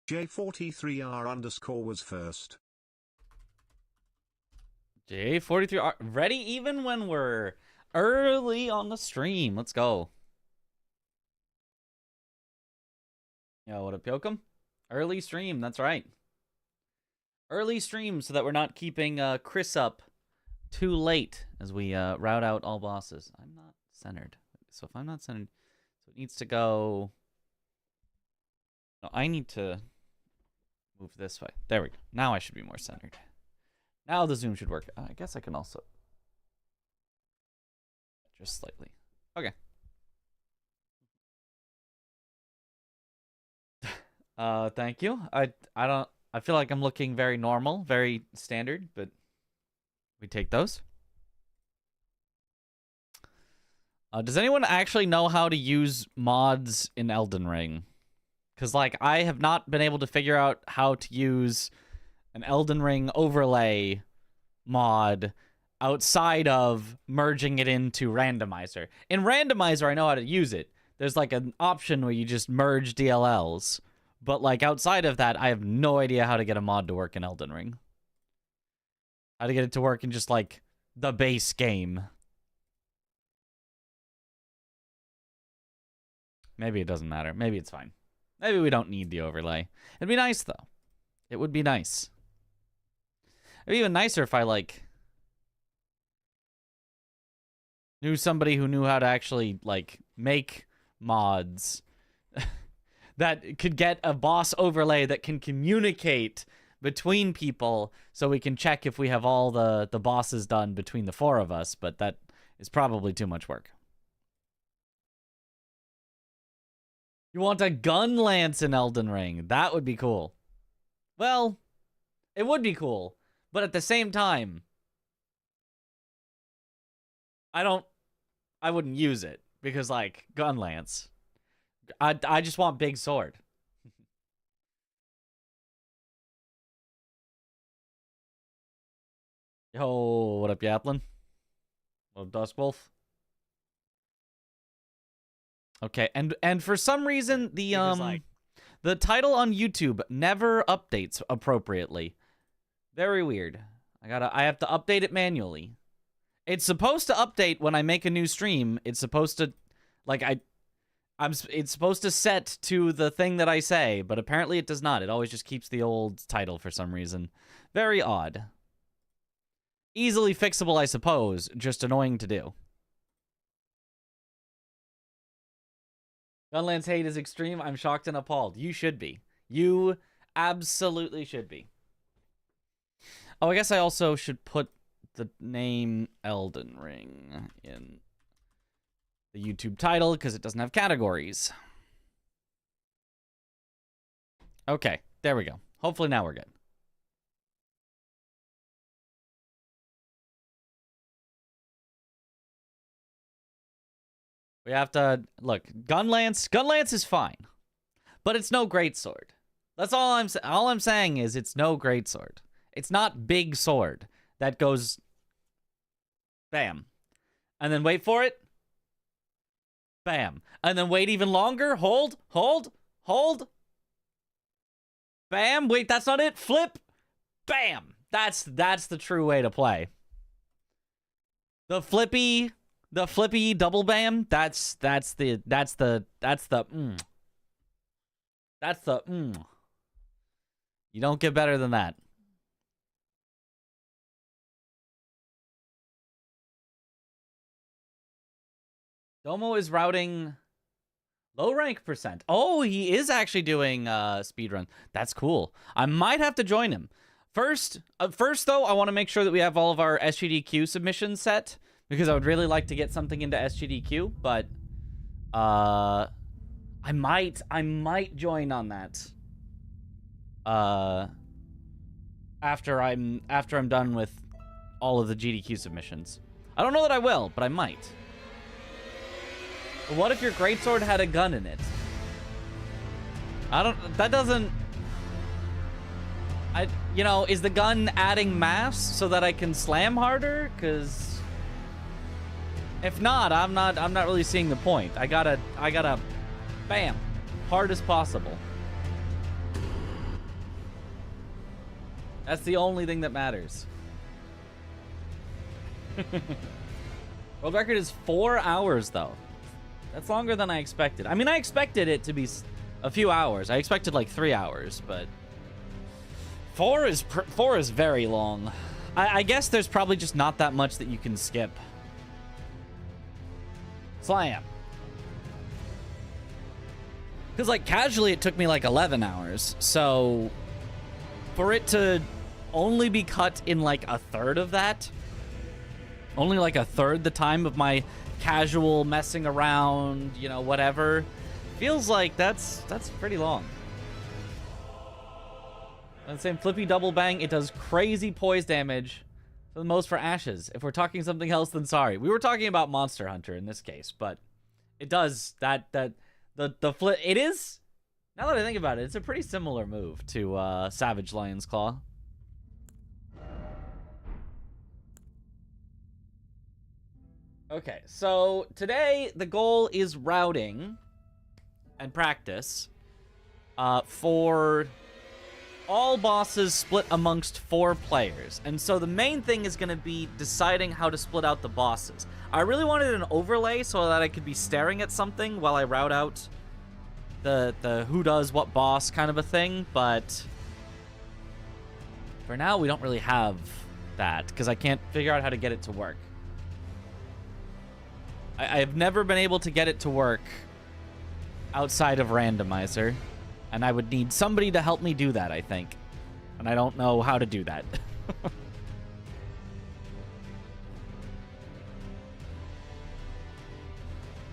J43R_ was first. J43R ready even when we're early on the stream. Let's go. Yo, what up, Yokum? Early stream, that's right. Early stream so that we're not keeping Chris up too late as we route out all bosses. I'm not centered. So if I'm not centered, so it needs to go... No, I need to move this way. There we go. Now I should be more centered. Now the zoom should work. I guess I can also... just slightly. Okay. Thank you. I feel like I'm looking very normal, very standard, but we take those. Does anyone actually know how to use mods in Elden Ring? Because, like, I have not been able to figure out how to use an Elden Ring overlay mod outside of merging it into randomizer. In randomizer, I know how to use it. There's, like, an option where you just merge DLLs. But, like, outside of that, I have no idea how to get a mod to work in Elden Ring. How to get it to work in just, like, the base game. Maybe it doesn't matter. Maybe it's fine. Maybe we don't need the overlay. It'd be nice, though. It would be nice. It'd be even nicer if I, like, knew somebody who knew how to actually, like, make mods that could get a boss overlay that can communicate between people so we can check if we have all the bosses done between the four of us, but that is probably too much work. You want a gun lance in Elden Ring? That would be cool. Well, it would be cool, but at the same time, I wouldn't use it because, like, gun lance. I just want big sword. Yo, what up, Yaplin? What up, Duskwolf? Okay, and for some reason the title on YouTube never updates appropriately. Very weird. I have to update it manually. It's supposed to update when I make a new stream. It's supposed to, like, it's supposed to set to the thing that I say, but apparently it does not. It always just keeps the old title for some reason. Very odd. Easily fixable, I suppose. Just annoying to do. Gunlance hate is extreme. I'm shocked and appalled. You should be. You absolutely should be. Oh, I guess I also should put the name Elden Ring in the YouTube title because it doesn't have categories. Okay, there we go. Hopefully now we're good. We have to look. Gunlance is fine, but it's no greatsword. That's all I'm saying is it's no greatsword. It's not big sword that goes bam, and then wait for it. Bam, and then wait even longer. Hold. Bam. Wait, that's not it. Flip. Bam. That's the true way to play. The flippy double bam, that's the You don't get better than that. Domo is routing low rank percent. Oh, he is actually doing speedrun. That's cool. I might have to join him. First though, I want to make sure that we have all of our SGDQ submissions set, because I would really like to get something into SGDQ, but I might join on that. After I'm done with all of the GDQ submissions. I don't know that I will, but I might. But what if your greatsword had a gun in it? You know, is the gun adding mass so that I can slam harder? Cause if not, I'm not really seeing the point. I gotta bam, hard as possible. That's the only thing that matters. World record is 4 hours, though. That's longer than I expected. I mean, I expected it to be a few hours. I expected like 3 hours, but 4 is very long. I guess there's probably just not that much that you can skip. Slam. Because, like, casually it took me like 11 hours. So for it to only be cut in like a third of that, only like a third the time of my casual messing around, you know, whatever, feels like that's pretty long. And same flippy double bang, it does crazy poise damage for the most for ashes. If we're talking something else, then sorry. We were talking about Monster Hunter in this case, but it does the flip. It is, now that I think about it, it's a pretty similar move to Savage Lion's Claw. Okay, so today the goal is routing and practice for all bosses split amongst 4 players. And so the main thing is going to be deciding how to split out the bosses. I really wanted an overlay so that I could be staring at something while I route out the who does what boss kind of a thing, but for now we don't really have that because I can't figure out how to get it to work. I have never been able to get it to work outside of randomizer, and I would need somebody to help me do that, I think. And I don't know how to do that.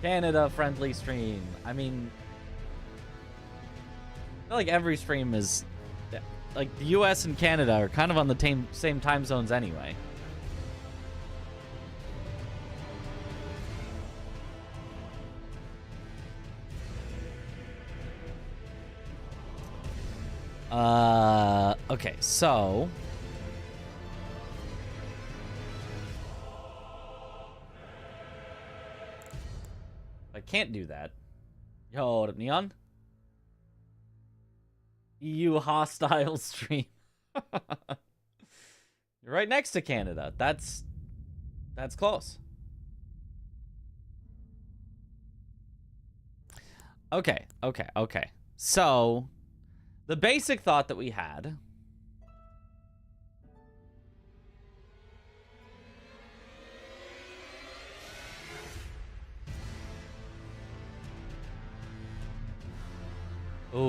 Canada friendly stream. I mean, I feel like every stream is like the US and Canada are kind of on the same time zones anyway. Okay, so I can't do that. Yo, what up, Neon? EU hostile stream. You're right next to Canada. That's close. Okay. So the basic thought that we had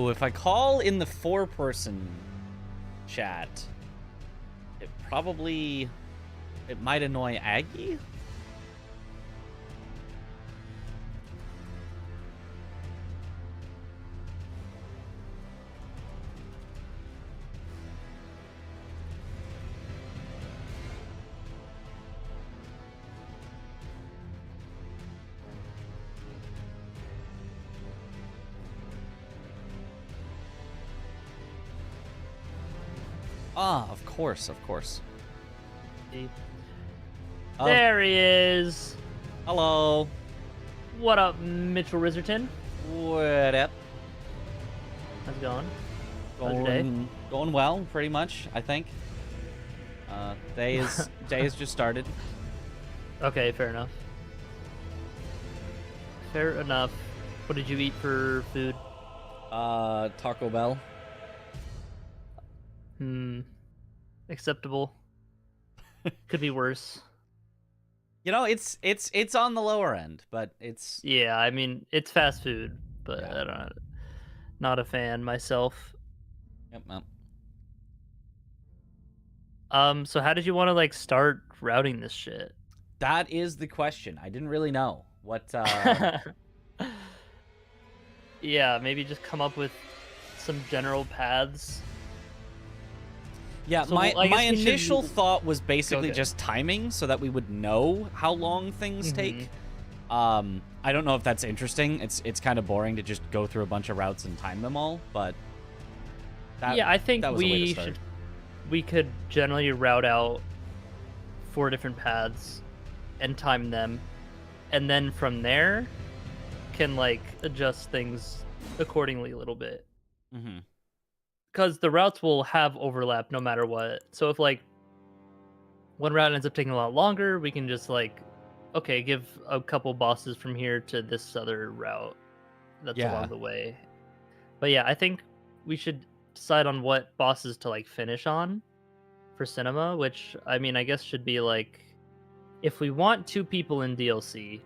if I call in the 4-person chat, it might annoy Aggie. Ah, of course. There he is. Hello. What up, Mitchell Riserton? What up? How's it going? How's your day? Going well, pretty much, I think. Day has just started. Okay, fair enough. Fair enough. What did you eat for food? Taco Bell. Acceptable. Could be worse. You know, it's on the lower end, but it's... Yeah, I mean, it's fast food, but yeah. I don't know. Not a fan myself. Yep. So how did you want to, like, start routing this shit? That is the question. I didn't really know what... Yeah, maybe just come up with some general paths. Yeah, so, my initial thought was basically just timing so that we would know how long things take. I don't know if that's interesting. It's kind of boring to just go through a bunch of routes and time them all, but yeah, I think we could generally route out 4 different paths and time them, and then from there can like adjust things accordingly a little bit. because the routes will have overlap no matter what. So if like one route ends up taking a lot longer, we can just like, okay, give a couple bosses from here to this other route that's along the way. But yeah, I think we should decide on what bosses to like finish on for cinema, which I mean, I guess should be like, if we want 2 people in DLC,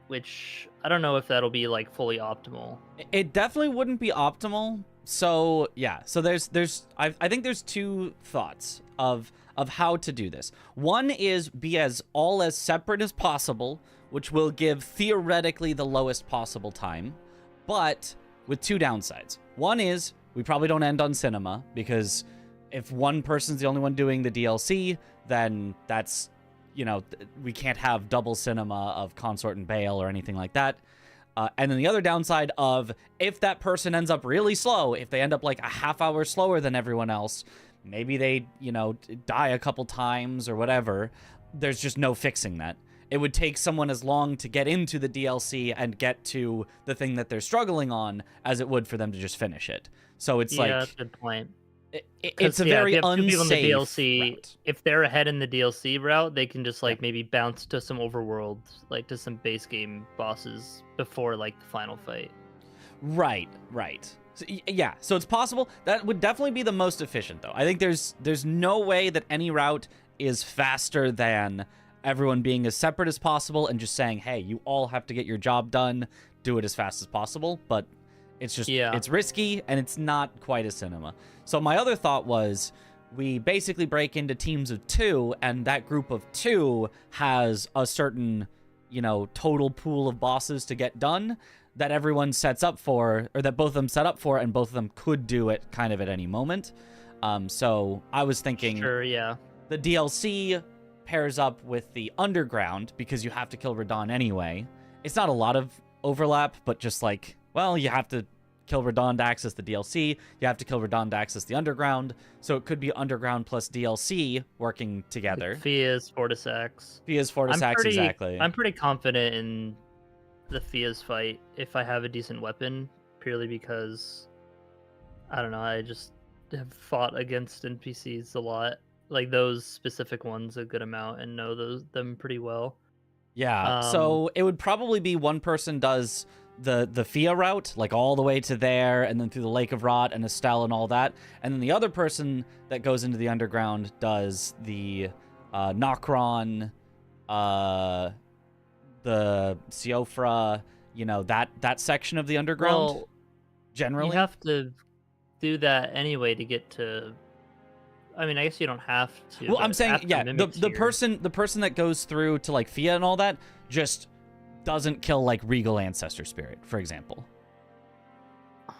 which I don't know if that'll be like fully optimal. It definitely wouldn't be optimal. So yeah, so I think there's 2 thoughts of how to do this. One is be as separate as possible, which will give theoretically the lowest possible time, but with 2 downsides. One is we probably don't end on cinema, because if one person's the only one doing the DLC, then that's, we can't have double cinema of Consort and Bale or anything like that. And then the other downside of, if that person ends up really slow, if they end up like a half hour slower than everyone else, maybe they, die a couple times or whatever, there's just no fixing that. It would take someone as long to get into the DLC and get to the thing that they're struggling on as it would for them to just finish it. So it's like... Yeah, that's a good point. It's a very unsafe people in the DLC, route. If they're ahead in the DLC route, they can just like maybe bounce to some overworld, like to some base game bosses before like the final fight. Right. So, yeah, so it's possible. That would definitely be the most efficient, though. I think there's no way that any route is faster than everyone being as separate as possible and just saying, hey, you all have to get your job done, do it as fast as possible. But it's just, it's risky, and it's not quite a cinema. So my other thought was, we basically break into teams of 2, and that group of 2 has a certain, total pool of bosses to get done that everyone sets up for, or that both of them set up for, and both of them could do it kind of at any moment. So I was thinking, the DLC pairs up with the underground, because you have to kill Radahn anyway. It's not a lot of overlap, but just like, well, you have to kill Radahn to access the DLC, you have to kill Radahn to access the underground, so it could be underground plus DLC working together. Fia's Fortisax, exactly. I'm pretty confident in the Fia's fight if I have a decent weapon, purely because, I don't know, I just have fought against NPCs a lot, like those specific ones a good amount, and know them pretty well. Yeah, so it would probably be one person does the Fia route, like all the way to there, and then through the Lake of Rot and Estelle and all that, and then the other person that goes into the underground does the Nokron, the Siofra, that section of the underground. Well, generally, you have to do that anyway to get to. I mean, I guess you don't have to. Well, I'm saying, yeah, the person that goes through to like Fia and all that just doesn't kill like Regal Ancestor Spirit, for example.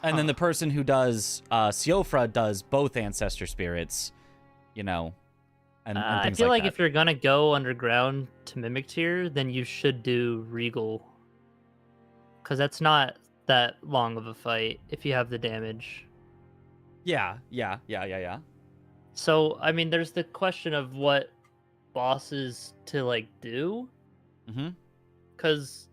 And then the person who does Siofra does both Ancestor Spirits, and I feel like if you're gonna go underground to Mimic Tier, then you should do Regal, because that's not that long of a fight if you have the damage. Yeah. So, I mean, there's the question of what bosses to, like, do. Mm-hmm. Because...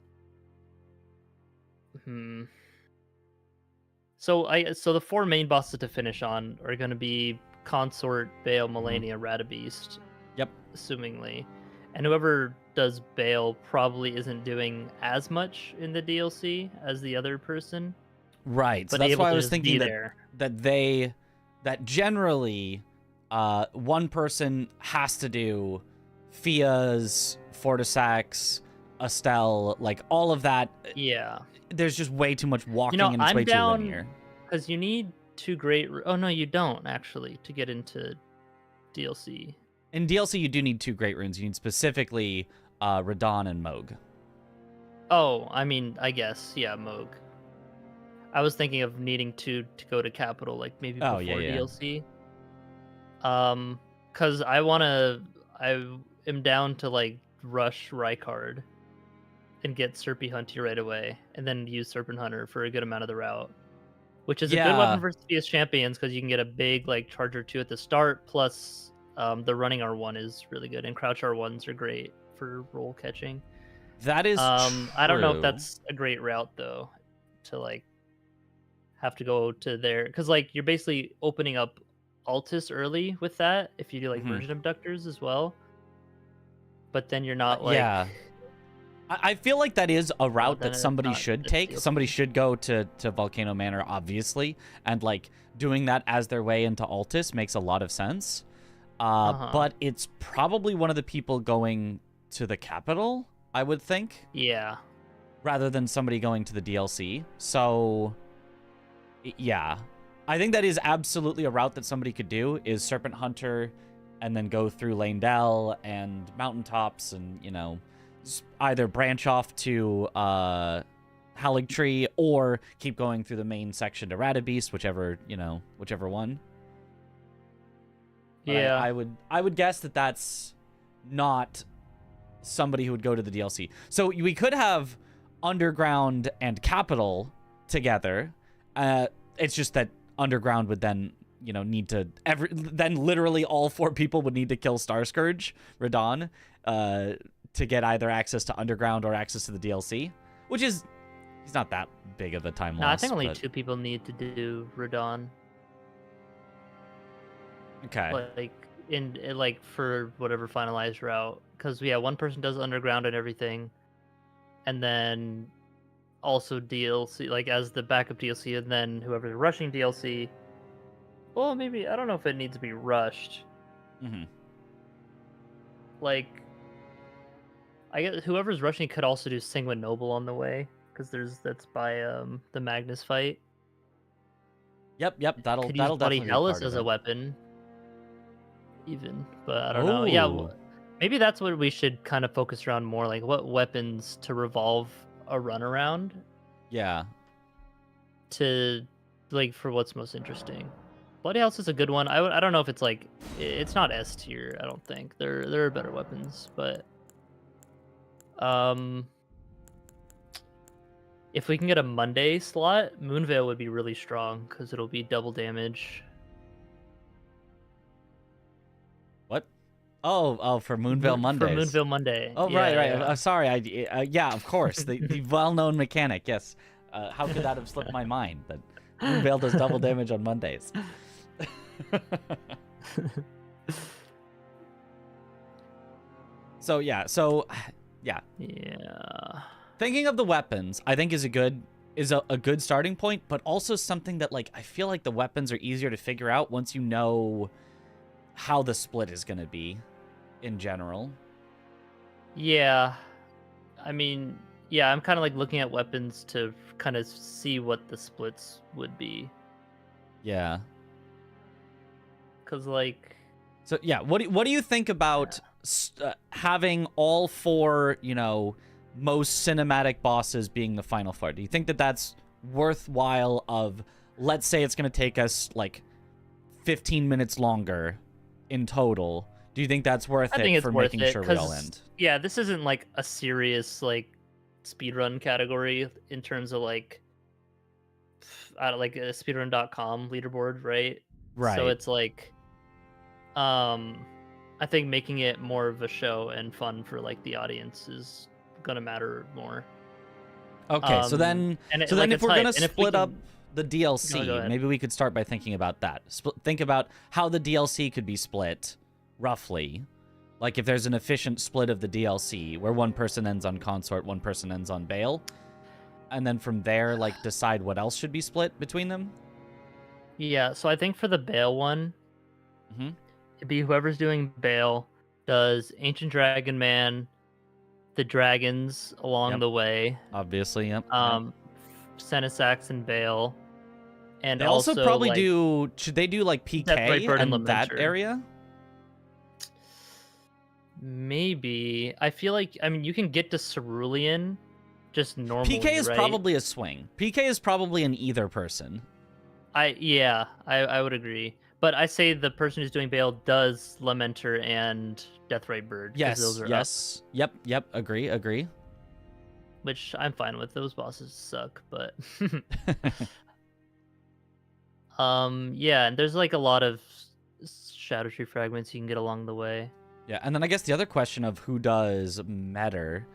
So the 4 main bosses to finish on are going to be Consort, Bale, Melania, Radabeast. Yep. Assumingly. And whoever does Bale probably isn't doing as much in the DLC as the other person. Right. So that's why I was thinking that generally... one person has to do Fia's, Fortisax, Estelle, like all of that. Yeah. There's just way too much walking and it's way too linear. Because you need 2 great... Oh, no, you don't, actually, to get into DLC. In DLC, you do need 2 great runes. You need specifically Radahn and Moog. Oh, I mean, I guess, yeah, Moog. I was thinking of needing 2 to go to Capital, like maybe before DLC. Because I am down to like rush Rykard and get Serpy Hunty right away, and then use Serpent Hunter for a good amount of the route, which is a good weapon versus PS champions, because you can get a big like Charger 2 at the start, plus the running R1 is really good, and crouch R1s are great for roll catching. That is I don't know if that's a great route though, to like have to go to there because like you're basically opening up Altus early with that if you do like Mhm. version abductors as well. But then you're not Yeah. I feel like that is a route then that it's somebody not should the take. Somebody DLC. should go to Volcano Manor, obviously, and like doing that as their way into Altus makes a lot of sense. But it's probably one of the people going to the capital, I would think, Yeah. rather than somebody going to the DLC. So, yeah. I think that is absolutely a route that somebody could do, is Serpent Hunter and then go through Lanedell and Mountaintops and, you know, either branch off to Howling Tree or keep going through the main section to Radabeast, whichever one. But Yeah. I would guess that that's not somebody who would go to the DLC. So we could have Underground and Capital together. It's just that Underground would then, you know, need to then literally all 4 people would need to kill Starscourge, Radon, to get either access to Underground or access to the DLC, which is he's not that big of a time No, I loss. think only but... 2 people need to do Radon. Okay. Like in like for whatever finalized route, because yeah, one person does Underground and everything, and then also DLC like as the backup DLC, and then whoever's rushing DLC. Well, maybe I don't know if it needs to be rushed. Mm-hmm. Like, I guess whoever's rushing could also do Sanguine Noble on the way, because that's by the Magnus fight. Yep. That'll Could use Bloody definitely be Hellas part of as a it. weapon, even, but I don't know. Yeah, Ooh. maybe that's what we should kind of focus around more, like what weapons to revolve a run around. Yeah. To like for what's most interesting. Bloody House is a good one. I don't know if it's like it's not S tier. I don't think there are better weapons, but if we can get a Monday slot, Moonveil would be really strong because it'll be double damage. What? Oh, for Moonveil Mondays. For Moonveil Monday. Oh, yeah, right. Yeah. Sorry. Yeah, of course. The well-known mechanic. Yes. How could that have slipped my mind? That Moonveil does double damage on Mondays. So yeah. Yeah. Thinking of the weapons, I think is a good starting point, but also something that like I feel like the weapons are easier to figure out once you know how the split is going to be in general. Yeah. I mean, yeah, I'm kind of like looking at weapons to kind of see what the splits would be. Yeah. Cuz like So yeah, what do you think about having all 4, you know, most cinematic bosses being the final 4? Do you think that that's worthwhile of, let's say it's going to take us like 15 minutes longer in total? Do you think that's worth it for making sure we all end? Yeah, this isn't like a serious like speedrun category in terms of like a speedrun.com leaderboard, right? Right. So it's like I think making it more of a show and fun for like the audience is gonna matter more. Okay, so then if we're gonna split up the DLC, maybe we could start by thinking about that. Think about how the DLC could be split, roughly. Like if there's an efficient split of the DLC, where one person ends on Consort, one person ends on Bale, and then from there, like decide what else should be split between them. Yeah, so I think for the Bale one, it'd be whoever's doing Bale does Ancient Dragon Man, the dragons along the way. Obviously, yep. Senesax and Bale. And they also probably like, should they do like PK and that area? Maybe. I feel like, I mean, you can get to Cerulean just normally, PK is right? probably a swing. PK is probably an either person. I would agree. But I say the person who's doing Bale does Lamenter and Deathrite Bird. Yes, those are yes. Up. Yep. Agree. Which I'm fine with. Those bosses suck, but... yeah, and there's like a lot of Shadow Tree fragments you can get along the way. Yeah, and then I guess the other question of who does Metter.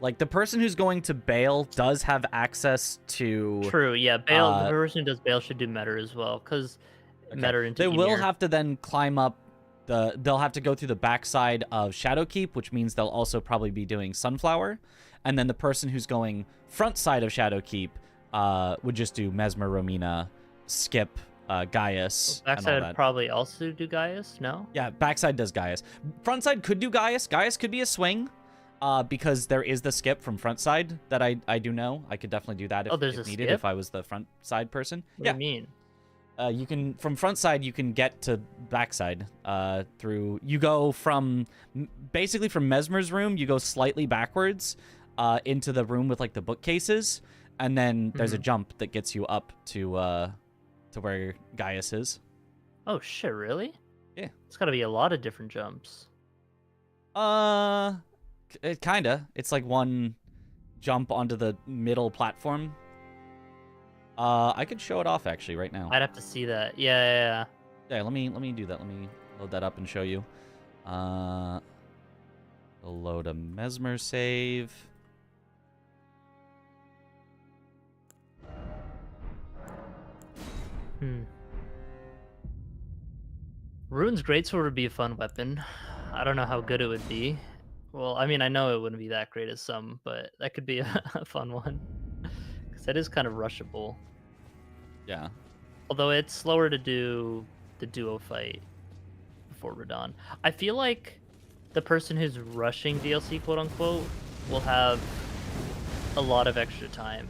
Like, the person who's going to bail does have access to... True, yeah. Bail. The Uh, person who does bail should do Metter as well, because Okay. Metter into They will Emir. have to then climb up they'll have to go through the backside of Shadowkeep, which means they'll also probably be doing Sunflower. And then the person who's going front side of Shadowkeep would just do Mesmer, Romina, skip Gaius, and all Backside would that. probably also do Gaius, no? Yeah, backside does Gaius. Front side could do Gaius. Gaius could be a swing. Because there is the skip from front side that I do know. I could definitely do that if, there's if a needed, skip? if I was the front side person. What Yeah. do you mean? You can, from front side, you can get to backside through, you go from, basically from Mesmer's room, you go slightly backwards into the room with, like, the bookcases, and then there's a jump that gets you up to where Gaius is. Oh, shit, really? Yeah. It's gotta be a lot of different jumps. It kinda. It's like one jump onto the middle platform. I could show it off actually right now. I'd have to see that. Yeah. Yeah, let me do that. Let me load that up and show you. We'll load a Mesmer save. Rune's Greatsword would be a fun weapon. I don't know how good it would be. Well, I mean, I know it wouldn't be that great as some, but that could be a fun one. Because that is kind of rushable. Yeah. Although it's slower to do the duo fight before Radon. I feel like the person who's rushing DLC, quote unquote, will have a lot of extra time.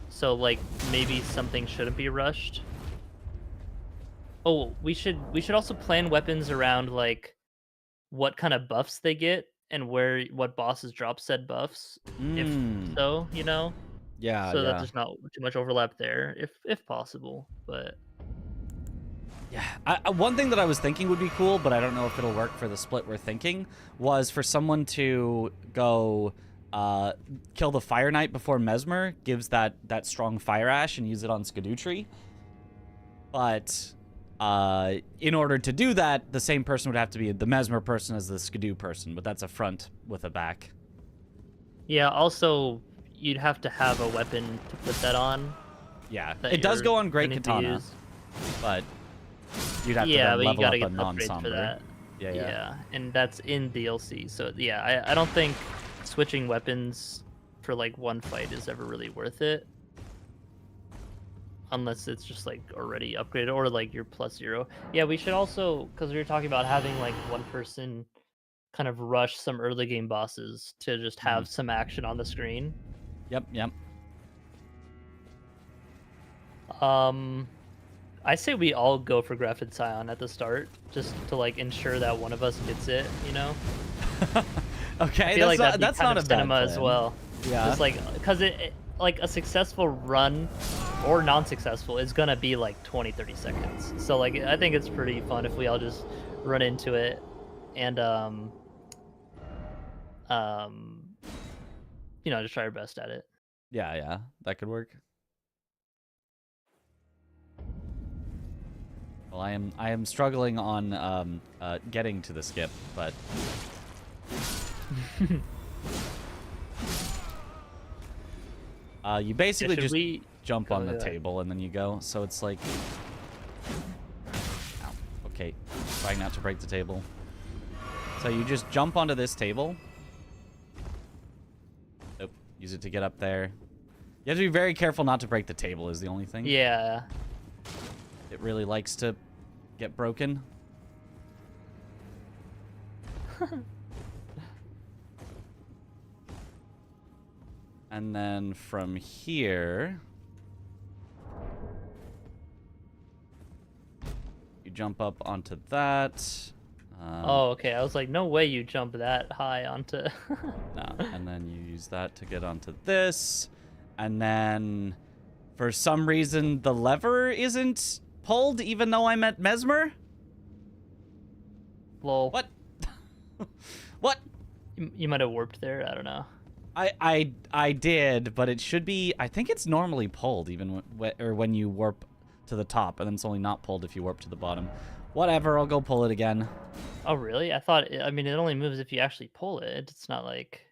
So, like, maybe something shouldn't be rushed. Oh, we should also plan weapons around, like, what kind of buffs they get and what bosses drop said buffs. If so, you know? Yeah, So that yeah. there's not too much overlap there, if possible. But Yeah. One thing that I was thinking would be cool, but I don't know if it'll work for the split we're thinking, was for someone to go kill the Fire Knight before Mesmer, gives that strong Fire Ash, and use it on Skadutri. But in order to do that, the same person would have to be the Mesmer person as the Skadoo person, but that's a front with a back. yeah, also you'd have to have a weapon to put that on. Yeah, that it does you're go on Great planning to Katana, use. but you'd have to Yeah, then but you level gotta up get a the upgrades non-somber. for that. Yeah. Yeah, and that's in DLC. So yeah, I don't think switching weapons for like one fight is ever really worth it. Unless it's just like already upgraded or like you're +0. Yeah, we should also, because we were talking about having like one person kind of rush some early game bosses to just have some action on the screen. Yep. I say we all go for Grafted Scion at the start, just to like ensure that one of us gets it, you know? Okay, I feel like that's kind not of a bad cinema as plan. well. Yeah. Just like, because it like a successful run or non-successful is gonna be like 20-30 seconds. So like I think it's pretty fun if we all just run into it and you know, just try our best at it. Yeah, that could work. Well, I am struggling on getting to the skip, but you basically Should just we jump go on the to that? table and then you go. So it's like, ow, okay, trying not to break the table. So you just jump onto this table. Nope, use it to get up there. You have to be very careful not to break the table is the only thing. Yeah. It really likes to get broken. And then from here, you jump up onto that. Oh, okay. I was like, no way you jump that high onto. No, and then you use that to get onto this. And then, for some reason, the lever isn't pulled, even though I'm at Mesmer? Lol. What? What? You might have warped there. I don't know. I did, but it should be. I think it's normally pulled even when you warp to the top, and then it's only not pulled if you warp to the bottom. Whatever, I'll go pull it again. Oh, really? I thought. I mean, it only moves if you actually pull it. It's not like.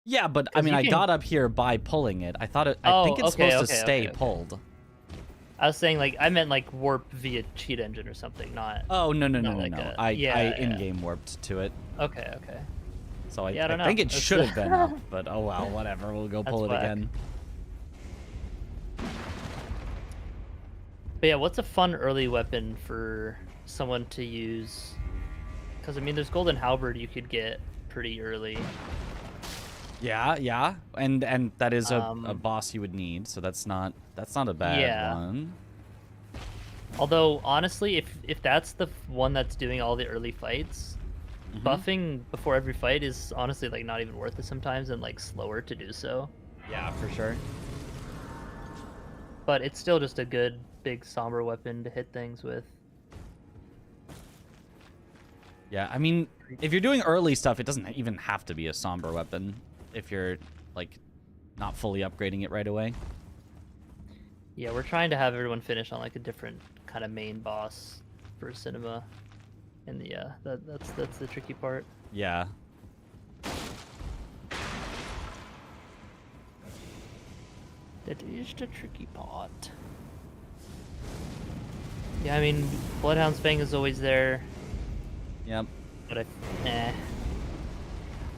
Yeah, but I 'Cause mean, you I can- got up here by pulling it. I thought I think it's okay, supposed to okay, stay okay. pulled. I was saying like I meant like warp via cheat engine or something, not. Oh no no no Not no like no! a- I yeah, yeah. in-game warped to it, Okay, okay. so Yeah, I don't know. think it That's- should have been up, but oh well, whatever. We'll go That's pull it whack. again. But yeah, what's a fun early weapon for someone to use? Because I mean, there's Golden Halberd you could get pretty early. Yeah, yeah, and that is a Um, boss you would need, so that's not a bad Yeah. one. Although honestly, if that's the one that's doing all the early fights, Mhm. buffing before every fight is honestly like not even worth it sometimes, and like slower to do so. Yeah, for sure. But it's still just a good big somber weapon to hit things with. Yeah, I mean, if you're doing early stuff, it doesn't even have to be a somber weapon if you're like not fully upgrading it right away. Yeah, we're trying to have everyone finish on like a different kind of main boss for cinema, and yeah, that's the tricky part. Yeah. That is the tricky part. Yeah, I mean, Bloodhound's Fang is always there, Yep. but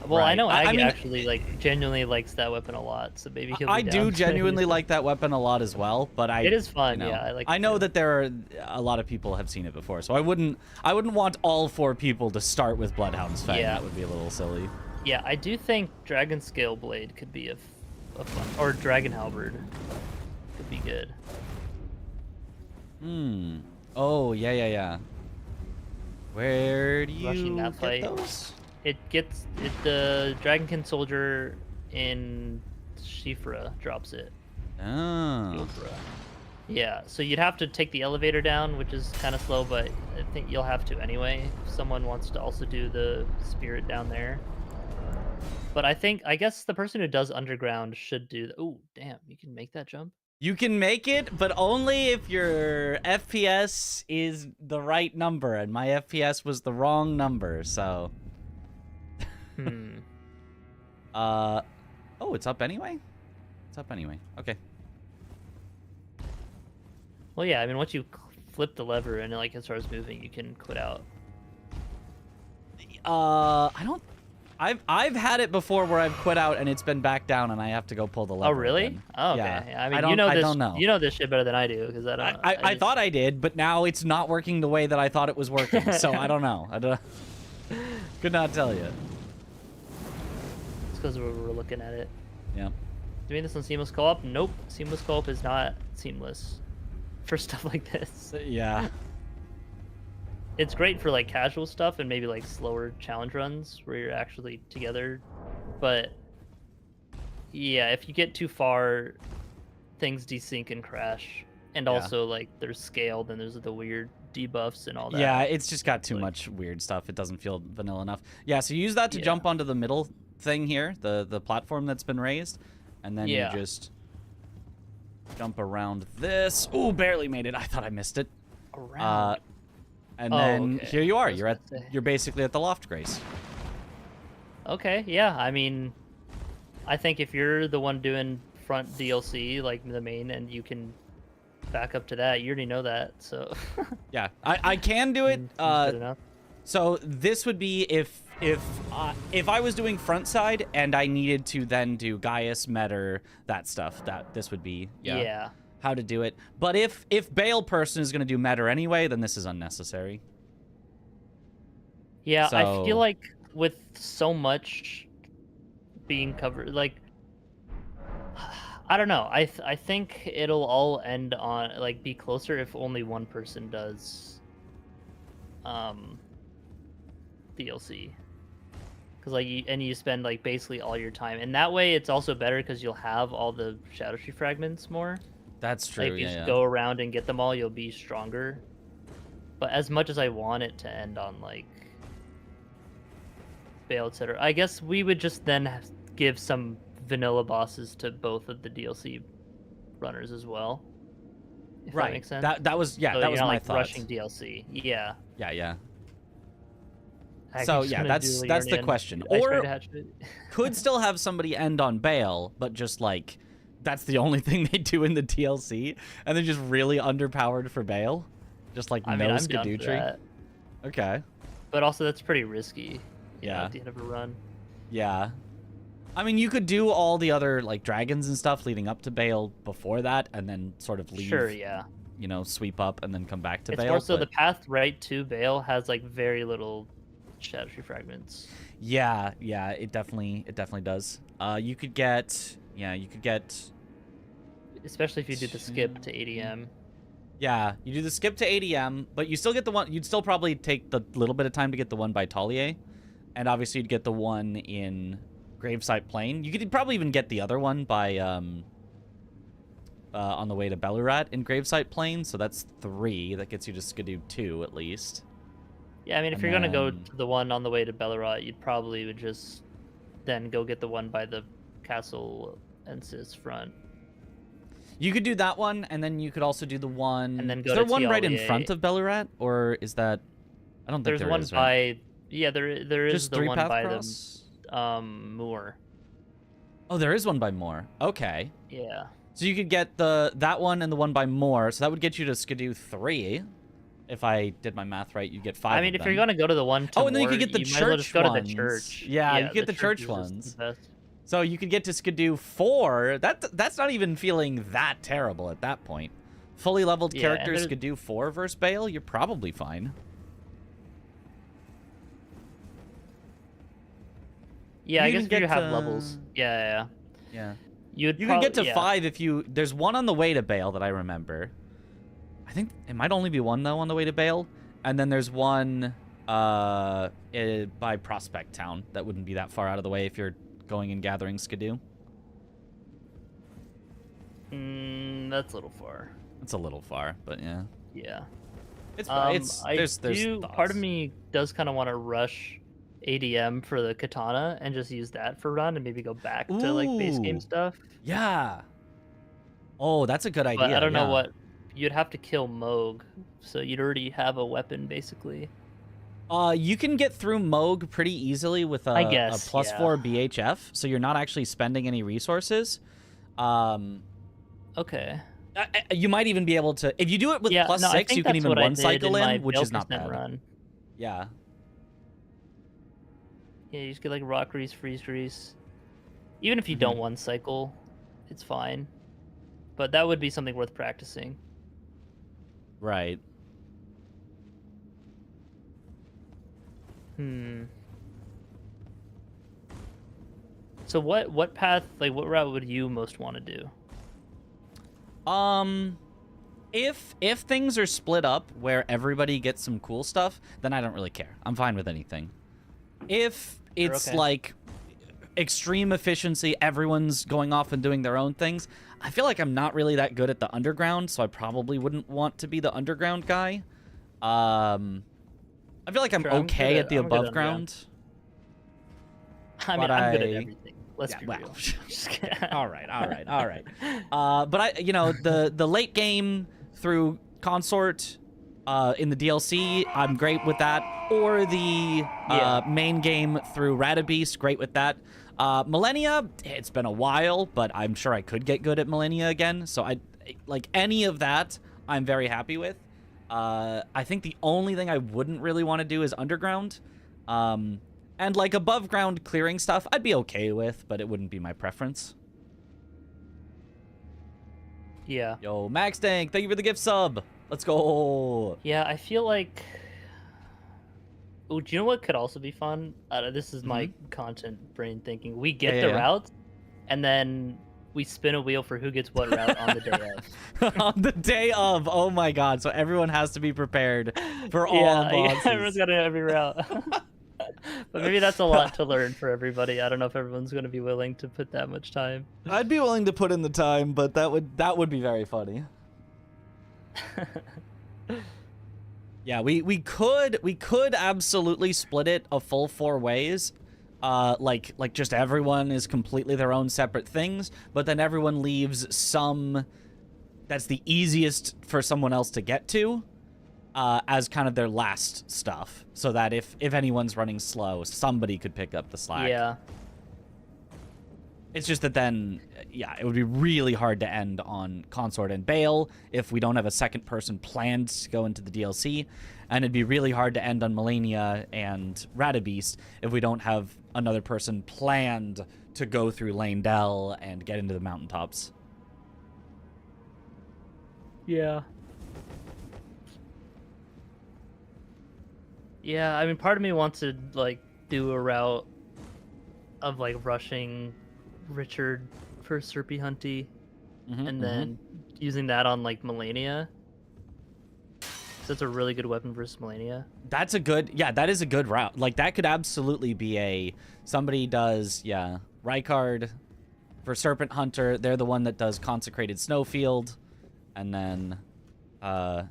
Well, I Right. know I Aggie mean, actually like genuinely likes that weapon a lot, so maybe he'll. Be I down do to genuinely use it. like that weapon a lot as well, but It is fun, you know, yeah. I like. I it know too. that there are a lot of people have seen it before, so I wouldn't want all 4 people to start with Bloodhound's Fang. Yeah. That would be a little silly. Yeah, I do think Dragon Scale Blade could be a fun, or Dragon Halberd could be good. Hmm. Oh, yeah, yeah, yeah. Where do Rushing you that get fight. those? The Dragonkin soldier in Shifra drops it. Oh. Shifra. Yeah, so you'd have to take the elevator down, which is kind of slow, but I think you'll have to anyway if someone wants to also do the spirit down there. But I guess the person who does underground should do. Oh, damn! You can make that jump. You can make it, but only if your FPS is the right number, and my FPS was the wrong number, so... Hmm. Oh, it's up anyway? It's up anyway. Okay. Well, yeah. I mean, once you flip the lever and like it starts moving, you can quit out. I don't... I've had it before where I've quit out and it's been back down and I have to go pull the lever Oh, really? again. Oh, okay. Yeah. I mean, don't, you know I this. don't know. You know this shit better than I do because I don't. I thought I did, but now it's not working the way that I thought it was working, so I don't know. Could not tell you. It's because we're looking at it. Yeah. Doing this on seamless co-op? Nope. Seamless co-op is not seamless for stuff like this. Yeah. It's great for like casual stuff and maybe like slower challenge runs where you're actually together. But yeah, if you get too far, things desync and crash. And Yeah. also like there's scaled and there's the weird debuffs and all that. Yeah, it's just got too Like- much weird stuff. It doesn't feel vanilla enough. Yeah, so you use that to Yeah. jump onto the middle thing here, the platform that's been raised, and then Yeah. you just jump around this. Ooh, barely made it. I thought I missed it. Around. And Oh, then okay. here you I are. was You're gonna say. you're basically at the loft, Grace. Okay, yeah. I mean, I think if you're the one doing front DLC, like the main, and you can back up to that, you already know that, so. Yeah, I can do it. Seems good enough. So this would be if I was doing front side and I needed to then do Gaius, Metter, that stuff. That this would be Yeah. how to do it. But if Bale person is going to do Metter anyway, then this is unnecessary. Yeah, I So- feel like with so much being covered, like I don't know. I think it'll all end on like be closer if only one person does DLC. Cuz like you spend like basically all your time. And that way it's also better cuz you'll have all the Shadow Tree fragments more. That's true. Like if you yeah, just yeah. go around and get them all, you'll be stronger. But as much as I want it to end on like Bale, etc., I guess we would just then give some vanilla bosses to both of the DLC runners as well. If Right. that makes sense. That was So that you're was not, my like thought. rushing DLC. Yeah. Yeah, yeah. So yeah, that's the question. Or could still have somebody end on Bale, but just like that's the only thing they do in the DLC, and they're just really underpowered for Bale. Just like I'm down for that. Okay. But also that's pretty risky. Yeah. At the end of a run. Yeah. I mean, you could do all the other like dragons and stuff leading up to Bale before that, and then sort of leave. Sure. Yeah. You know, sweep up and then come back to It's Bale. more so the path right to Bale has like very little shadow tree fragments. Yeah, it definitely does. You could get especially if you do the skip to ADM. Yeah, you do the skip to ADM, but you still get the one. You'd still probably take the little bit of time to get the one by Talier, and obviously you'd get the one in Gravesite Plain. You could probably even get the other one by on the way to Belurat in Gravesite Plain. So that's 3. That gets you to Skidoo 2 at least. Yeah, I mean, if you're gonna go to the one on the way to Belurat, you'd probably would just then go get the one by the Castle Ensis front. You could do that one, and then you could also do the one. And then go is there to one right in TLEA. front of Belurat, or is that? I don't think There's one is, by. right? Yeah, there is Just the 3 one path by cross? the Moor. Oh, there is one by Moor. Okay. Yeah. So you could get that one and the one by Moor. So that would get you to Skidoo 3. If I did my math right, you'd get 5. I mean, if you're gonna go to the one to and then you Moor, could get the might as well church just go to ones. the church. Yeah, you could get the church is ones. just the best. So you could get to Skidoo 4. That's not even feeling that terrible at that point. Fully leveled Yeah, character and Skidoo 4 versus Bale, you're probably fine. Yeah, I You guess can if you get have levels. Yeah. Yeah. You can get to 5 if you... There's one on the way to Bale that I remember. I think it might only be one, though, on the way to Bale. And then there's one by Prospect Town. That wouldn't be that far out of the way if you're going and gathering Skidoo. That's a little far. It's a little far, but yeah. Yeah. It's there's part of me does kind of want to rush ADM for the katana and just use that for run and maybe go back to like base game Ooh. stuff. Yeah. Oh, that's a good idea. But I don't know yeah. what you'd have to kill Moog, so you'd already have a weapon basically. You can get through Moog pretty easily with I a guess, plus yeah. 4 BHF, so you're not actually spending any resources. Okay. You might even be able to, if you do it with plus no, 6, you can even one cycle in, which is not bad. Run. Yeah. Yeah, you just get like rock grease, freeze grease. Even if you don't one cycle, it's fine. But that would be something worth practicing. Right. So what path, like what route would you most want to do? If things are split up where everybody gets some cool stuff, then I don't really care. I'm fine with anything. If it's like extreme efficiency, everyone's going off and doing their own things, I feel like I'm not really that good at the underground, so I probably wouldn't want to be the underground guy. I feel like I'm okay at the above ground. I mean, I'm good at everything. Let's be real. all right. But the late game through Consort in the DLC, I'm great with that. Or the main game through Radabeast, great with that. Millennia, it's been a while, but I'm sure I could get good at Millennia again. So I like any of that, I'm very happy with. I think the only thing I wouldn't really want to do is underground. And like above ground clearing stuff, I'd be okay with, but it wouldn't be my preference. Yeah. Yo, Max Dank, thank you for the gift sub. Let's go. Yeah, I feel like... Oh, do you know what could also be fun? This is my content brain thinking. We get the route, and then we spin a wheel for who gets what route on the day of. On the day of. Oh my god. So everyone has to be prepared for all bosses. Yeah, everyone's got to have every route. But maybe that's a lot to learn for everybody. I don't know if everyone's going to be willing to put that much time. I'd be willing to put in the time, but that would be very funny. Yeah, we could absolutely split it a full 4 ways. Like just everyone is completely their own separate things, but then everyone leaves some that's the easiest for someone else to get to. as kind of their last stuff, so that if anyone's running slow, somebody could pick up the slack. Yeah. It's just that then, yeah, it would be really hard to end on Consort and Bale if we don't have a second person planned to go into the DLC, and it'd be really hard to end on Melania and Radabeast if we don't have another person planned to go through Lane-Dell and get into the mountaintops. Yeah. Yeah, I mean, part of me wants to, like, do a route of, like, rushing Richard for Serpy Hunty, and then using that on, like, Melania. So that's a really good weapon versus Melania. That's a good, yeah, that is a good route. Like, that could absolutely be somebody does, yeah, Rykard for Serpent Hunter. They're the one that does Consecrated Snowfield. And then, like,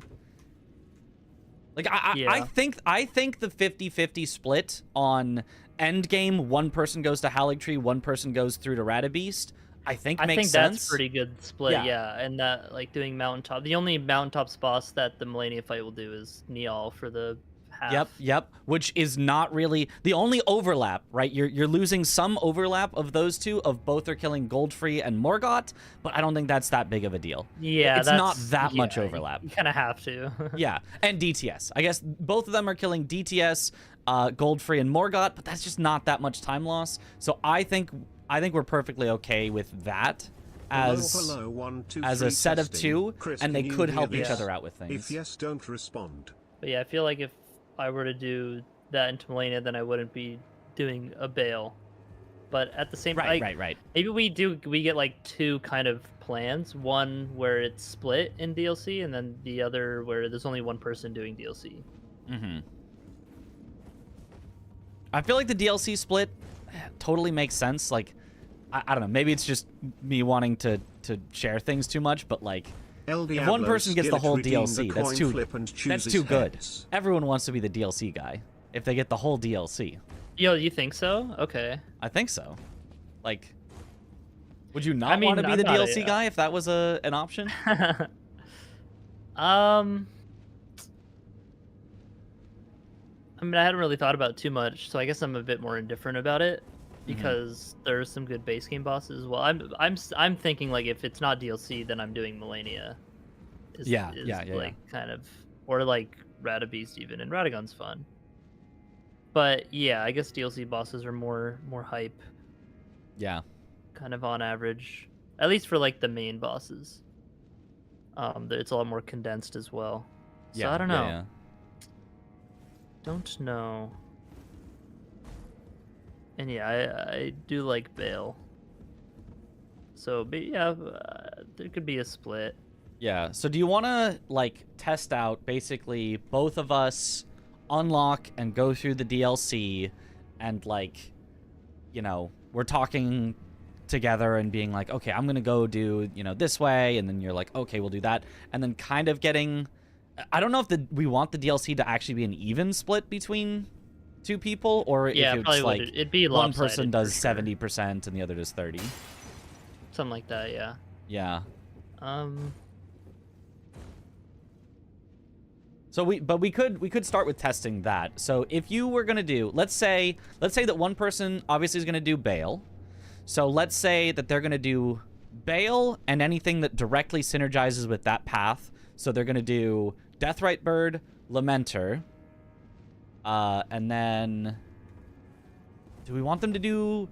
I think the 50-50 split on endgame, one person goes to Haligtree, one person goes through to Radabeast, I think makes sense. That's pretty good split, yeah. And that, like, doing mountaintop. The only mountaintops boss that the Melania fight will do is Niall for the half. Yep. Which is not really the only overlap, right? You're losing some overlap of those two, of both are killing Goldfree and Morgott, but I don't think that's that big of a deal. Yeah, it's not that much overlap. You kind of have to. Yeah, and DTS. I guess both of them are killing DTS, Goldfree, and Morgott, but that's just not that much time loss. So I think we're perfectly okay with that as a set of two, Chris, and they could help each this? other out with things. If yes, don't respond. But yeah, I feel like if I were to do that into Melania, then I wouldn't be doing a Bale. But at the same time, right. Maybe we get like two kind of plans. One where it's split in DLC, and then the other where there's only one person doing DLC. I feel like the DLC split totally makes sense. Like, I don't know. Maybe it's just me wanting to share things too much, but like, if one person gets the whole DLC, that's too good. Everyone wants to be the DLC guy if they get the whole DLC. Yo, you think so? Okay. I think so. Like, would you not want to be the DLC guy if that was an option? I mean, I hadn't really thought about it too much, so I guess I'm a bit more indifferent about it because there's some good base game bosses. Well, I'm thinking, like, if it's not DLC, then I'm doing Melania. Yeah. Kind of, or like Radabeast even, and Radagon's fun. But yeah, I guess DLC bosses are more hype. Yeah. Kind of on average, at least for like the main bosses. It's a lot more condensed as well. So I don't know. Yeah. Don't know. And yeah, I do like Bale. So, but yeah, there could be a split. Yeah. So do you want to, like, test out basically both of us unlock and go through the DLC and, like, you know, we're talking together and being like, okay, I'm going to go do, you know, this way. And then you're like, okay, we'll do that. And then kind of getting, I don't know if we want the DLC to actually be an even split between two people, or if it's like it'd be one person does sure. 70% and the other does 30. Something like that, yeah. Yeah. So we could start with testing that. So if you were gonna do, let's say that one person obviously is gonna do Bale. So let's say that they're gonna do Bale and anything that directly synergizes with that path. So they're gonna do Deathrite Bird, Lamenter, and then do we want them to do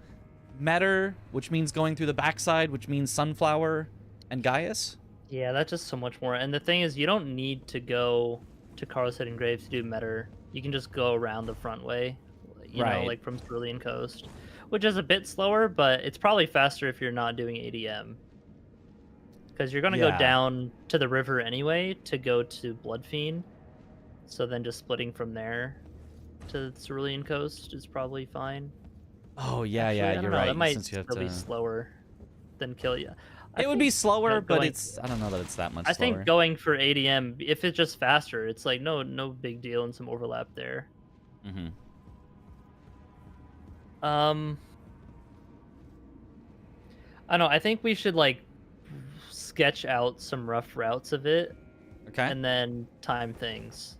Metter, which means going through the backside, which means Sunflower and Gaius? Yeah, that's just so much more. And the thing is, you don't need to go to Carlos Hidden Graves to do Metter. You can just go around the front way, you know, like from Cerulean Coast, which is a bit slower, but it's probably faster if you're not doing ADM. Because you're going to go down to the river anyway to go to Bloodfiend. So then just splitting from there to Cerulean Coast is probably fine. Oh, yeah, Actually, you're right. That might since you have still be slower than kill you. It would be slower, but I don't know that it's that much slower. I think going for ADM, if it's just faster, it's like no big deal and some overlap there. I don't know. I think we should like sketch out some rough routes of it. Okay. And then time things.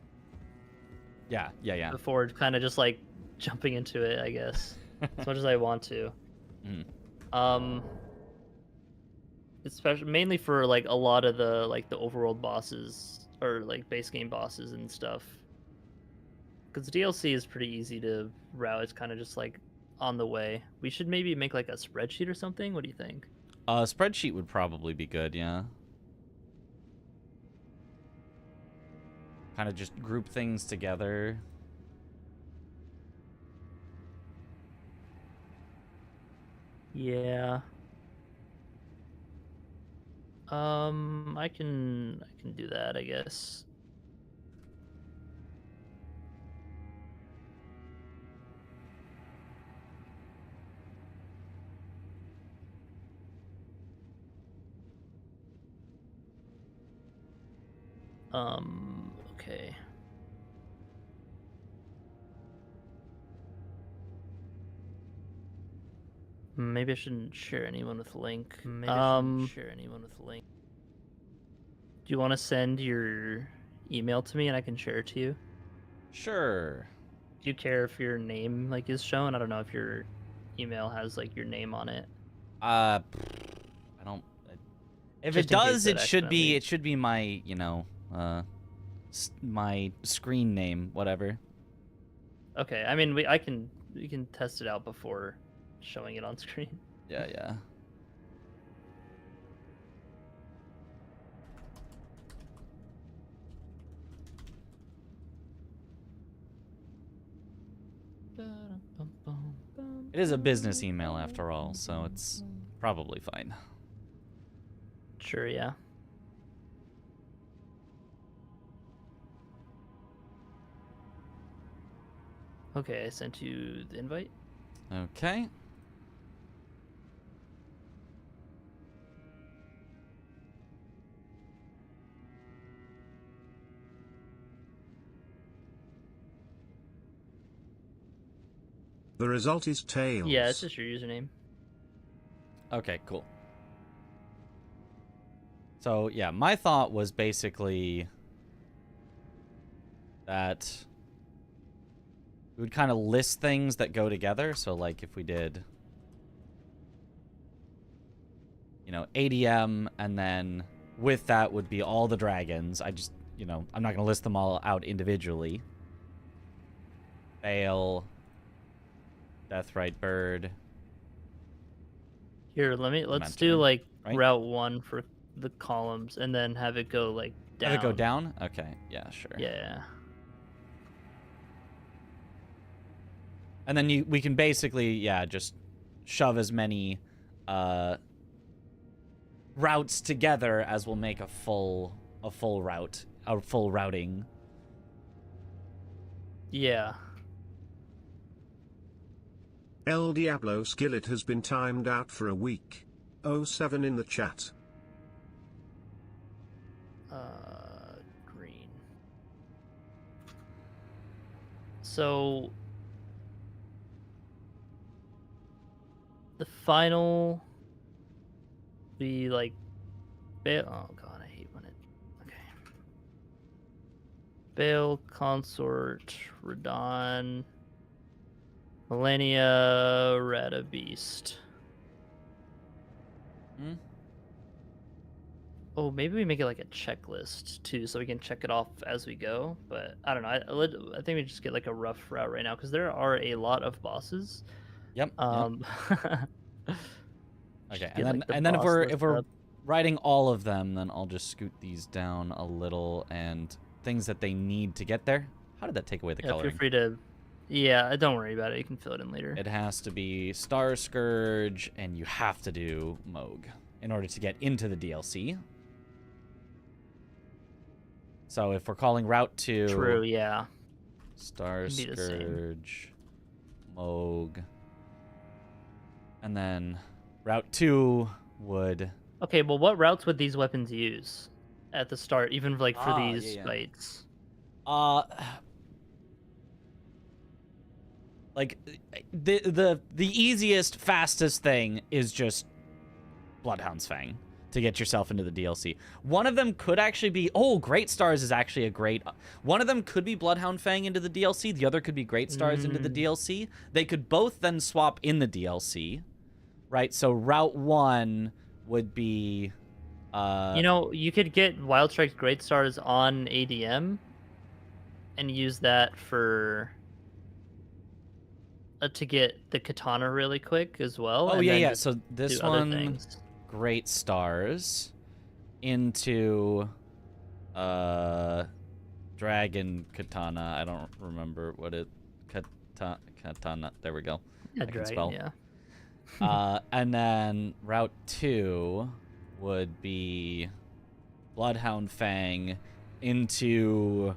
Yeah. before kind of just like jumping into it, I guess, as much as I want to. Mhm. Especially mainly for like a lot of the overworld bosses or like base game bosses and stuff. Because DLC is pretty easy to route. It's kind of just like on the way. We should maybe make like a spreadsheet or something. What do you think? Spreadsheet would probably be good, yeah. Kind of just group things together. Yeah. I can do that, I guess. Okay. Maybe I shouldn't share anyone with link. Do you want to send your email to me and I can share it to you? Sure. Do you care if your name like is shown? I don't know if your email has like your name on it. I don't. If Just it in case does, it it should be my, you know, my screen name, whatever. Okay, I mean we can test it out before showing it on screen. Yeah. It is a business email after all, so it's probably fine. Sure, yeah. Okay, I sent you the invite. Okay. The result is tails. Yeah, it's just your username. Okay, cool. So, yeah, my thought was basically that we would kind of list things that go together. So, like, if we did, you know, ADM, and then with that would be all the dragons. I just, you know, I'm not going to list them all out individually. Fail. Deathrite Bird. Here, let's do Mentor, like right? route 1 for the columns and then have it go like down. Have it go down? Okay, yeah, sure. Yeah. And then we can basically, yeah, just shove as many routes together as will make a full route, a full routing. Yeah. El Diablo Skillet has been timed out for a week. 07 in the chat. Green. So the final be like oh god, I hate when it okay. Bale, Consort, Radon, Millennia, Rata Beast. Oh, maybe we make it like a checklist too, so we can check it off as we go. But I don't know. I think we just get like a rough route right now because there are a lot of bosses. Yep. Okay, and then if we're writing all of them, then I'll just scoot these down a little, and things that they need to get there. How did that take away the coloring? Feel free to. Yeah, don't worry about it. You can fill it in later. It has to be Star Scourge, and you have to do Moog in order to get into the DLC. So if we're calling Route 2... True, yeah. Star Scourge, Moog, and then Route 2 would... Okay, well, what routes would these weapons use at the start, even like for these fights? Like the easiest, fastest thing is just Bloodhound's Fang. to get yourself into the DLC. One of them could actually be... Oh, Great Stars is actually a great... One of them could be Bloodhound Fang into the DLC. The other could be Great Stars into the DLC. They could both then swap in the DLC, right? So Route 1 would be... You know, you could get Wild Strike's Great Stars on ADM and use that for... to get the katana really quick as well. Oh, and yeah, then yeah. just So this do other one... things. Great Stars into Dragon Katana. I don't remember what it Katana. There we go. Yeah, I can Dragon, spell. yeah. And then Route 2 would be Bloodhound Fang into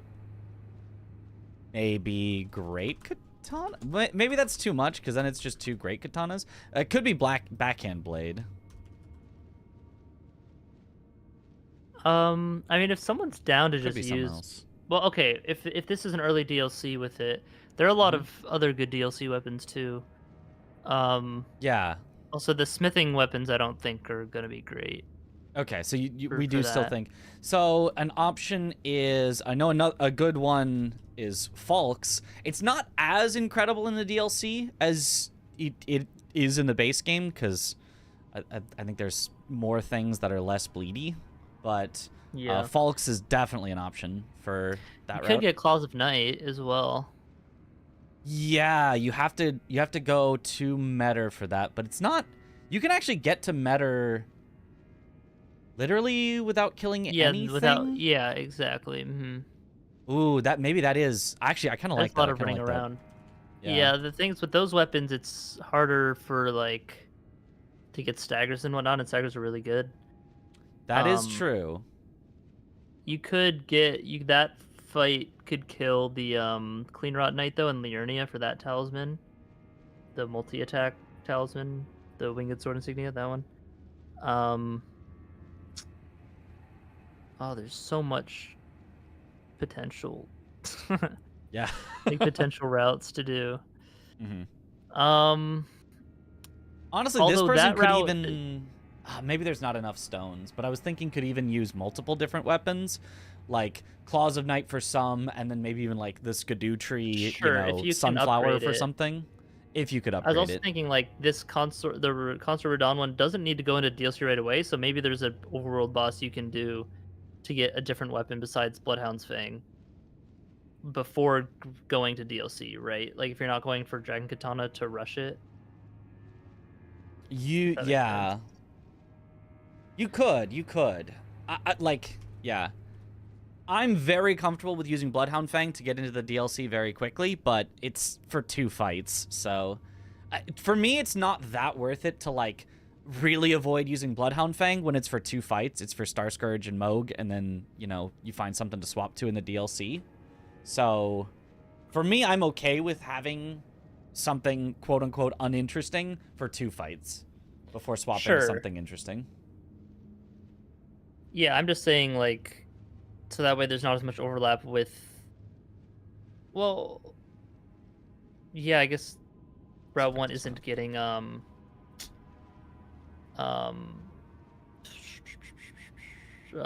maybe Great Katana. Maybe that's too much because then it's just 2 Great Katanas. It could be Backhand Blade. I mean, if someone's down to Could just be something use, else. well, okay, if this is an early DLC with it, there are a lot of other good DLC weapons too. Yeah. Also, the smithing weapons I don't think are gonna be great. Okay, so we for do still that. think. So an option is, I know a good one is Falks. It's not as incredible in the DLC as it is in the base game, because I think there's more things that are less bleedy. But Yeah, Falks is definitely an option for that you route. could get Claws of Night as well. Yeah, you have to go to Metter for that, but it's not. You can actually get to Metter literally without killing Yeah, anything. Yeah, exactly. Ooh, maybe that is actually I kind of like There's that. a lot of running around. Yeah. Yeah, the things with those weapons, it's harder for like to get staggers and whatnot, and staggers are really good. That is Um, true. You could get that fight could kill the Clean Rot Knight though and Liurnia for that talisman, the multi-attack talisman, the Winged Sword Insignia, that one. Oh, there's so much potential, Yeah. like potential routes to do. Hmm. Honestly, this Although person that could route- even maybe there's not enough stones, but I was thinking could even use multiple different weapons, like Claws of Night for some, and then maybe even like the Skidoo tree, Sure, if you can sunflower upgrade for it. something. If you could I was upgrade also it. thinking like the Consort Radon one doesn't need to go into DLC right away, so maybe there's an overworld boss you can do to get a different weapon besides Bloodhound's Fang before going to DLC, right? Like if you're not going for Dragon Katana to rush it. That makes Yeah. sense. You could. Yeah. I'm very comfortable with using Bloodhound Fang to get into the DLC very quickly, but it's for 2 fights, so... for me, it's not that worth it to, like, really avoid using Bloodhound Fang when it's for 2 fights. It's for Star Scourge and Moog, and then, you find something to swap to in the DLC. So, for me, I'm okay with having something, quote-unquote, uninteresting for 2 fights before swapping to Sure. something interesting. Yeah, I'm just saying like so that way there's not as much overlap with well yeah, I guess Route 1 isn't getting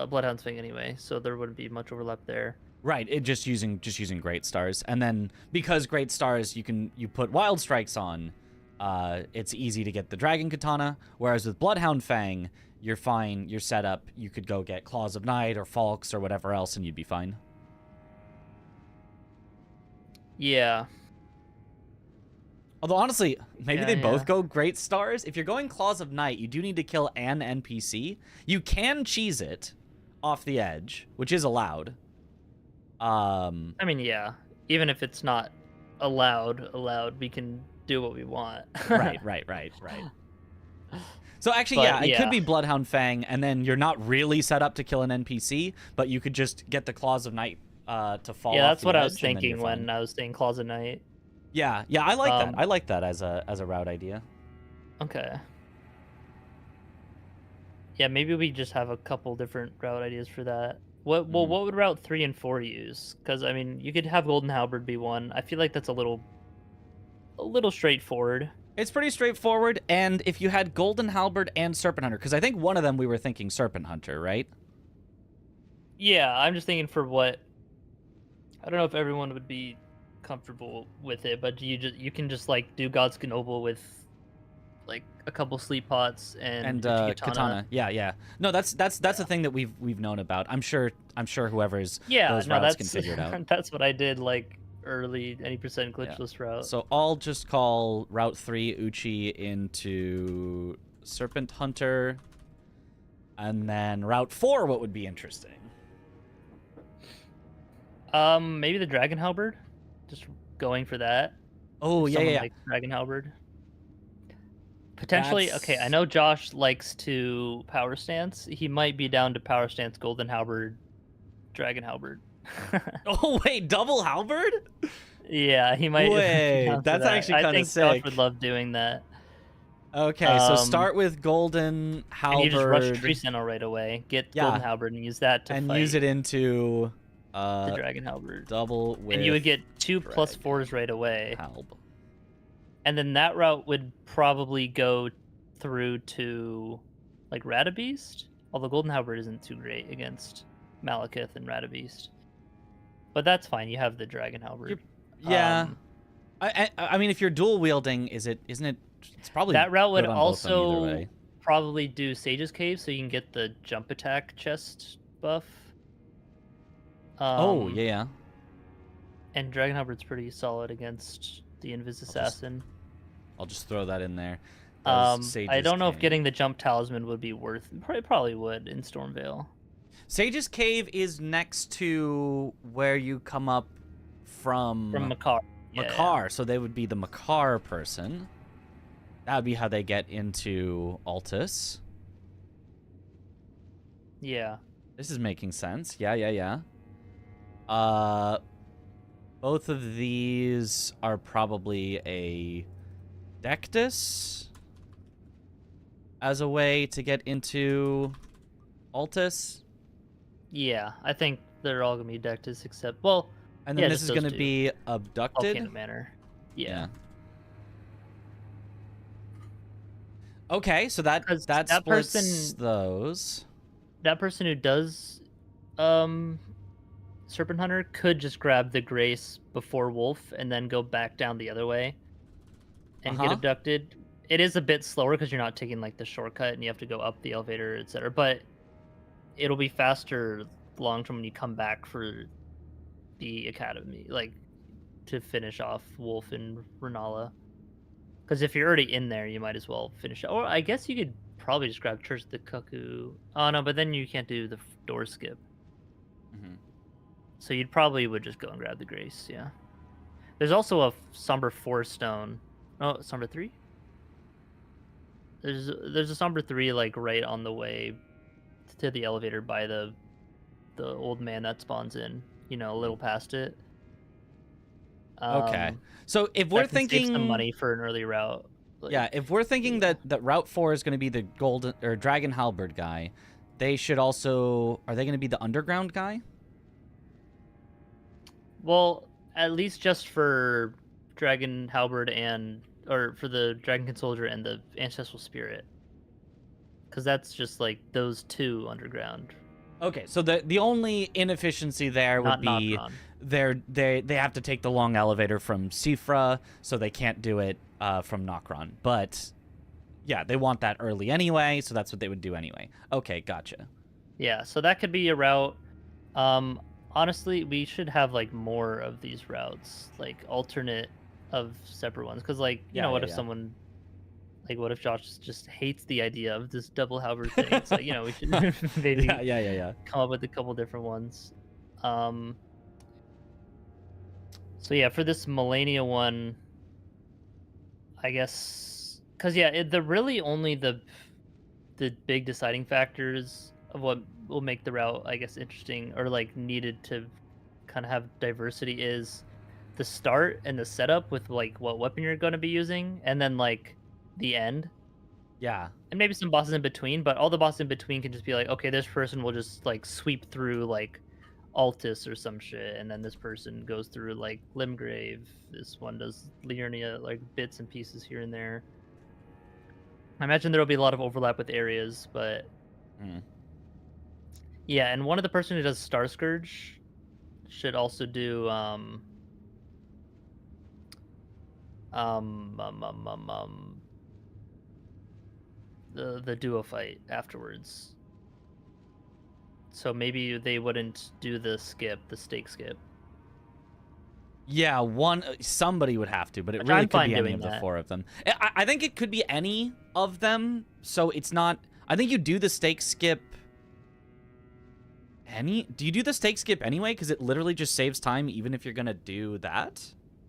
Bloodhound's Fang anyway, so there wouldn't be much overlap there. Right, just using Great Stars, and then because Great Stars you put Wild Strikes on, it's easy to get the Dragon Katana. Whereas with Bloodhound Fang, you're fine, you're set up. You could go get Claws of Night or Falks or whatever else, and you'd be fine. Yeah. Although honestly, maybe Yeah, they both yeah. go Great Stars. If you're going Claws of Night, you do need to kill an NPC. You can cheese it off the edge, which is allowed. I mean, yeah. Even if it's not allowed, we can do what we want. right. So actually, But, it could yeah. be Bloodhound Fang, and then you're not really set up to kill an NPC, but you could just get the Claws of Night to fall Yeah, off that's the what I was edge, and then you're thinking when fine. I was saying Claws of Night. Yeah, I like that. Um, I like that as a route idea. Okay. Yeah, maybe we just have a couple different route ideas for that. What would Route 3 and 4 use? Because I mean, you could have Golden Halberd be one. I feel like that's a little straightforward. It's pretty straightforward, and if you had Golden Halberd and Serpent Hunter, because I think one of them we were thinking Serpent Hunter, right? Yeah, I'm just thinking for what. I don't know if everyone would be comfortable with it, but you can just like do God's Noble with like a couple sleep pots and Katana. Yeah. No, that's a thing that we've known about. I'm sure whoever's those routes can figure it out. That's what I did like early any percent glitchless route. So I'll just call Route 3 Uchi into Serpent Hunter, and then Route 4. What would be interesting? Maybe the Dragon Halberd. Just going for that. Oh, yeah. Like Dragon Halberd. Potentially, okay, I know Josh likes to power stance. He might be down to power stance Golden Halberd, Dragon Halberd. Oh, wait, double halberd? Yeah, he might. Wait, that's actually kind of sick. Josh would love doing that. Okay, so start with Golden Halberd. And you just rush Tree Sentinel right away. Get Golden Halberd and use that to fight. Use it into the Dragon Halberd. Double with and you would get 2 +4s right away. And then that route would probably go through to like Radabeast. Although Golden Halberd isn't too great against Malekith and Radabeast. But that's fine. You have the Dragon Halberd. Yeah. I mean, if you're dual wielding, isn't it? It's probably that route would also probably do Sage's Cave, so you can get the jump attack chest buff. Yeah. And Dragon Halberd's pretty solid against the Invis Assassin. I'll just throw that in there. I don't know if getting the jump talisman would be worth. Probably would in Stormveil. Sage's Cave is next to where you come up from Makar. Makar, so they would be the Makar person. That would be how they get into Altus. Yeah. This is making sense. Yeah. Both of these are probably a Dectus as a way to get into Altus. Yeah, I think they're all gonna be Dectus except and then this is gonna be Abducted. Volcanic Manor. Yeah. Okay, so that splits person, those. That person who does Serpent Hunter could just grab the Grace before Wolf and then go back down the other way and get abducted. It is a bit slower because you're not taking like the shortcut and you have to go up the elevator, etc. But it'll be faster long term when you come back for the academy, like to finish off Wolf and Renala. Because if you're already in there, you might as well finish it. Or I guess you could probably just grab Church of the Cuckoo. Oh no, but then you can't do the door skip. So you'd probably would just go and grab the Grace, yeah. There's also a Somber 4 stone. Oh, Somber 3? There's a Somber 3 like right on the way to the elevator by the old man that spawns in, a little past it. Okay. So if we're thinking save some money for an early route. If we're thinking that Route 4 is going to be the Golden or Dragon Halberd guy, they should also are they going to be the underground guy? Well, at least just for Dragon Halberd or for the Dragon Soldier and the Ancestral Spirit. Because that's just like those 2 underground. Okay, so the only inefficiency there would be they have to take the long elevator from Sifra, so they can't do it from Nokron. But yeah, they want that early anyway, so that's what they would do anyway. Okay, gotcha. Yeah, so that could be a route. Honestly, we should have like more of these routes, like alternate of separate ones. Because what if someone, like, what if Josh just hates the idea of this double halberd thing? It's like, we should maybe come up with a couple different ones. So yeah, for this Melania one, I guess, because the really only the big deciding factors of what will make the route, I guess, interesting or like needed to kind of have diversity is the start and the setup with like what weapon you're going to be using, and then like the end. Yeah. And maybe some bosses in between, but all the bosses in between can just be like, okay, this person will just like sweep through like Altus or some shit, and then this person goes through like Limgrave. This one does Liurnia, like bits and pieces here and there. I imagine there will be a lot of overlap with areas, but yeah. And one of the person who does Star Scourge should also do the duo fight afterwards. So maybe they wouldn't do the stake skip. Yeah, somebody would have to, but it Which really I'm could fine be any doing of the that. 4 of them. I think it could be any of them, so it's not... I think you do the stake skip... Do you do the stake skip anyway? Because it literally just saves time even if you're going to do that?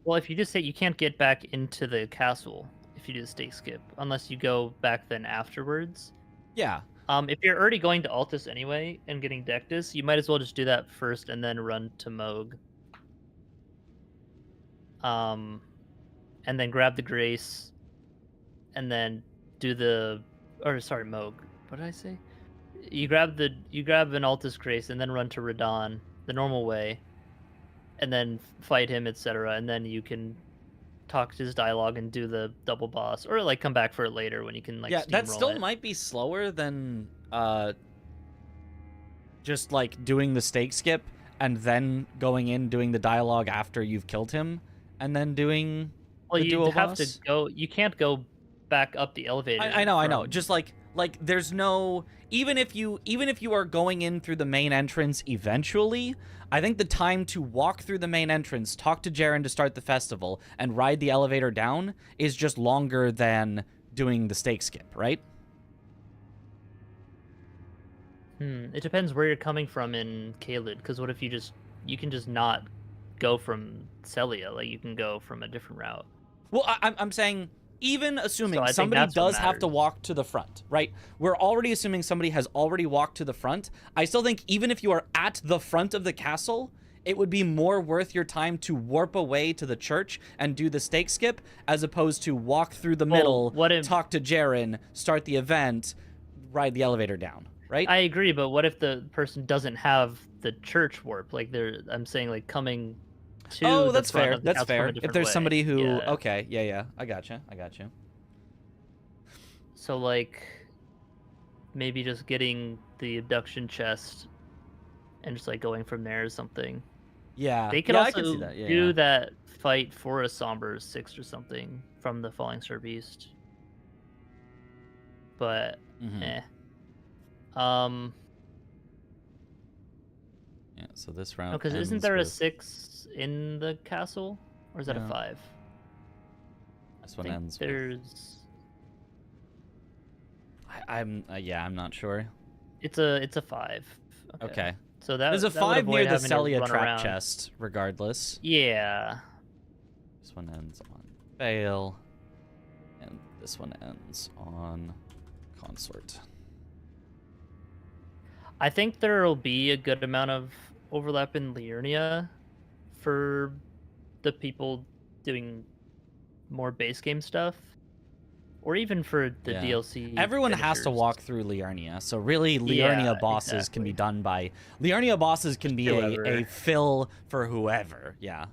Well, if you just say you can't get back into the castle if you do the stake skip, unless you go back then afterwards. Yeah. If you're already going to Altus anyway and getting Dectus, you might as well just do that first and then run to Moog. And then grab the Grace, and then do Moog. What did I say? You grab an Altus Grace and then run to Radon the normal way, and then fight him, etc. And then you can talk to his dialogue and do the double boss, or like come back for it later when you can like. Yeah, that steamroll still it. might be slower than just like doing the stake skip and then going in doing the dialogue after you've killed him and then doing the duo you have boss. to go. You can't go back up the elevator. I know. Just like there's no even if you are going in through the main entrance eventually, I think the time to walk through the main entrance, talk to Jaren to start the festival, and ride the elevator down is just longer than doing the stake skip, right? It depends where you're coming from in Caelid, because what if you can just not go from Celia, like you can go from a different route. Well, I'm saying even assuming So I think somebody that's what does have to matters. walk to the front, right? We're already assuming somebody has already walked to the front. I still think even if you are at the front of the castle, it would be more worth your time to warp away to the church and do the stake skip as opposed to walk through the middle, talk to Jaren, start the event, ride the elevator down, right? I agree, but what if the person doesn't have the church warp? Like I'm saying like coming to Oh, the that's front fair. of the That's castle from fair. a If different there's way. somebody who... Yeah. Okay, yeah. I gotcha. So like maybe just getting the abduction chest and just like going from there or something. Yeah. They could I also could see that. do that fight for a Somber 6 or something from the Falling Star Beast. But Yeah, so this round. because isn't there a 6 in the castle, or is that a 5? This one ends. There's. I'm not sure. It's a 5. Okay. So There's a that would 5 near avoid the having to Celia run trap around. chest, regardless. Yeah. This one ends on Fail, and this one ends on Consort. I think there will be a good amount of overlap in Liurnia for the people doing more base game stuff, or even for the DLC. Everyone has to finishers. walk through Liurnia, so really Liurnia bosses can be done by... Liurnia bosses can be a fill for whoever, yeah.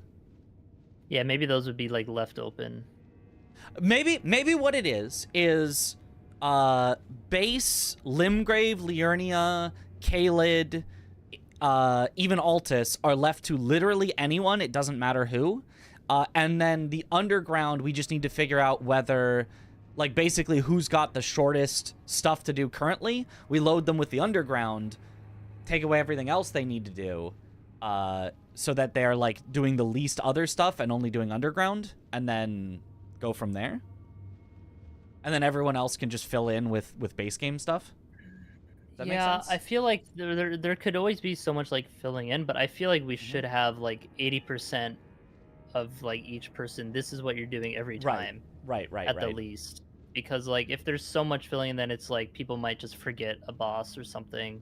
Yeah, maybe those would be like left open. Maybe what it is base Limgrave, Liurnia, Caelid, even Altus are left to literally anyone. It doesn't matter who. And then the underground, we just need to figure out whether, like, basically who's got the shortest stuff to do currently. We load them with the underground, take away everything else they need to do, so that they're, like, doing the least other stuff and only doing underground, and then go from there. And then everyone else can just fill in with base game stuff. Does that make sense? I feel like there could always be so much like filling in, but I feel like we should have like 80% of like each person. This is what you're doing every time, right, at the least. Because like if there's so much filling in, then it's like people might just forget a boss or something.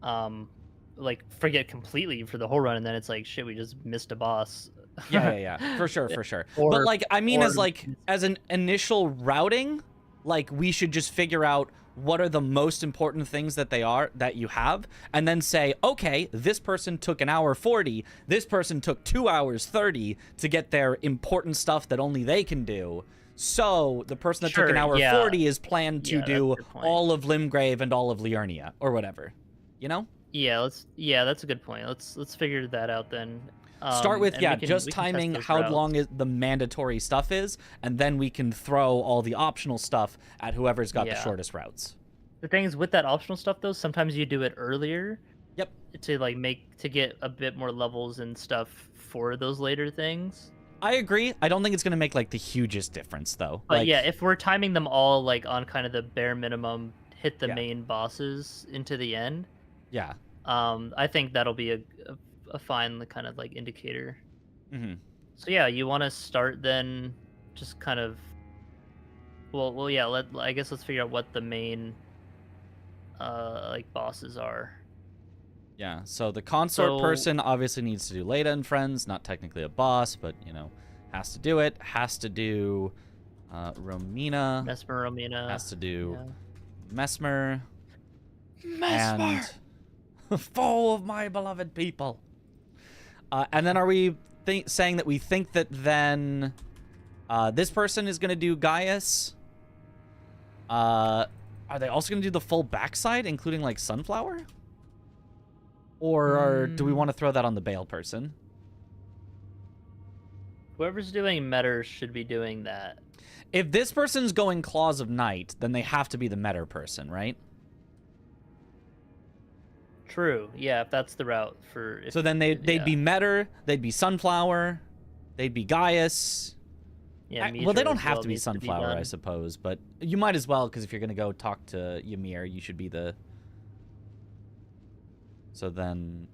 Like forget completely for the whole run, and then it's like shit, we just missed a boss. Yeah, for sure. But like, I mean, as an initial routing, like we should just figure out what are the most important things that you have, and then say, okay, this person took 1 hour 40, this person took 2 hours 30 to get their important stuff that only they can do. So the person that took 1 hour 40 is planned to do all of Limgrave and all of Liurnia or whatever. You know? Yeah, that's a good point. Let's figure that out then. Start with just timing how long the mandatory stuff is, and then we can throw all the optional stuff at whoever's got the shortest routes. The thing is, with that optional stuff though, sometimes you do it earlier. Yep. To get a bit more levels and stuff for those later things. I agree. I don't think it's gonna make like the hugest difference though. But yeah, if we're timing them all like on kind of the bare minimum, hit the main bosses into the end. Yeah. I think that'll be a fine kind of like indicator. Mm-hmm. So yeah, you want to start then, just kind of. Well, yeah. I guess let's figure out what the main, like bosses are. Yeah. So the consort person obviously needs to do Leda and Friends. Not technically a boss, but has to do it. Has to do, Romina. Mesmer Romina. Has to do, Mesmer. And foe of my beloved people. And then are we saying that we think that then this person is going to do Gaius? Are they also going to do the full backside, including like Sunflower? Or do we want to throw that on the Bale person? Whoever's doing Metter should be doing that. If this person's going Claws of Night, then they have to be the Metter person, right? True. Yeah, if that's the route for. So then they'd be Metter, they'd be Sunflower, they'd be Gaius. Yeah. Well, they don't have to be Sunflower, I suppose, but you might as well, because if you're gonna go talk to Ymir, you should be the. So then.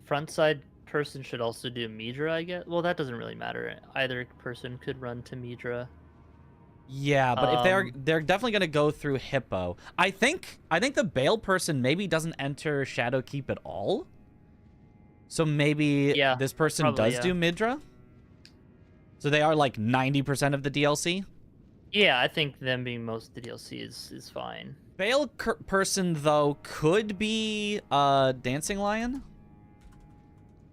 Front side person should also do Midra, I guess. Well, that doesn't really matter. Either person could run to Midra. Yeah, but if they're definitely gonna go through Hippo. I think the Bale person maybe doesn't enter Shadowkeep at all. So maybe this person does do Midra. So they are like 90% of the DLC. Yeah, I think them being most of the DLC is fine. Bale person though could be Dancing Lion.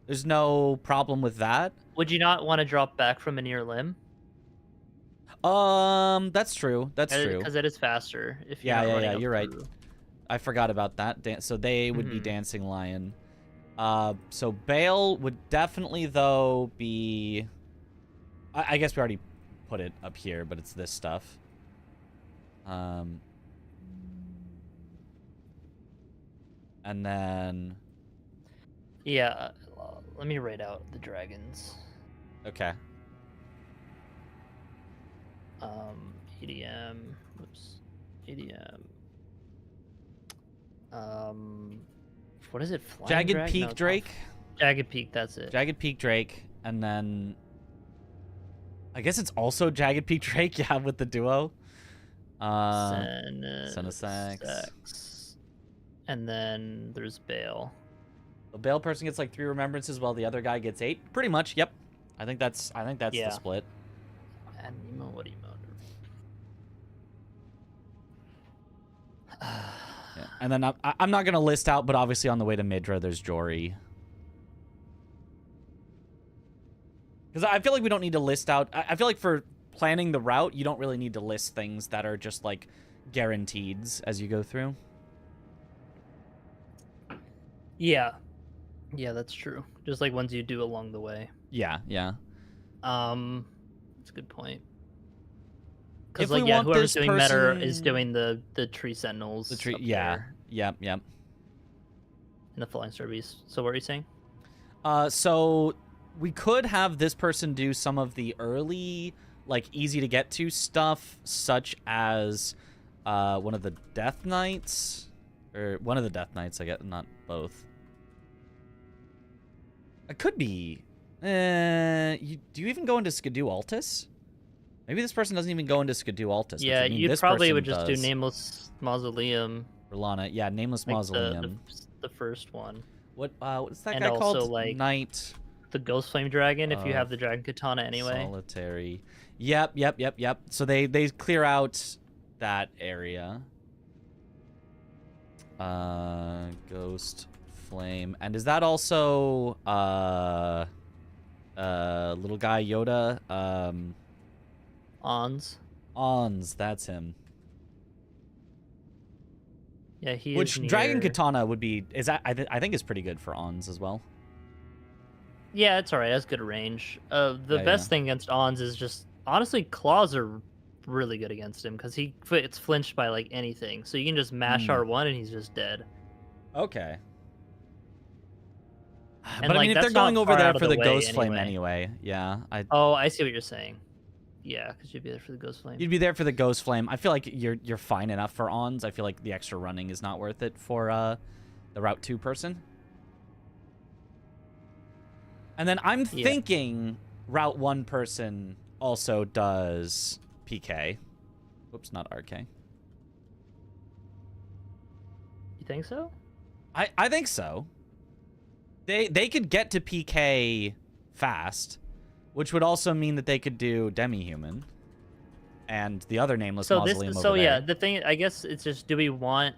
There's no problem with that. Would you not want to drop back from a near limb? That's true. That's true. Because it is faster. If you're yeah. You're right. I forgot about that. So they would be Dancing Lion. So Bale would definitely though be. I guess we already put it up here, but it's this stuff. And then. Yeah. Let me write out the dragons. Okay. EDM. Oops. EDM. What is it? Jagged Peak Drake. Jagged Peak. That's it. Jagged Peak Drake, and then. I guess it's also Jagged Peak Drake. Yeah, with the duo. Senesax. And then there's Bale. The Bale person gets like 3 remembrances, while the other guy gets 8. Pretty much. Yep. I think that's the split. And Nemo, what do you Yeah. And then I'm not gonna list out, but obviously on the way to Midra, there's Jory. Because I feel like we don't need to list out. I feel like for planning the route, you don't really need to list things that are just like guaranteeds as you go through. Yeah, that's true. Just like ones you do along the way. Yeah. That's a good point. Because like whoever's doing Metter is doing the tree sentinels. The tree, Yep. And the flying star beast. So what are you saying? So we could have this person do some of the early, like easy to get to stuff, such as one of the Death Knights, or one of the Death Knights. I guess not both. It could be. Do you even go into Skidoo Altus? Maybe this person doesn't even go into Skidoo Altus. Yeah, you probably would just do Nameless Mausoleum. R'Lana, yeah, Nameless Mausoleum. The first one. What's that and guy also, called? Like, Knight. The Ghost Flame Dragon, if you have the Dragon Katana anyway. Solitary. Yep. So they clear out that area. Ghost Flame. And is that also little guy Yoda? Ons, that's him. Yeah, he Which is near... Dragon Katana would be I think is pretty good for Ons as well. Yeah, it's alright. That's good range. The best yeah. thing against Ons is just honestly claws are really good against him because it's flinched by like anything. So you can just mash R1 and he's just dead. Okay. And but I mean, if they're going over there for the Ghost Flame anyway, yeah. Oh, I see what you're saying. Yeah, because you'd be there for the Ghost Flame. You'd be there for the Ghost Flame. I feel like you're fine enough for Ons. I feel like the extra running is not worth it for the Route 2 person. And then I'm thinking Route 1 person also does PK. Whoops, not RK. You think so? I think so. They could get to PK fast, which would also mean that they could do Demi-Human and the other nameless mausoleum over there. Yeah, the thing, I guess it's just, do we want...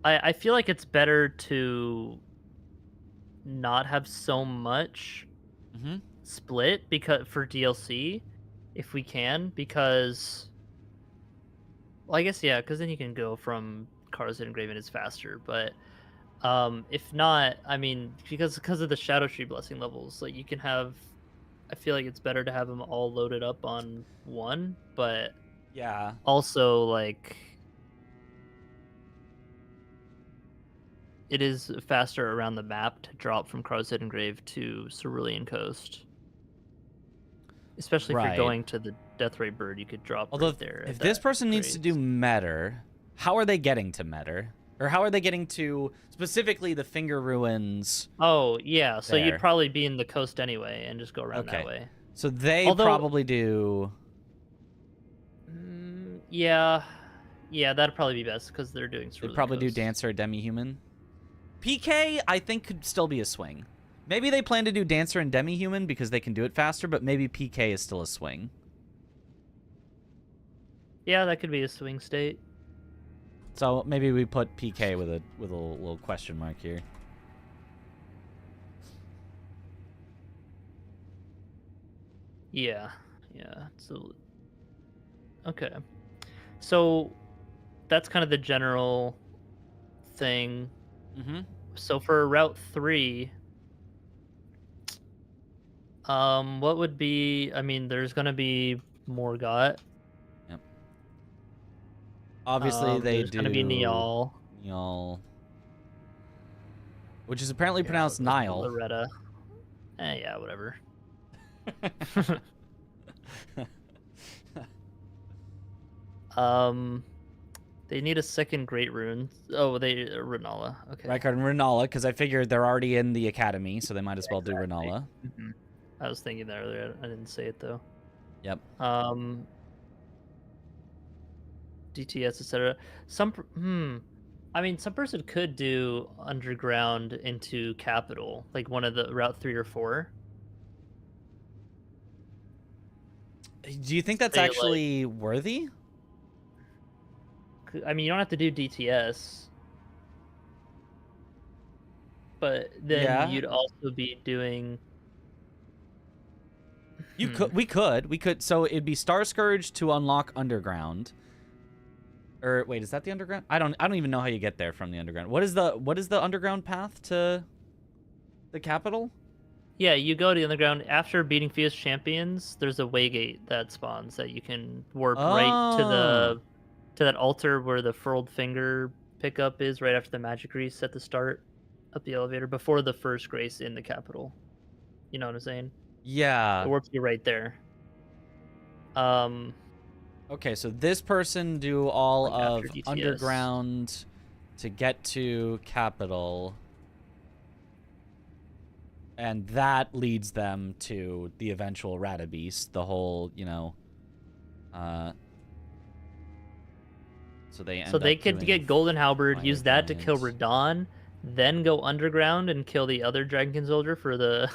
I feel like it's better to not have so much split for DLC, if we can, because... Well, I guess, yeah, because then you can go from Cards and Engraven is faster, but... if not, I mean, because of the Shadow Tree Blessing levels, like you can have, I feel like it's better to have them all loaded up on one, but yeah, also like it is faster around the map to drop from Crow's Hidden Grave to Cerulean Coast, especially if you're going to the Deathray Bird. You could drop right there. If this person needs to do Metter, how are they getting to Metter? Or how are they getting to, specifically, the Finger Ruins? Oh, yeah. So you'd probably be in the coast anyway and just go around that way. So they probably do... Yeah. Yeah, that'd probably be best because they're doing They'd probably do Dancer or Demi-Human. PK, I think, could still be a swing. Maybe they plan to do Dancer and Demi-Human because they can do it faster, but maybe PK is still a swing. Yeah, that could be a swing state. So maybe we put PK with a little question mark here. Yeah. So okay. So that's kind of the general thing. So for Route 3, what would be? I mean, there's gonna be Morgott. Obviously, there's gonna be Niall. Which is apparently pronounced Nile. Loretta. Yeah, whatever. They need a second Great Rune. Oh, Renala. Okay. Rykard and Renala, because I figured they're already in the academy, so they might as well do Renala. I was thinking that earlier. I didn't say it though. Yep. DTS, etc. I mean, some person could do underground into Capital, like one of the Route 3 or 4. Do you think that's actually worthy? I mean, you don't have to do DTS, but then you'd also be doing. We could. So it'd be Star Scourge to unlock underground. Or wait, is that the underground? I don't even know how you get there from the underground. What is the underground path to the capital? Yeah, you go to the underground after beating Fierce Champions. There's a waygate that spawns that you can warp right to that altar where the furled finger pickup is, right after the magic grease at the start of the elevator before the first grace in the capital. You know what I'm saying? Yeah. It warps you right there. Okay, so this person do all of underground to get to capital, and that leads them to the eventual Ratabeast, the whole, so they could get Golden Halberd, use that to kill Radon, then go underground and kill the other Dragonkin soldier for the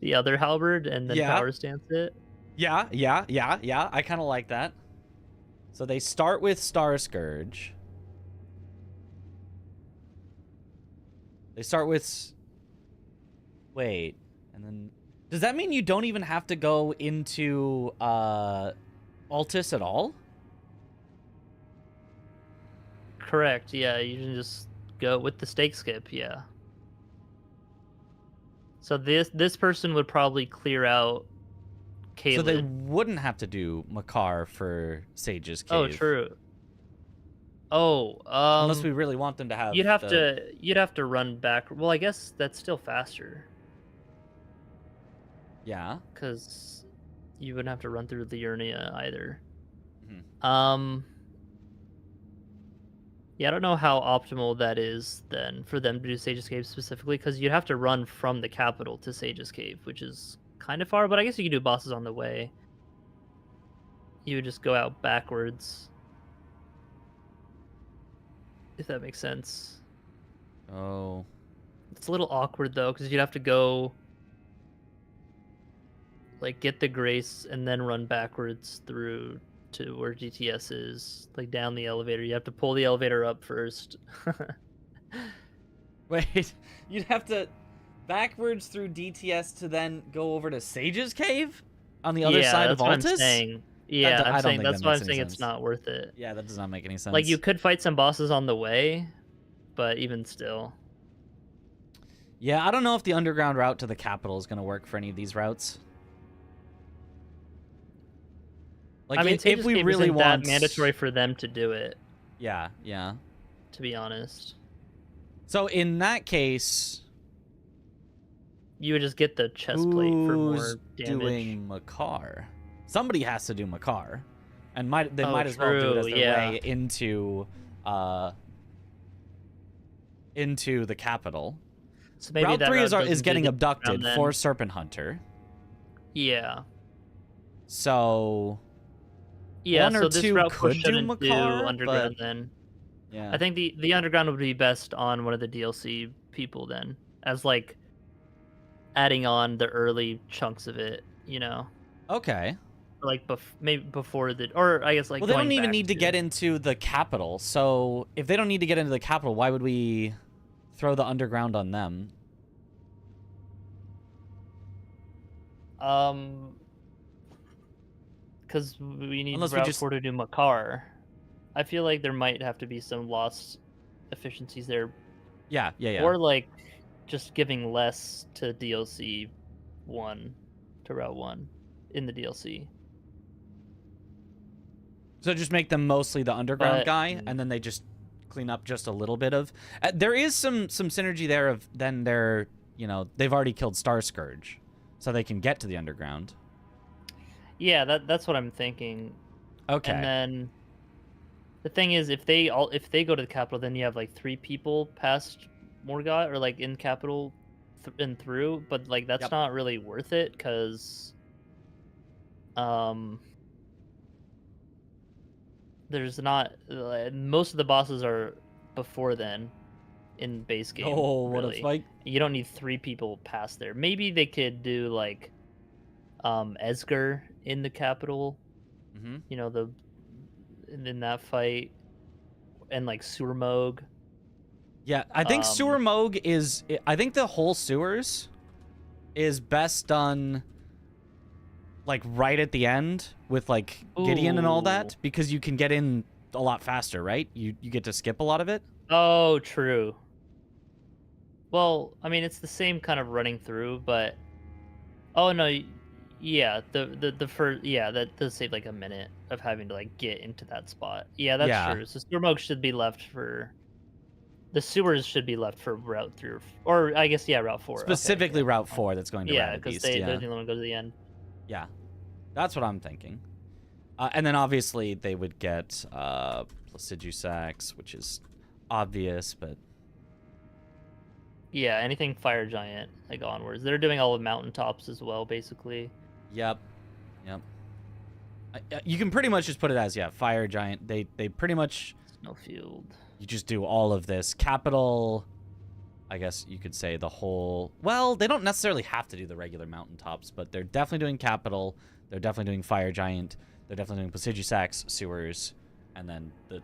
the other Halberd, and then Power Stance it. Yeah. I kind of like that. So they start with Star Scourge. They start with... Wait. And then... Does that mean you don't even have to go into Altus at all? Correct. Yeah, you can just go with the stake skip. Yeah. So this person would probably clear out Caelid. So they wouldn't have to do Makar for Sage's Cave. Oh, true. Oh, unless we really want them to have. You'd have to run back. Well, I guess that's still faster. Yeah. Because you wouldn't have to run through Liurnia either. Mm-hmm. Yeah, I don't know how optimal that is then for them to do Sage's Cave specifically, because you'd have to run from the capital to Sage's Cave, which is kind of far, but I guess you could do bosses on the way. You would just go out backwards. If that makes sense. Oh. It's a little awkward though, because you'd have to go like get the grace and then run backwards through to where GTS is, like down the elevator. You have to pull the elevator up first. Wait, you'd have to backwards through DTS to then go over to Sage's Cave on the other side of Altus? That's what I'm saying. Yeah, I'm saying that's why I'm saying it's not worth it. Yeah, that does not make any sense. Like, you could fight some bosses on the way, but even still. Yeah, I don't know if the underground route to the capital is going to work for any of these routes. Like, I mean, if we really want that mandatory for them to do it. Yeah, yeah. To be honest. So in that case, you would just get the chest plate for more damage. Doing Makar? Somebody has to do Makar, and might as well do it as their way into the capital. So maybe Route that 3 route is getting do abducted for Serpent Hunter. Yeah. So yeah, one so or this two route could do shouldn't Makar, underground but... then. Yeah. I think the underground would be best on one of the DLC people then, as like adding on the early chunks of it, you know. Okay. Like maybe before the, or I guess like. Well, they don't even need to get into the capital. So if they don't need to get into the capital, why would we throw the underground on them? Because we need Unless Route 4 to do Makar. I feel like there might have to be some lost efficiencies there. Yeah. Or like just giving less to DLC 1, to Route 1 in the DLC. So just make them mostly the underground guy, and then they just clean up just a little bit of... there is some synergy there of then they're, you know, they've already killed Star Scourge, so they can get to the underground. Yeah, that's what I'm thinking. Okay. And then the thing is, if they go to the capital, then you have like 3 people past Morgott or like in capital and through, but like that's not really worth it because there's not most of the bosses are before then in base game. Oh, really. what a fight! You don't need 3 people past there. Maybe they could do like Esger in the capital. Mm-hmm. You know, in that fight, and like Surmog. Yeah, I think Surmog is... I think the whole sewers is best done like right at the end with like Gideon and all that, because you can get in a lot faster, right? You get to skip a lot of it. Oh, true. Well, I mean, it's the same kind of running through, but oh no, yeah, the first, yeah, that does save like a minute of having to like get into that spot. Yeah, that's true. So Surmog should be left for the sewers should be left for Route 3 or I guess Route 4. Specifically Route 4 that's going to yeah, because they're the only one go to the end. Yeah, that's what I'm thinking. And then obviously they would get Placidusax, which is obvious, but yeah, anything Fire Giant like onwards. They're doing all the mountaintops as well, basically. Yep. You can pretty much just put it as Fire Giant. They pretty much Snowfield. You just do all of this. Capital, I guess you could say the whole... Well, they don't necessarily have to do the regular mountaintops, but they're definitely doing Capital. They're definitely doing Fire Giant. They're definitely doing Placidusax, Sewers, and then the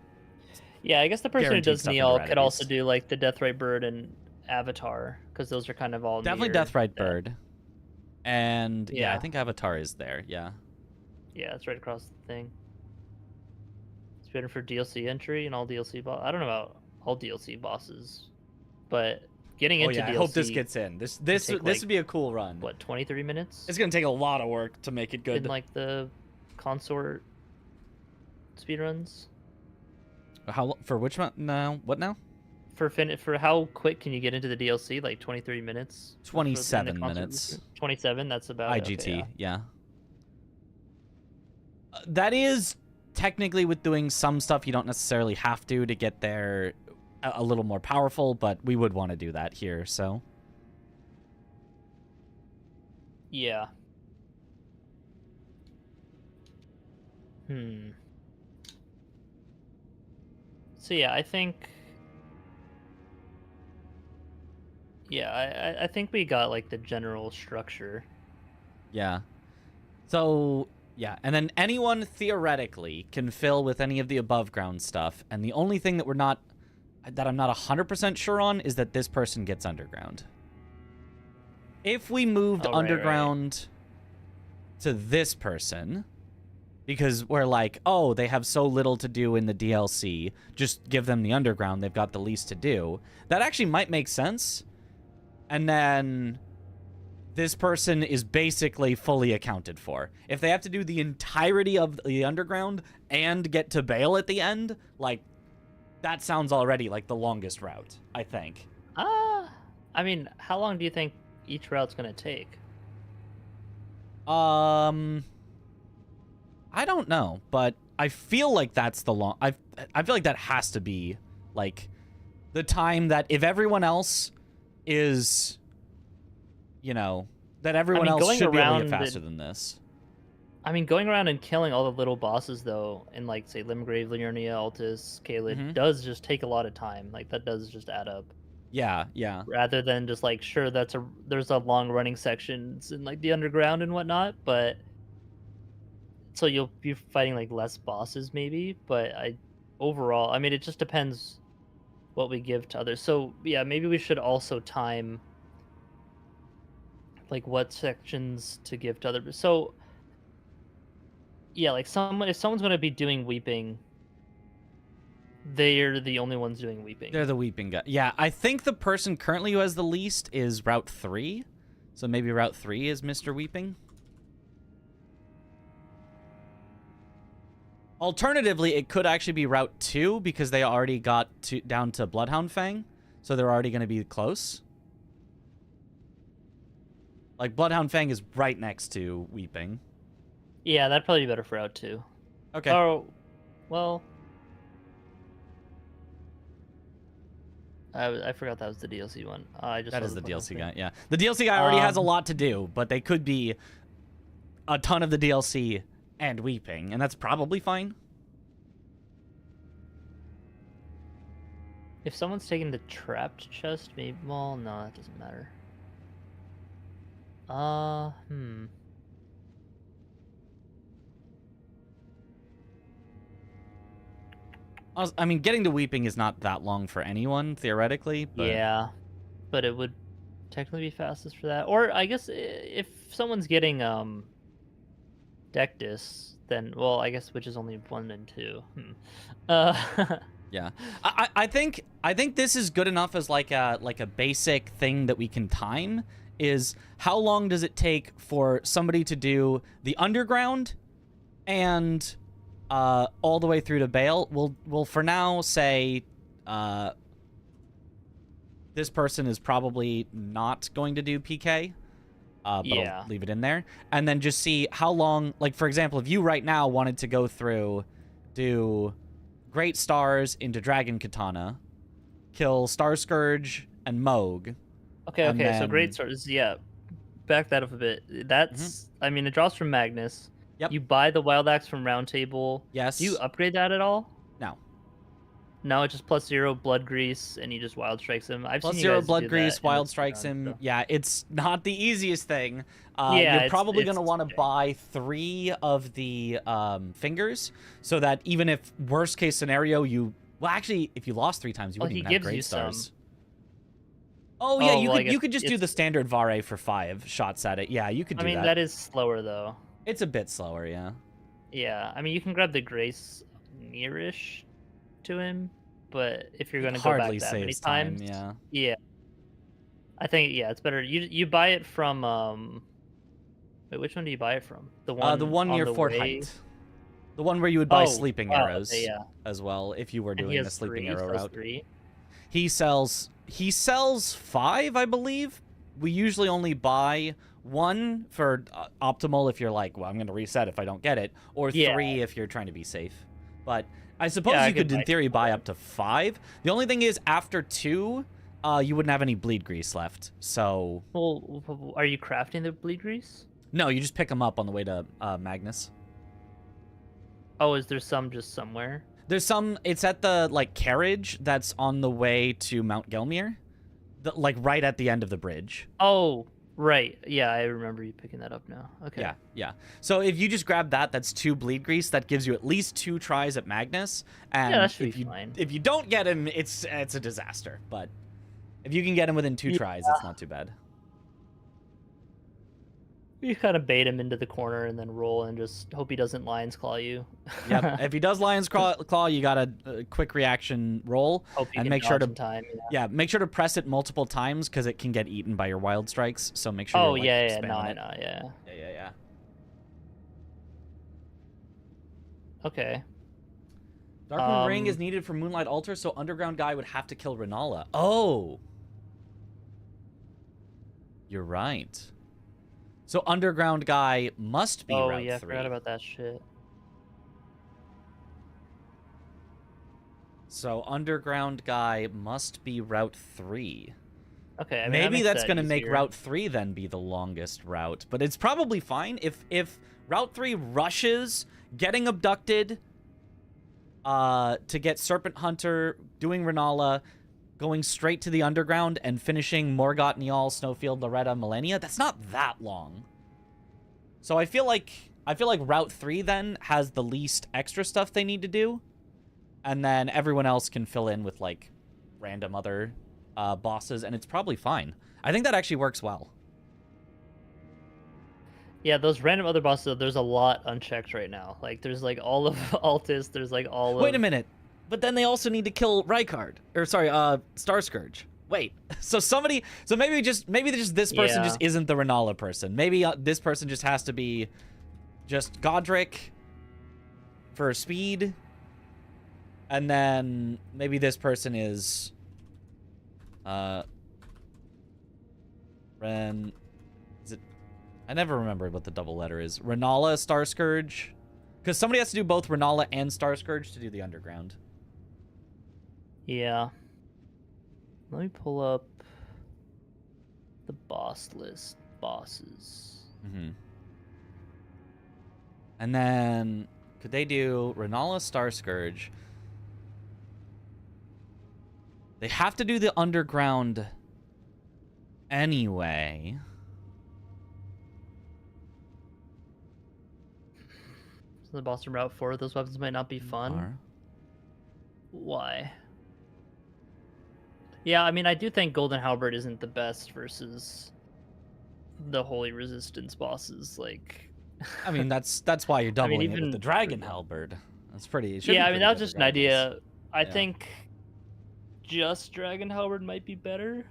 Yeah, I guess the person who guaranteed does stuff into Neal could also rarities. do like the Deathrite Bird and Avatar, because those are kind of all Definitely near Deathrite that. Bird. And yeah, I Yeah. think Avatar is there. Yeah. Yeah, it's right across the thing. It's better for DLC entry and all DLC boss. I don't know about all DLC bosses, but getting Oh into yeah, I DLC hope this gets in. This take, would be a cool run. what, 20-30 minutes? It's gonna take a lot of work to make it good. In like the consort speedruns. How for which one now? What now? For how quick can you get into the DLC? Like 20-30 minutes? 27 minutes. 27, that's about it. IGT, Okay, yeah. That is technically with doing some stuff you don't necessarily have to get there a little more powerful, but we would want to do that here, so. yeah. So yeah, I think. Yeah, I think we got like the general structure. Yeah. So, yeah, and then anyone theoretically can fill with any of the above ground stuff, and the only thing that I'm not 100% sure on is that this person gets underground. If we moved underground to this person, because we're like, oh, they have so little to do in the DLC, just give them the underground, they've got the least to do, that actually might make sense. And then this person is basically fully accounted for. If they have to do the entirety of the underground and get to Bale at the end, like, that sounds already like the longest route, I think. I mean, how long do you think each route's gonna take? I don't know, but I feel like that's the I feel like that has to be like the time that if everyone else is, you know, that everyone else should be able to get faster than this. I mean, going around and killing all the little bosses, though, in, like, say, Limgrave, Liurnia, Altus, Caelid, does just take a lot of time. Like, that does just add up. Yeah, yeah. Rather than just, like, sure, there's a long-running sections in, like, the underground and whatnot, but... So you'll be fighting, like, less bosses, maybe, but overall, I mean, it just depends what we give to others. So, yeah, maybe we should also time, like, what sections to give to others. So... Yeah, like if someone's going to be doing weeping, they're the only ones doing weeping. They're the weeping guy. Yeah, I think the person currently who has the least is Route 3. So maybe Route 3 is Mr. Weeping. Alternatively, it could actually be Route 2 because they already got down to Bloodhound Fang. So they're already going to be close. Like, Bloodhound Fang is right next to Weeping. Yeah, that'd probably be better for Route 2. Okay. Oh, well... I forgot that was the DLC one. That is the DLC guy, yeah. The DLC guy already has a lot to do, but they could be a ton of the DLC and weeping, and that's probably fine. If someone's taking the trapped chest, maybe... Well, no, that doesn't matter. I mean, getting to weeping is not that long for anyone, theoretically. But... Yeah, but it would technically be fastest for that. Or, I guess, if someone's getting, Dectus, then, well, I guess which is only 1 and 2. Yeah, I think this is good enough as like a basic thing that we can time. Is how long does it take for somebody to do the underground and all the way through to Bale? We'll for now say this person is probably not going to do PK. But yeah. I'll leave it in there. And then just see how long, like, for example, if you right now wanted to go through, do Great Stars into Dragon Katana, kill Star Scourge and Moog. Okay, and so then... Great Stars, yeah. Back that up a bit. That's, I mean, it draws from Magnus. Yep. You buy the Wild Axe from Round Table. Yes. Do you upgrade that at all? No. No, it's just +0 blood grease, and he just wild strikes him. I've Plus seen you 0 guys blood do grease, that in wild this strikes run, him. so- Yeah, it's not the easiest thing. Yeah, You're probably going to it's want to changed. buy 3 of the fingers, so that even if worst case scenario you... Well, actually, if you lost 3 times, you Well, wouldn't he even have gives grade you some. stars. Oh, yeah, Oh, well, I you guess could just do the it's- standard Vare for 5 shots at it. Yeah, you could I do mean, that. that is slower, though. It's a bit slower, yeah. Yeah, I mean, you can grab the grace nearish to him, but if you're It going to go back hardly that many saves time, times, yeah. yeah. I think, yeah, it's better. You buy it from, wait, which one do you buy it from? The one near on the Fort way... Height. The one where you would buy Oh, sleeping wow, arrows okay, yeah. as well, if you were And he doing a has sleeping 3, arrow sells route. 3. He sells 5, I believe. We usually only buy 1 for optimal if you're like, well, I'm going to reset if I don't get it, or Yeah. 3 if you're trying to be safe. But I suppose Yeah, I you could, could in buy theory, 2 buy then. up to 5. The only thing is, after 2, you wouldn't have any bleed grease left. So, Well, are you crafting the bleed grease? no, you just pick them up on the way to Magnus. Oh, is there some just somewhere? There's some, it's at the, like, carriage that's on the way to Mount Gelmir. Like, right at the end of the bridge. Oh, right. Yeah, I remember you picking that up now. Okay. Yeah, yeah. So if you just grab that, that's 2 bleed grease. That gives you at least 2 tries at Magnus. And Yeah, that should if be you fine. if you don't get him, it's a disaster. But if you can get him within 2 tries, it's not too bad. You kind of bait him into the corner and then roll and just hope he doesn't lion's claw you. Yep. If he does Lion's Claw, you got a quick reaction roll. Hope you And can make sure dodge to in time. Yeah. Yeah, make sure to press it multiple times because it can get eaten by your wild strikes. So make sure. Oh, you're, like, yeah, no, spamming I it. know, yeah. Yeah. Okay. Darkmoon Ring is needed for Moonlight Altar, so Underground Guy would have to kill Renala. Oh! You're right. So Underground Guy must be Oh, Route yeah, I 3. forgot about that shit. So Underground Guy must be Route 3. Okay, I mean, Maybe that's going to make Route 3 then be the longest route. But it's probably fine if Route 3 rushes getting abducted to get Serpent Hunter, doing Renala, going straight to the Underground, and finishing Morgott, Niall, Snowfield, Loretta, Millennia. That's not that long. So I feel like Route 3 then has the least extra stuff they need to do. And then everyone else can fill in with, like, random other bosses, and it's probably fine. I think that actually works well. Yeah, those random other bosses, there's a lot unchecked right now. Like, there's, like, all of Altis, there's, like, all of... Wait a minute. But then they also need to kill Rykard. Or, sorry, Starscourge. Wait. So maybe this person just isn't the Renala person. Maybe this person just has to be just Godric for speed. And then maybe this person is Ren... Is it... I never remembered what the double letter is. Renala, Starscourge? Because somebody has to do both Renala and Starscourge to do the Underground. Yeah. Let me pull up the boss list. Bosses. Mm-hmm. And then, could they do Renala, Starscourge? They have to do the Underground anyway. So the boss from Route 4, those weapons might not be fun. Why? Yeah, I mean, I do think Golden Halberd isn't the best versus the Holy Resistance bosses. Like, I mean, that's why you're doubling it with even the Dragon Halberd. That's pretty. It should yeah, be I mean, pretty that was good just an regardless. idea. I Yeah. think just Dragon Halberd might be better.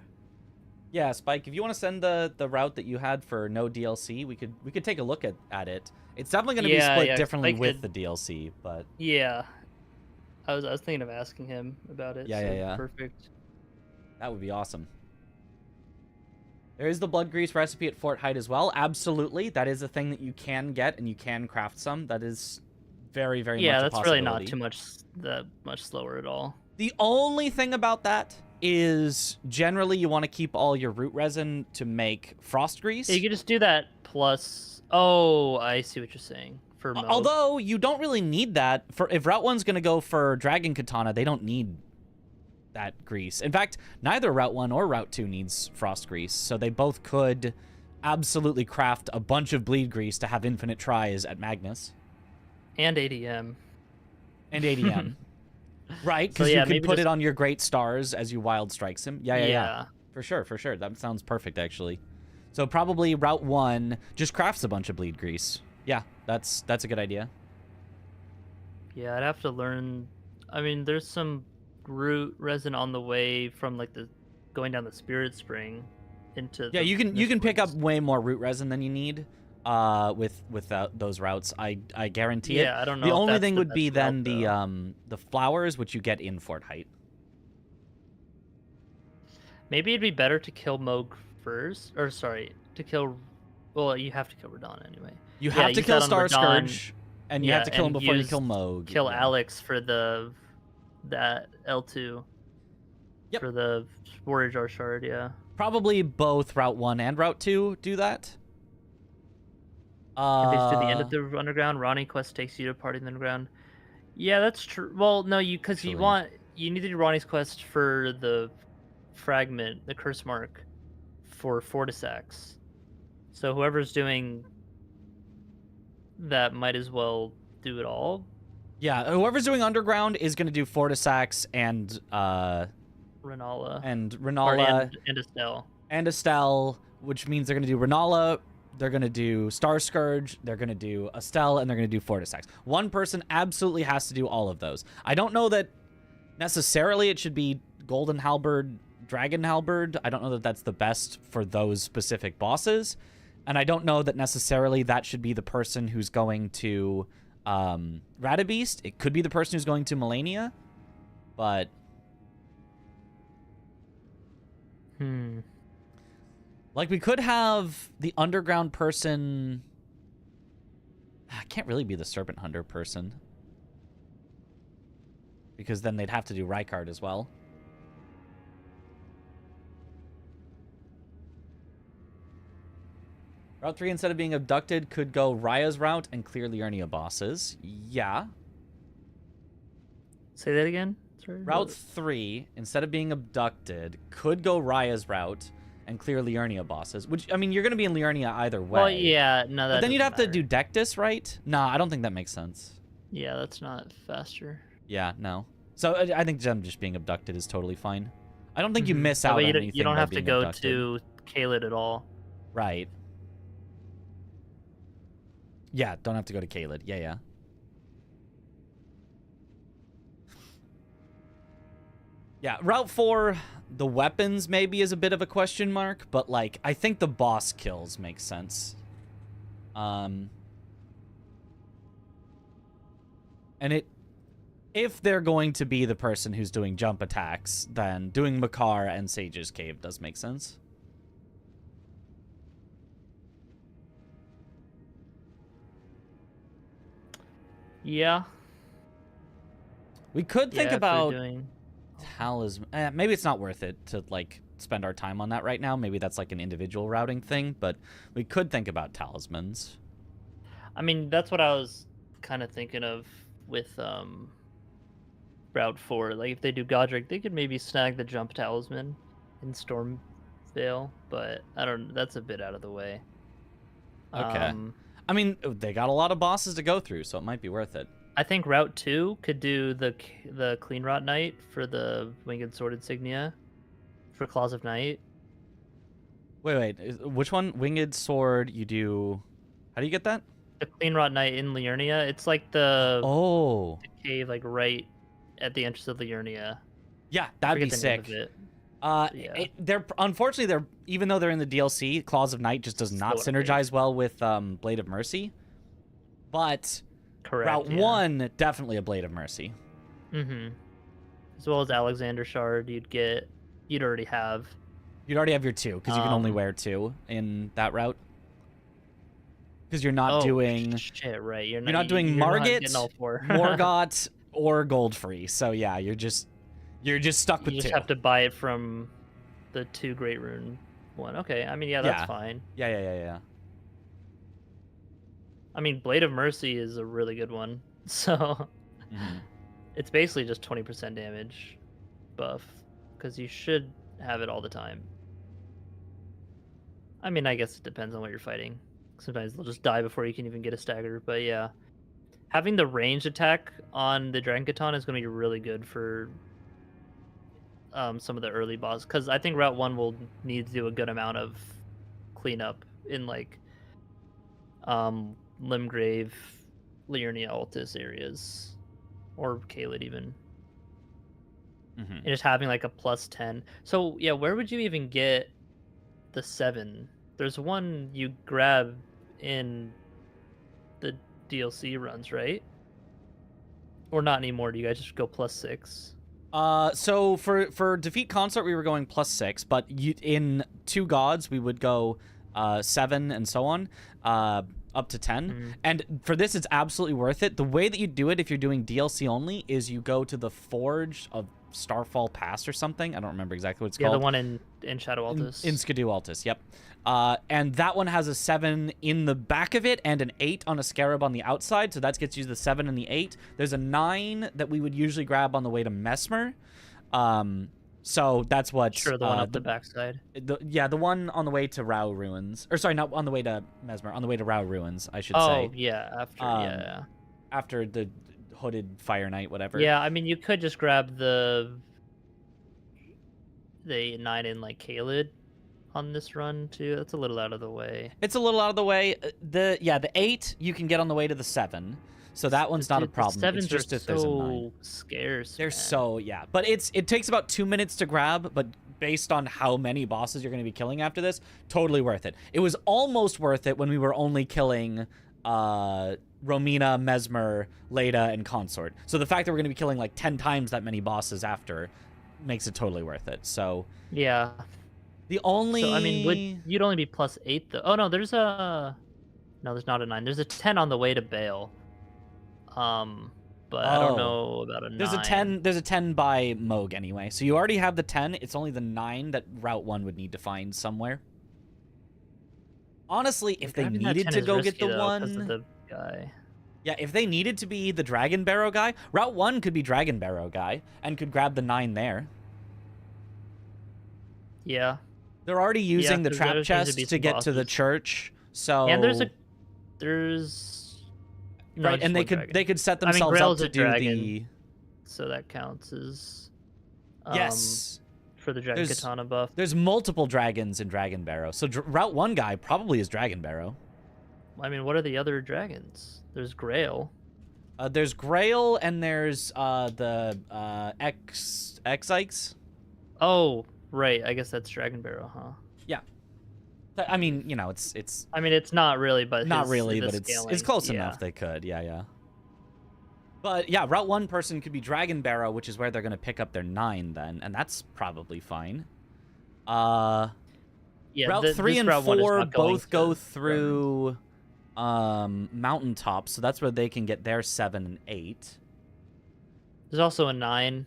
Yeah, Spike, if you want to send the route that you had for no DLC, we could take a look at it. It's definitely going to be split differently Spike with did- the DLC, but Yeah, I was thinking of asking him about it. Yeah, so yeah. Perfect. that would be awesome. There is the blood grease recipe at Fort Height as well. Absolutely, that is a thing that you can get and you can craft some. That is very, very Yeah, much a that's really not possibility. that much slower at all. The only thing about that is generally you want to keep all your root resin to make frost grease. Yeah, you could just do that plus. Oh, I see what you're saying. for Moog. Although you don't really need that for if Route 1's going to go for Dragon Katana, they don't need that grease. In fact, neither Route 1 or Route 2 needs frost grease, so they both could absolutely craft a bunch of bleed grease to have infinite tries at Magnus. And ADM. And ADM. Right, because you can put it on your great stars as you wild strikes him. Yeah. For sure. That sounds perfect, actually. So probably Route 1 just crafts a bunch of bleed grease. Yeah, that's a good idea. Yeah, I'd have to learn. I mean, there's some root resin on the way from like the going down the Spirit Spring into. Yeah, you can pick up way more root resin than you need. With those routes, I guarantee it. Yeah, I don't know. The only thing would be then the flowers, which you get in Fort Height. Maybe it'd be better to kill Moog first, or sorry, to kill. Well, you have to kill Radon anyway. You have to kill Star Scourge, and you have to kill him before you kill Moog. Kill Alex for that L2. Yep. For the Warrior Jar Shard, yeah. Probably both Route 1 and Route 2 do that. If they do the end of the underground, Ronnie quest takes you to party in the underground. Yeah, that's true. Well, no, you need to do Ronnie's quest for the fragment, the curse mark, for Fortisax. So whoever's doing that might as well do it all. Yeah, whoever's doing underground is going to do Fortisax and Renala. And Estelle. And Estelle, which means they're going to do Renala. They're going to do Star Scourge, they're going to do Estelle, and they're going to do Fortisax. One person absolutely has to do all of those. I don't know that necessarily it should be Golden Halberd, Dragon Halberd. I don't know that that's the best for those specific bosses. And I don't know that necessarily that should be the person who's going to Radabeast. It could be the person who's going to Melania. But... Like, we could have the underground person... I can't really be the Serpent Hunter person. Because then they'd have to do Rykard as well. Route 3, instead of being abducted, could go Raya's route and clear Liurnia bosses. Yeah. Say that again? Sorry. Route 3, instead of being abducted, could go Raya's route and clear Liurnia bosses. Which, I mean, you're going to be in Liurnia either way. Well, yeah, no, that But then you'd have matter. to do Dectus, right? Nah, I don't think that makes sense. Yeah, that's not faster. Yeah, no. So I think them just being abducted is totally fine. I don't think you miss out on anything. You don't by have to being go abducted. to Kaled at all. Right. Yeah, don't have to go to Kaled. Yeah. Yeah, Route 4, the weapons maybe is a bit of a question mark, but, like, I think the boss kills make sense. And if they're going to be the person who's doing jump attacks, then doing Makar and Sage's Cave does make sense. Yeah. We could think if about they're doing... talisman. Maybe it's not worth it to, like, spend our time on that right now. Maybe that's, like, an individual routing thing, but we could think about talismans. I mean, that's what I was kind of thinking of with Route 4. Like, if they do Godric, they could maybe snag the jump talisman in Stormvale, but I don't. That's a bit out of the way. Okay. I mean, they got a lot of bosses to go through, so it might be worth it. I think Route 2 could do the Clean Rot Knight for the Winged Sword Insignia for Claws of Night. Wait, which one? Winged Sword, you do... How do you get that? The Clean Rot Knight in Liurnia. It's like the cave, like right at the entrance of Liurnia. Yeah, that'd be sick. Unfortunately, even though they're in the DLC, Claws of Night just does not synergize well with Blade of Mercy. But Route 1, definitely a Blade of Mercy. Mm-hmm. As well as Alexander Shard, you'd already have your 2, because you can only wear 2 in that route. Because you're not doing... Shit, right. You're not doing Margit, Morgott, or Goldfree. So yeah, you're just stuck with 2. You just have to buy it from the 2 Great Rune one. Okay, I mean, yeah, that's fine. Yeah. I mean, Blade of Mercy is a really good one. So Mhm. it's basically just 20% damage buff because you should have it all the time. I mean, I guess it depends on what you're fighting. Sometimes they'll just die before you can even get a stagger. But yeah, having the ranged attack on the Dragon Katana is going to be really good for some of the early boss, because I think Route 1 will need to do a good amount of cleanup in like Limgrave, Liurnia Altus areas, or Caelid even. Mhm. And just having like a +10. So yeah, where would you even get the 7? There's one you grab in the DLC runs, right? Or not anymore? Do you guys just go +6? So for defeat consort we were going +6, but in two gods we would go 7 and so on, up to 10. Mm. And for this, it's absolutely worth it. The way that you do it if you're doing DLC only is you go to the Forge of Starfall Pass or something. I don't remember exactly what it's called. Yeah, the one in Shadow Altus. In Skidoo Altus, yep. And that one has a 7 in the back of it and an 8 on a scarab on the outside, so that gets you the 7 and the 8. There's a 9 that we would usually grab on the way to Mesmer. So that's what... Sure, the one up the backside. Yeah, the one on the way to Rao Ruins. Or sorry, not on the way to Mesmer, on the way to Rao Ruins, I should say. Oh, yeah, after, yeah. After the hooded Fire Knight, whatever. Yeah, I mean, you could just grab the 9 in, like, Caelid on this run, too. That's a little out of the way. It's a little out of the way. The 8 you can get on the way to the 7. So that one's not a problem. The 7s it's just are if there's a 9. so scarce. They're man. so, yeah. But it takes about 2 minutes to grab, but based on how many bosses you're going to be killing after this, totally worth it. It was almost worth it when we were only killing Romina, Mesmer, Leda, and Consort. So the fact that we're going to be killing like 10 times that many bosses after makes it totally worth it. So Yeah. the only... So, I mean, you'd only be +8, though. Oh, no, there's a... No, there's not a 9. There's a 10 on the way to Bale. But I don't know about a 9. There's a 10 by Moog anyway. So you already have the 10. It's only the 9 that Route 1 would need to find somewhere. Honestly, if they needed to go get the 1... Of the guy. Yeah, if they needed to be the Dragon Barrow guy, Route 1 could be Dragon Barrow guy and could grab the 9 there. Yeah. They're already using the 'cause trap there seems to be chest to some get to the bosses. church. So And there's no, right, just and one dragon. they could set I mean, themselves up Grail's to a do dragon. the... So that counts as Yes. for the Dragon There's- Katana buff. There's multiple dragons in Dragon Barrow. So Route 1 guy probably is Dragon Barrow. I mean, what are the other dragons? There's Grail. There's Grail and there's the X-Ikes. Oh, right. I guess that's Dragon Barrow, huh? Yeah. I mean, you know, it's I mean, it's not really, but not really, the but it's scaling, close yeah. enough they could. Yeah. But yeah, Route 1 person could be Dragon Barrow, which is where they're going to pick up their 9 then, and that's probably fine. Yeah, Route 3 this and Route 1 is 4 not going both to go dragons. through Mountaintop, so that's where they can get their 7 and 8. There's also a 9,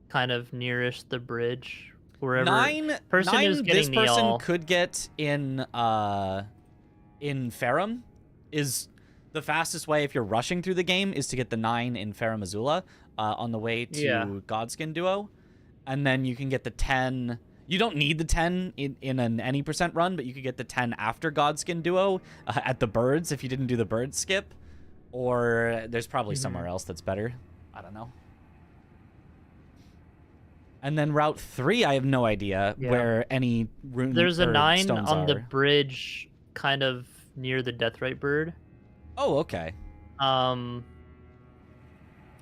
kind of nearish the bridge, wherever. 9 person who's this getting person Niall. could get in Farum is the fastest way if you're rushing through the game is to get the 9 in Farum Azula on the way to Yeah. Godskin Duo, and then you can get the 10. You don't need the 10 in an any percent run, but you could get the 10 after Godskin Duo at the birds if you didn't do the bird skip, or there's probably somewhere else that's better. I don't know. And then Route 3, I have no idea Yeah. where any rune There's a or 9 stones on the are. bridge, kind of near the Deathrite Bird. Oh, okay.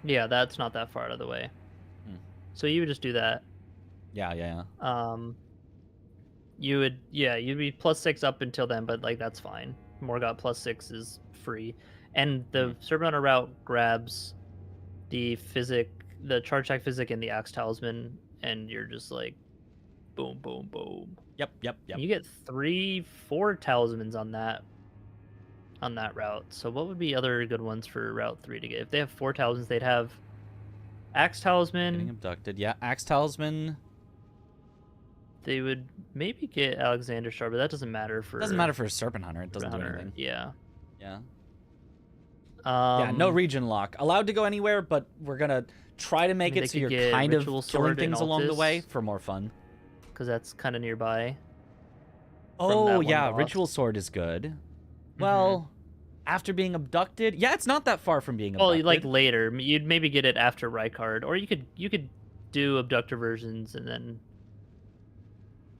Yeah, that's not that far out of the way. Hmm. So you would just do that. Yeah. You'd be +6 up until then, but like that's fine. Morgott +6 is free, and the Serpent Hunter route grabs the charge attack physic, and the axe talisman, and you're just like, boom, boom, boom. Yep. You get 3-4 talismans on that route. So what would be other good ones for Route 3 to get? If they have 4 talismans, they'd have axe talisman. Getting abducted. Yeah, axe talisman. They would maybe get Alexander Shard, but that doesn't matter for... Doesn't matter for a Serpent Hunter. It doesn't do Hunter. anything. Yeah. Yeah. Yeah, no region lock. Allowed to go anywhere, but we're gonna try to make mean, it they so could you're get kind of Ritual killing Sword and things along the way Altis. for more fun. Because that's kind of nearby. Oh, that one yeah, boss. Ritual Sword is good. Mhm. Well, after being abducted, yeah, it's not that far from being Well, abducted. like later, you'd maybe get it after Rykard, or you could do abductor versions and then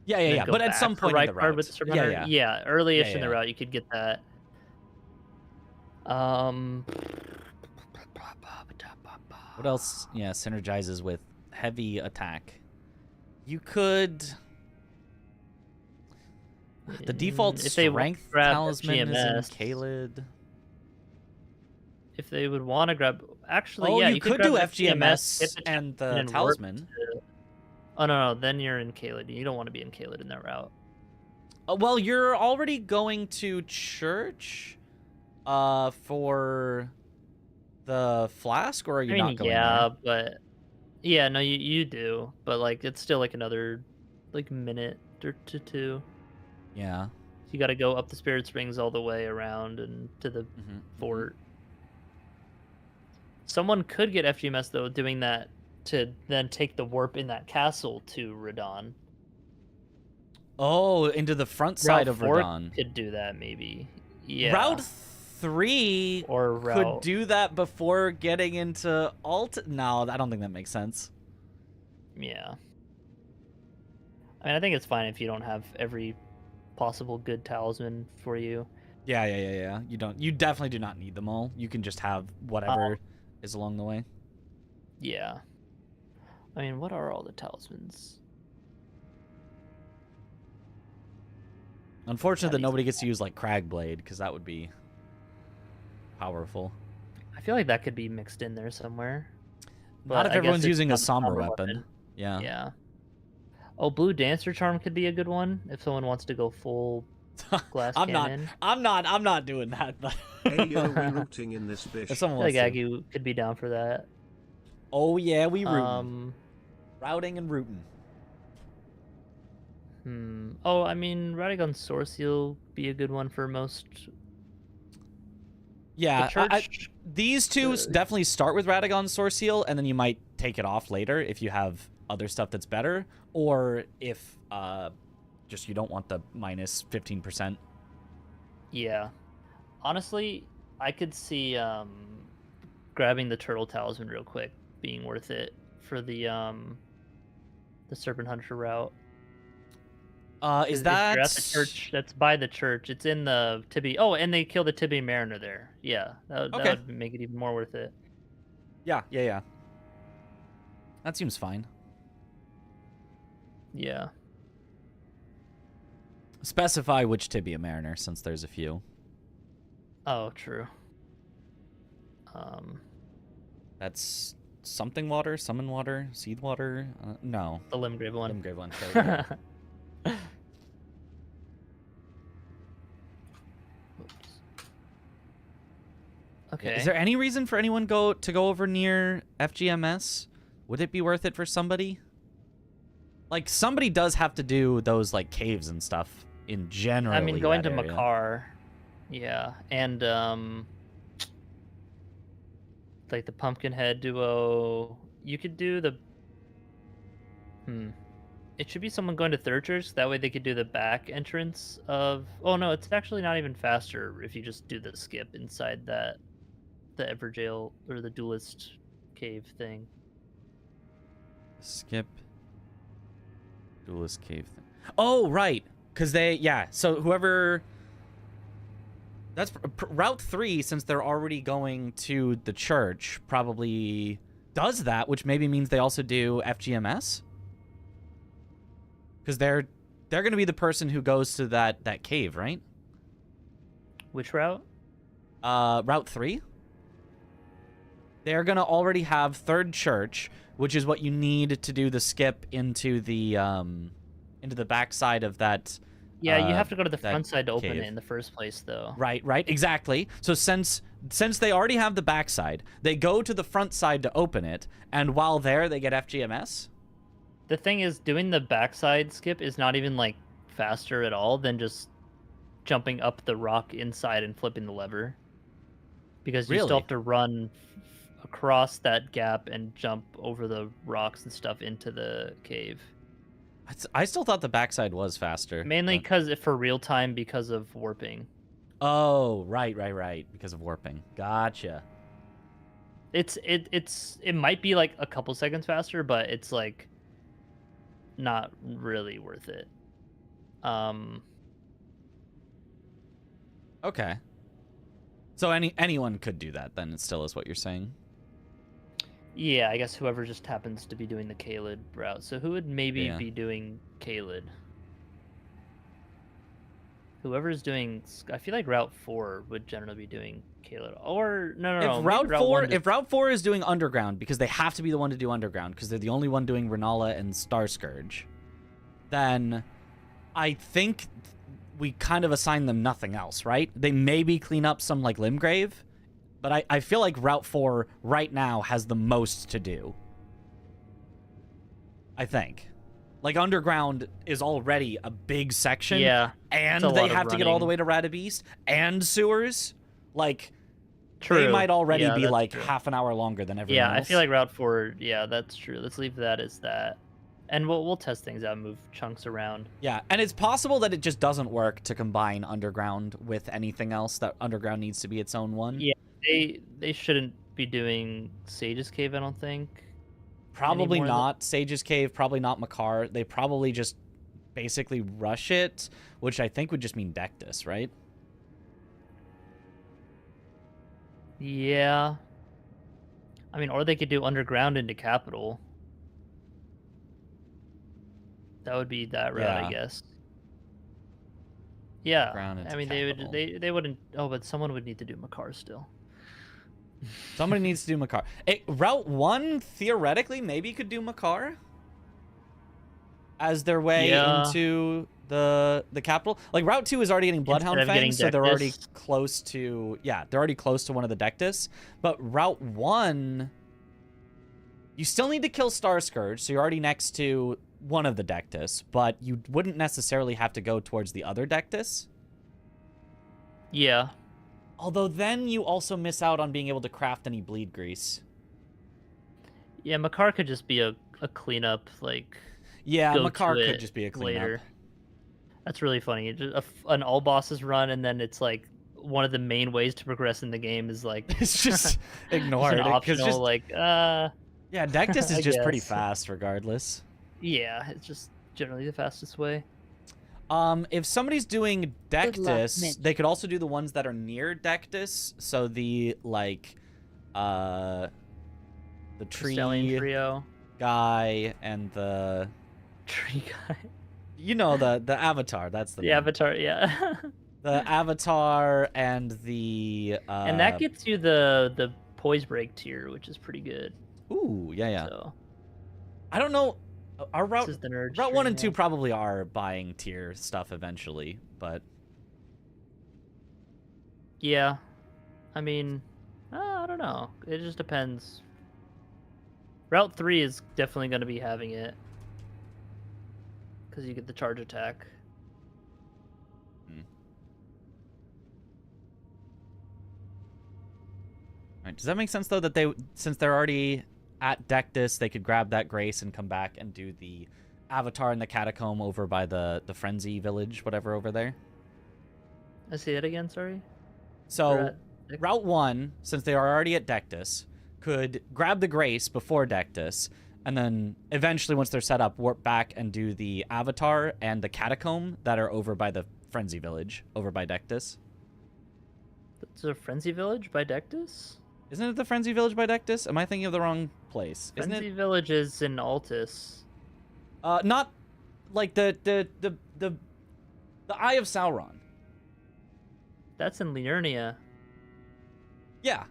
Yeah. go But at back some for point in the Rykard route. with the Serpent Yeah, Hunter. yeah. Yeah, early-ish Yeah, in the yeah. route, you could get that. Um, What else? Yeah, synergizes with heavy attack. You could. The default if they strength grab talisman is in GMS, Caelid. if they would want to grab, actually, Oh, yeah, you could do grab FGMS skip the and the warp talisman. to- Oh no, then you're in Caelid. You don't want to be in Caelid in that route. Well, you're already going to church for the flask, or are you not going yeah, there? but yeah, no, you do, but like it's still like another like minute or two. Yeah. You got to go up the Spirit Springs all the way around and to the fort. Someone could get FGMS though doing that to then take the warp in that castle to Radon. Oh, into the front side Route of 4 Radon. could do that maybe. Yeah. Route 3 or could do that before getting into alt. No, I don't think that makes sense. Yeah. I mean, I think it's fine if you don't have every possible good talisman for you. Yeah. You definitely do not need them all. You can just have whatever is along the way. Yeah. I mean, what are all the talismans? Unfortunate that nobody gets to use like Cragblade, because that would be powerful. I feel like that could be mixed in there somewhere. Not if I everyone's guess it's using a not somber weapon. Yeah. Yeah. Oh, Blue Dancer Charm could be a good one if someone wants to go full glass cannon. I'm not doing that. But Hey, you're rerouting in this fish. if someone I wants feel like to. Agu could be down for that. Oh yeah, we rooting. Routing and rooting. Oh, I mean, Radagon Sourceal be a good one for most. Yeah, The church, these two definitely start with Radagon Sourceal, and then you might take it off later if you have other stuff that's better, or if just you don't want the minus 15%. Yeah. Honestly, I could see grabbing the Turtle Talisman real quick being worth it for the Serpent Hunter route. Is that... If you're at the church, that's by the church. It's in the Tibby. Oh, and they kill the Tibby Mariner there. Yeah, that would make it even more worth it. Yeah. That seems fine. Yeah. Specify which Tibia Mariner, since there's a few. Oh, true. That's something water, summon water, seed water. No. The Limgrave one. Limgrave one. Sorry. Okay. Is there any reason for anyone to go over near FGMS? Would it be worth it for somebody? Like, somebody does have to do those, like, caves and stuff in general. I mean, going to area. Makar. Yeah. And, like the Pumpkinhead duo. You could do the... It should be someone going to Third Church. That way they could do the back entrance of... Oh, no, it's actually not even faster if you just do the skip inside the Everjail or the Duelist cave thing. Skip. Duelist cave thing. Oh, right. Because so whoever... That's Route 3, since they're already going to the church, probably does that, which maybe means they also do FGMS? Because they're going to be the person who goes to that cave, right? Which route? Route 3. They're going to already have Third Church, which is what you need to do the skip into the backside of that. Yeah, you have to go to the that front side to open cave. it in the first place, though. Right, exactly. So since they already have the backside, they go to the front side to open it, and while there, they get FGMS? The thing is, doing the backside skip is not even, like, faster at all than just jumping up the rock inside and flipping the lever. because you Really? still have to run across that gap and jump over the rocks and stuff into the cave. I still thought the backside was faster. Mainly but- because for real time because of warping. Oh, right. Because of warping. Gotcha. It might be like a couple seconds faster, but it's like not really worth it. Okay. So anyone could do that then, it still is what you're saying. Yeah, I guess whoever just happens to be doing the Caelid route. So who would maybe Yeah. be doing Caelid? Whoever's doing, I feel like Route 4 would generally be doing Caelid. Or no, If maybe Route 4 1 if Route 4 is doing underground, because they have to be the one to do underground, because they're the only one doing Renala and Star Scourge, then I think we kind of assign them nothing else, right? They maybe clean up some like Limgrave, but I feel like Route 4 right now has the most to do. I think. Like, underground is already a big section. Yeah. And it's a they lot of have to get all the running. way to Radabeast and sewers. Like, True. they might already Yeah, be that's like true. half an hour longer than everyone Yeah, else. I feel like Route 4, yeah, that's true. Let's leave that as that. And we'll test things out, move chunks around. Yeah, and it's possible that it just doesn't work to combine underground with anything else, that underground needs to be its own one. Yeah, they shouldn't be doing Sage's Cave, I don't think. Probably anymore not Sage's Cave, probably not Makar. They probably just basically rush it, which I think would just mean Dectus, right? Yeah. I mean, or they could do underground into Capital. That would be that route, Yeah. I guess. Yeah. Underground into I mean, Capital. they wouldn't. Oh, but someone would need to do Makar still. Somebody needs to do Makar. Route 1, theoretically, maybe could do Makar as their way Yeah. into the capital. Like, Route 2 is already getting Bloodhound Instead of getting Fangs, so they're already Dectus. close to... Yeah, they're already close to one of the Dectus. But Route 1... You still need to kill Star Scourge, so you're already next to one of the Dectus, but you wouldn't necessarily have to go towards the other Dectus. Yeah. Although then you also miss out on being able to craft any bleed grease. Yeah, Makar could just be a cleanup, like... Yeah, go Makar to could it just be a cleanup. later. That's really funny. An all bosses run, and then it's like one of the main ways to progress in the game is like It's just just ignored. an 'cause optional just, like yeah, Dectus is I just pretty guess. fast regardless. yeah, it's just generally the fastest way. If somebody's doing Good luck, Dectus, Mitch. they could also do the ones that are near Dectus. So the like, the Crystalline tree trio, guy and the, tree guy, you know, the avatar. That's the the name. avatar. Yeah, The avatar and the and that gets you the poise break tier, which is pretty good. ooh, yeah. So I don't know. Our this is the nerd. Route 1 stream, and 2 yeah. probably are buying tier stuff eventually, but Yeah, I mean, I don't know. It just depends. Route 3 is definitely going to be having it because you get the charge attack. Right. Does that make sense though that they, since they're already at Dectus, they could grab that grace and come back and do the avatar in the catacomb over by the frenzy village, whatever over there? I say that again. Sorry. So They're at- Route 1, since they are already at Dectus, could grab the grace before Dectus, and then eventually once they're set up, warp back and do the avatar and the catacomb that are over by the frenzy village, over by Dectus. It's a frenzy village by Dectus. Isn't it the frenzy village by Dectus? Am I thinking of the wrong place? Isn't Frenzy it? village is in Altus. Not like the Eye of Sauron. That's in Liurnia. Yeah.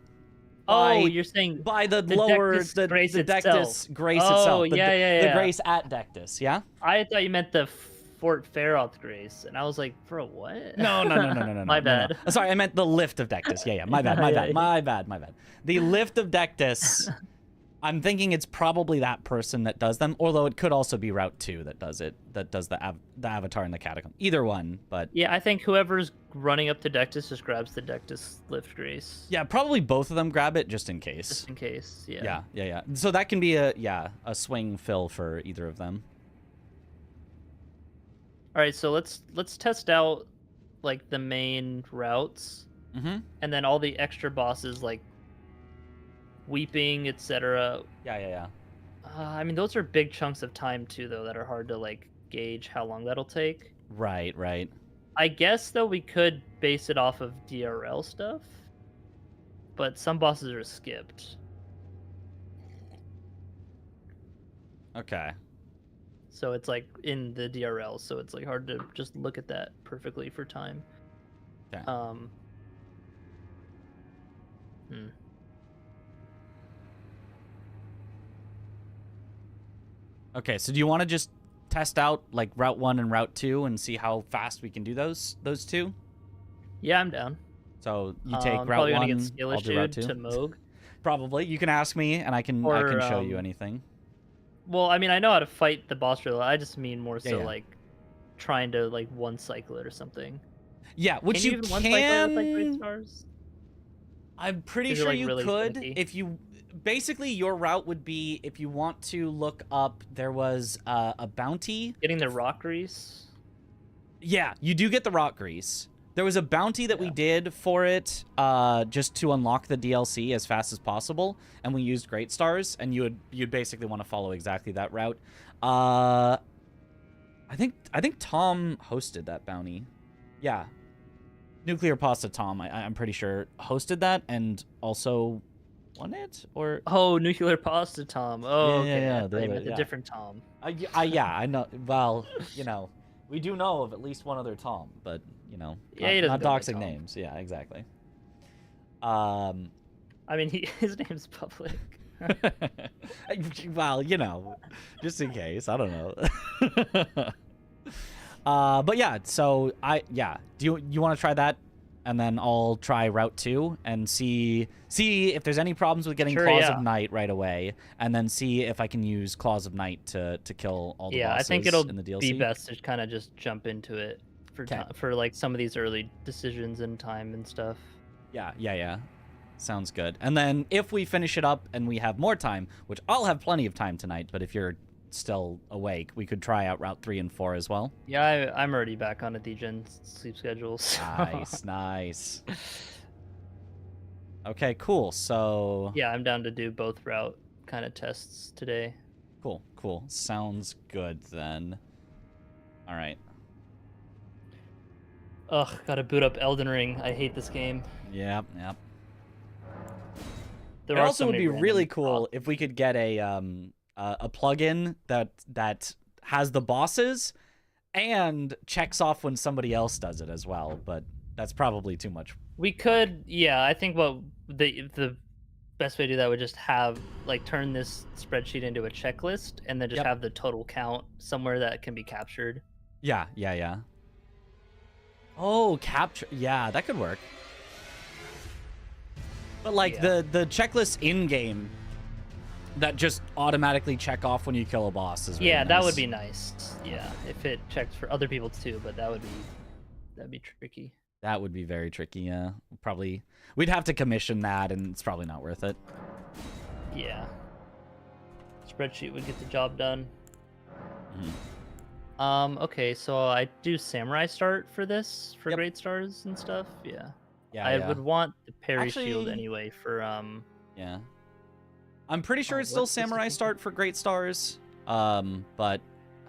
Oh, By- you're saying By the, The lower Dectus the grace Dectus itself. grace Oh, itself. The, yeah, the yeah. grace at Dectus. Yeah. I thought you meant the Fort Feroth grace, and I was like, bro, what? No. My no. bad. Sorry, I meant the lift of Dectus. Yeah. My bad. Yeah, yeah. My bad. The lift of Dectus I'm thinking it's probably that person that does them, although it could also be Route 2 that does it, that does the avatar in the catacomb. Either one, but... Yeah, I think whoever's running up to Dectus just grabs the Dectus Lift Grace. Yeah, probably both of them grab it just in case. Just in case, yeah. Yeah. So that can be a swing fill for either of them. All right, so let's test out like the main routes, and then all the extra bosses like Weeping, etc. Yeah. I mean, those are big chunks of time too, though, that are hard to like gauge how long that'll take. Right. I guess though we could base it off of DRL stuff, but some bosses are skipped. Okay. So it's like in the DRL, so it's like hard to just look at that perfectly for time. Okay. Okay, so do you want to just test out like Route 1 and Route 2 and see how fast we can do those two? Yeah, I'm down. So you take Route probably 1, gonna get skill I'll do Route 2. issued to Moog. Probably. You can ask me and I can show you anything. Well, I mean, I know how to fight the boss really. I just mean more so Yeah. like trying to like one cycle it or something. Yeah, which can you even can. one cycle it with like Great Stars? I'm pretty Is it, sure like, you really could finicky? if you basically your route would be if you want to look up there was a bounty. Getting the rock grease. Yeah, you do get the rock grease. There was a bounty that we did for it just to unlock the DLC as fast as possible, and we used Great Stars, and you'd basically want to follow exactly that route. I think Tom hosted that bounty. Yeah. Nuclear Pasta Tom, I'm pretty sure, hosted that and also won it? Or Nuclear Pasta Tom. Oh, okay. yeah, I thought you meant the different Tom. Yeah, I know. Well, we do know of at least one other Tom, but, Yeah, he not doesn't go by doxing Tom. names. Yeah, exactly. I mean, his name's public. Well, just in case. I don't know. But yeah, so do you want to try that? And then I'll try Route 2 and see if there's any problems with getting Claws of Night right away, and then see if I can use Claws of Night to kill all the bosses I think it'll in the DLC. be best to kind of just jump into it for like some of these early decisions and time and stuff. Yeah. Sounds good. And then if we finish it up and we have more time, which I'll have plenty of time tonight, but if you're still awake, we could try out Route 3 and 4 as well. Yeah, I'm already back on a DGen sleep schedule. So. Nice. Okay, cool. So yeah, I'm down to do both route kind of tests today. Cool. Sounds good then. All right. Ugh, gotta boot up Elden Ring. I hate this game. Yep. There it are also so would many be really random cool if we could get a plugin that has the bosses and checks off when somebody else does it as well, but that's probably too much. We could, yeah. I think what the best way to do that would just have like turn this spreadsheet into a checklist, and then just have the total count somewhere that can be captured. Yeah. Oh, capture. Yeah, that could work. But like the checklist in game that just automatically check off when you kill a boss is really nice. That would be nice. Yeah, if it checks for other people too, but that'd be tricky. That would be very tricky. Yeah, probably we'd have to commission that, and it's probably not worth it. Yeah, spreadsheet would get the job done. Okay, so I do Samurai start for this for Great Stars and stuff. Yeah. I would want the parry shield anyway for Yeah. I'm pretty sure it's still Samurai start for Great Stars. But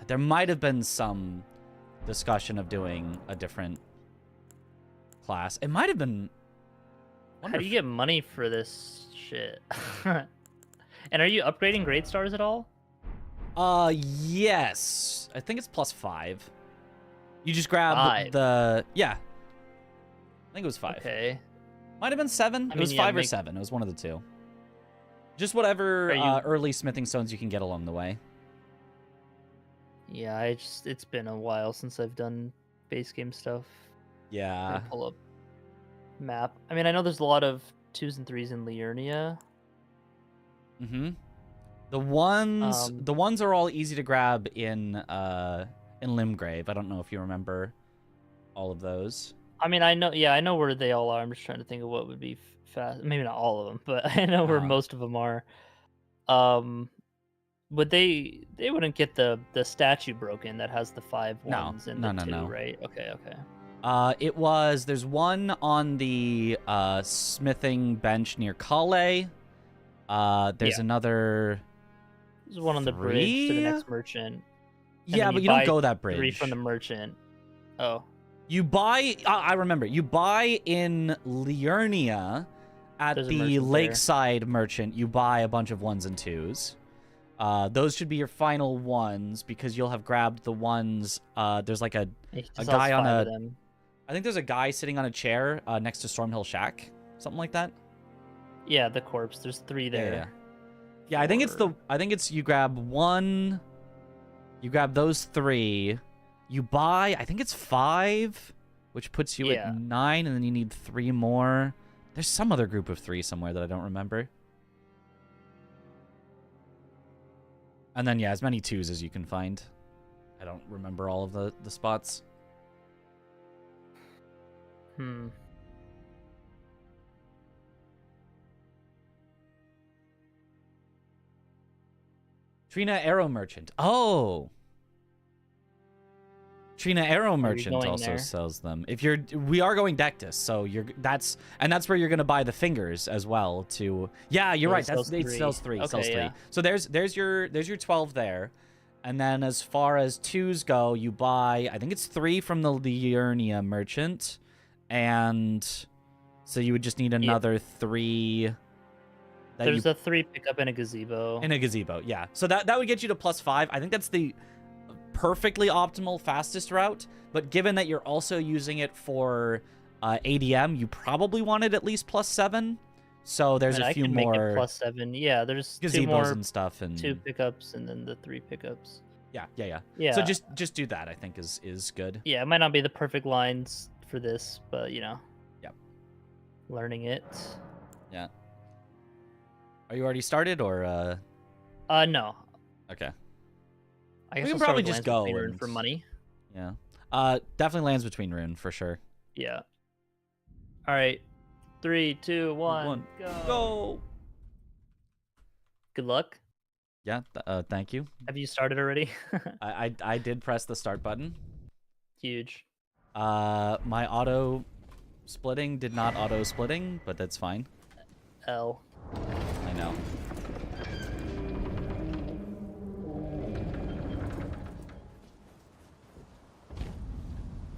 there might have been some discussion of doing a different class. It might have been. How do you get money for this shit? And are you upgrading Great Stars at all? Yes. I think it's +5. You just grab 5. the I think it was 5. Okay. Might have been 7. It was 5 or 7. It was one of the two. Just whatever early smithing stones you can get along the way. Yeah, it's been a while since I've done base game stuff. Yeah. Pull up map. I mean, I know there's a lot of 2s and 3s in Liurnia. The ones are all easy to grab in Limgrave. I don't know if you remember all of those. I mean, I know. Yeah, I know where they all are. I'm just trying to think of what would be fast. Maybe not all of them, but I know where most of them are. But they wouldn't get the statue broken that has the 5 ones and the 2, right? Okay. There's one on the smithing bench near Calais. There's another. There's one on the bridge to the next merchant. Yeah, but you don't go that bridge. 3 from the merchant. Oh. You buy. I remember. You buy in Liurnia at the lakeside merchant. You buy a bunch of 1s and 2s. Those should be your final ones because you'll have grabbed the ones. There's like a guy on a. I think there's a guy sitting on a chair next to Stormhill Shack, something like that. Yeah, the corpse. There's 3 there. Yeah, I think it's you grab 1. You grab those 3. You buy, I think it's 5, which puts you at 9, and then you need 3 more. There's some other group of 3 somewhere that I don't remember. And then, as many 2s as you can find. I don't remember all of the spots. Trina Arrow Merchant. Oh! Trina Arrow Merchant also sells them. We are going Dectus, so that's where you're gonna buy the fingers as well. You're right. It sells 3. Okay, sells 3. So there's your 12 there, and then as far as 2s go, you buy I think it's 3 from the Liurnia Merchant, and so you would just need another 3. There's a 3 pickup in a gazebo. Yeah. So that would get you to +5. I think that's the perfectly optimal fastest route, but given that you're also using it for ADM, you probably wanted at least +7. So there's a few more make it +7. Yeah, there's gazebos 2 more and stuff, and 2 pickups, and then the 3 pickups. Yeah. So just do that. I think is good. Yeah, it might not be the perfect lines for this, but learning it. Yeah. Are you already started or? No. Okay. I guess we can we'll probably just go for money. Yeah. Definitely Lands Between Rune for sure. Yeah. All right. 3, 2, 1, go. Good luck. Yeah. Thank you. Have you started already? I did press the start button. Huge. My auto splitting did not auto splitting, but that's fine. L. I know.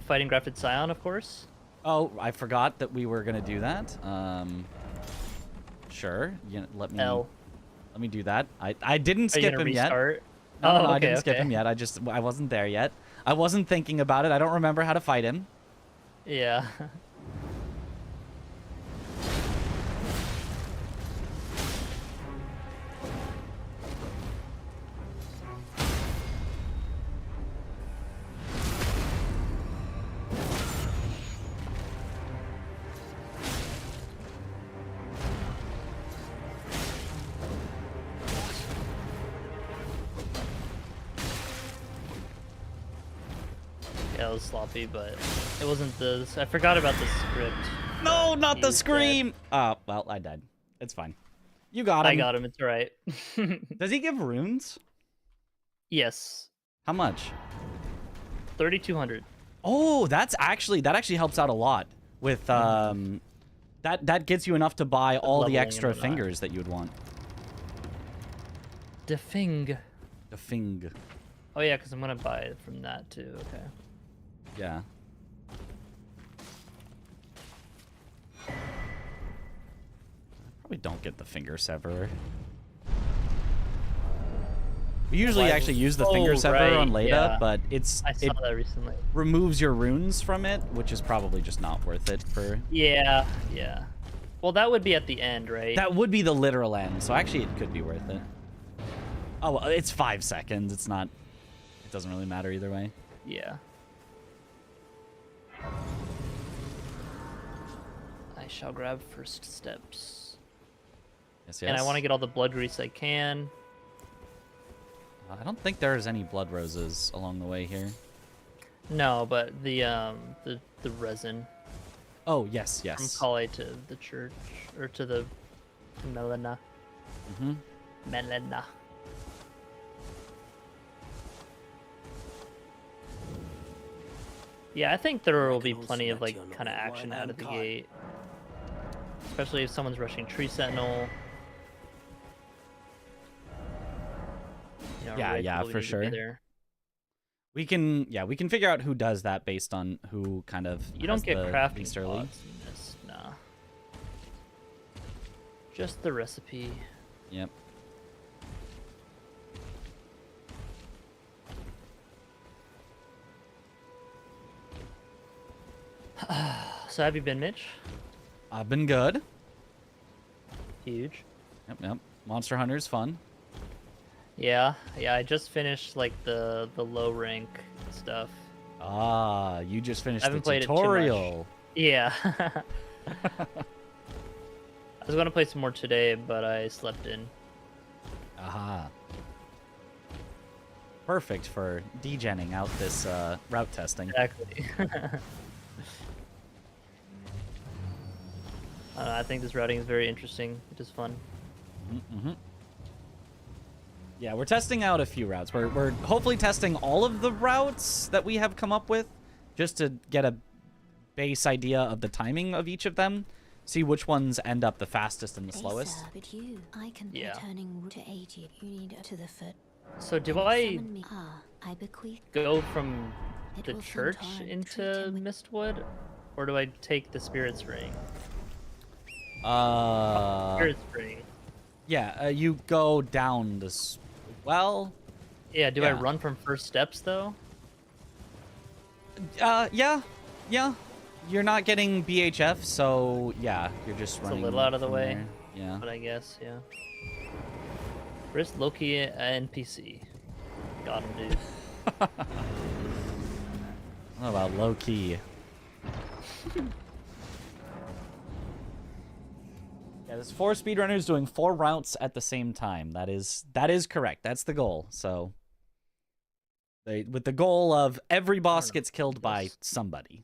Fighting Grafted Scion, of course. Oh, I forgot that we were gonna do that. Sure. Let me do that. I didn't skip him restart? Yet. No, I didn't skip him yet. I wasn't there yet. I wasn't thinking about it. I don't remember how to fight him. Yeah. Yeah, it was sloppy, but it wasn't I forgot about the script. No, not the scream! Oh, well, I died. It's fine. You got him. I got him, it's alright. Does he give runes? Yes. How much? 3,200. Oh, that actually helps out a lot with that gets you enough to buy all the extra fingers that you would want. The fing. Oh yeah, because I'm gonna buy it from that too. Okay. Yeah. Probably don't get the finger severer. We usually actually use the finger severer on Leda, but I saw that recently. Removes your runes from it, which is probably just not worth it for. Yeah. Well, that would be at the end, right? That would be the literal end, so actually it could be worth it. Oh, well, it's 5 seconds. It's not. It doesn't really matter either way. Yeah. I shall grab first steps. Yes. And I want to get all the blood grease I can. I don't think there's any blood roses along the way here. No, but the resin Oh, yes, from yes. Kale to the church, or to the Melena. Mm-hmm. Melena. Yeah, I think there will be plenty of like kind of action out of the gate, especially if someone's rushing Tree Sentinel. You know, Yeah, Red yeah, will for need to be sure. there. We can figure out who does that based on who kind of You don't has get the crafting least early. pods in this, nah. Just the recipe. Yep. So have you been, Mitch? I've been good. Huge. Yep. Monster Hunter's fun. Yeah, I just finished like the low rank stuff. Ah, you just finished I the haven't played it too much. tutorial. Yeah. I was gonna play some more today, but I slept in. Aha. Perfect for degenning out this route testing. Exactly. I think this routing is very interesting. It is fun. Mm-hmm. Yeah, we're testing out a few routes. We're hopefully testing all of the routes that we have come up with, just to get a base idea of the timing of each of them. See which ones end up the fastest and the slowest. But you, I can Yeah. returning to aid you. You need to the foot. So do and I summon me. I bequeath. go from It the will church sometime into treat him with- Mistwood, or do I take the Spirit's Ring? Uh, Spirit's Ring. yeah, you go down this. Well, Yeah, do I yeah. run from first steps though? yeah. You're not getting BHF, so yeah, you're just a running. little out of the from way. there. Yeah. But I guess, yeah. Where's Loki NPC? Got him, dude. What about low key? Yeah, there's 4 speedrunners doing 4 routes at the same time. That is correct. That's the goal. So, with the goal of every boss gets killed by somebody.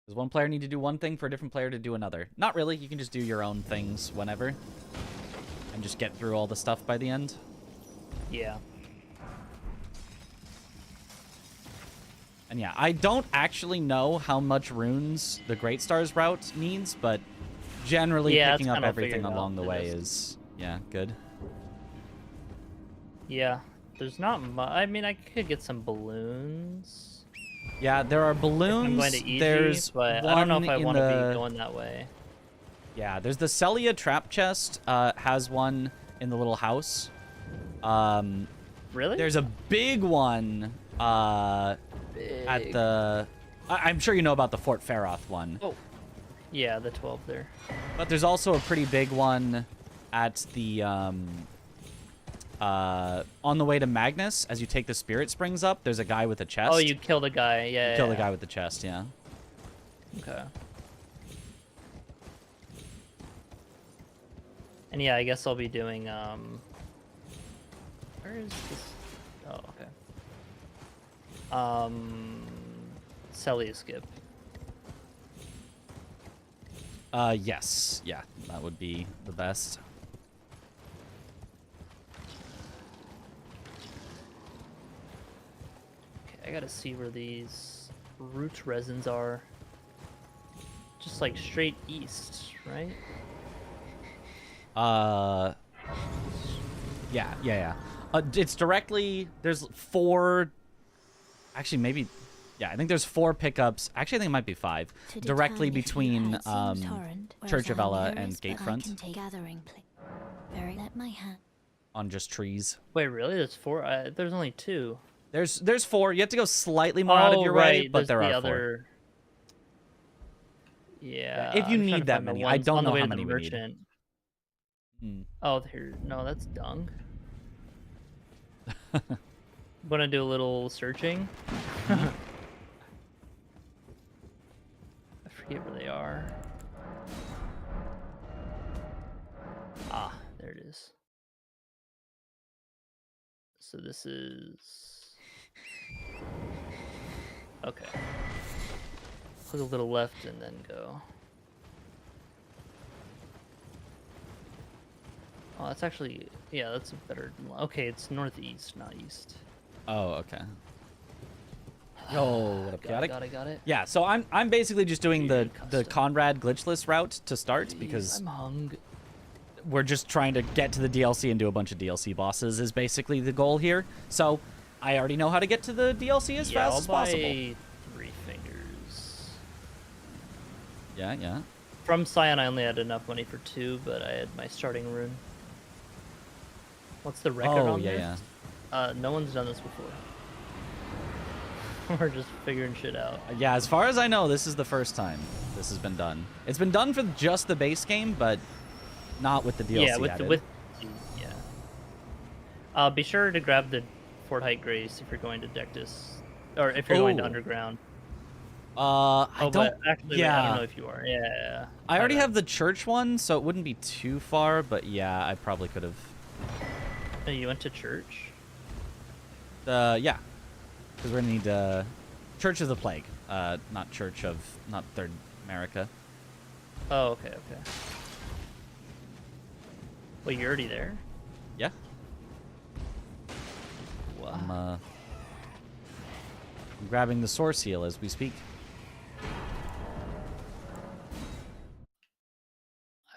Does one player need to do one thing for a different player to do another? Not really. You can just do your own things whenever, and just get through all the stuff by the end. Yeah. And yeah, I don't actually know how much runes the Great Stars route needs, but generally Yeah, picking it's up kinda everything figured out. along the It way is. is, yeah, good. Yeah. There's not much. I mean, I could get some balloons. Yeah, there are If balloons. I'm going to easy, There's but one I don't know if I in want to the... be going that way. Yeah, there's the Celia trap chest. Has one in the little house. Really? There's a big one at Big. the... I'm sure you know about the Fort Faroth one. Oh. Yeah, the 12 there. But there's also a pretty big one at the on the way to Magnus. As you take the Spirit Springs up, there's a guy with a chest. Oh, you killed a guy. Yeah. kill yeah. the guy with the chest. Yeah. Okay. And yeah, I guess I'll be doing where is this? Oh, okay. Celia skip. Yes. Yeah, that would be the best. Okay, I gotta see where these root resins are. Just like straight east, right? Yeah. It's directly. There's 4. Actually, maybe. Yeah, I think there's 4 pickups. Actually, I think it might be 5. To Directly determine if you between had seen Torrent, whereas Church of I'm Ella Iris, and but I Gatefront can take gathering very let my hand. on just trees. Wait, really? There's 4? There's only 2. There's 4. You have to go slightly more out of your way, right. but there there's are the 4. other... Yeah. If you I'm trying need to that find the many. I ones don't on the know way how to the many we need. merchant. Hmm. Oh, here. No, that's dung. I'm gonna do a little searching. I forget where they are. this is... Okay. Click a little left and then go. Oh, that's actually... Yeah, that's a better... Okay, it's northeast, not east. Oh, okay. Yo, what up, Chaotic? Got it. Yeah, so I'm basically just doing the Custom. Conrad glitchless route to start Jeez, because I'm hung. we're just trying to get to the DLC and do a bunch of DLC bosses is basically the goal here. So I already know how to get to the DLC as fast as possible. I'll buy 3 fingers. Yeah. From Scion, I only had enough money for 2, but I had my starting rune. What's the record on there? Yeah. No one's done this before. We're just figuring shit out. Yeah, as far as I know, this is the first time this has been done. It's been done for just the base game, but not with the DLC Yeah, added. Be sure to grab the Fort Height Grace if you're going to Dectus, or if you're going to Underground. I don't. But actually, yeah. wait, I don't know if you are. Yeah. I already have the church one, so it wouldn't be too far. But yeah, I probably could have. Oh, you went to church? Yeah, because we're gonna need Church of the Plague, not Third America. Oh, okay. Well, you're already there? Yeah. Wow. I'm grabbing the source seal as we speak.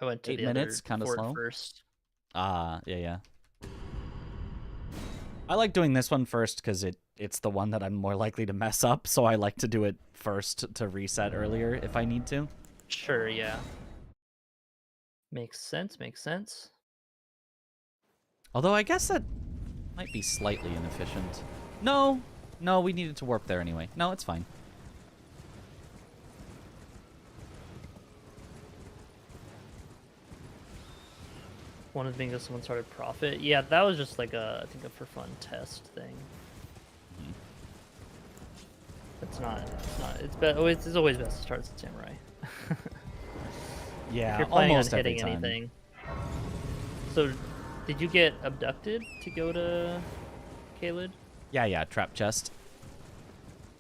I went to 8 the minutes, other kind of fort slow. first. Yeah. I like doing this one first because it's the one that I'm more likely to mess up, so I like to do it first to reset earlier if I need to. Sure, yeah. Makes sense. Although I guess that might be slightly inefficient. No, we needed to warp there anyway. No, it's fine. One of the things that someone started Profit. Yeah, that was just like I think a for fun test thing. Mhm. It's always best to start as a samurai. Yeah, If you're planning almost on every hitting time. anything. So, did you get abducted to go to Caelid? Yeah, trap chest.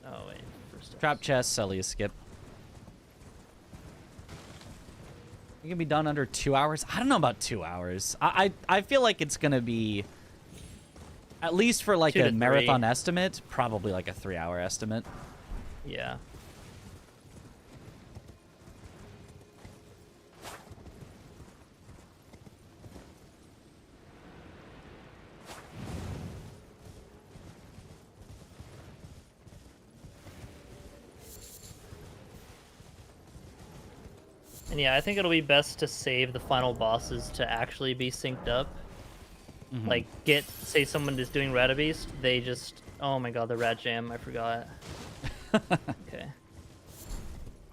Oh wait, first Trap chest, Celia skip. You can be done under 2 hours? I don't know about 2 hours. I feel like it's going to be, at least for like 2 to a 3. marathon estimate, probably like a 3-hour estimate. Yeah. And yeah, I think it'll be best to save the final bosses to actually be synced up. Mhm. Like, say someone is doing Radabeast, they just... Oh my god, the Rat Jam, I forgot. Okay.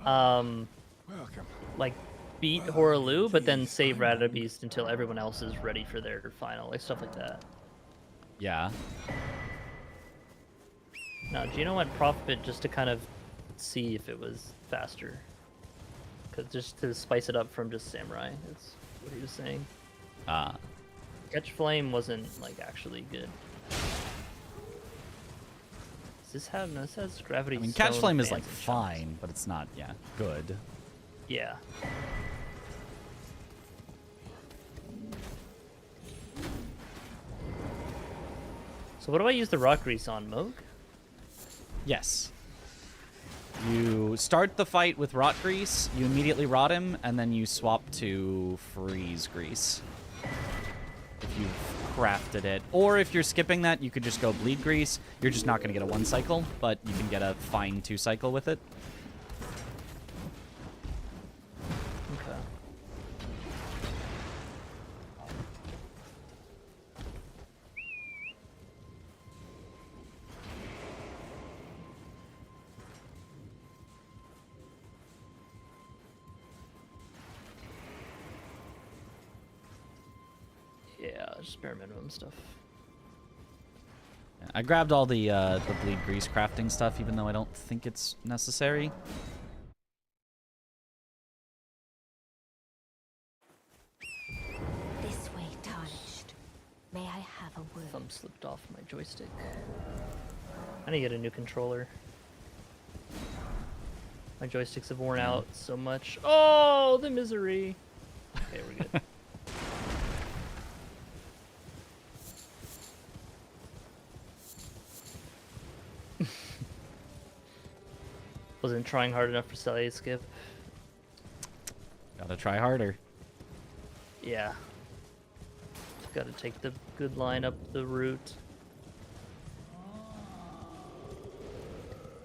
Welcome. Like, beat Horalu, but then save Radabeast until everyone else is ready for their final, like stuff like that. Yeah. Now, Gino went Profit just to kind of see if it was faster. Just to spice it up from just Samurai, is what he was saying. Catch Flame wasn't, like, actually good. Does this have... No, this has Gravity I mean, Catch Stone, Flame is, Fans, like, and Chunks. fine, but it's not, yeah, good. Yeah. So what do I use the rock grease on, Moog? Yes. You start the fight with rot grease, you immediately rot him, and then you swap to freeze grease. If you've crafted it. Or if you're skipping that, you could just go bleed grease. You're just not going to get a 1 cycle, but you can get a fine 2 cycle with it. Okay. Yeah, just bare minimum stuff. I grabbed all the bleed grease crafting stuff, even though I don't think it's necessary. This way, tarnished. May I have a word? slipped off my joystick. I need to get a new controller. My joysticks have worn out so much. Oh, the misery. Okay, we're good. Wasn't trying hard enough for Sally Skip. Gotta try harder. Yeah. Gotta take the good line up the route.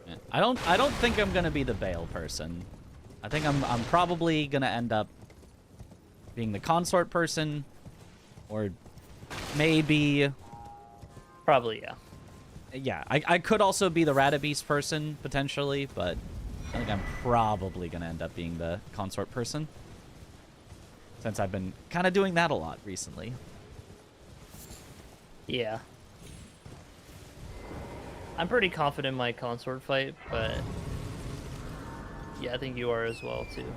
Yeah. I don't think I'm gonna be the Veil person. I think I'm probably gonna end up being the consort person, or maybe. Probably, yeah. Yeah, I could also be the Radabeast person, potentially, but I think I'm probably going to end up being the consort person, since I've been kind of doing that a lot recently. Yeah. I'm pretty confident in my consort fight, but yeah, I think you are as well, too.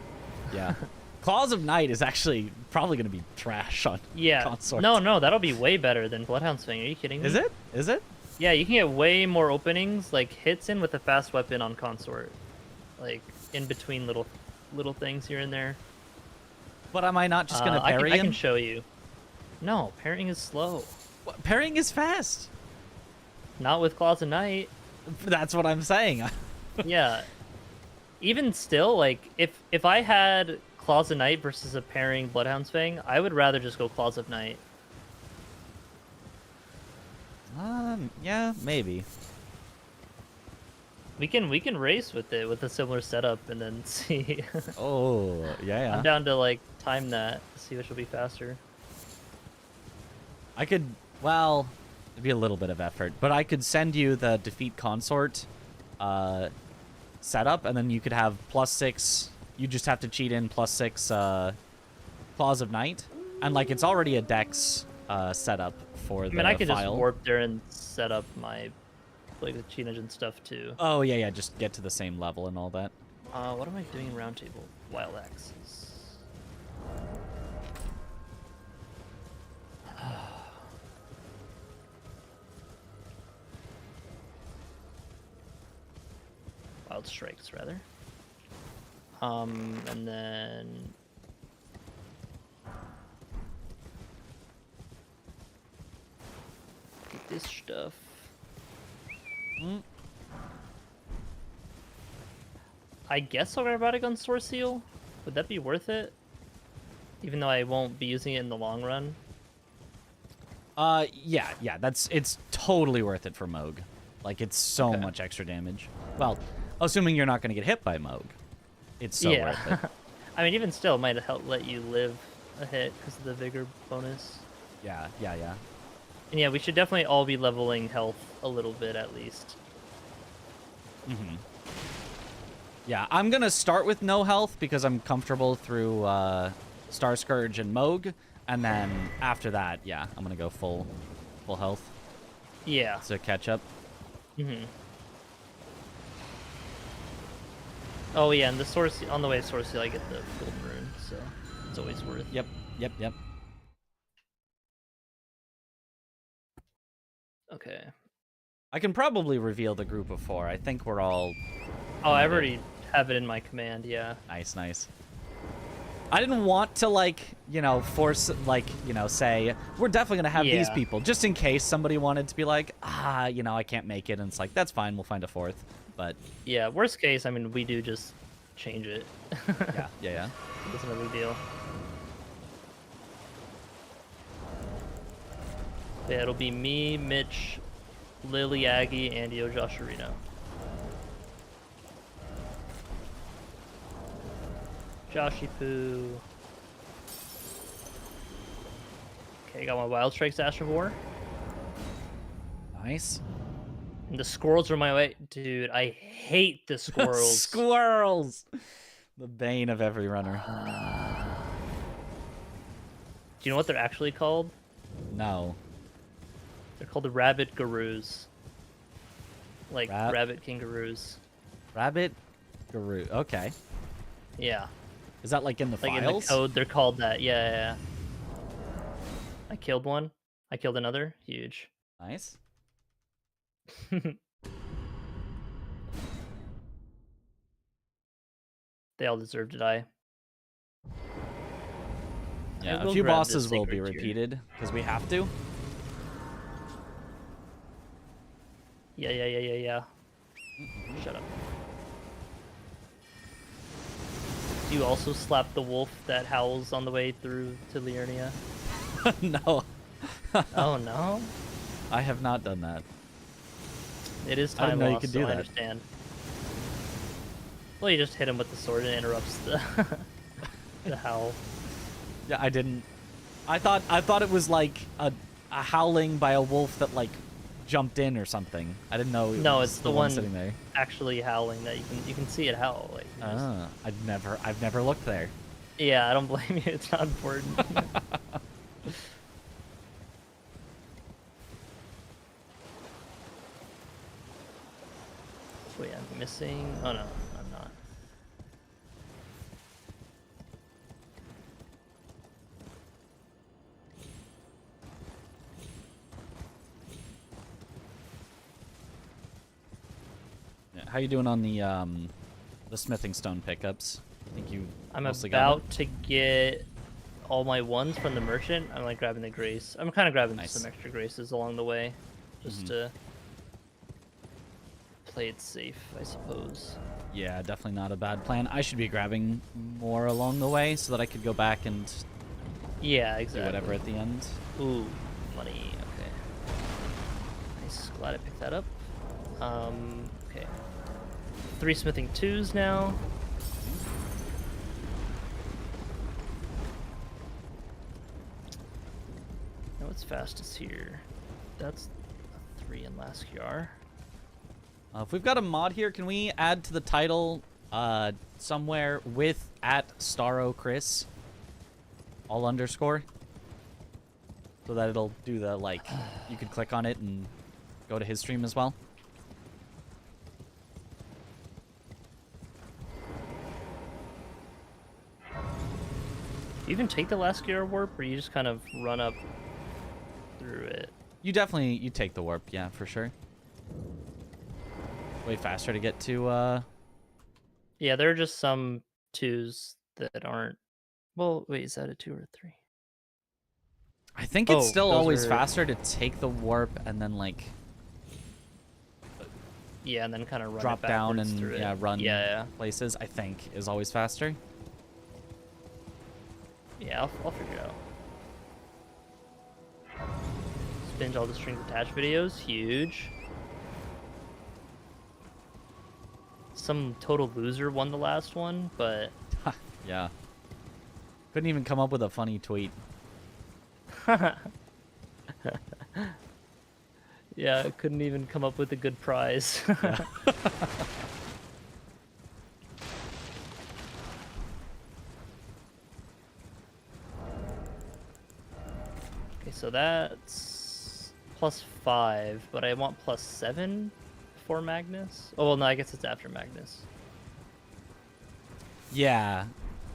Yeah. Claws of Night is actually probably going to be trash on consort. No, that'll be way better than Bloodhound's Fang. Are you kidding me? Is it? Is it? Yeah, you can get way more openings, like hits in with a fast weapon on consort, like in between little things here and there. But am I not just gonna parry I him? can show you. No, parrying is slow. What, parrying is fast. Not with Claws of Night. That's what I'm saying. Yeah. Even still, like if I had Claws of Night versus a parrying Bloodhound's Fang, I would rather just go Claws of Night. Yeah, maybe. We can race with it with a similar setup and then see. Oh, yeah. I'm down to like time that to see which will be faster. I could, well, it'd be a little bit of effort, but I could send you the defeat consort setup, and then you could have +6. You just have to cheat in +6 Claws of Night, and like it's already a dex setup for the file. I mean, I could just warp there and set up my like the cheat engine stuff too. Oh yeah, just get to the same level and all that. What am I doing in round table? Wild axes. Wild strikes rather. And then get this stuff. I guess I'll grab out a gun Source Seal. Would that be worth it? Even though I won't be using it in the long run. Yeah, it's totally worth it for Moog. Like it's so much extra damage. Well, assuming you're not going to get hit by Moog. It's so worth it. I mean, even still, it might help let you live a hit because of the vigor bonus. Yeah. And yeah, we should definitely all be leveling health a little bit at least. Yeah, I'm gonna start with no health because I'm comfortable through Star Scourge and Moog, and then after that, yeah, I'm gonna go full health. Yeah. To catch up. Oh yeah, and the source on the way to Source Seal, I get the golden rune, so it's always worth. Yep. Okay. I can probably reveal the group of 4. I think we're all. Oh, I already have it in my command. Yeah. Nice. I didn't want to force say we're definitely gonna have these people just in case somebody wanted to be like I can't make it, and it's like that's fine, we'll find a 4th. But yeah, worst case, I mean we do just change it. yeah. It's no big deal. Yeah, it'll be me, Mitch, Lily, Aggie, Andio, Josh Areno. Joshy Poo. Okay, got my Wild Strikes Astrovore. Nice. And the squirrels are my way. Dude, I hate the squirrels. Squirrels! The bane of every runner. Do you know what they're actually called? No. They're called the rabbit gurus. Like rabbit kangaroos. Rabbit guru. Okay. Yeah. Is that like in the files? Like in the code, they're called that. Yeah. I killed one. I killed another. Huge. Nice. They all deserve to die. Yeah, I a will few grab this bosses will be sacred tier. repeated because we have to. Yeah. Shut up. Do you also slap the wolf that howls on the way through to Liurnia? No. Oh no? I have not done that. It is I didn't time know you lost, could so do I that. understand. Well, you just hit him with the sword and it interrupts the the howl. Yeah, I didn't. I thought it was like a howling by a wolf that like jumped in or something. I didn't know it No, was it's the the one one sitting there. actually howling that you can see it howl. Like, you just- Ah, I've never looked there. Yeah, I don't blame you. It's not important. Wait, I'm missing. Oh no, I'm not. Yeah, how you doing on the smithing stone pickups? I think you I'm mostly got about to get all my ones from the merchant. I'm like grabbing the grace. I'm kind of grabbing Nice. some extra graces along the way, just to play it safe, I suppose. it. Yeah, definitely not a bad plan. I should be grabbing more along the way so that I could go back and Yeah, do exactly. whatever at the end. Ooh, money. Okay. Nice. Glad I picked that up. Okay. 3 smithing 2s now. No, it's fastest here. That's a 3 in Laskyar. If we've got a mod here, can we add to the title somewhere with @StarroChris all underscore so that it'll do the like you could click on it and go to his stream as well. Do you even take the Laskyar warp, or you just kind of run up through it? You take the warp, yeah, for sure. Way faster to get to Yeah, there are just some 2s that aren't. Well, wait, is that a 2 or a 3? I think it's Oh, still those always are- faster to take the warp and then like Yeah, and then kind of run drop it down backwards and through yeah, it. run Yeah, places, I think is always faster. yeah. I'll figure it out. Binge all the strings attached videos, huge. Some total loser won the last one, but Yeah. Couldn't even come up with a funny tweet. yeah, I couldn't even come up with a good prize. Yeah. Okay, so that's +5, but I want +7 for Magnus. Oh, well, no, I guess it's after Magnus. Yeah.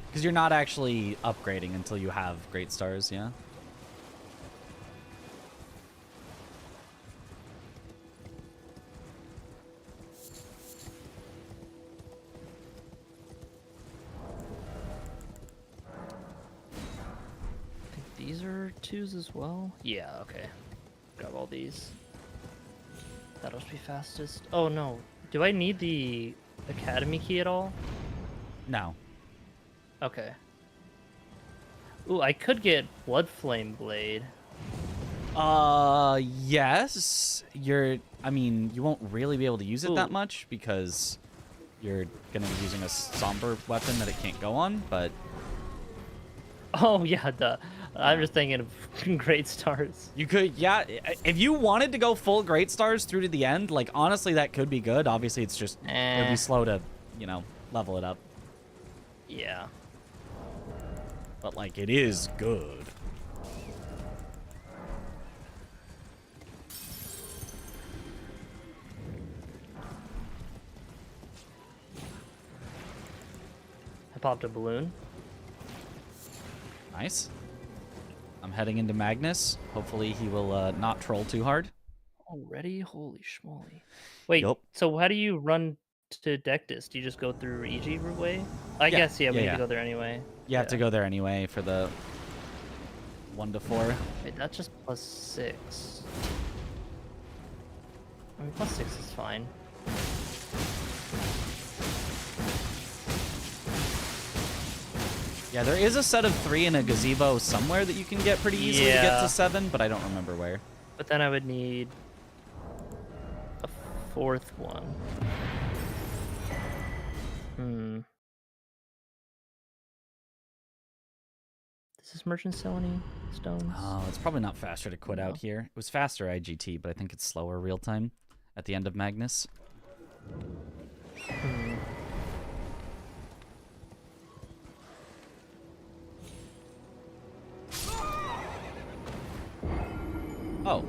Because you're not actually upgrading until you have great stars, yeah? I think these are 2s as well. Yeah, okay. Grab all these. That'll be fastest. Oh, no. Do I need the Academy key at all? No. Okay. Ooh, I could get Bloodflame Blade. Yes. I mean, you won't really be able to use it that Ooh. much because you're going to be using a somber weapon that it can't go on, but Oh, yeah, duh. I'm just thinking of Great Stars. you could, yeah, if you wanted to go full great stars through to the end, like, honestly, that could be good. Obviously, it's just, it'd be slow to, level it up. Yeah. But, like, it is good. I popped a balloon. Nice. I'm heading into Magnus. Hopefully he will not troll too hard. Already? Holy schmoly. Wait, Yup. so how do you run to Dectus? Do you just go through EG way? I Yeah, guess, yeah, we yeah, need yeah. to go there anyway. You have to go there anyway for the 1 to 4. Wait, that's just +6. I mean, +6 is fine. Yeah, there is a set of 3 in a gazebo somewhere that you can get pretty easily to get Yeah. to 7, but I don't remember where. But then I would need a 4th one. Does this merchant sell any stones? Oh, it's probably not faster to quit out here. It was faster IGT, but I think it's slower real time at the end of Magnus. Oh.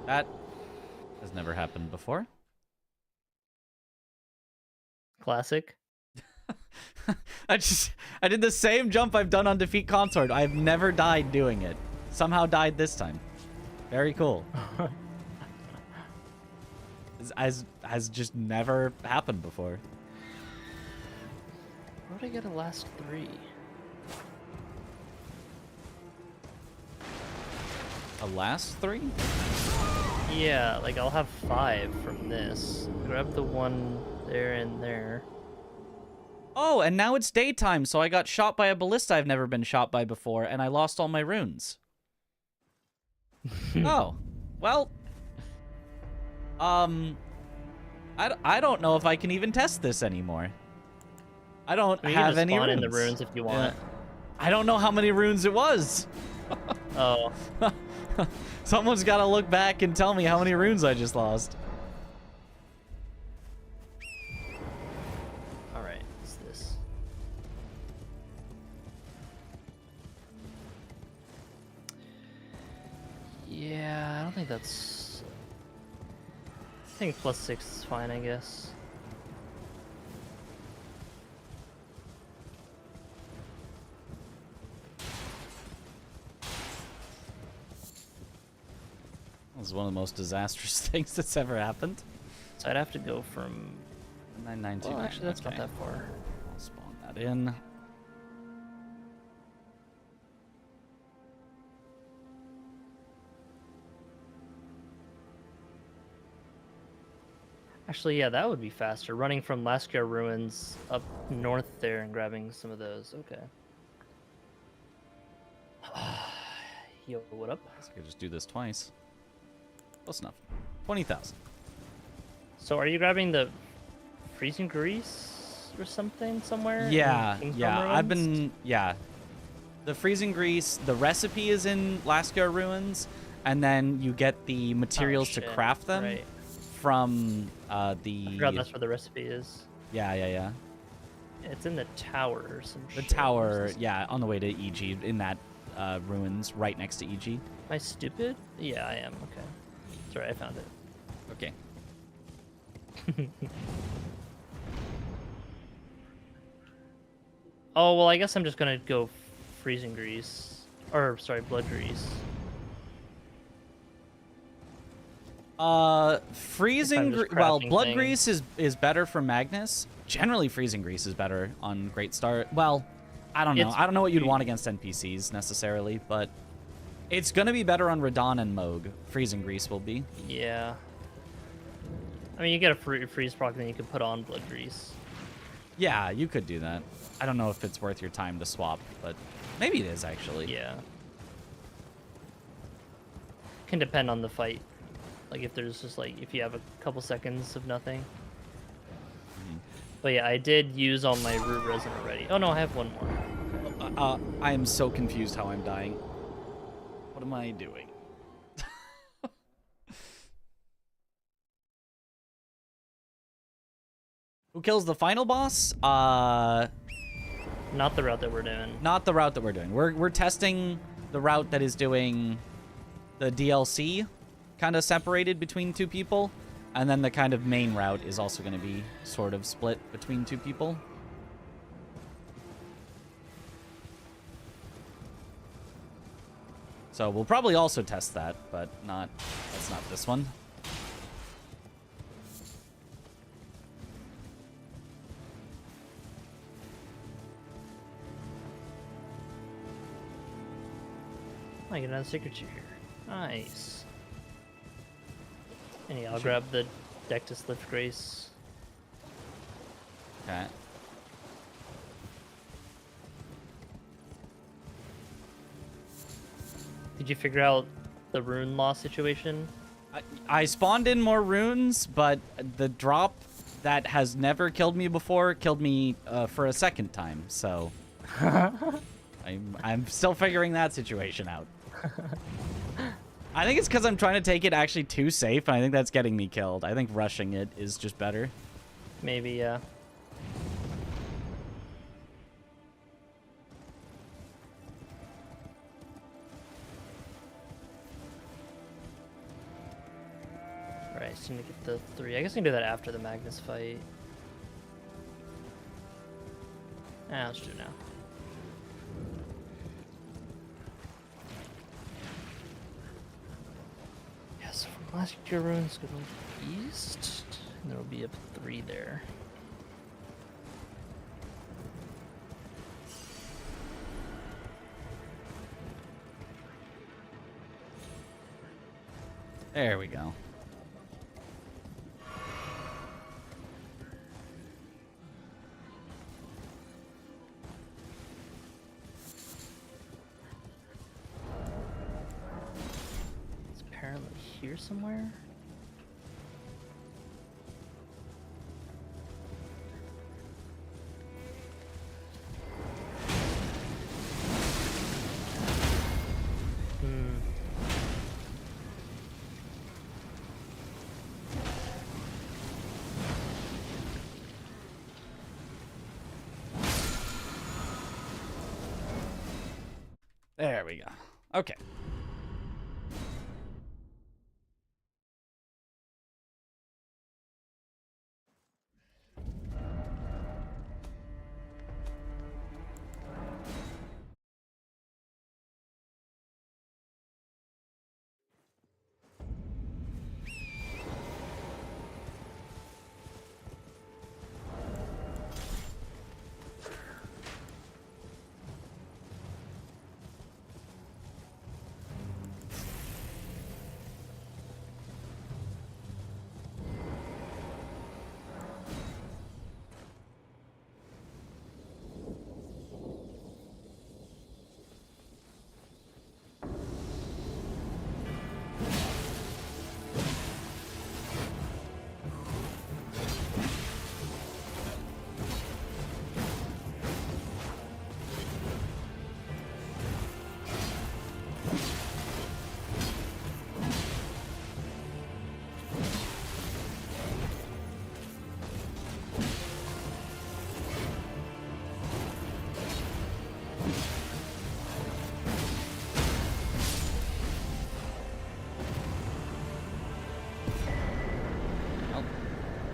That has never happened before. Classic. I did the same jump I've done on Defeat Consort. I've never died doing it. Somehow died this time. Very cool. Has just never happened before. Where did I get a last 3? A last 3? Yeah, like I'll have 5 from this. Grab the one there and there. Oh, and now it's daytime, so I got shot by a ballista I've never been shot by before, and I lost all my runes. Oh. Well. I don't know if I can even test this anymore. I don't You have can just any spawn runes. in the runes if you want. I don't know how many runes it was. Oh. Someone's got to look back and tell me how many runes I just lost. Alright, what's this? Yeah, I don't think that's... I think +6 is fine, I guess. This is one of the most disastrous things that's ever happened. So I'd have to go from... 9929. Well, actually, that's not okay. that far. I'll spawn that in. Actually, yeah, that would be faster. Running from Lascar Ruins up north there and grabbing some of those. Okay. Yo, what up? I could just do this twice. Close enough. 20,000. So are you grabbing the freezing grease or something somewhere? Yeah, in yeah. Kingston I've Ruins? been, yeah. The freezing grease, the recipe is in Lascar Ruins, and then you get the materials to shit, craft them right. from I the... forgot that's where the recipe is. Yeah, yeah, yeah. It's in the tower or some The shit. tower, yeah, on the way to EG, in that ruins right next to EG. Am I stupid? Yeah, I am. Okay. Sorry, I found it. Okay. Oh, well, I guess I'm just gonna go freezing grease. Or, sorry, blood grease. Freezing, just well, crafting blood things. grease is better for Magnus. Generally, freezing grease is better on Great Star. Well, I don't know. It's I don't know what you'd want against NPCs necessarily, but it's gonna be better on Radon and Moog. Freezing grease will be. Yeah. I mean, you get a freeze proc, then you can put on blood grease. Yeah, you could do that. I don't know if it's worth your time to swap, but maybe it is actually. Yeah. Can depend on the fight. Like if there's just like if you have a couple seconds of nothing. But yeah, I did use all my root resin already. Oh no, I have one more. I am so confused how I'm dying. What am I doing? Who kills the final boss? Not the route that we're doing. Not the route that we're doing. We're testing the route that is doing the DLC, kind of separated between 2 people, and then the kind of main route is also going to be sort of split between 2 people. So we'll probably also test that, but not. That's not this one. I get another signature here. Nice. And yeah, I'll grab the Dectus Lift Grace. Okay. Did you figure out the rune loss situation? I spawned in more runes, but the drop that has never killed me before killed me for a second time. So I'm still figuring that situation out. I think it's because I'm trying to take it actually too safe, and I think that's getting me killed. I think rushing it is just better. Maybe, yeah. Alright, just need to get the 3. I guess I can do that after the Magnus fight. Let's do it now. Yeah, so from last year runes go east, and there will be a 3 there. There we go. It's apparently here somewhere. There we go. Okay.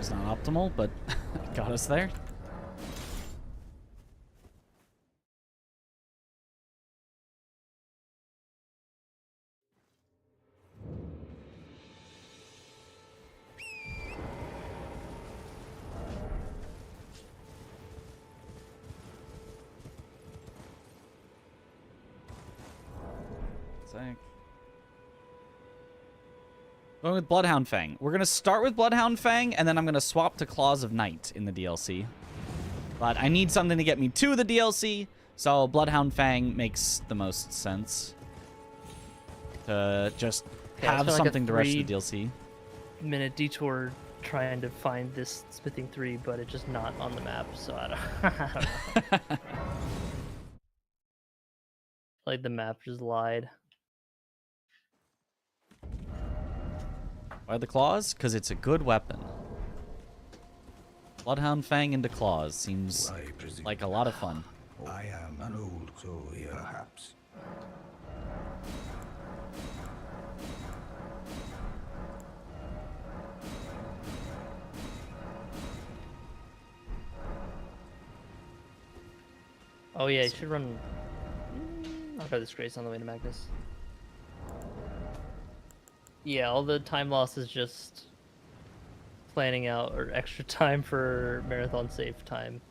It's not optimal, but got us there. Sec. Going with Bloodhound Fang. We're going to start with Bloodhound Fang, and then I'm going to swap to Claws of Night in the DLC. But I need something to get me to the DLC, so Bloodhound Fang makes the most sense. To just have like something to rush the 3 DLC. minute detour trying to find this smithing 3, but it's just not on the map, so I don't know. Like the map just lied. Why the Claws? Because it's a good weapon. Bloodhound Fang into Claws seems like a lot of fun. I am an old soul here, perhaps. Oh yeah, you should run. I'll try this Grace on the way to Magnus. Yeah, all the time loss is just planning out or extra time for marathon save time.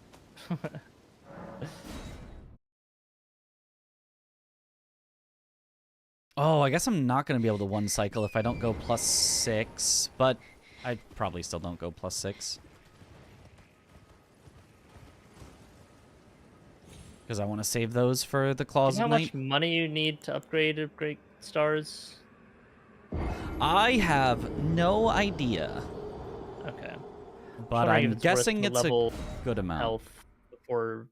Oh, I guess I'm not going to be able to one cycle if I don't go +6, but I probably still don't go +6. Because I want to save those for the Do Claws you know of how Night. much money you need to upgrade great stars? I have no idea, Okay. but Wondering if I'm it's worth guessing the it's a level good amount. health before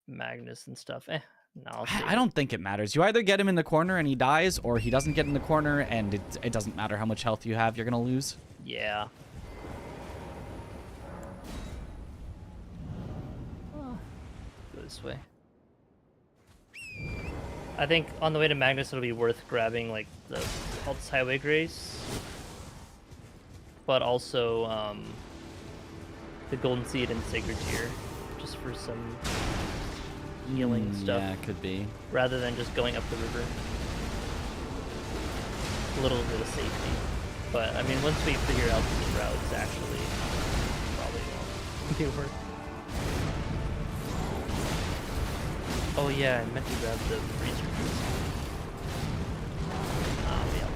Magnus and stuff. No, I'll save I don't think it matters. You either get him in the corner and he dies, or he doesn't get in the corner and it doesn't matter how much health you have, you're going to lose. Yeah. Oh, go this way. I think on the way to Magnus it'll be worth grabbing like the Altus Highway Grace, but also the Golden Seed and Sacred Tear, just for some healing stuff. Yeah, it could be. Rather than just going up the river. A little bit of safety. But, I mean, once we figure out the routes, actually, probably won't be worth. Oh yeah, I meant to grab the researchers. Oh, yeah.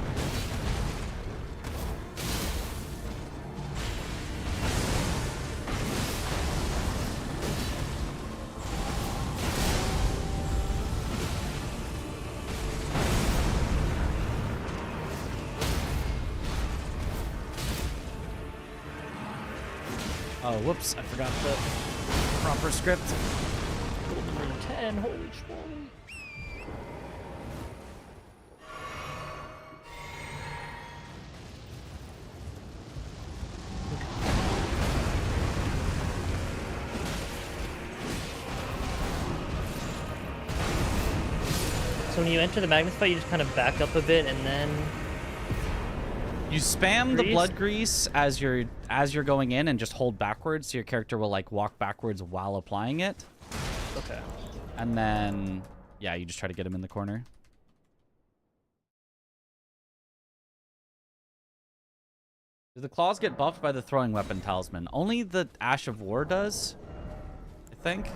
Oh, whoops, I forgot the proper script. Golden Ring 10, holy schmoly. So when you enter the Magnus fight, you just kind of back up a bit and then... You spam the Grease? blood grease as you're going in and just hold backwards, so your character will like walk backwards while applying it. Okay. And then, yeah, you just try to get him in the corner. Do the claws get buffed by the throwing weapon talisman? Only the Ash of War does, I think.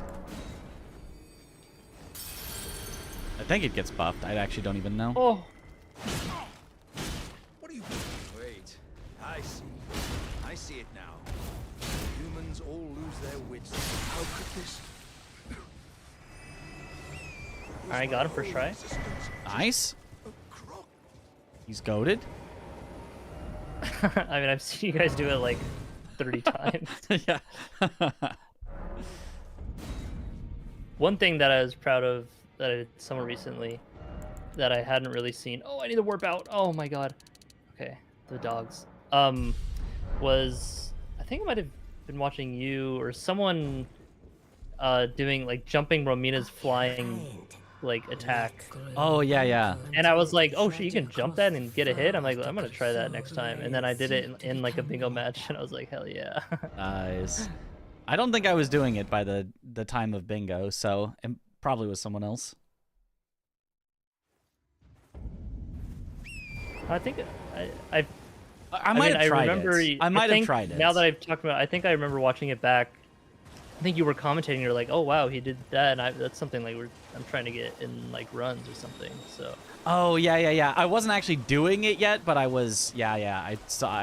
I think it gets buffed. I actually don't even know. Oh! What are you... Wait. I see it now. Humans all lose their wits. How could this... I got him first try. Nice. He's goated. I mean, I've seen you guys do it like 30 times. Yeah. One thing that I was proud of that I did somewhere recently that I hadn't really seen. Oh, I need to warp out. Oh my god. Okay, the dogs. Was I think I might have been watching you or someone doing like jumping Romina's flying like attack. Oh, yeah, yeah. And I was like, oh shit, you can jump that and get a hit? I'm like, I'm gonna try that next time. And then I did it in like a bingo match and I was like, hell yeah. Nice. I don't think I was doing it by the time of bingo, so it probably was someone else. I think I might have tried it. I might have tried it. Now that I've talked about it, I think I remember watching it back. I think you were commentating. You're like, "Oh wow, he did that," and that's something like I'm trying to get in like runs or something. So. Oh yeah. I wasn't actually doing it yet, but I was. Yeah. I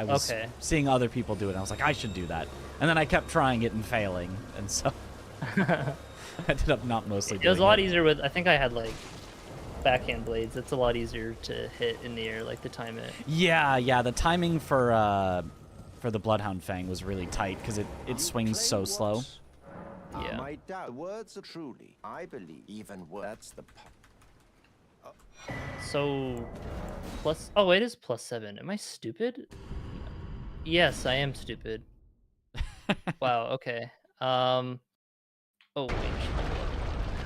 was Okay. seeing other people do it. And I was like, I should do that, and then I kept trying it and failing, and so I ended up not mostly. It was a lot easier with. I think I had like backhand blades. It's a lot easier to hit in the air, like to time it. Yeah. The timing for the Bloodhound Fang was really tight because it swings so slow. Yeah. My doubt words are truly, I believe, even words the. So, plus. Oh, it is +7. Am I stupid? Yes, I am stupid. Wow. Okay. Oh wait.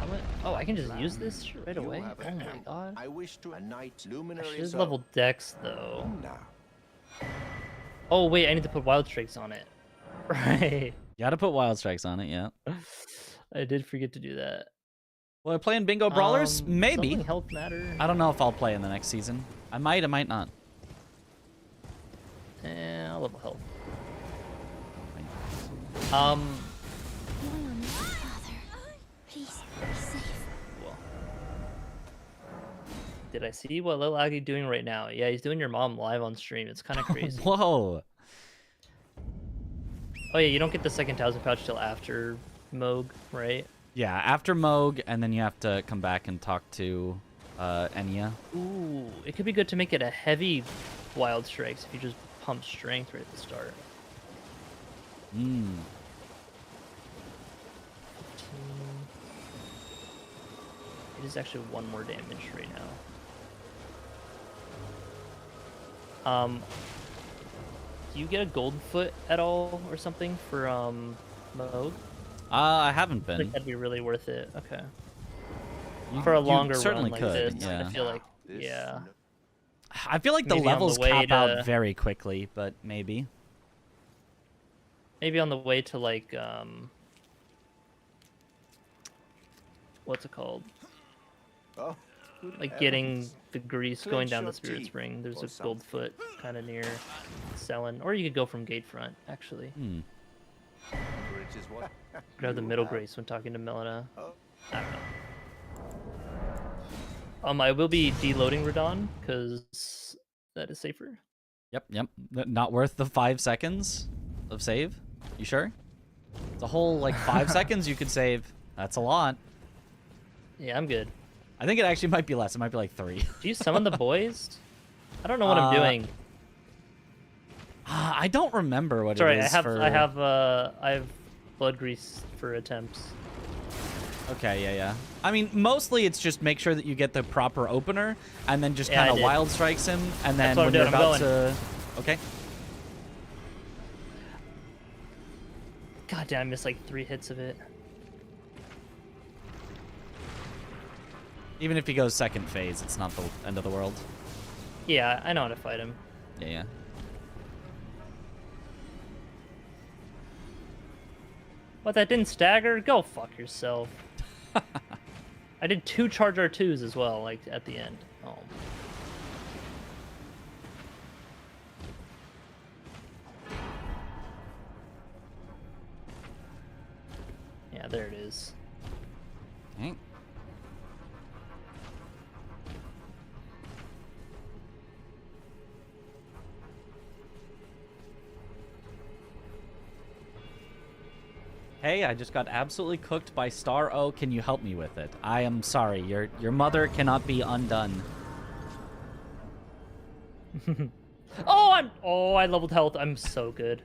How much? Oh, I can just use this right away. Oh my god. I wish to a night luminary. This level Dex though. Now. Oh wait, I need to put wild strikes on it. Right. You gotta put Wild Strikes on it, yeah. I did forget to do that. Will I play in Bingo Brawlers? Maybe. Something health matter. I don't know if I'll play in the next season. I might not. I'll level health. Why on me, Father? Please, be safe. Well. Did I see what Lil Aggie doing right now? Yeah, he's doing your mom live on stream. It's kind of crazy. Whoa. Oh yeah, you don't get the second thousand pouch till after Moog, right? Yeah, after Moog, and then you have to come back and talk to Enya. Ooh, it could be good to make it a heavy wild strikes if you just pump strength right at the start. Hmm. It is actually 1 more damage right now. Do you get a gold foot at all or something for Moog? I haven't I think been. that'd be really worth it. Okay. You- For a you longer certainly run like could, this, yeah. I feel like, This yeah. I feel like the Maybe on the levels way cap out to- very quickly, but maybe. Maybe on the way to like, what's it called? Oh, good Like heavens. getting the grease going Clench down your the Spirit teeth Spring. There's or a gold foot kind of near selling, or you could go from gate front actually. Hmm. Which is what Grab the you middle have. grace when talking to Melina. Oh. I don't know. I will be deloading Radon because that is safer. Yep. Not worth the 5 seconds of save. You sure? It's a whole like 5 seconds you could save. That's a lot. Yeah, I'm good. I think it actually might be less. It might be like 3. Do you summon the boys? I don't know what I'm doing. I don't remember what Sorry, it is for... I have blood grease for attempts. Okay, yeah. I mean, mostly it's just make sure that you get the proper opener, and then just Yeah, I kind of did. wild strikes him, and then what I'm when you're doing, I'm about going. to... Okay. God damn, I missed like 3 hits of it. Even if he goes second phase, it's not the end of the world. Yeah, I know how to fight him. Yeah. What, that didn't stagger? Go fuck yourself. I did 2 charge R2s as well, like at the end. Oh. Yeah, there it is. Okay. Hey, I just got absolutely cooked by Star O. Can you help me with it? I am sorry. Your mother cannot be undone. Oh, I leveled health. I'm so good.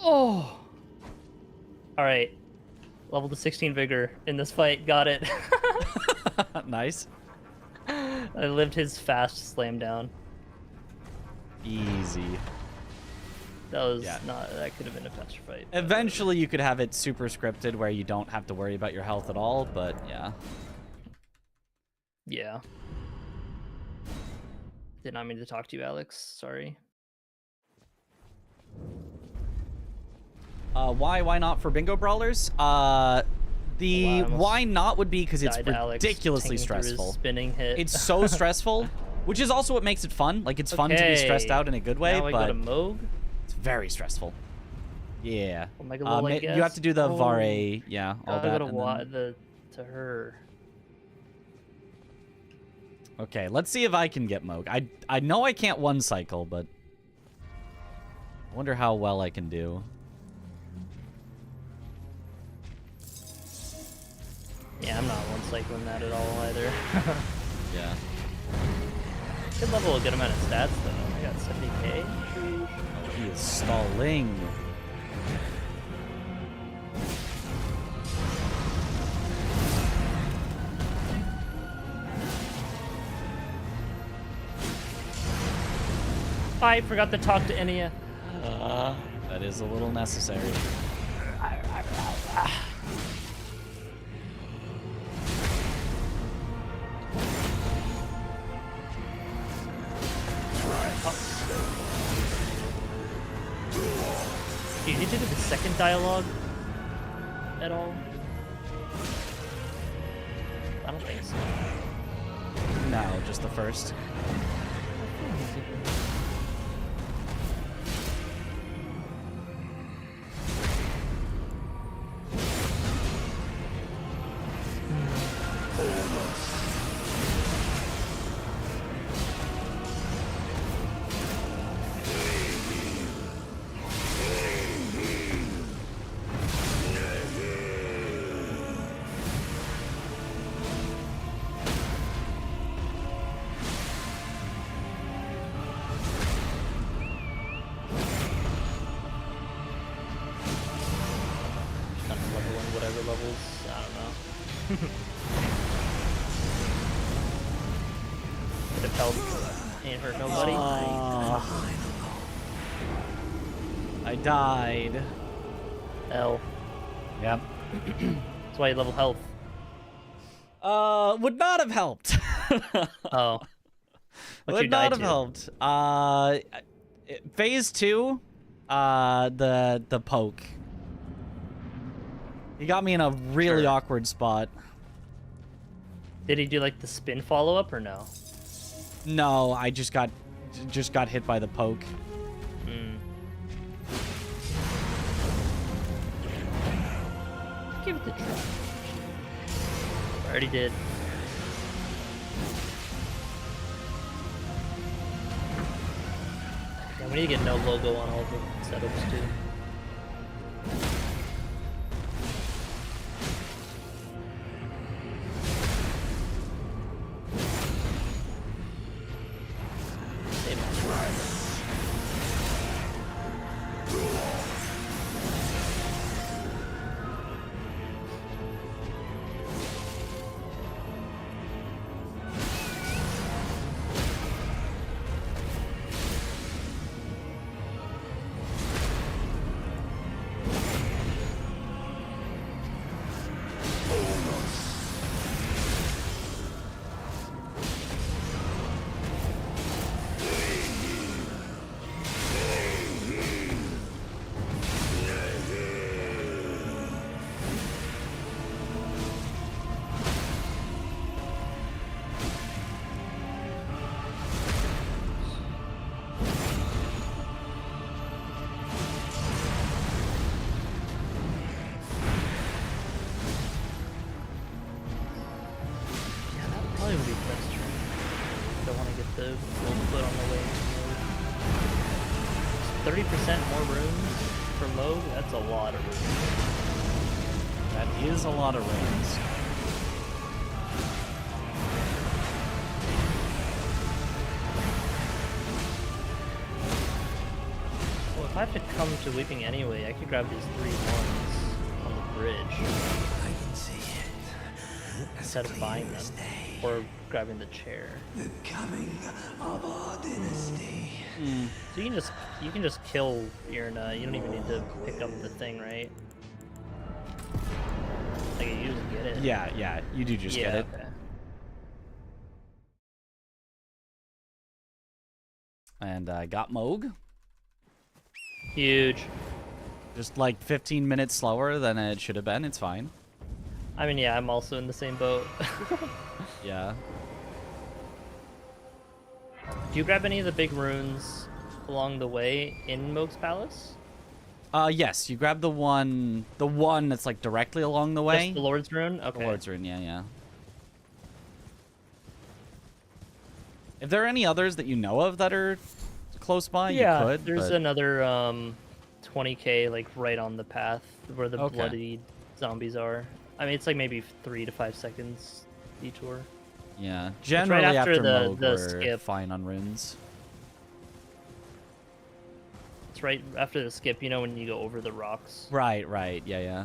Oh. All right. Level to 16 vigor in this fight. Got it. Nice. I lived his fast slam down. Easy. That was Yeah. not. That could have been a faster fight. but- Eventually, you could have it super scripted where you don't have to worry about your health at all, but yeah. Yeah. Did not mean to talk to you, Alex. Sorry. Why not for bingo brawlers? The I almost why not would be because it's Died to Alex ridiculously taking through his stressful. Spinning hit. It's so stressful, which is also what makes it fun. Like, it's fun to be stressed Okay. out in a good way, Now I go but to Moog. it's very stressful. Yeah. Omega Lil, I You have to do the guess? Vare, yeah, all Gotta that. go to and then- to her. Okay, let's see if I can get Moog. I know I can't one cycle, but I wonder how well I can do. Yeah, I'm not one cycling that at all either. Yeah. Good level, a good amount of stats though. I got 70k. Oh, he is stalling. I forgot to talk to Enya. That is a little necessary. Do you need to do the second dialogue at all? I don't things. No, just the first. Kind of level in whatever levels. I don't know. Bit of health ain't hurt nobody. I died. L. Yep. That's why you level health. Would not have helped. Oh. What you Would not died have to? helped. Phase 2, the poke. He got me in a really Sure. awkward spot. Did he do like the spin follow up or no? No, I just got hit by the poke. Hmm. Give it a try. I already did. Yeah, we need to get no logo on all the setups too. Save it. Yeah, that probably would be frustrating. Don't want to get the gold foot on the way to Moog. 30% more rooms for Moog? That's a lot of rooms. That is a lot of rings. Well, if I have to come to Weeping anyway, I could grab these 3 ones on the bridge I can see it. instead of buying them. Or grabbing the chair. The coming of our dynasty. So you can just kill Irna. You don't even need to pick up the thing, right? Like you usually get it. Yeah, you do just get it. Okay. And I got Moog. Huge. Just like 15 minutes slower than it should have been. It's fine. I mean, yeah, I'm also in the same boat. Yeah. Do you grab any of the big runes along the way in Moog's Palace? Yes, you grab the one that's like directly along the way. Just the Lord's Rune? The Okay. Lord's Rune, yeah. If there are any others that you know of that are close by, Yeah, you could. there's but... another 20k like right on the path where the Okay. bloody zombies are. I mean, it's like maybe 3 to 5 seconds detour. Yeah, generally after after the Moog, we're skip. fine on runes. It's right after the skip, you know, when you go over the rocks. Right, yeah.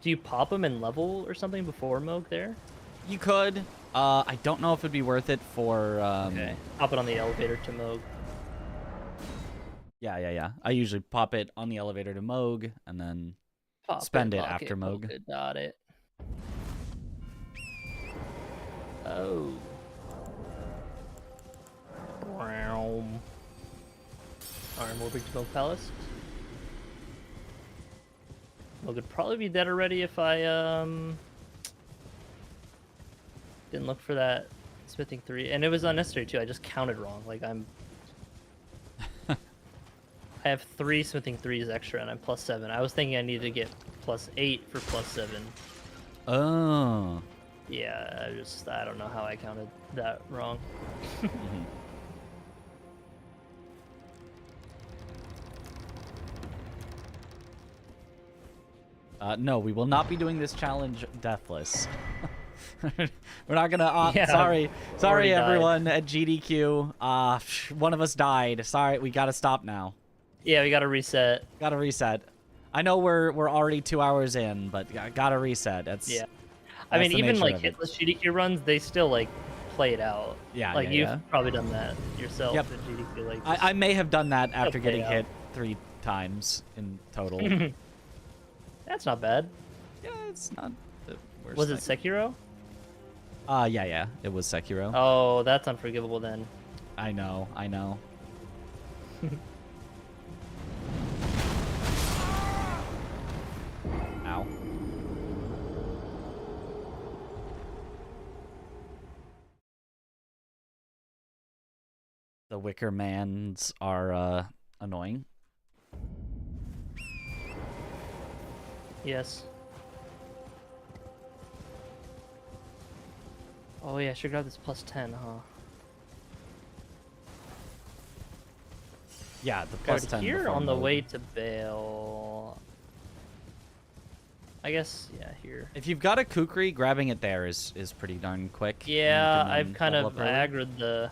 Do you pop them in level or something before Moog there? You could. I don't know if it'd be worth it for. Okay. Pop it on the elevator to Moog. Yeah. I usually pop it on the elevator to Moog and then Pop spend it lock after Moog. poke it, got it. Oh. Realm. Alright, moving to Moog Palace. Moog would probably be dead already if I didn't look for that smithing 3, and it was unnecessary too. I just counted wrong. Like I have 3 smithing 3s extra, and I'm +7. I was thinking I needed to get +8 for +7. Oh. Yeah, I don't know how I counted that wrong. Mhm. No, we will not be doing this challenge deathless. We're not gonna. Yeah, sorry already died. everyone at GDQ. One of us died. Sorry, we gotta stop now. Yeah, we gotta reset. Gotta reset. I know we're already 2 hours in, but gotta reset. Yeah. I that's mean, the even nature like of it. hitless GDQ runs, they still like play it out. Yeah, Like yeah, you've yeah. probably done that yourself Yep. in GDQ. Like I may have done that after play getting out. hit 3 times in total. That's not bad. Yeah, it's not the worst. Was it thing. Sekiro? Yeah, it was Sekiro. Oh, that's unforgivable then. I know. Ow. The Wicker Mans are annoying. Yes. Oh yeah, I should grab this +10, huh? Yeah, the Grab plus it 10 here before on the mode. way to Bale. I guess, yeah, here. If you've got a Kukri, grabbing it there is pretty darn quick. and you Yeah, can I've then kind level of up early. aggroed the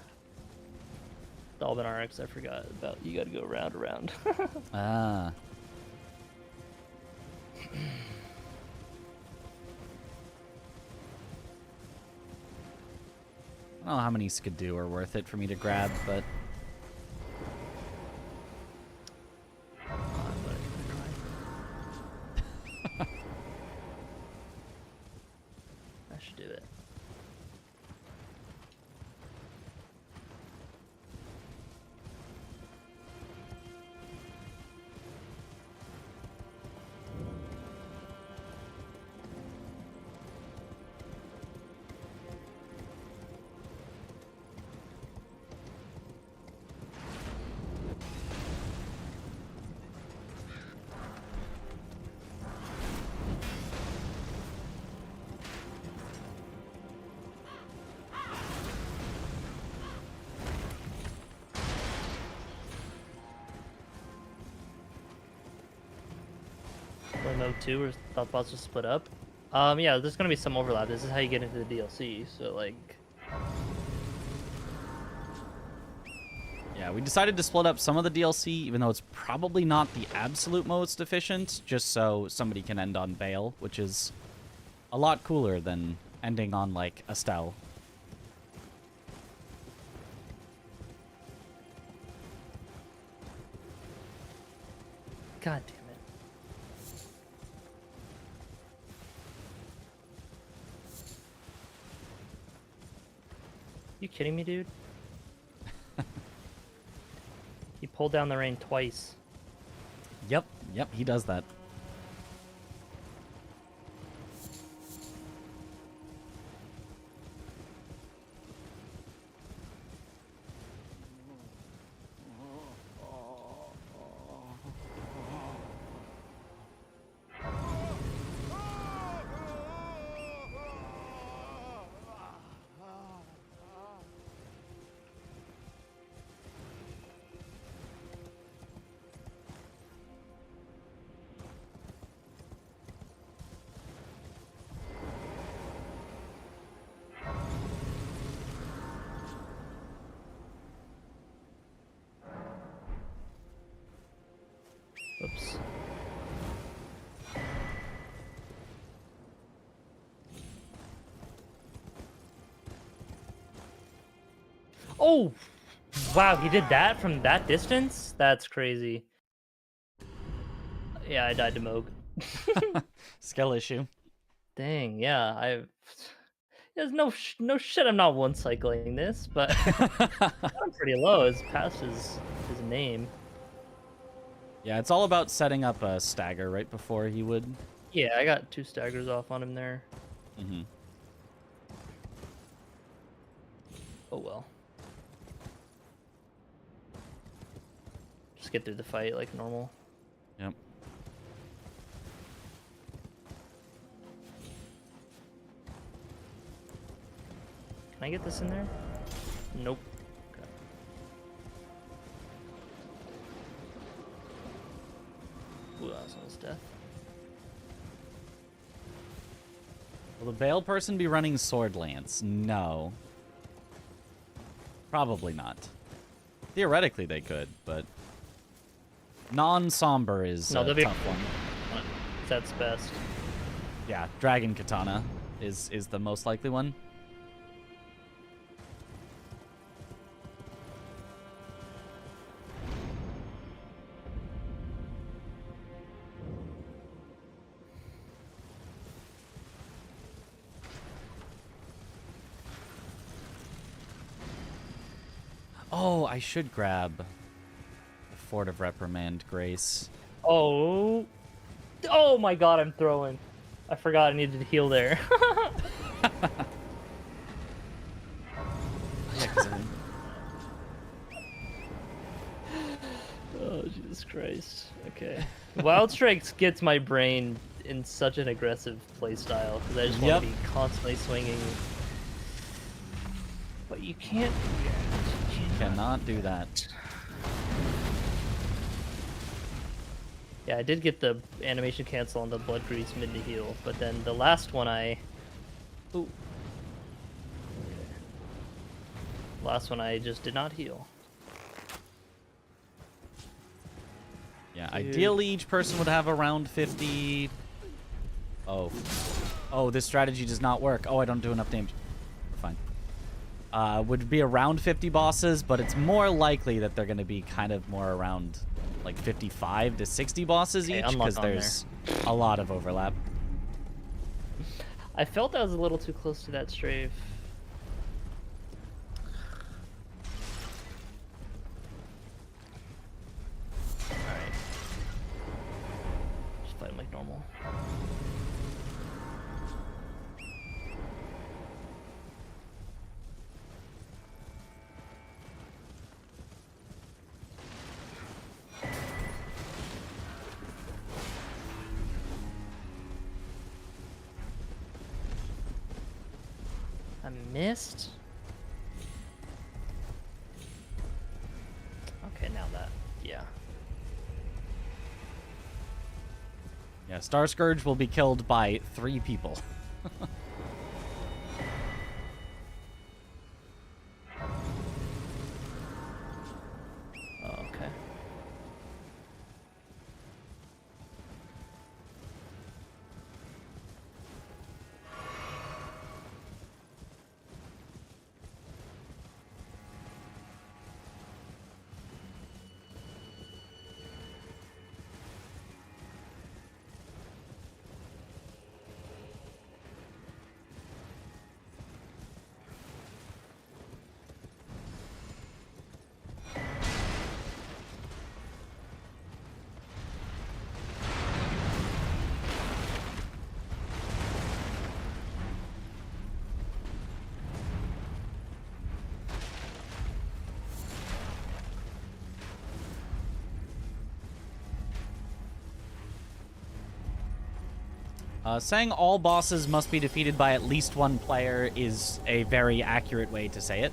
Alban RX. I forgot about. You gotta go around. Ah. I don't know how many Skidoo are worth it for me to grab, but I should do it. Play mode 2 where thought bots will split up. Yeah, there's gonna be some overlap. This is how you get into the DLC. So like, yeah, we decided to split up some of the DLC, even though it's probably not the absolute most efficient, just so somebody can end on Bale, which is a lot cooler than ending on, like, Estelle. god damn it. You kidding me, dude? He pulled down the rain twice. Yep, he does that. Oops. Oh! Wow, he did that from that distance? That's crazy. Yeah, I died to Moog. Skill issue. Dang, yeah, there's no shit. I'm not one cycling this, but I'm pretty low. It's past his name. Yeah, it's all about setting up a stagger right before he would. Yeah, I got 2 staggers off on him there. Mm-hmm. Oh well. Just get through the fight like normal. Yep. Can I get this in there? Nope. Okay. Ooh, that was almost death. Will the Veil person be running Sword Lance? No. Probably not. Theoretically, they could, but non-somber is No, a they'll be tough one. That's best. Yeah, Dragon Katana is the most likely one. Oh, I should grab the Fort of Reprimand Grace. Oh. Oh my god, I'm throwing. I forgot I needed to heal there. Yeah, 'cause Oh, Jesus Christ. Okay. Wild Strikes gets my brain in such an aggressive playstyle because I just want to be constantly swinging. But you can't do that. You cannot do that. Yeah, I did get the animation cancel on the Blood Grease mid to heal, but then the last one Ooh. Okay. Last one I just did not heal. Yeah, Dude. ideally each person would have around 50. Oh. Oh, this strategy does not work. Oh, I don't do enough damage. We're fine. Would be around 50 bosses, but it's more likely that they're going to be kind of more around like 55 to 60 bosses each, because there's a lot of overlap. I felt I was a little too close to that strafe. Alright. Just fight him like normal. I missed. Okay, now that, yeah. Yeah, Star Scourge will be killed by 3 people. Oh, okay. Saying all bosses must be defeated by at least 1 player is a very accurate way to say it.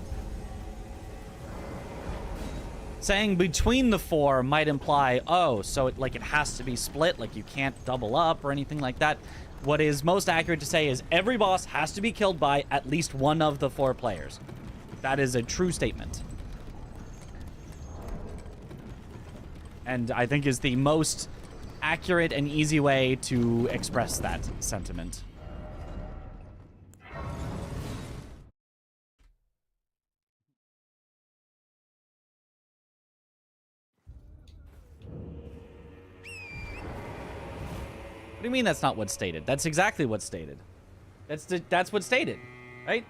Saying between the 4 might imply, oh, so it has to be split, like you can't double up or anything like that. What is most accurate to say is every boss has to be killed by at least 1 of the 4 players. That is a true statement. And I think is the most accurate and easy way to express that sentiment. What do you mean that's not what's stated? That's exactly what's stated. That's what's stated, right?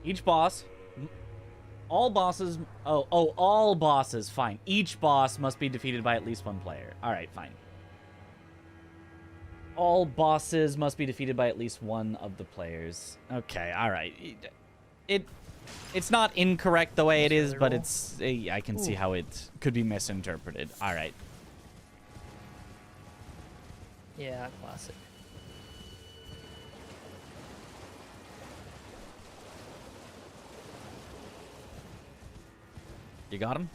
Each boss All bosses. All bosses. Fine. Each boss must be defeated by at least one player. All right, fine. All bosses must be defeated by at least one of the players. Okay, all right. It's not incorrect the way it is, but it's I can see how it could be misinterpreted. All right. Yeah, classic. You got him?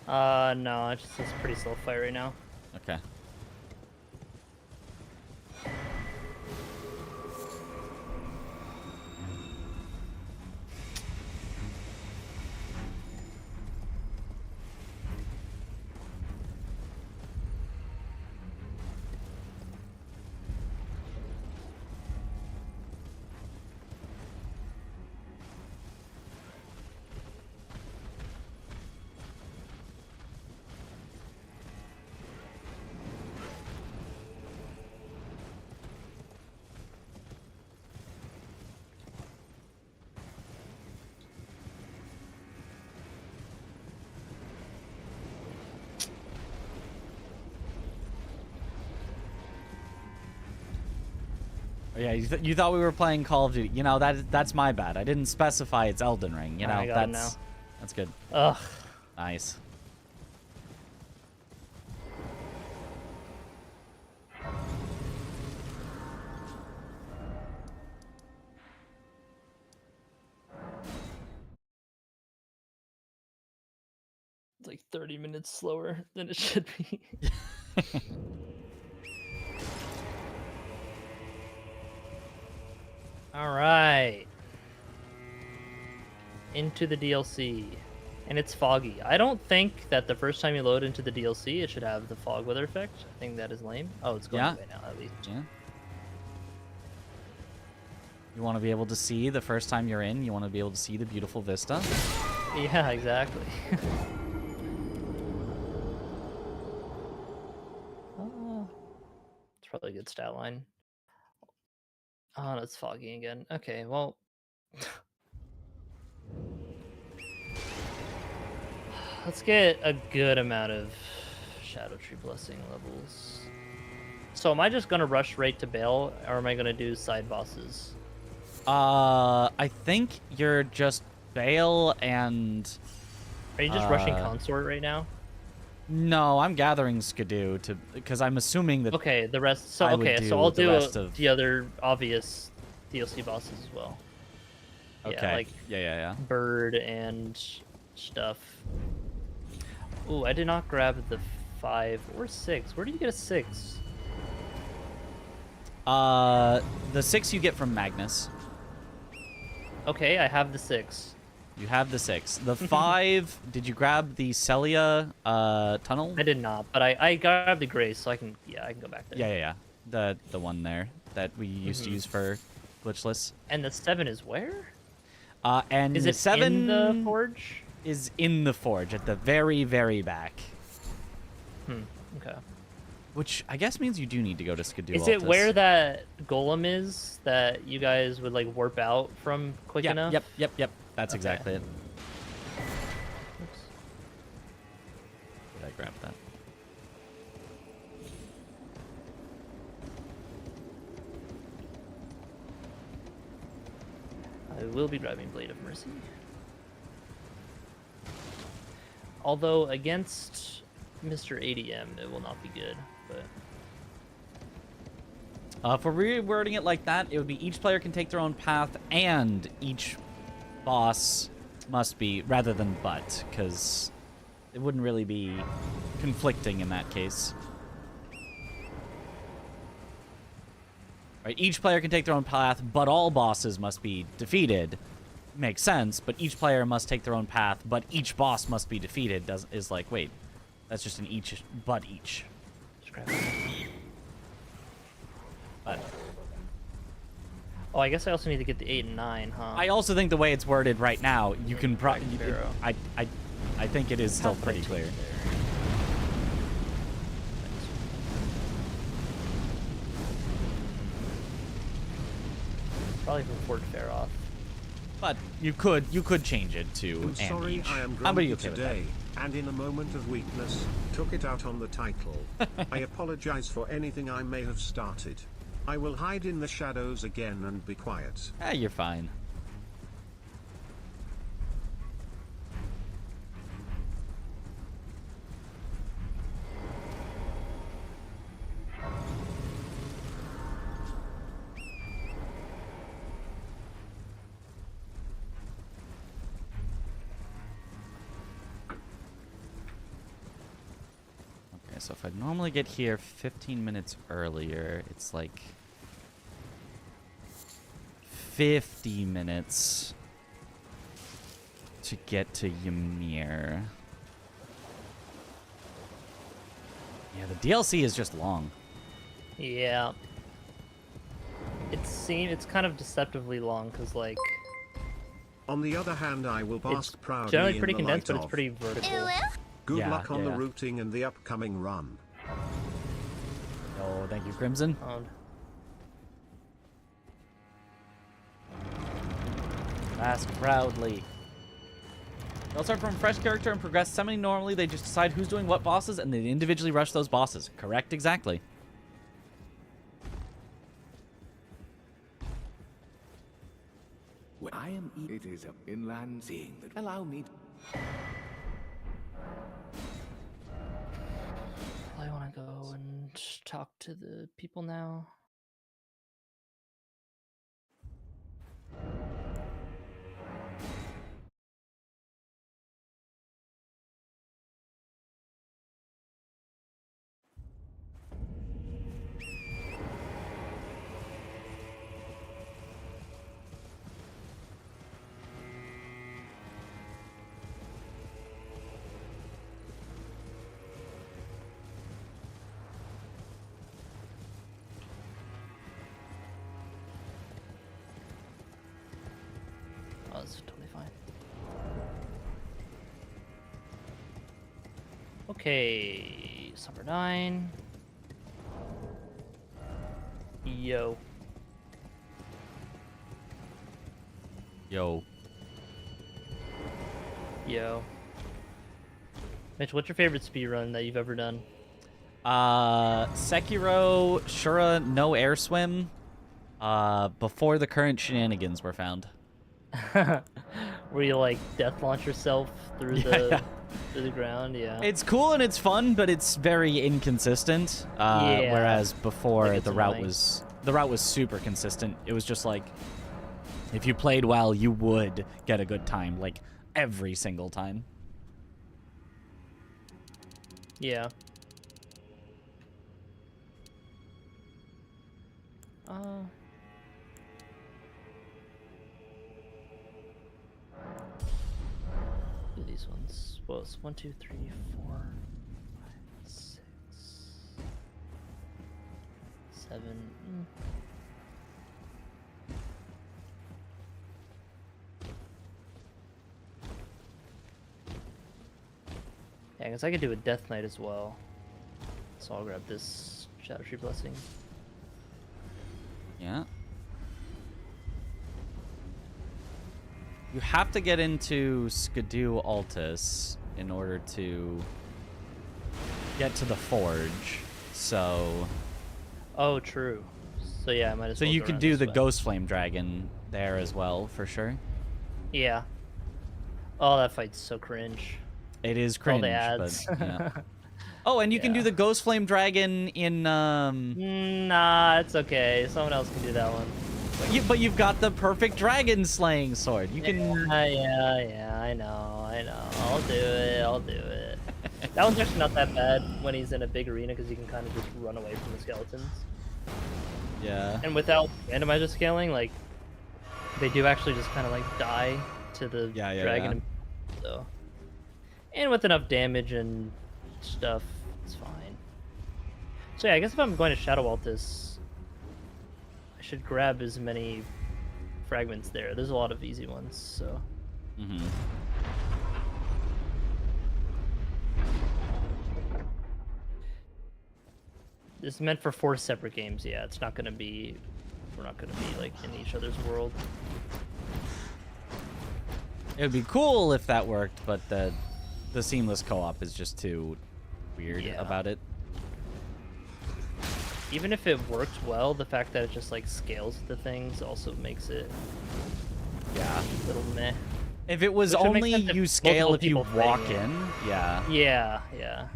No, it's just a pretty slow fight right now. Okay. Yeah, you thought we were playing Call of Duty. You know, that's my bad. I didn't specify it's Elden Ring. You know, I got it now. That's good. Ugh. Nice. It's like 30 minutes slower than it should be. All right. Into the DLC. And it's foggy. I don't think that the first time you load into the DLC, it should have the fog weather effect. I think that is lame. Oh, it's going away now, at least. Yeah. You want to be able to see the first time you're in. You want to be able to see the beautiful vista. Yeah, exactly. It's probably a good stat line. Oh, no, it's foggy again. Okay, well. Let's get a good amount of Shadow Tree Blessing levels. So am I just going to rush right to Bale, or am I going to do side bosses? I think you're just Bale and... Are you just rushing Consort right now? No, I'm gathering Skidoo because I'm assuming that... Okay, the rest... So, I would okay, so I'll the do rest of... the other obvious DLC bosses as well. Okay, Yeah, like yeah. Bird and stuff. Ooh, I did not grab the 5 or 6. Where do you get a 6? The 6 you get from Magnus. Okay, I have the 6. You have the 6. The 5, did you grab the Celia tunnel? I did not, but I grabbed the Grace, so I can go back there. Yeah. The one there that we used to use for glitchless. And the 7 is where? And is the it 7 in the forge? Is in the forge at the very, very back. Okay. Which I guess means you do need to go to Skidoo. Is it where that golem is that you guys would like warp out from quick enough? Yep. That's exactly it. Oops. Did I grab that? I will be grabbing Blade of Mercy. Although against Mr. ADM, it will not be good, but... If we're rewording it like that, it would be each player can take their own path, and each boss must be, rather than but, because it wouldn't really be conflicting in that case. Right, each player can take their own path, but all bosses must be defeated. Makes sense, but each player must take their own path, but each boss must be defeated. Is like, wait, that's just an each, but each. But oh, I guess I also need to get the 8 and 9, huh? I also think the way it's worded right now, you can probably. I think it is still Have pretty my clear. team there. Probably from Fort Faroth. But you could change it to I'm and sorry each. I am How about grumpy you okay with that? today, and in a moment of weakness, took it out on the title. I apologize for anything I may have started. I will hide in the shadows again and be quiet. Ah, you're fine. Okay, so if I normally get here 15 minutes earlier, it's like 50 minutes to get to Ymir. Yeah, the DLC is just long. Yeah. It's kind of deceptively long because like On the other hand, I will it's bask proudly generally in pretty the condensed, light but it's of. pretty vertical. Good Yeah, luck on the yeah. routing and the upcoming run. Oh, thank you, Crimson. Ask proudly. They'll start from a fresh character and progress semi-normally. They just decide who's doing what bosses, and they individually rush those bosses. Correct, exactly. When I am it is an inland seeing that allow me I want to go and talk to the people now. Oh, that's totally fine. Okay, number 9. Yo. Yo. Yo. Mitch, what's your favorite speedrun that you've ever done? Sekiro, Shura, no air swim. Before the current shenanigans were found. Where you like death launch yourself through Yeah. through the ground? Yeah. It's cool and it's fun, but it's very inconsistent. Yeah. Whereas before Like, it's the route annoying. was super consistent. It was just like if you played well, you would get a good time, like every single time. Yeah. Do these ones. Well, it's 1, 2, 3, 4, 5, 6, 7. Yeah, I guess I could do a Death Knight as well. So I'll grab this Shadow Tree Blessing. Yeah. You have to get into Skidoo Altus in order to get to the Forge. So Oh, true. So yeah, I might as so well you go could around do this the way. Ghost Flame Dragon there as well, for sure. Yeah. Oh, that fight's so cringe. It is All cringe, the ads. but yeah. Oh, and you can do Yeah. the Ghost Flame Dragon in Nah, it's okay. Someone else can do that one. but you've got the perfect dragon slaying sword. You can Yeah, I know. I'll do it. That one's actually not that bad when he's in a big arena because you can kind of just run away from the skeletons. Yeah. And without randomizer scaling, like, they do actually just kind of like die to the Yeah, dragon. So, and with enough damage and stuff, it's fine. So yeah, I guess if I'm going to Shadow Altus, I should grab as many fragments there. There's a lot of easy ones, so. Mm-hmm. It's meant for 4 separate games. Yeah, it's not gonna be. We're not gonna be like in each other's world. It would be cool if that worked, but the seamless co-op is just too weird Yeah. about it. Even if it works well, the fact that it just like scales the things also makes it Yeah. a little meh. If it was Which would make only sense if you scale multiple if you people walk playing it. in, yeah. Yeah,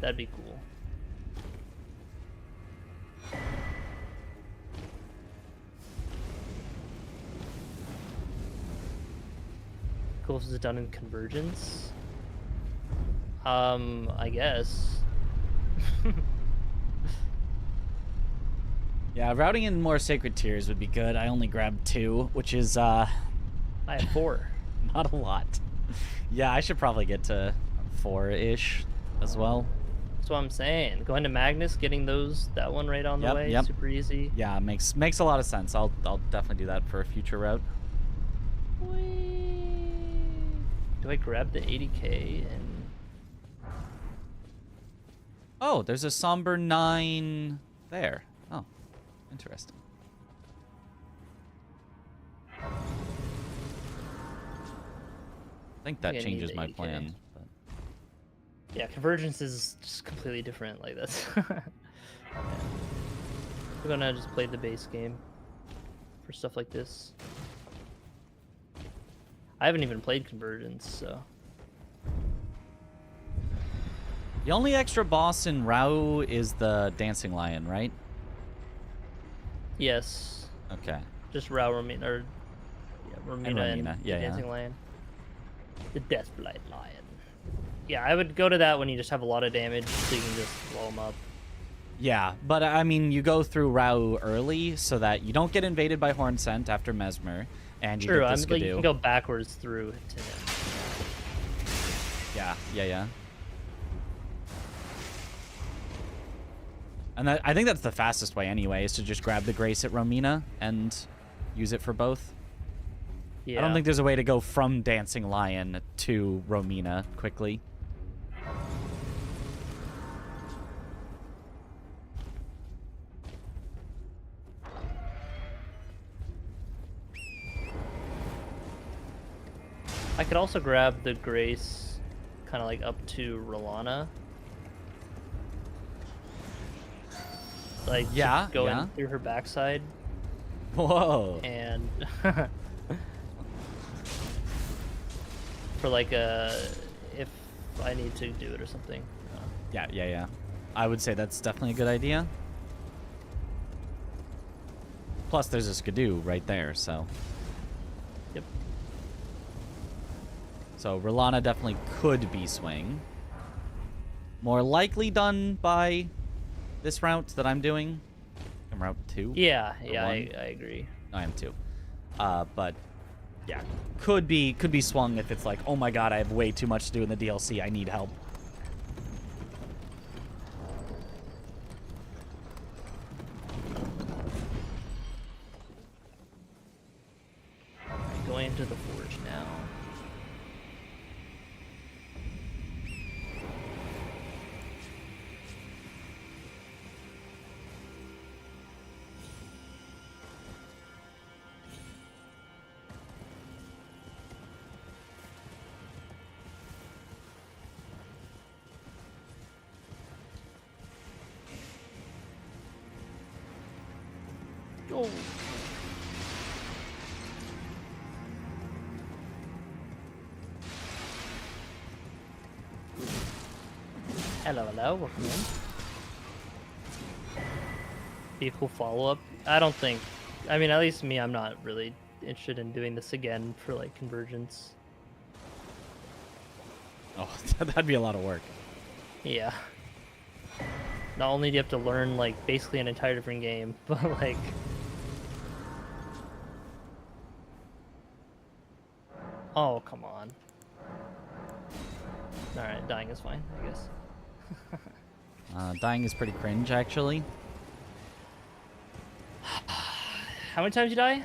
that'd be cool. Cool if it's done in convergence. I guess. Yeah, routing in more sacred tiers would be good. I only grabbed 2, which is I have 4. not a lot. Yeah, I should probably get to 4-ish as well. That's what I'm saying. Going to Magnus, getting that one right on the way, super easy. Yeah, makes a lot of sense. I'll definitely do that for a future route. Do I grab the 80k and... Oh, there's a somber 9 there. Oh, interesting. I think that I need changes the my 80K. plan. But... Yeah, convergence is just completely different. Like that's. Yeah. We're gonna just play the base game for stuff like this. I haven't even played convergence, so. The only extra boss in Rao is the dancing lion, right? Yes. Okay. Just Rao, Romina, or yeah, Romina and Romina. the Yeah, dancing lion. The Deathblight lion. Yeah, I would go to that when you just have a lot of damage, so you can just blow them up. Yeah, but I mean, you go through Rao early so that you don't get invaded by Horn Scent after Mesmer, and you True, get the I'm like, you Skidoo. can go backwards through to him. Yeah. And I think that's the fastest way anyway, is to just grab the Grace at Romina and use it for both. Yeah. I don't think there's a way to go from Dancing Lion to Romina quickly. I could also grab the Grace kind of like up to Rolana. Like, Yeah, just go yeah. in through her backside Whoa. and for like if I need to do it or something. Yeah. I would say that's definitely a good idea. Plus, there's a Skidoo right there, so. Yep. So, Rolana definitely could be swing. More likely done by this route that I'm doing. I'm route 2. Yeah, Or I 1. agree. I am 2. But yeah, could be swung if it's like, oh my god, I have way too much to do in the DLC. I need help. Alright, going into the forge now. Oh. Hello, welcome in. Be a cool follow-up. I don't think, I mean, at least me, I'm not really interested in doing this again for like convergence. Oh, that'd be a lot of work. Yeah. Not only do you have to learn like basically an entire different game, but like oh, come on. Alright, dying is fine, I guess. Dying is pretty cringe, actually. How many times you die?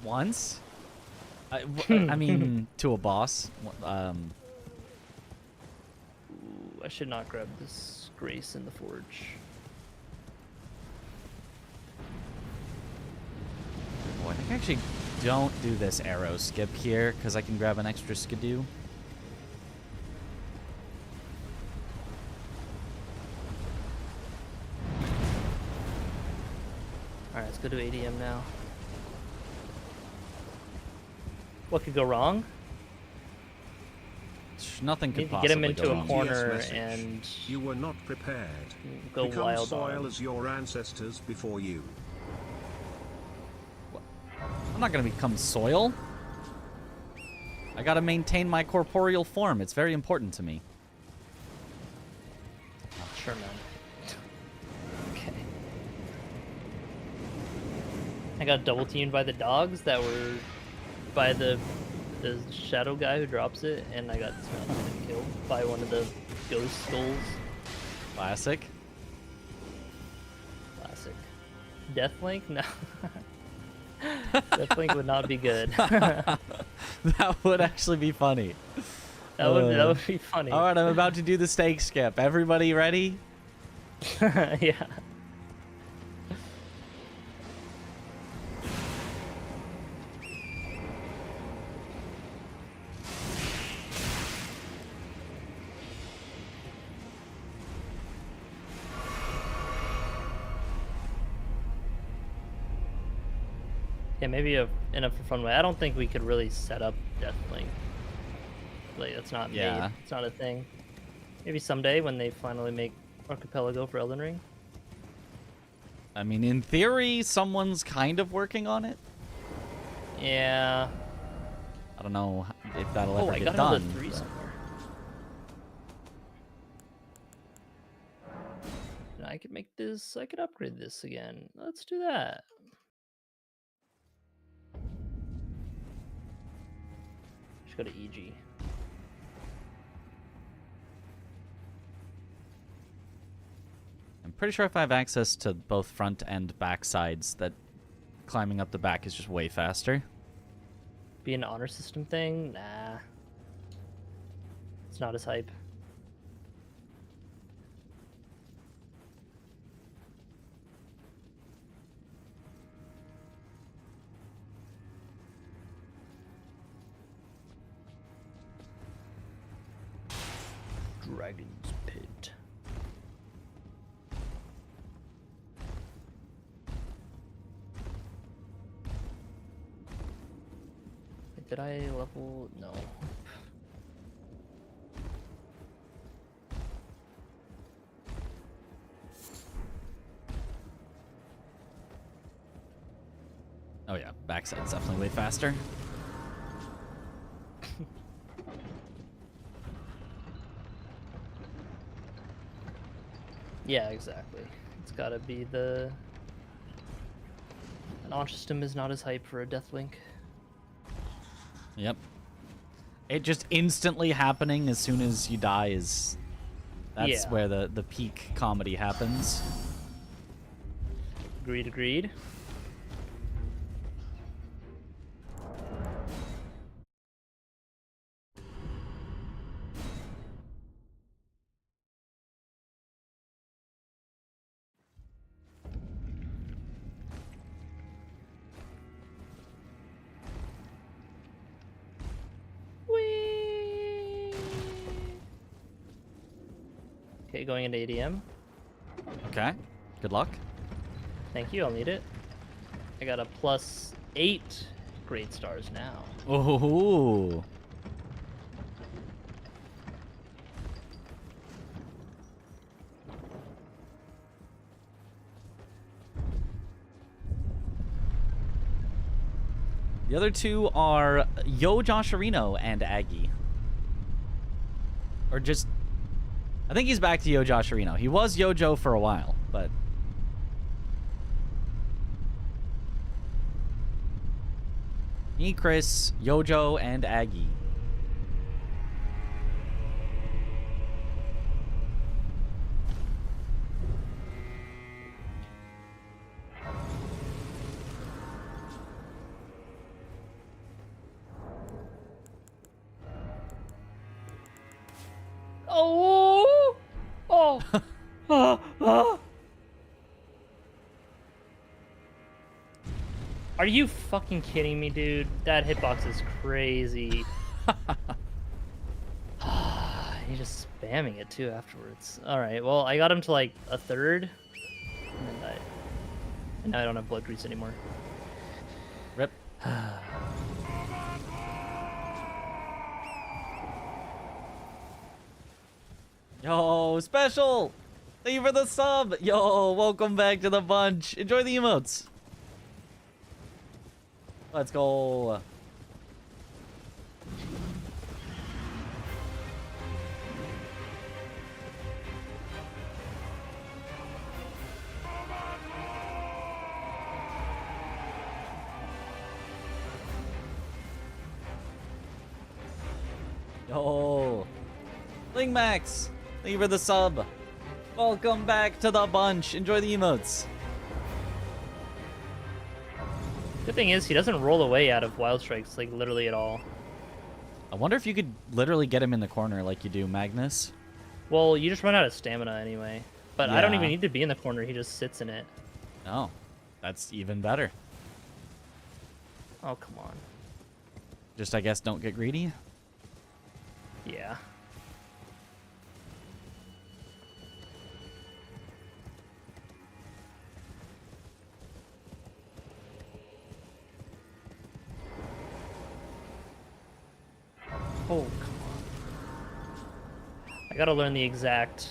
Once. I mean, to a boss. Ooh, I should not grab this Grace in the forge. Oh, I think actually don't do this arrow skip here, because I can grab an extra skidoo. Alright, let's go to ADM now. What could go wrong? Nothing could Need to get him possibly into go a wrong. corner Message. and You were not prepared. go Become wild soil on him. as your ancestors before you. I'm not going to become soil. I got to maintain my corporeal form. It's very important to me. Sure, man. Okay. I got double teamed by the dogs that were by the shadow guy who drops it, and I got killed by one of the ghost skulls. Classic. Classic. Deathlink? No. Deathlink would not be good. That would actually be funny. That would be funny. All right, I'm about to do the stake skip. Everybody ready? Yeah. Yeah, maybe in a fun way. I don't think we could really set up Deathlink. Like, that's not Yeah. made. It's not a thing. Maybe someday when they finally make Archipelago for Elden Ring. I mean, in theory, someone's kind of working on it. Yeah. I don't know if that'll Oh, ever I get got another done. 3 but- somewhere. And I could make this. I could upgrade this again. Let's do that. Should go to EG. I'm pretty sure if I have access to both front and back sides, that climbing up the back is just way faster. Be an honor system thing? Nah. It's not as hype. Dragon's Pit. Wait, did I level? No. Oh yeah, backside's definitely way faster. Yeah, exactly. It's gotta be the... An honor system is not as hype for a Deathlink. Yep. It just instantly happening as soon as you die is... That's Yeah. where the peak comedy happens. Agreed, agreed. Whee! Okay, going into ADM. Okay. Good luck. Thank you, I'll need it. I got a +8 great stars now. Oh. The other two are Yo Josharino and Aggie. Or just... I think he's back to Yo Josharino. He was Yojo for a while, but... Me, Chris, Yojo, and Aggie. Oh! Oh! Are you fucking kidding me, dude? That hitbox is crazy. He's just spamming it too afterwards. All right, well, I got him to like a third, and then died. And now I don't have blood grease anymore. Rip. Yo, special! Thank you for the sub! Yo, welcome back to the bunch. Enjoy the emotes. Let's go. Yo, Ling Max, thank you for the sub. Welcome back to the bunch. Enjoy the emotes. Good thing is he doesn't roll away out of wild strikes like literally at all. I wonder if you could literally get him in the corner like you do Magnus. Well, you just run out of stamina anyway. But I don't Yeah. even need to be in the corner. He just sits in it. Oh, that's even better. Oh, come on. Just, I guess, don't get greedy. Yeah. Oh, come on. I gotta learn the exact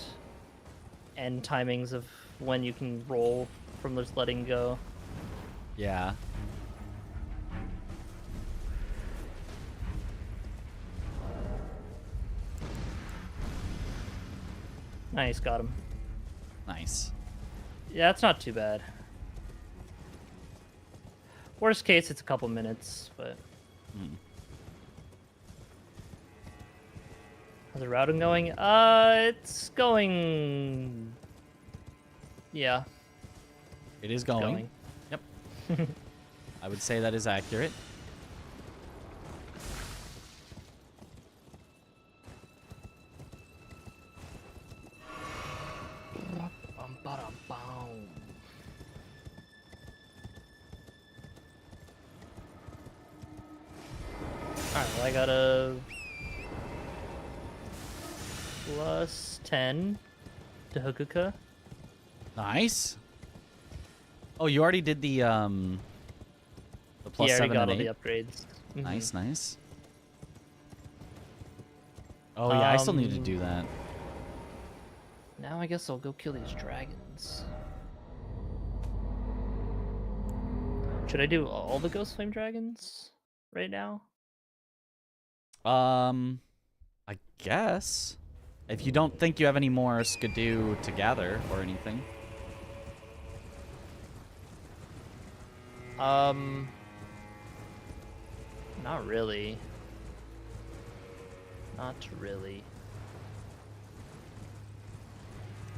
end timings of when you can roll from just letting go. Yeah. Nice, got him. Nice. Yeah, that's not too bad. Worst case, it's a couple minutes, but... How's the routing going? It's going... Yeah. It is going. Going. Yep. I would say that is accurate. Alright, well, I got a plus 10 to Hakuka. Nice. Oh, you already did the plus Yeah, I already 7 got and all 8. the upgrades. Mhm. Nice, nice. Oh yeah, I still need to do that. Now I guess I'll go kill these dragons. Should I do all the Ghost Flame dragons right now? I guess. If you don't think you have any more Skidoo to gather or anything. Not really. Not really.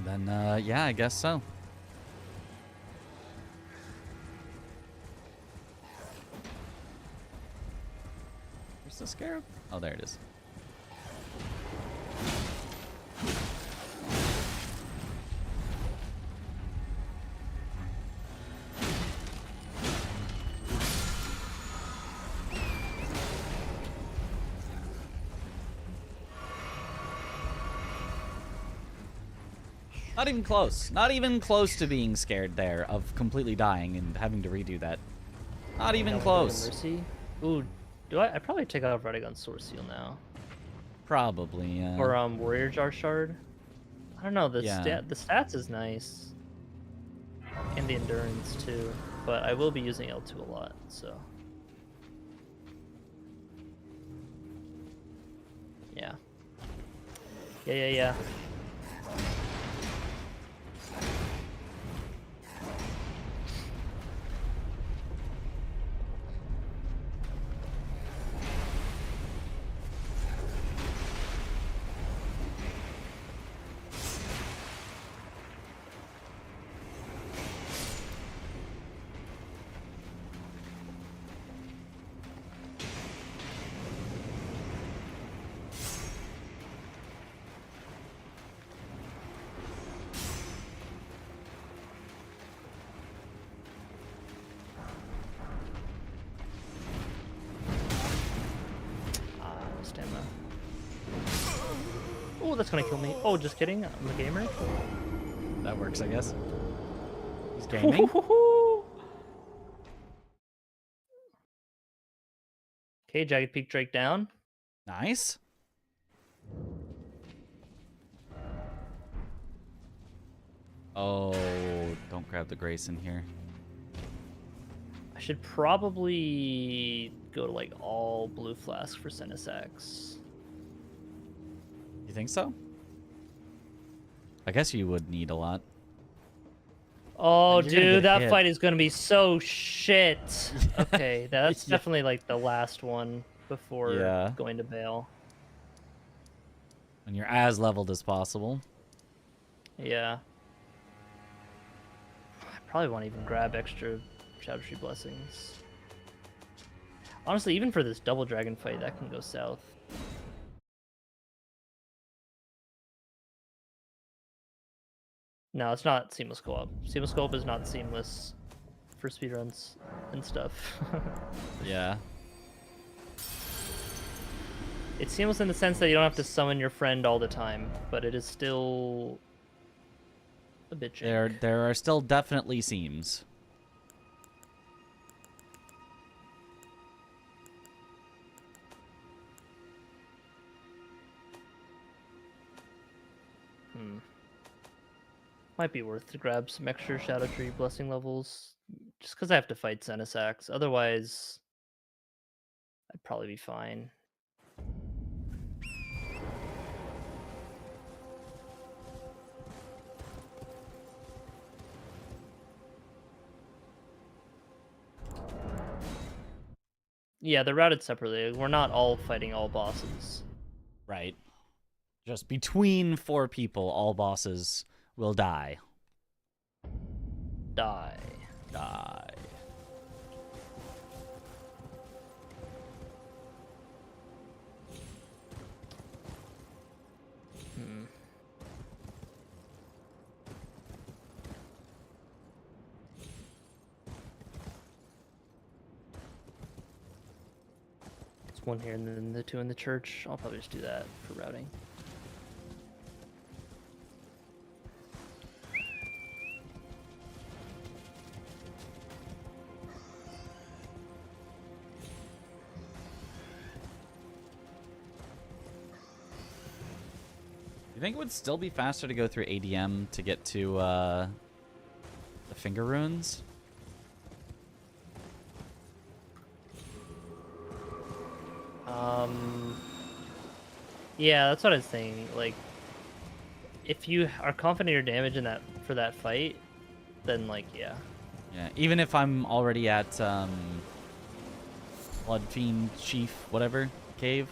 Then, yeah, I guess so. Where's the scarab? Oh, there it is. Not even close. Not even close to being scared there of completely dying and having to redo that. Not even Now close. Mercy. Ooh, do I probably take out Radagon's Source Seal now. Probably, yeah. Or Warrior Jar Shard. I don't know, the Yeah. the stats is nice. And the endurance too. But I will be using L2 a lot, so. Yeah. Yeah. that's gonna kill me. Oh, just kidding. I'm a gamer. That works, I guess. He's gaming. Okay, Jagged Peak Drake down. Nice. Oh, don't grab the Grace in here. I should probably go to like all blue flask for Senisax. You think so? I guess you would need a lot. Oh, And you're gonna dude, get that hit. fight is gonna be so shit. Okay, that's Yeah. definitely like the last one before Yeah. going to Bale. When you're as leveled as possible. Yeah. I probably won't even grab extra Shadow Tree Blessings. Honestly, even for this double dragon fight, that can go south. No, it's not seamless co-op. Seamless co-op is not seamless for speedruns and stuff. Yeah. It's seamless in the sense that you don't have to summon your friend all the time, but it is still a bit jank. There are still definitely seams. Might be worth to grab some extra Shadow Tree Blessing levels, just because I have to fight Senisax. Otherwise, I'd probably be fine. Yeah, they're routed separately. We're not all fighting all bosses. Right. Just between 4 people, all bosses will die. Die. Die. It's one here and then the 2 in the church. I'll probably just do that for routing. You think it would still be faster to go through ADM to get to the finger runes? Yeah, that's what I was saying. Like, if you are confident in your damage in that for that fight, then like, yeah. Yeah, even if I'm already at Blood Fiend Chief, whatever, cave.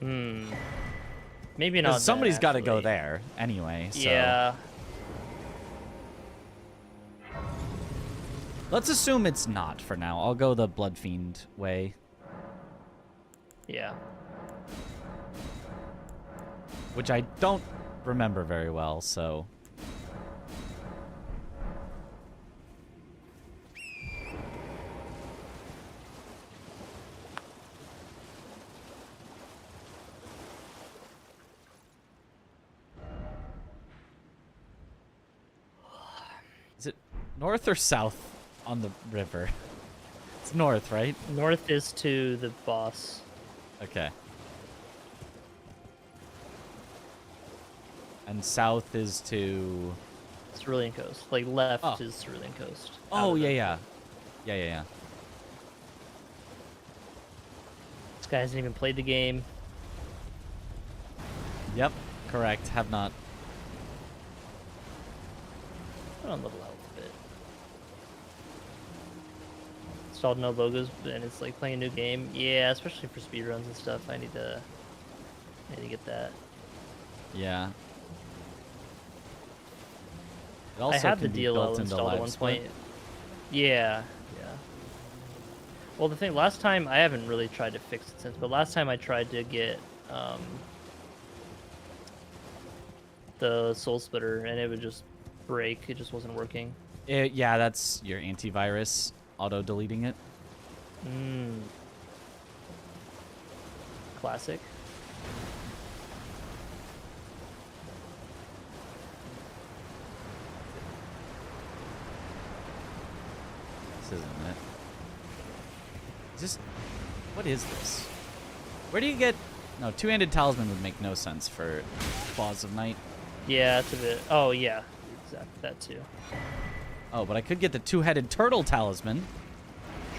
Maybe not. Because somebody's got to go actually. there anyway. So. Yeah. Let's assume it's not for now. I'll go the Blood Fiend way. Yeah. Which I don't remember very well, so. Is it north or south on the river? It's north, right? North is to the boss. Okay. And south is to... Cerulean Coast. Like, left Oh. is Cerulean Coast. Oh, yeah. Yeah. This guy hasn't even played the game. Yep, correct. Have not. Put on level health a bit. Installed no logos, and it's like playing a new game. Yeah, especially for speedruns and stuff. I need to get that. Yeah. It I also had the can be built DLL into installed at Live one Split. point. Yeah. Well, the thing, last time, I haven't really tried to fix it since, but last time I tried to get the Soul Splitter, and it would just break. It just wasn't working. Yeah, that's your antivirus auto-deleting it. Classic. This isn't it. Is this... What is this? Where do you get... No, two-handed talisman would make no sense for Claws of Night. Yeah, it's a bit. Oh yeah, exactly that too. Oh, but I could get the two-headed turtle talisman.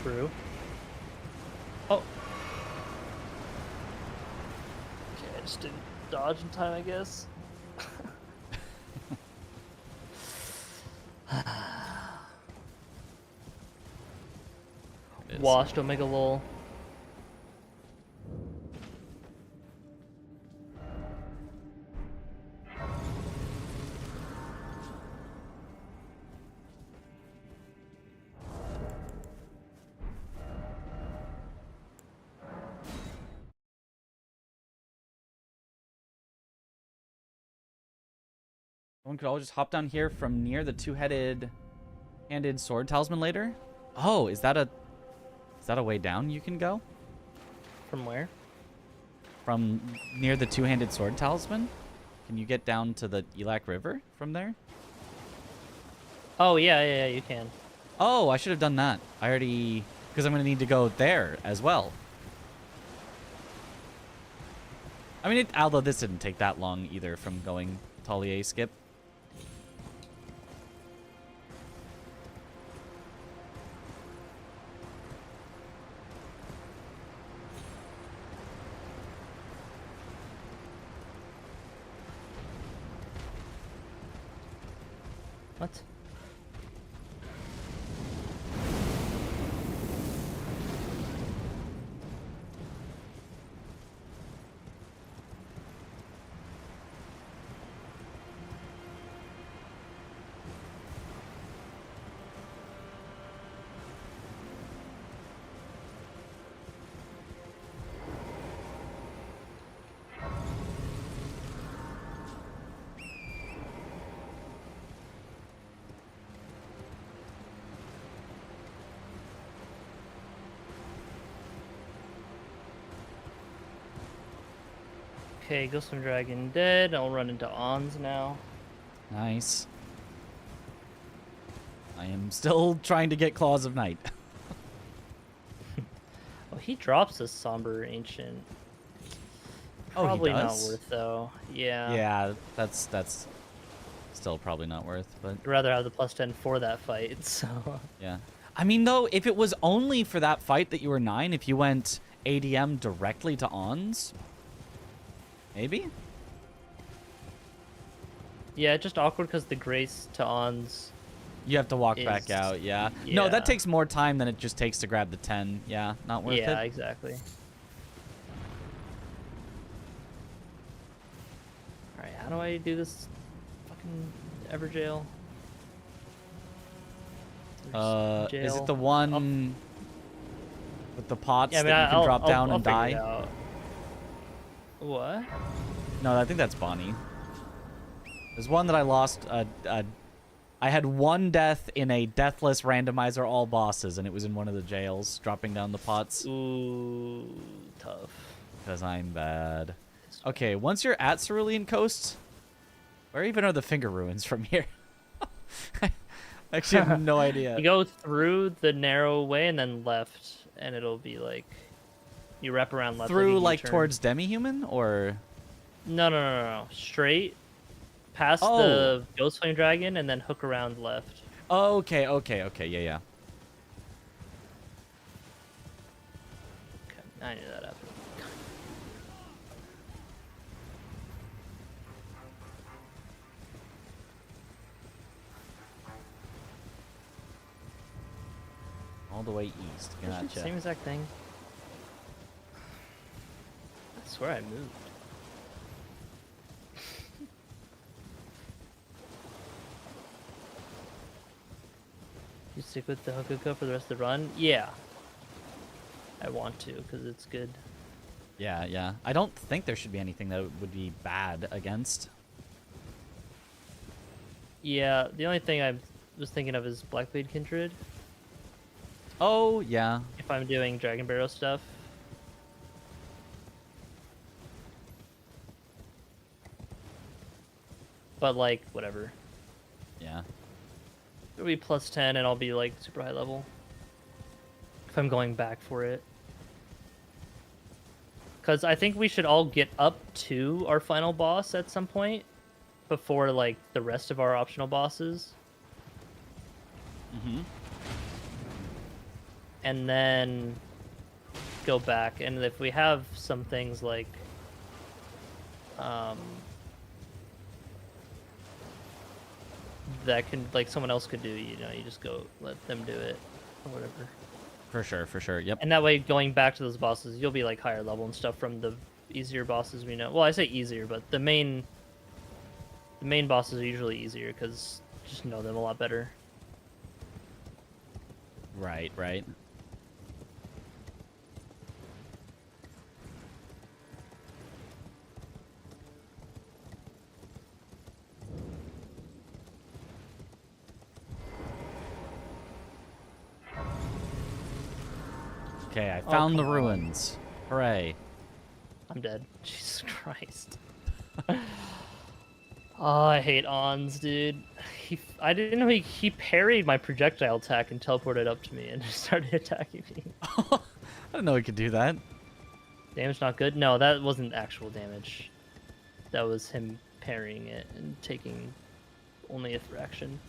True. Oh. Okay, I just didn't dodge in time, I guess. It is. Washed Omega Lol. One could all just hop down here from near the two-headed handed sword talisman later. Oh, is that a way down you can go? From where? From near the two-handed sword talisman? Can you get down to the Elak River from there? Oh yeah, you can. Oh, I should have done that. I already... Because I'm going to need to go there as well. I mean, although this didn't take that long either from going Talier skip. What? Okay, Ghostman Dragon dead. I'll run into Ons now. Nice. I am still trying to get Claws of Night. Oh, he drops a Somber Ancient. Oh, he Probably not does? worth though. Yeah. Yeah, that's still probably not worth, but I'd rather have the +10 for that fight, so. yeah. I mean, though, if it was only for that fight that you were 9, if you went ADM directly to Ons, maybe? Yeah, just awkward because the Grace to Ons. You have to walk back Is- out, yeah. No, yeah. that takes more time than it just takes to grab the 10. Yeah, not worth Yeah, it. exactly. Alright, how do I do this fucking Everjail? Is it the one with the pots Yeah, I mean, that you can drop down I'll and figure it die? out. What? No, I think that's Bonnie. There's one that I lost. I had one death in a deathless randomizer all bosses, and it was in one of the jails, dropping down the pots. Ooh, tough. Because I'm bad. Okay, once you're at Cerulean Coast, where even are the finger ruins from here? I actually have no idea. You go through the narrow way and then left, and it'll be like you wrap around left. Through, a like, U-turn. towards Demi-Human, or? No. Straight past Oh. the Ghost Flame Dragon, and then hook around left. Okay, yeah. Okay, I knew that happened. All the way east. Gotcha. Same exact thing. I swear I moved. You stick with the Hokuka for the rest of the run? Yeah. I want to, because it's good. Yeah. I don't think there should be anything that would be bad against. Yeah, the only thing I was thinking of is Blackblade Kindred. Oh, yeah. If I'm doing Dragon Barrow stuff. But like, whatever. Yeah. It'll be plus 10 and I'll be like super high level. If I'm going back for it. Because I think we should all get up to our final boss at some point before like the rest of our optional bosses. Mm-hmm. And then go back. And if we have some things like that can like someone else could do, you know, you just go let them do it or whatever. For sure. Yep. And that way, going back to those bosses, you'll be like higher level and stuff from the easier bosses we know. Well, I say easier, but the main bosses are usually easier because just know them a lot better. Right. Okay, I found the ruins. Hooray. I'm dead. Jesus Christ. Oh, I hate Ons, dude. I didn't know he parried my projectile attack and teleported up to me and just started attacking me. I didn't know he could do that. Damage not good? No, that wasn't actual damage. That was him parrying it and taking only a fraction.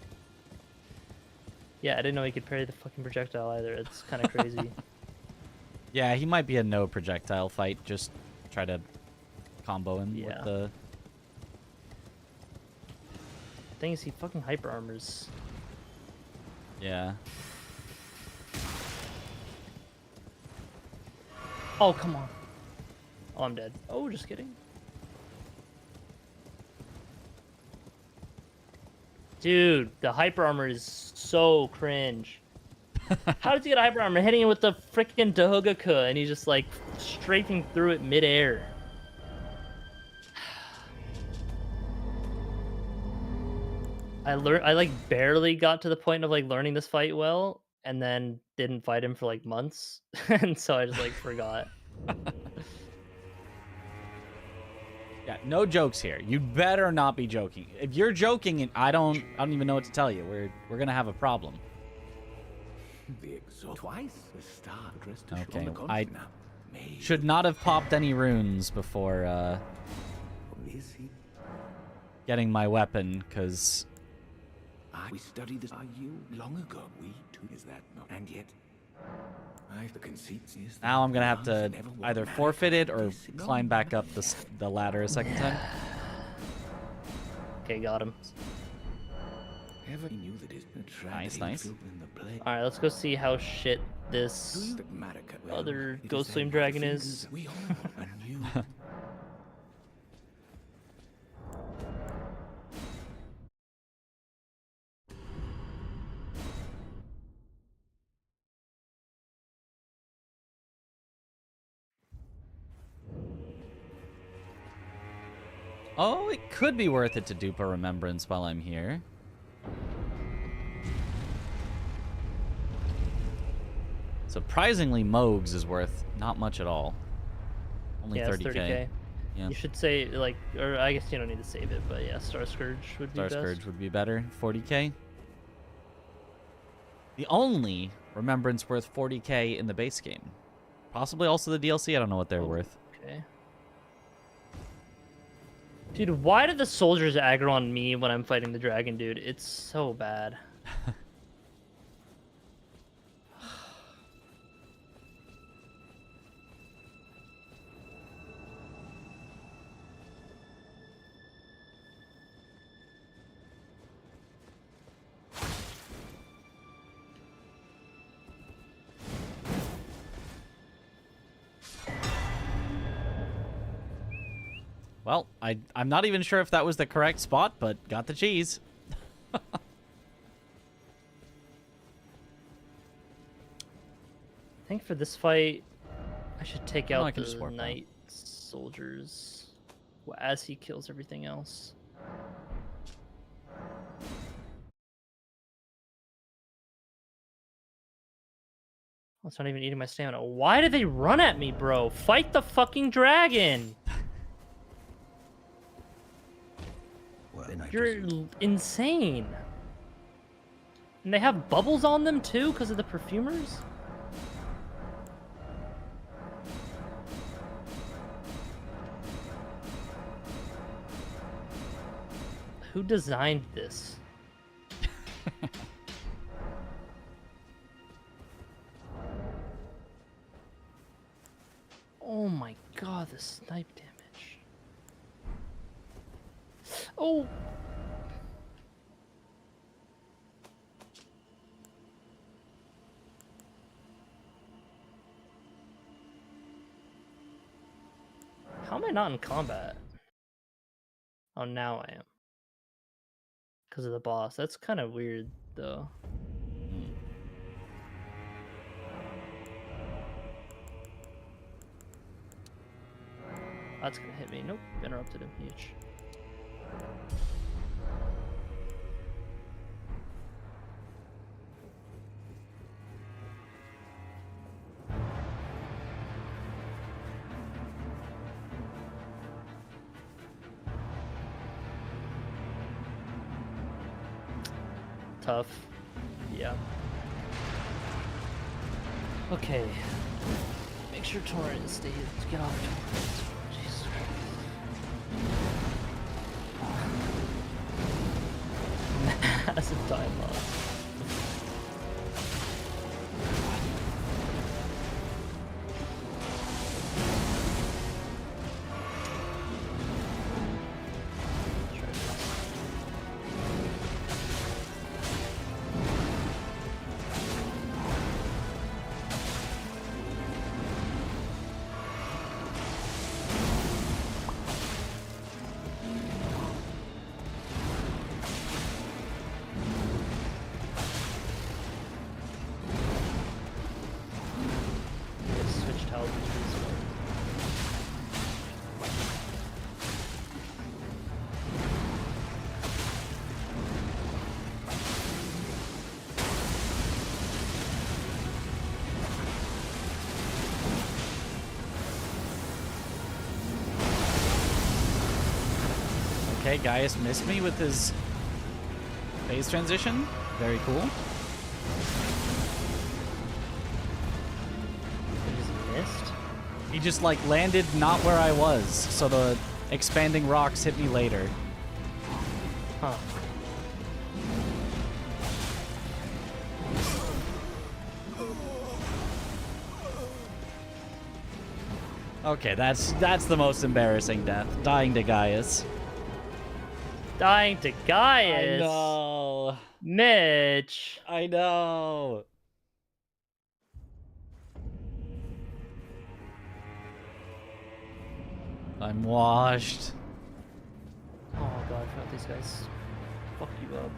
Yeah, I didn't know he could parry the fucking projectile either. It's kind of crazy. Yeah, he might be a no projectile fight. Just try to combo him with the... The thing is, he fucking hyper armors. Yeah. Oh, come on. Oh, I'm dead. Oh, just kidding. Dude, the hyper armor is so cringe. How does he get a hyper armor? Hitting it with the freaking Dahogaku, and he's just like strafing through it midair. I like barely got to the point of like learning this fight well, and then didn't fight him for like months, and so I just like forgot. Yeah, no jokes here. You better not be joking. If you're joking, and I don't even know what to tell you. We're gonna have a problem. The exhaust twice. The star addressed to Okay, Sean I now. May should not have popped any runes before is he? getting my weapon, because We studied this. Are you long ago? We too. Is that not? And yet, the conceit is. now I'm gonna have to either forfeit it or climb back up the ladder a second time. Okay, got him. Ever knew that his Nice. All right, let's go see how shit this other Ghost Flame Dragon is. We all knew. Oh, it could be worth it to dupe a remembrance while I'm here. Surprisingly, Moog's is worth not much at all. Only Yeah, it's 30k. Yeah. You should say, like, or I guess you don't need to save it, but yeah, Star Scourge would be Star best. Scourge would be better. 40k. The only remembrance worth 40k in the base game. Possibly also the DLC. I don't know what they're worth. Okay. Dude, why do the soldiers aggro on me when I'm fighting the dragon, dude? It's so bad. Well, I'm not even sure if that was the correct spot, but got the cheese. I think for this fight, I should take I out can just the warp out. knight soldiers as he kills everything else. Oh, it's not even eating my stamina. Why did they run at me, bro? Fight the fucking dragon! Well, Then I You're presume. insane. And they have bubbles on them too because of the perfumers? Who designed this? Oh my god, the snipe damage. Oh! How am I not in combat? Oh, now I am. Because of the boss. That's kind of weird, though. That's gonna hit me. Nope, interrupted him. Huge. Tough. Yeah. Okay. Make sure Torrent stays. Get off Torrent. Jesus Christ. Massive time loss. Switch tiles between this one. Okay, Gaius missed me with his phase transition. Very cool. He just missed. He just like landed not where I was, so the expanding rocks hit me later. Huh. Okay, that's the most embarrassing death. Dying to Gaius. Dying to Gaius. I know. Mitch. I know. I'm washed. Oh god, I forgot these guys fuck you up.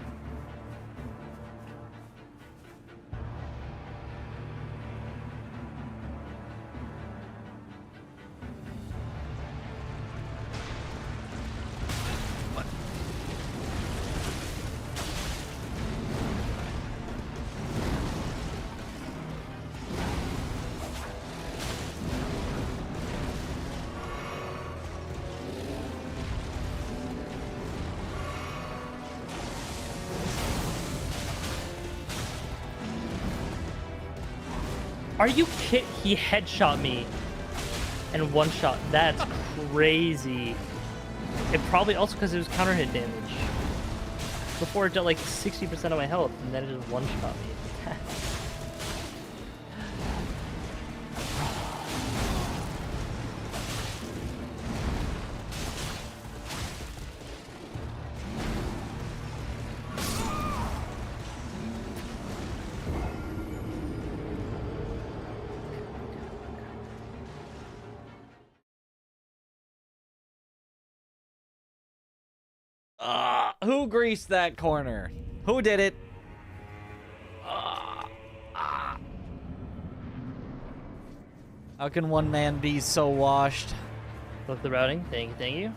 Are you kidding? He headshot me and one shot. That's crazy. It probably also because it was counter hit damage. Before it dealt like 60% of my health, and then it just one shot me. Who greased that corner? Who did it? How can one man be so washed? Look the routing. Thank you, thank you.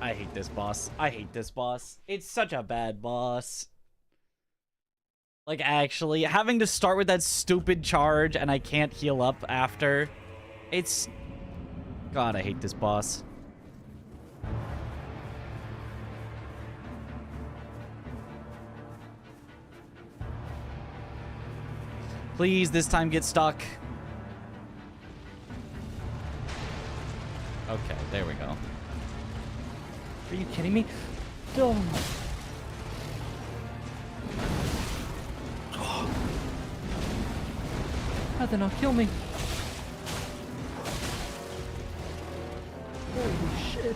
I hate this boss. I hate this boss. It's such a bad boss. Like, actually, having to start with that stupid charge and I can't heal up after. It's... God, I hate this boss. Please, this time get stuck. Okay, there we go. Are you kidding me? Oh. How'd they not kill me? Holy shit.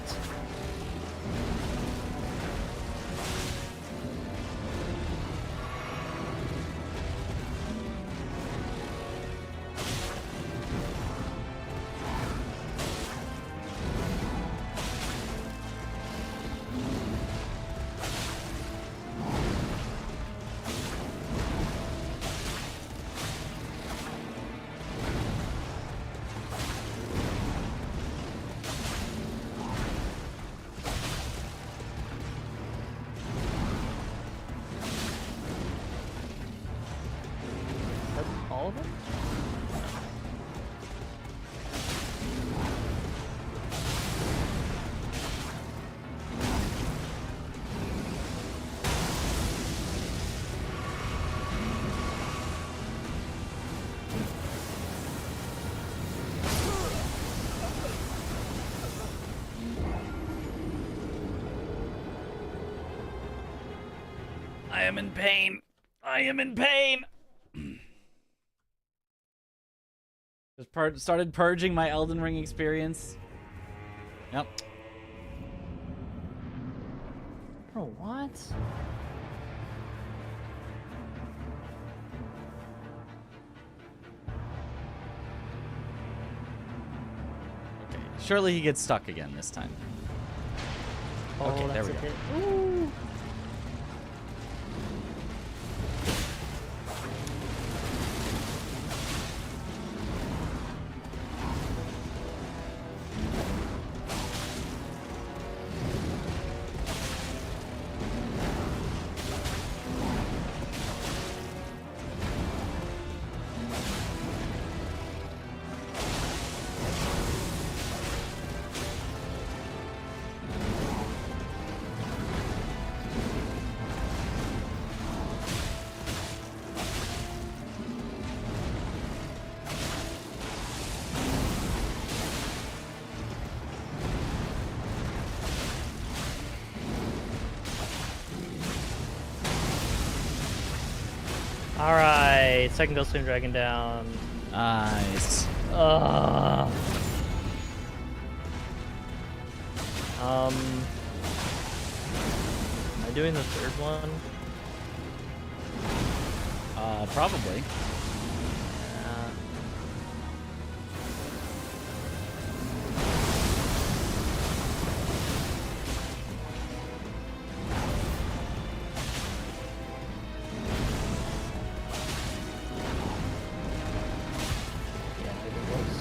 All of them? I am in pain. I am in pain. Just started purging my Elden Ring experience. Yep. Bro, what? Okay. Surely he gets stuck again this time. Oh, Okay, there that's we a go. hit. Ooh. Alright, second Ghost Flame Dragon down. Nice. Am I doing the third one? Probably. Uh, yeah, I think it was.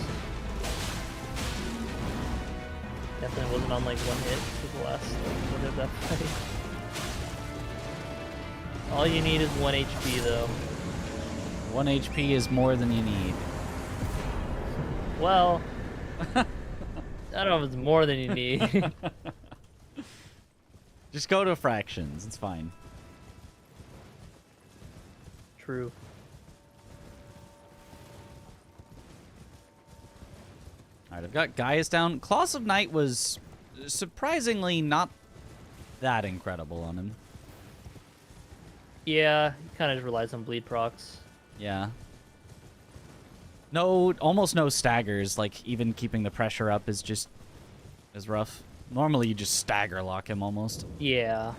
Definitely wasn't on like one hit for the last bit of that fight. All you need is 1 HP though. 1 HP is more than you need. Well, I don't know if it's more than you need. Just go to fractions. It's fine. True. Alright, I've got Gaius down. Claws of Night was surprisingly not that incredible on him. Yeah, he kind of just relies on bleed procs. Yeah. No, almost no staggers. Like, even keeping the pressure up is just is rough. Normally, you just stagger lock him almost. Yeah.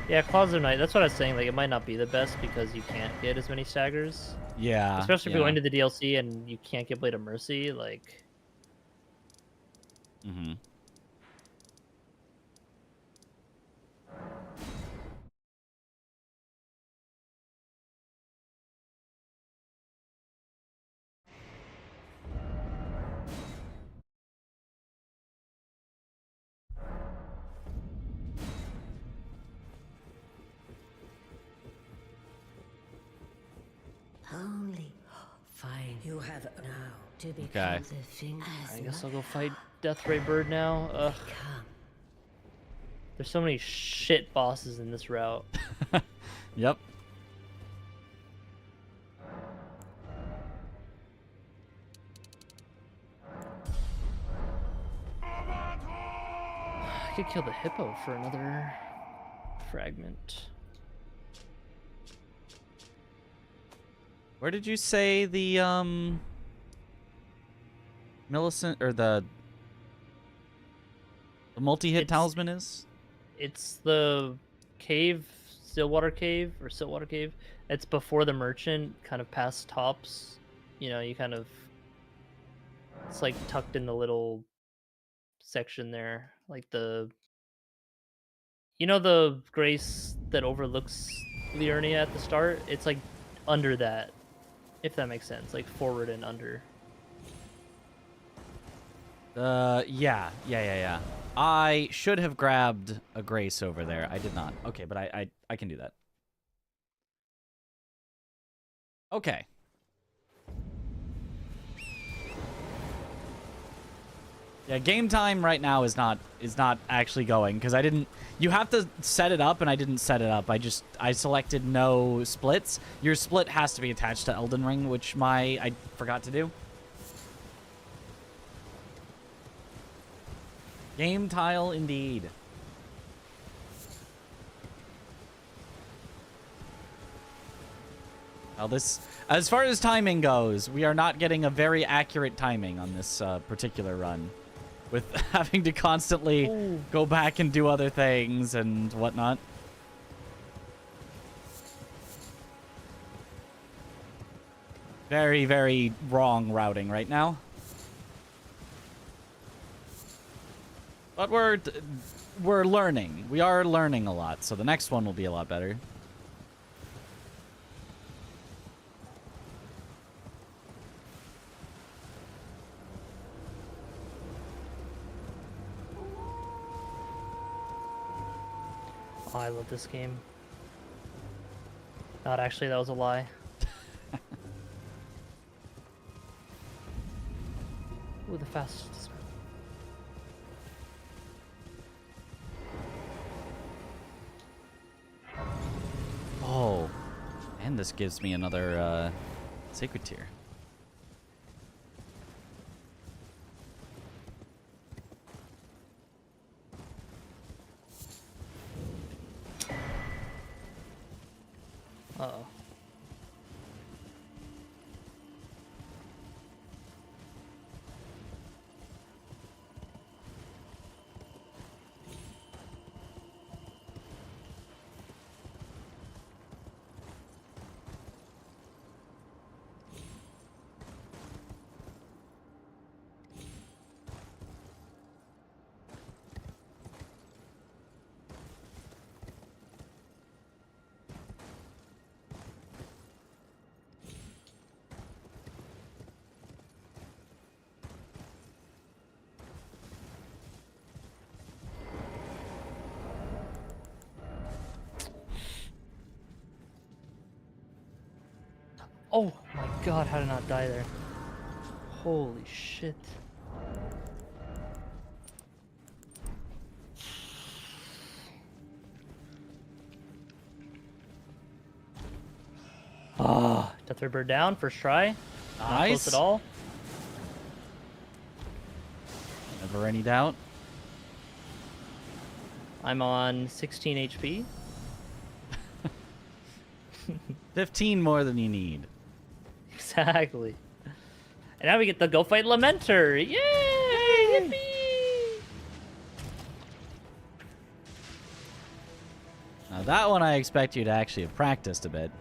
Yeah, Claws of Night, that's what I was saying. Like, it might not be the best because you can't get as many staggers. Yeah. Especially if yeah. you're going to the DLC and you can't get Blade of Mercy, like... Mm-hmm. You have now to become Okay. the thing I guess I'll go fight Deathray Bird now. Ugh. come. There's so many shit bosses in this route. Yep. I could kill the hippo for another fragment. Where did you say the Millicent or the multi-hit It's- talisman is? It's the cave, Stillwater Cave, or Siltwater Cave. It's before the merchant, kind of past Tops. You know, you kind of... It's like tucked in the little section there. Like the... You know the grace that overlooks Liurnia at the start? It's like under that, if that makes sense. Like forward and under. Yeah. I should have grabbed a grace over there. I did not. Okay, but I can do that. Okay. Yeah, game time right now is not actually going because I didn't. You have to set it up, and I didn't set it up. I selected no splits. Your split has to be attached to Elden Ring, which I forgot to do. Game tile indeed. Now this, as far as timing goes, we are not getting a very accurate timing on this particular run, with having to constantly go back and do other things and whatnot. Very, very wrong routing right now. But we're learning. We are learning a lot, so the next one will be a lot better. Oh, I love this game. Not actually, that was a lie. Ooh, the fastest. Oh, and this gives me another sacred tier. Uh-oh. Oh my god, how did I not die there? Holy shit. Ah, Deathray Bird down, first try. Not Nice. close at all. Never any doubt. I'm on 16 HP. 15 more than you need. Exactly. And now we get to go fight Lamenter. Yay! Yippee! Now that one I expect you to actually have practiced a bit.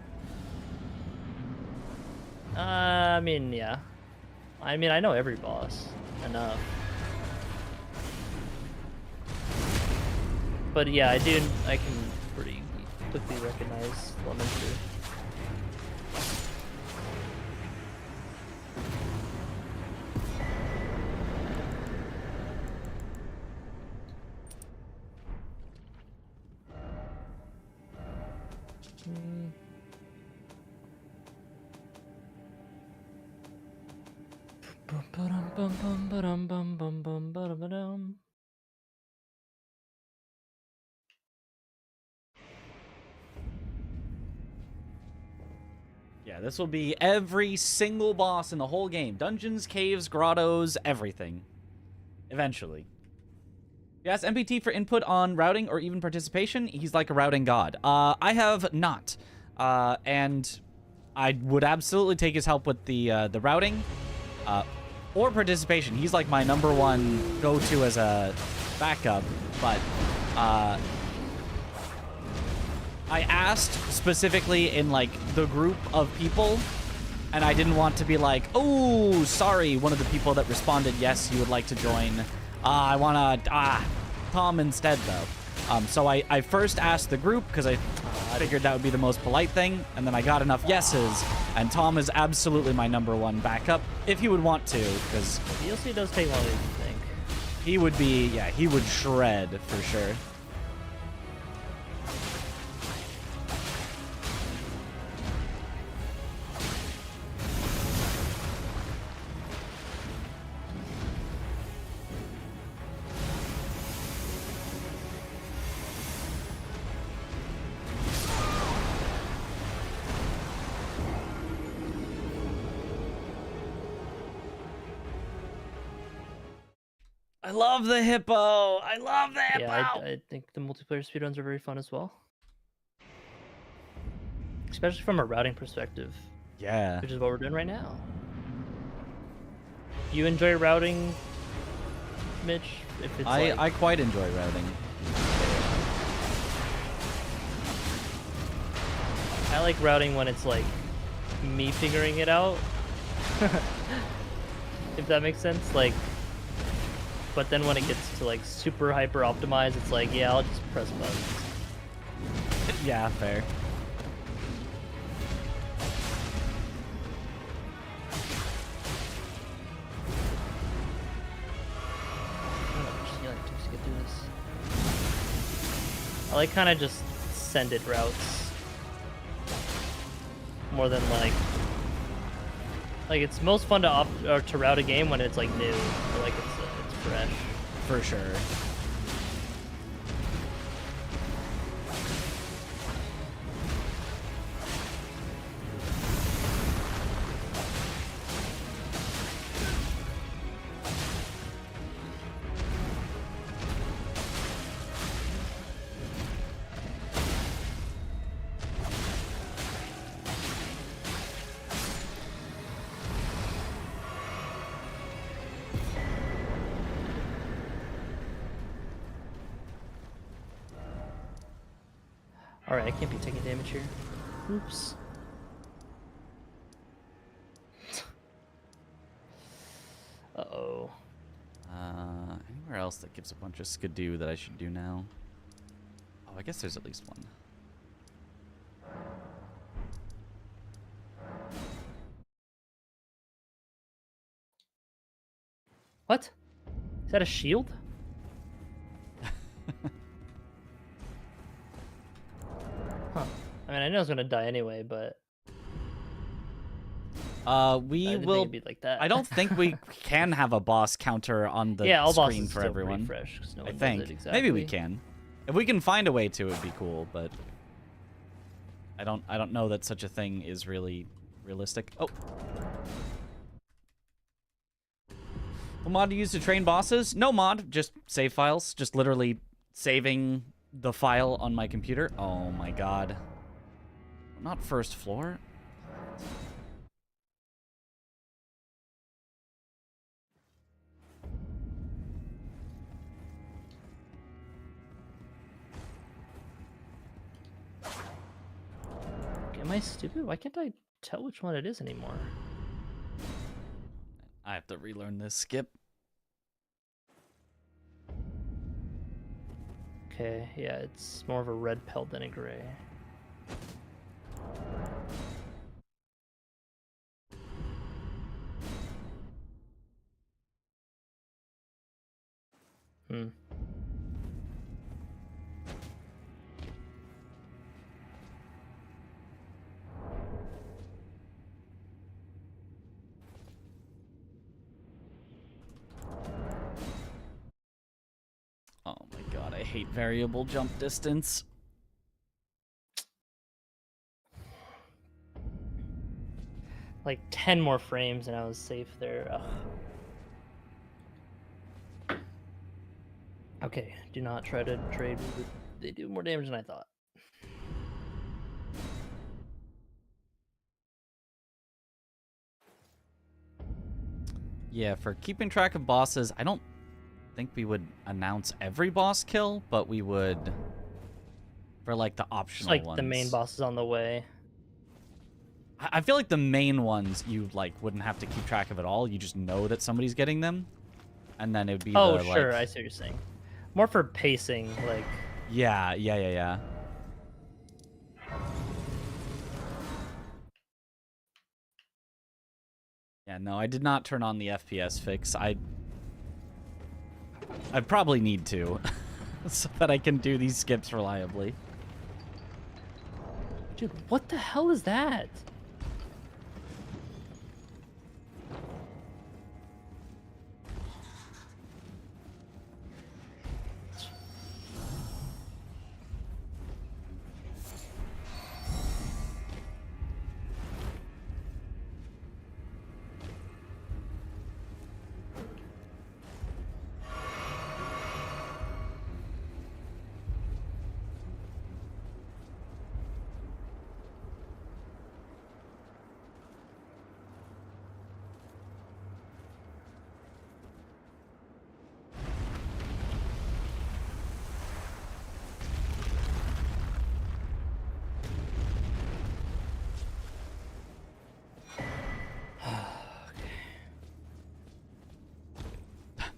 I mean, yeah. I mean, I know every boss enough. But yeah, I can pretty quickly recognize Lamenter. Bum bum ba-dum bum bum bum ba-dum. Yeah, this will be every single boss in the whole game. Dungeons, caves, grottos, everything. Eventually. You ask MPT for input on routing or even participation. He's like a routing god. I have not. And I would absolutely take his help with the routing or participation. He's like my #1 go-to as a backup. But I asked specifically in like the group of people, and I didn't want to be like, oh, sorry, one of the people that responded, yes, you would like to join. I want to, Tom instead, though. So I first asked the group because I figured that would be the most polite thing, and then I got enough yeses, and Tom is absolutely my #1 backup, if he would want to, because... DLC does take longer than you think. He would be, yeah, he would shred, for sure. I love the hippo. I love the hippo. Yeah, I think the multiplayer speedruns are very fun as well. Especially from a routing perspective. Yeah. Which is what we're doing right now. You enjoy routing, Mitch? If it's I quite enjoy routing. I like routing when it's like me figuring it out. If that makes sense. Like, but then when it gets to like super hyper optimized, it's like, yeah, I'll just press buttons. Yeah, fair. I like kind of just send it routes more than like it's most fun to route a game when it's like new or like it's fresh. For sure. Alright, I can't be taking damage here. Oops. Uh-oh. Anywhere else that gives a bunch of skidoo that I should do now? Oh, I guess there's at least one. What? Is that a shield? Huh. I mean, I know I was gonna die anyway, but We I didn't think will. it'd be like that. I don't think we can have a boss counter on the yeah, all screen bosses for still everyone. refresh, 'cause no I one does think it exactly. maybe we can. If we can find a way to, it'd be cool. But I don't know that such a thing is really realistic. Oh. What mod do you use to train bosses? No mod, just save files. Just literally saving the file on my computer. Oh my god. Not first floor. Am I stupid? Why can't I tell which one it is anymore? I have to relearn this. Skip. Okay, yeah, it's more of a red pelt than a gray. Hmm. I hate variable jump distance. Like 10 more frames and I was safe there. Ugh. Okay, do not try to trade with... They do more damage than I thought. Yeah, for keeping track of bosses, I don't think we would announce every boss kill, but we would for like the optional Like ones. the main boss is on the way. I feel like the main ones you like wouldn't have to keep track of at all. You just know that somebody's getting them, and then it would be Oh, the, sure, like... I see what you're saying. More for pacing, like... Yeah. Yeah, no, I did not turn on the FPS fix. I probably need to, so that I can do these skips reliably. Dude, what the hell is that?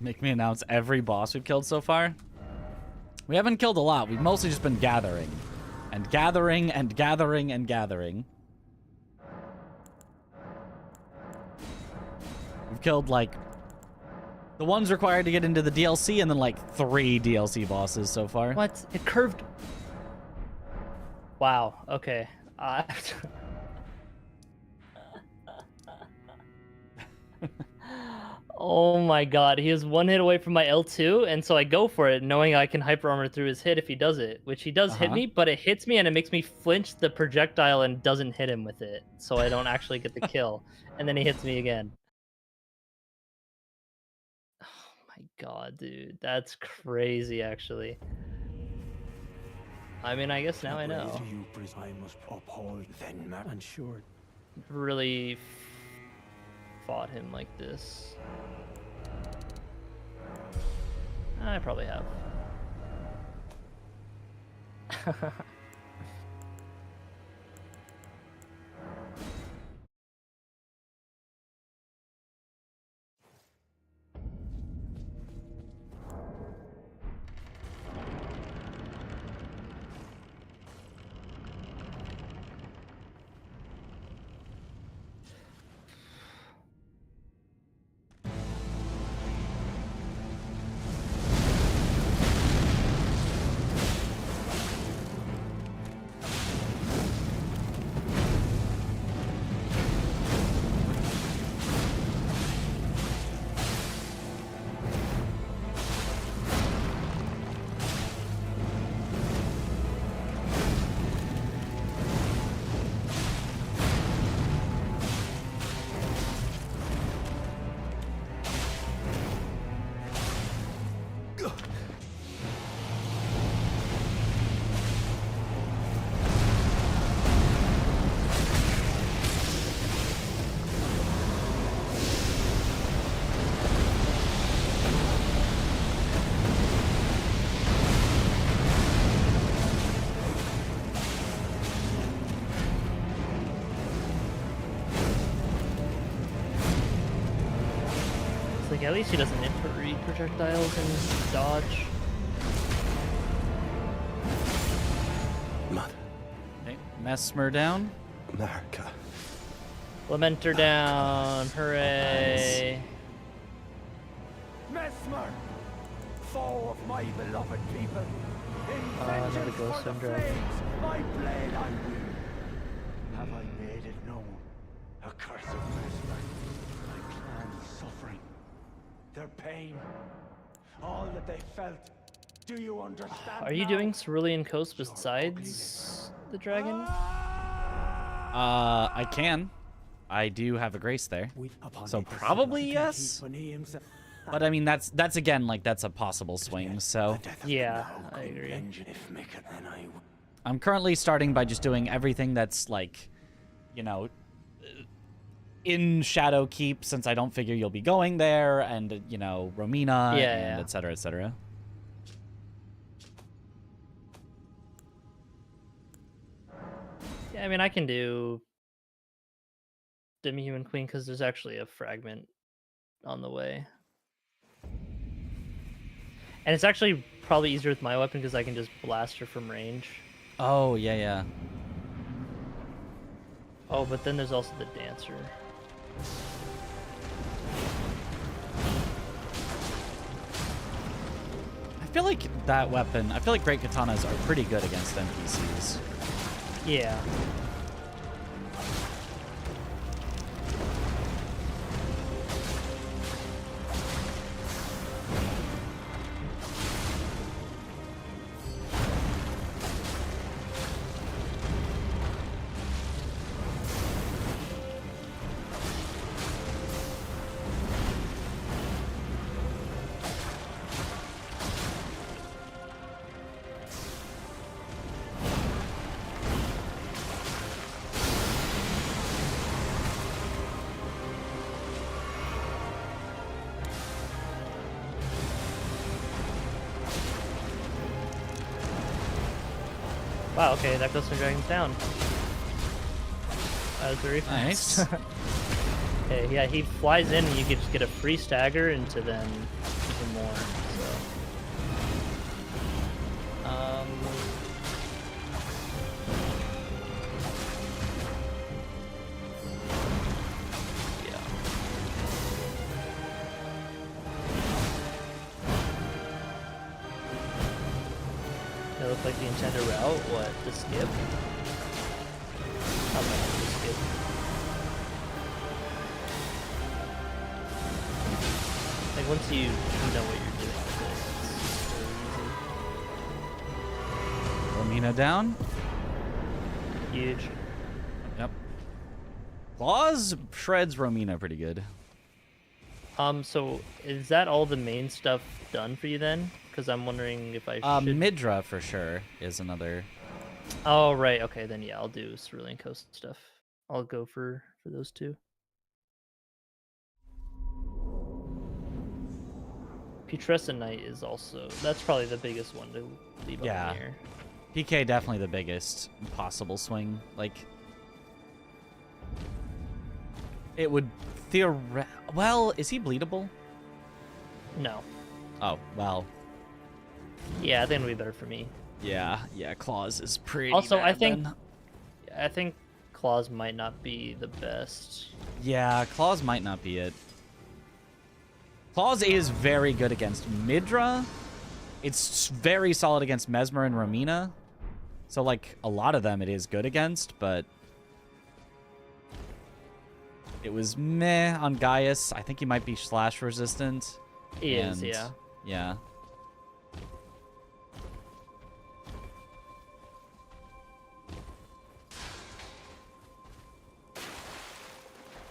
Make me announce every boss we've killed so far. We haven't killed a lot. We've mostly just been gathering. And gathering and gathering and gathering. We've killed, like, the ones required to get into the DLC, and then, like, 3 DLC bosses so far. What? It curved... Wow, okay. Oh my god, he is one hit away from my L2, and so I go for it, knowing I can hyper armor through his hit if he does it, which he does hit me, but it hits me and it makes me flinch the projectile and doesn't hit him with it, so I don't actually get the kill, and then he hits me again. Oh my god, dude, that's crazy, actually. I mean, I guess now I know. I must uphold then, and sure. Really fought him like this. I probably have. Like, at least he doesn't read projectiles and dodge. Mother. Okay, Mesmer down. America. Lamenter down. Hooray. Mesmer, foe of my beloved people. In Another vengeance ghost for the syndrome. flames, my blade I wield. Have I made it known? Accursed Mesmer, my clan's suffering, their pain, all that they felt Do you understand? Are you doing Cerulean Coast besides the dragon? I can. I do have a grace there. So probably yes. But I mean, that's again, like, that's a possible swing, so. Yeah, I agree. I'm currently starting by just doing everything that's, like, you know, in Shadow Keep, since I don't figure you'll be going there, and, you know, Romina, and et cetera, et cetera. Yeah, I mean, I can do Demi-Human Queen because there's actually a fragment on the way. And it's actually probably easier with my weapon because I can just blast her from range. Oh, yeah, yeah. Oh, but then there's also the Dancer. I feel like that weapon, I feel like Great Katanas are pretty good against NPCs. Yeah. Wow, okay, that goes some dragons down. That was very fast. Nice. Okay, yeah, he flies in and you can just get a free stagger into then even more, so. Yeah. It looked like the intended route, what, to skip? Not bad, to skip. Like, once you know what you're doing with it, it's Romina down. really easy. Huge. Yep. Claws shreds Romina pretty good. So is that all the main stuff done for you then? Because I'm wondering if I should... Midra for sure is another. Oh, right. Okay, then yeah, I'll do Cerulean Coast stuff. I'll go for those two. Putrescent Knight is also... That's probably the biggest one to leave Yeah. up in here. PK definitely the biggest possible swing. Like, it would well, is he bleedable? No. Oh, well. Yeah, I think it'll be better for me. Yeah, Claws is pretty Also, bad I think then. I think Claws might not be the best. Yeah, Claws might not be it. Claws is very good against Midra. It's very solid against Mesmer and Romina. So, like, a lot of them it is good against, but it was meh on Gaius. I think he might be slash resistant. He is, yeah. Yeah.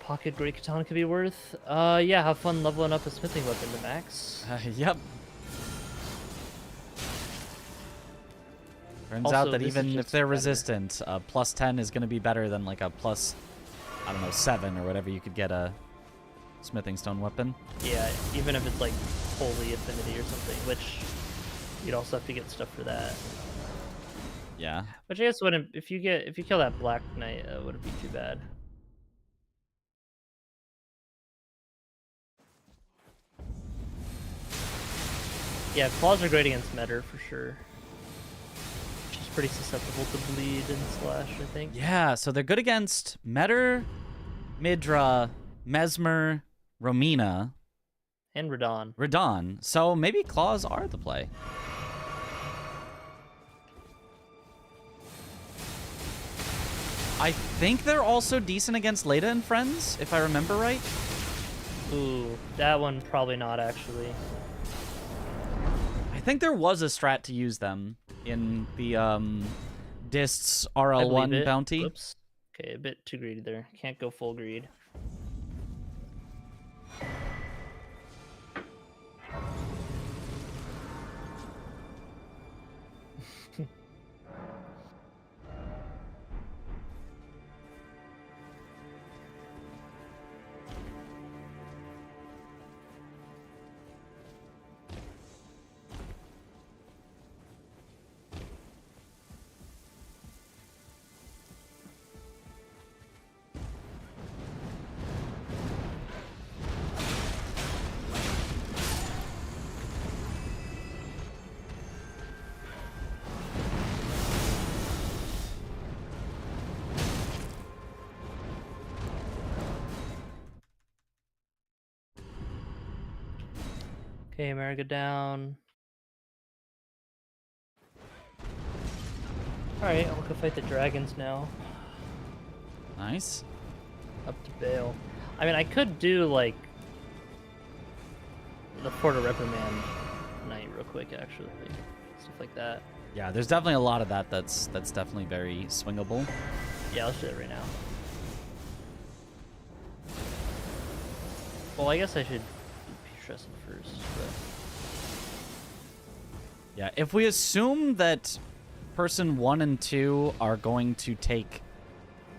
Pocket Great Katana could be worth. Yeah, have fun leveling up a smithing weapon to max. Yep. Turns Also, out that this is even if just they're better. resistant, plus 10 is going to be better than like a plus, I don't know, 7 or whatever you could get a smithing stone weapon. Yeah, even if it's like Holy Affinity or something, which you'd also have to get stuff for that. Yeah. Which I guess wouldn't, if you kill that Black Knight, it wouldn't be too bad. Yeah, claws are great against Metter for sure. She's pretty susceptible to bleed and slash, I think. Yeah, so they're good against Metter, Midra, Mesmer, Romina, And Radon. Radon. So maybe claws are the play. I think they're also decent against Leda and friends, if I remember right. Ooh, that one probably not actually. I think there was a strat to use them in the Dist's I believe RL1 it. bounty. Whoops. Okay, a bit too greedy there. Can't go full greed. Okay, America down. Alright, I'll go fight the dragons now. Nice. Up to Bale. I mean, I could do, like, the Fort of Reprimand night real quick, actually. Stuff like that. Yeah, there's definitely a lot of that that's definitely very swingable. Yeah, let's do it right now. Well, I guess I should be stressing first, but... Yeah, if we assume that person 1 and 2 are going to take,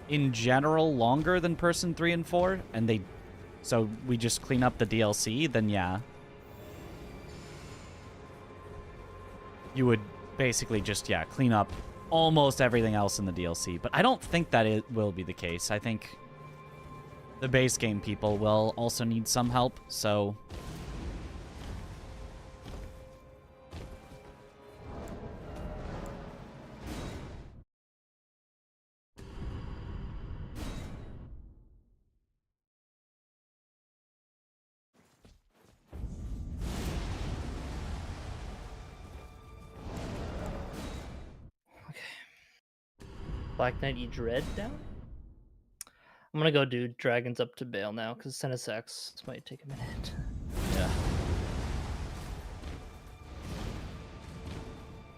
in general, longer than person 3 and 4, and so we just clean up the DLC, then yeah. You would basically just, yeah, clean up almost everything else in the DLC. But I don't think that it will be the case. I think the base game people will also need some help, so... Black Knight, you dread down? I'm gonna go do dragons up to Bale now, because Senesex might take a minute. Yeah.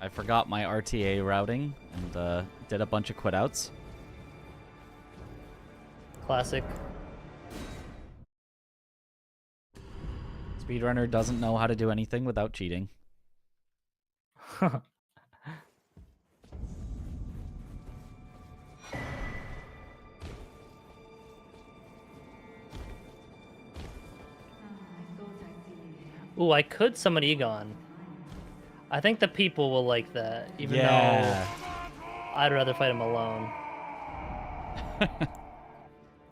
I forgot my RTA routing and did a bunch of quit outs. Classic. Speedrunner doesn't know how to do anything without cheating. Ooh, I could summon Egon. I think the people will like that, even Yeah. though I'd rather fight him alone.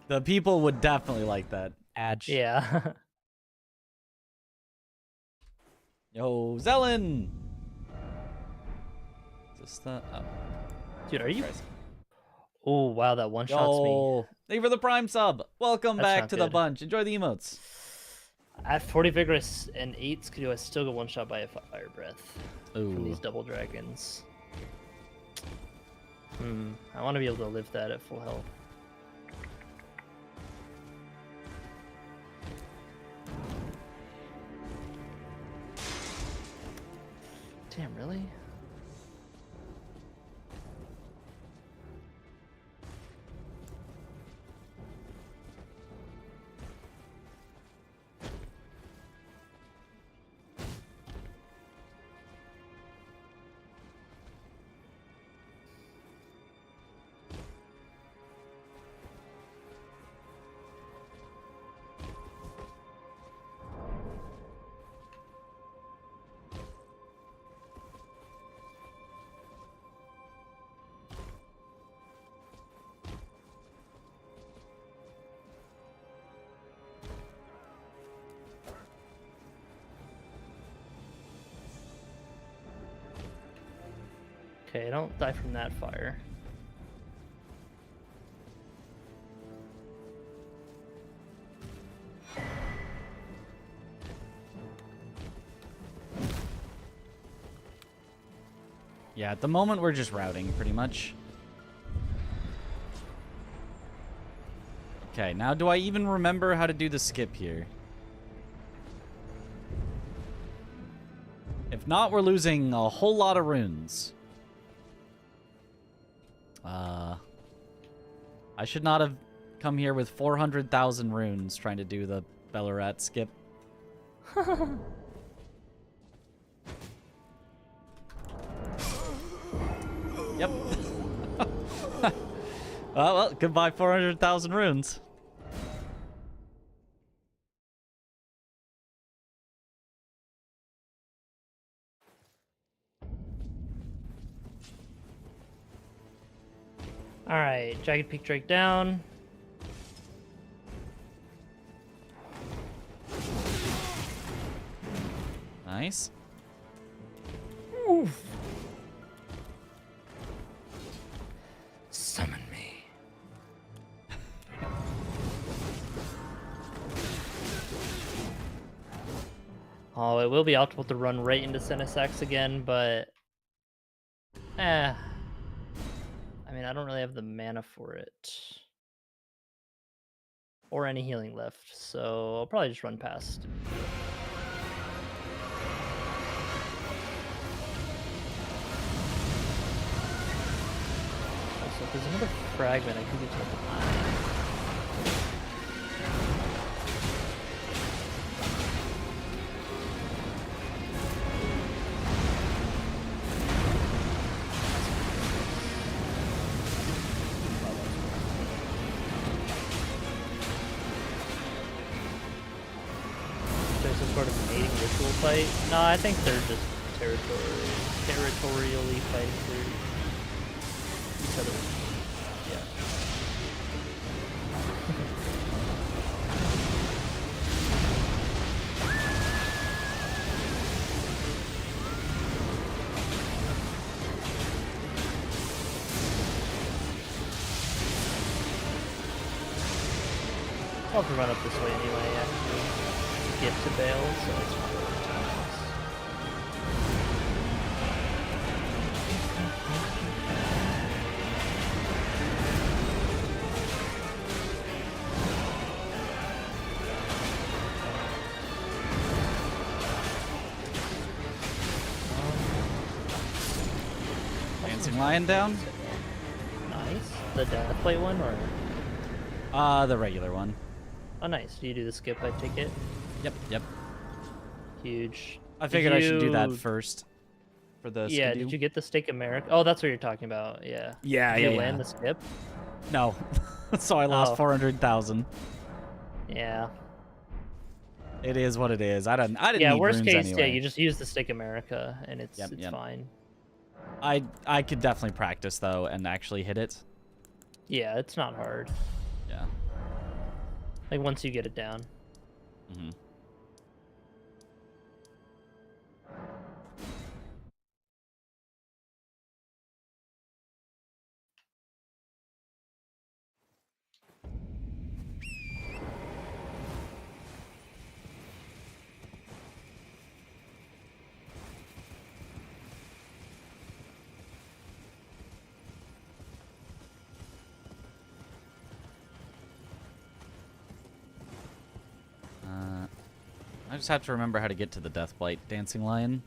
The people would definitely like that. Adge. Yeah. Yo, Zelen! Is this the... Oh. Dude, are you... Christ. Oh, wow, that one-shots me. Yo, thank you for the Prime sub. Welcome That's back not to the good. bunch. Enjoy the emotes. At 40 Vigorous and 8 Skidoo, I still get one-shot by a Fire Breath from Ooh. these double dragons. I want to be able to live that at full health. Damn, really? Okay, don't die from that fire. Yeah, at the moment we're just routing, pretty much. Okay, now do I even remember how to do the skip here? If not, we're losing a whole lot of runes. I should not have come here with 400,000 runes trying to do the Bellarat skip. Yep. Well, goodbye 400,000 runes. All right, Jagged Peak Drake down. Nice. Oof. Summon me. Oh, it will be optimal to run right into Senesax again, but I mean, I don't really have the mana for it. Or any healing left, so I'll probably just run past. Also, if there's another fragment, I can get to the... There's some sort of mating ritual fight. No, I think they're just territorially fighting through each other. Yeah. I'll have to run up this way anyway, actually. Get to Bale, so it's not really time. Dancing Lion down? Nice. The Deathblade one, or? The regular one. Oh, nice. Do you do the skip, I take it? Yep. Huge. I figured I should do that first. For the Yeah, skidoo. did you get the Stake America? Oh, that's what you're talking about, yeah. Yeah, Did you yeah. land the skip? No. So I lost Oh. 400,000. Yeah. It is what it is. I didn't Yeah, need worst runes case, anyway. yeah, you just use the Stake America, and it's Yep. fine. I could definitely practice though and actually hit it. Yeah, it's not hard. Yeah. Like, once you get it down. Mm-hmm. I just have to remember how to get to the Deathblight Dancing Lion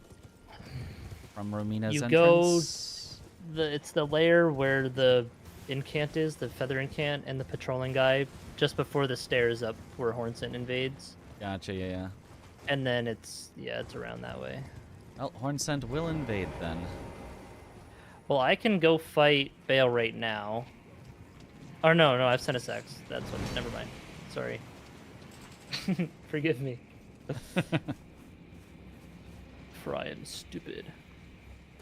from Romina's You entrance. it's the lair where the incant is, the feather incant, and the patrolling guy, just before the stairs up where Hornsent invades. Gotcha, yeah. And then it's around that way. Well, Hornsent will invade then. Well, I can go fight Bale right now. Or no, I have Senesax. That's what. Never mind. Sorry. Forgive me. For I am stupid.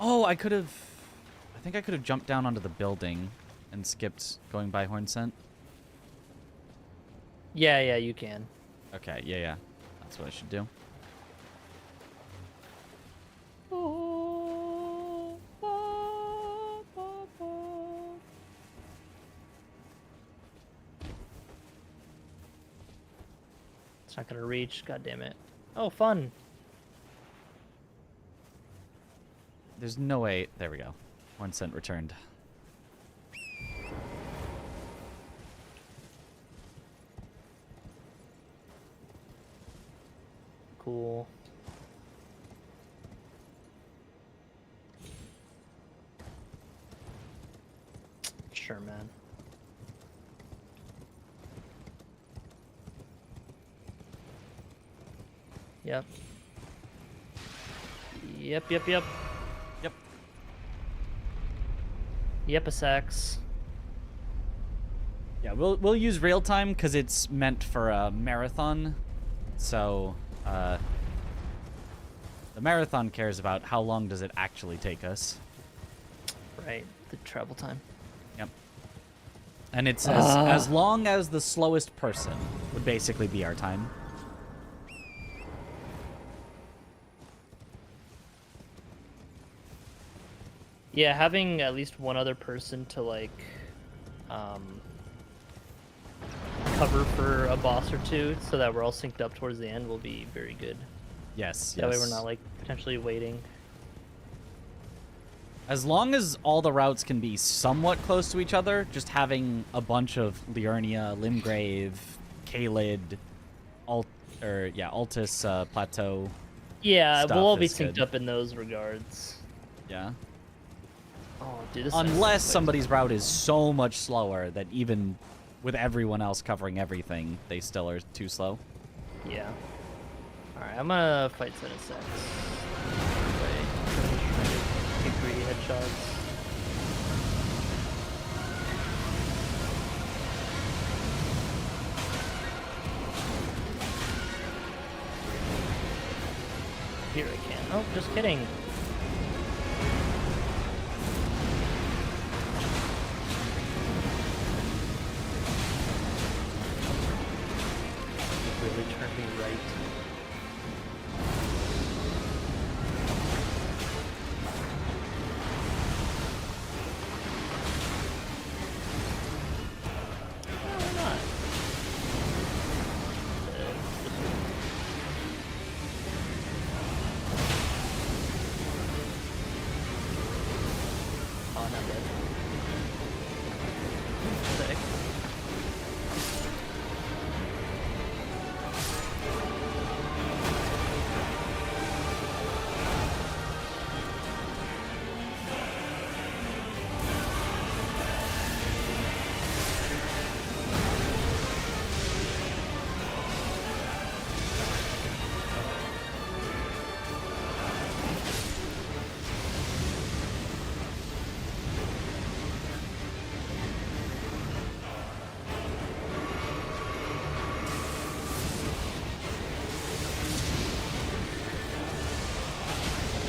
Oh, I think I could have jumped down onto the building and skipped going by Hornsent. Yeah, you can. Okay, yeah. That's what I should do. It's not gonna reach. God damn it. Oh, fun. There's no way. There we go. Hornsent returned. Cool. sure, man. Yep. Yep. Yep. Yep, a sex. Yeah, we'll use real time because it's meant for a marathon. So, the marathon cares about how long does it actually take us. Right, the travel time. Yep. And it's as long as the slowest person would basically be our time. Yeah, having at least one other person to like cover for a boss or two so that we're all synced up towards the end will be very good. Yes, That way we're not like potentially waiting. As long as all the routes can be somewhat close to each other, just having a bunch of Liurnia, Limgrave, Caelid, Altus Plateau. Yeah, stuff we'll all be is synced good. up in those regards. Yeah. Oh, dude, this Unless sucks. somebody's route is so much slower that even with everyone else covering everything, they still are too slow. Yeah. Alright, I'm gonna fight Sen and Sex. Get greedy headshots. Here I can. Oh, just kidding. Really turned me right. Why not? Oh, not dead. Sick.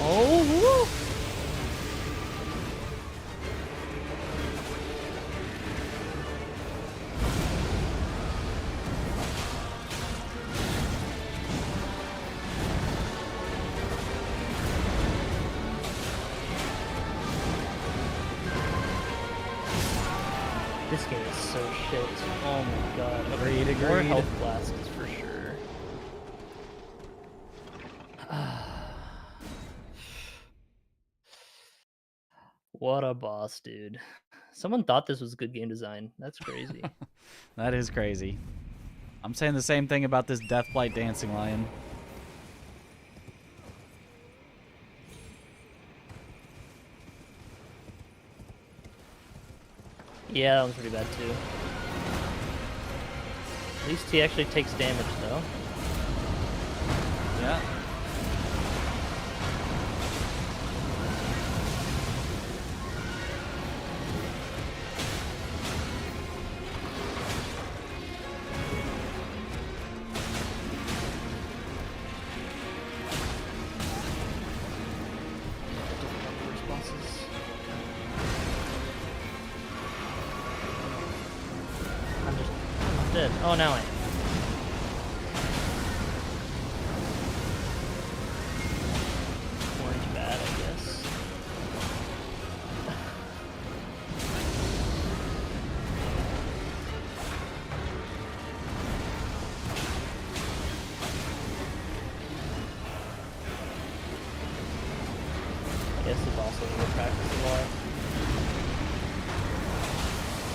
Oh, woo. This game is so shit. Oh my god. Okay, Agreed, more agreed. health blasts for sure. What a boss, dude. Someone thought this was good game design. That's crazy. That is crazy. I'm saying the same thing about this Deathblight Dancing Lion. Yeah, that one's pretty bad too. At least he actually takes damage though. Yeah. I'm dead. Oh, now I am. Orange bad, I guess. I guess it's also a little practice a lot.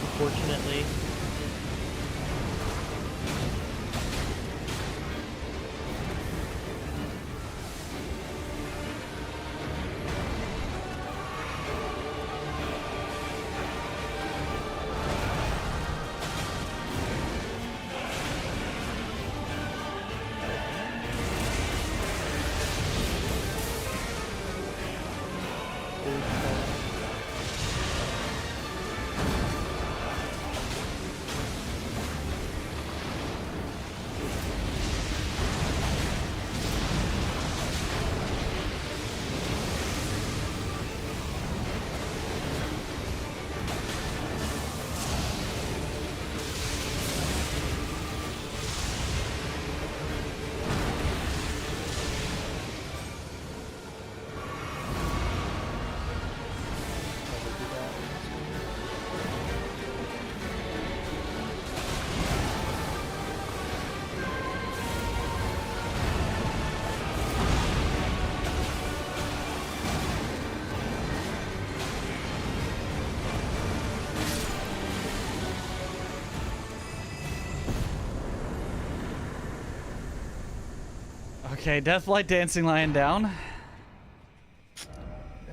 Unfortunately. Okay, Deathlight Dancing Lion down.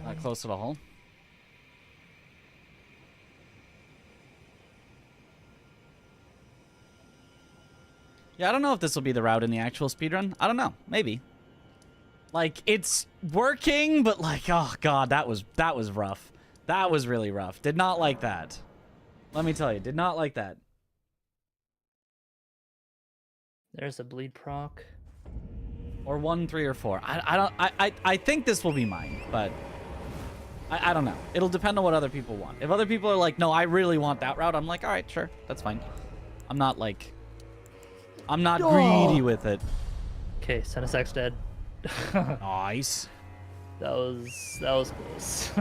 Not close at all. Yeah, I don't know if this will be the route in the actual speedrun. I don't know. Maybe. Like, it's working, but like, oh god, that was rough. That was really rough. Did not like that. Let me tell you, did not like that. There's a bleed proc. Or 1, 3, or 4. I think this will be mine, but I don't know. It'll depend on what other people want. If other people are like, no, I really want that route, I'm like, all right, sure, that's fine. I'm not like, I'm not greedy with it. Okay, Senesac's dead. Nice. That was close.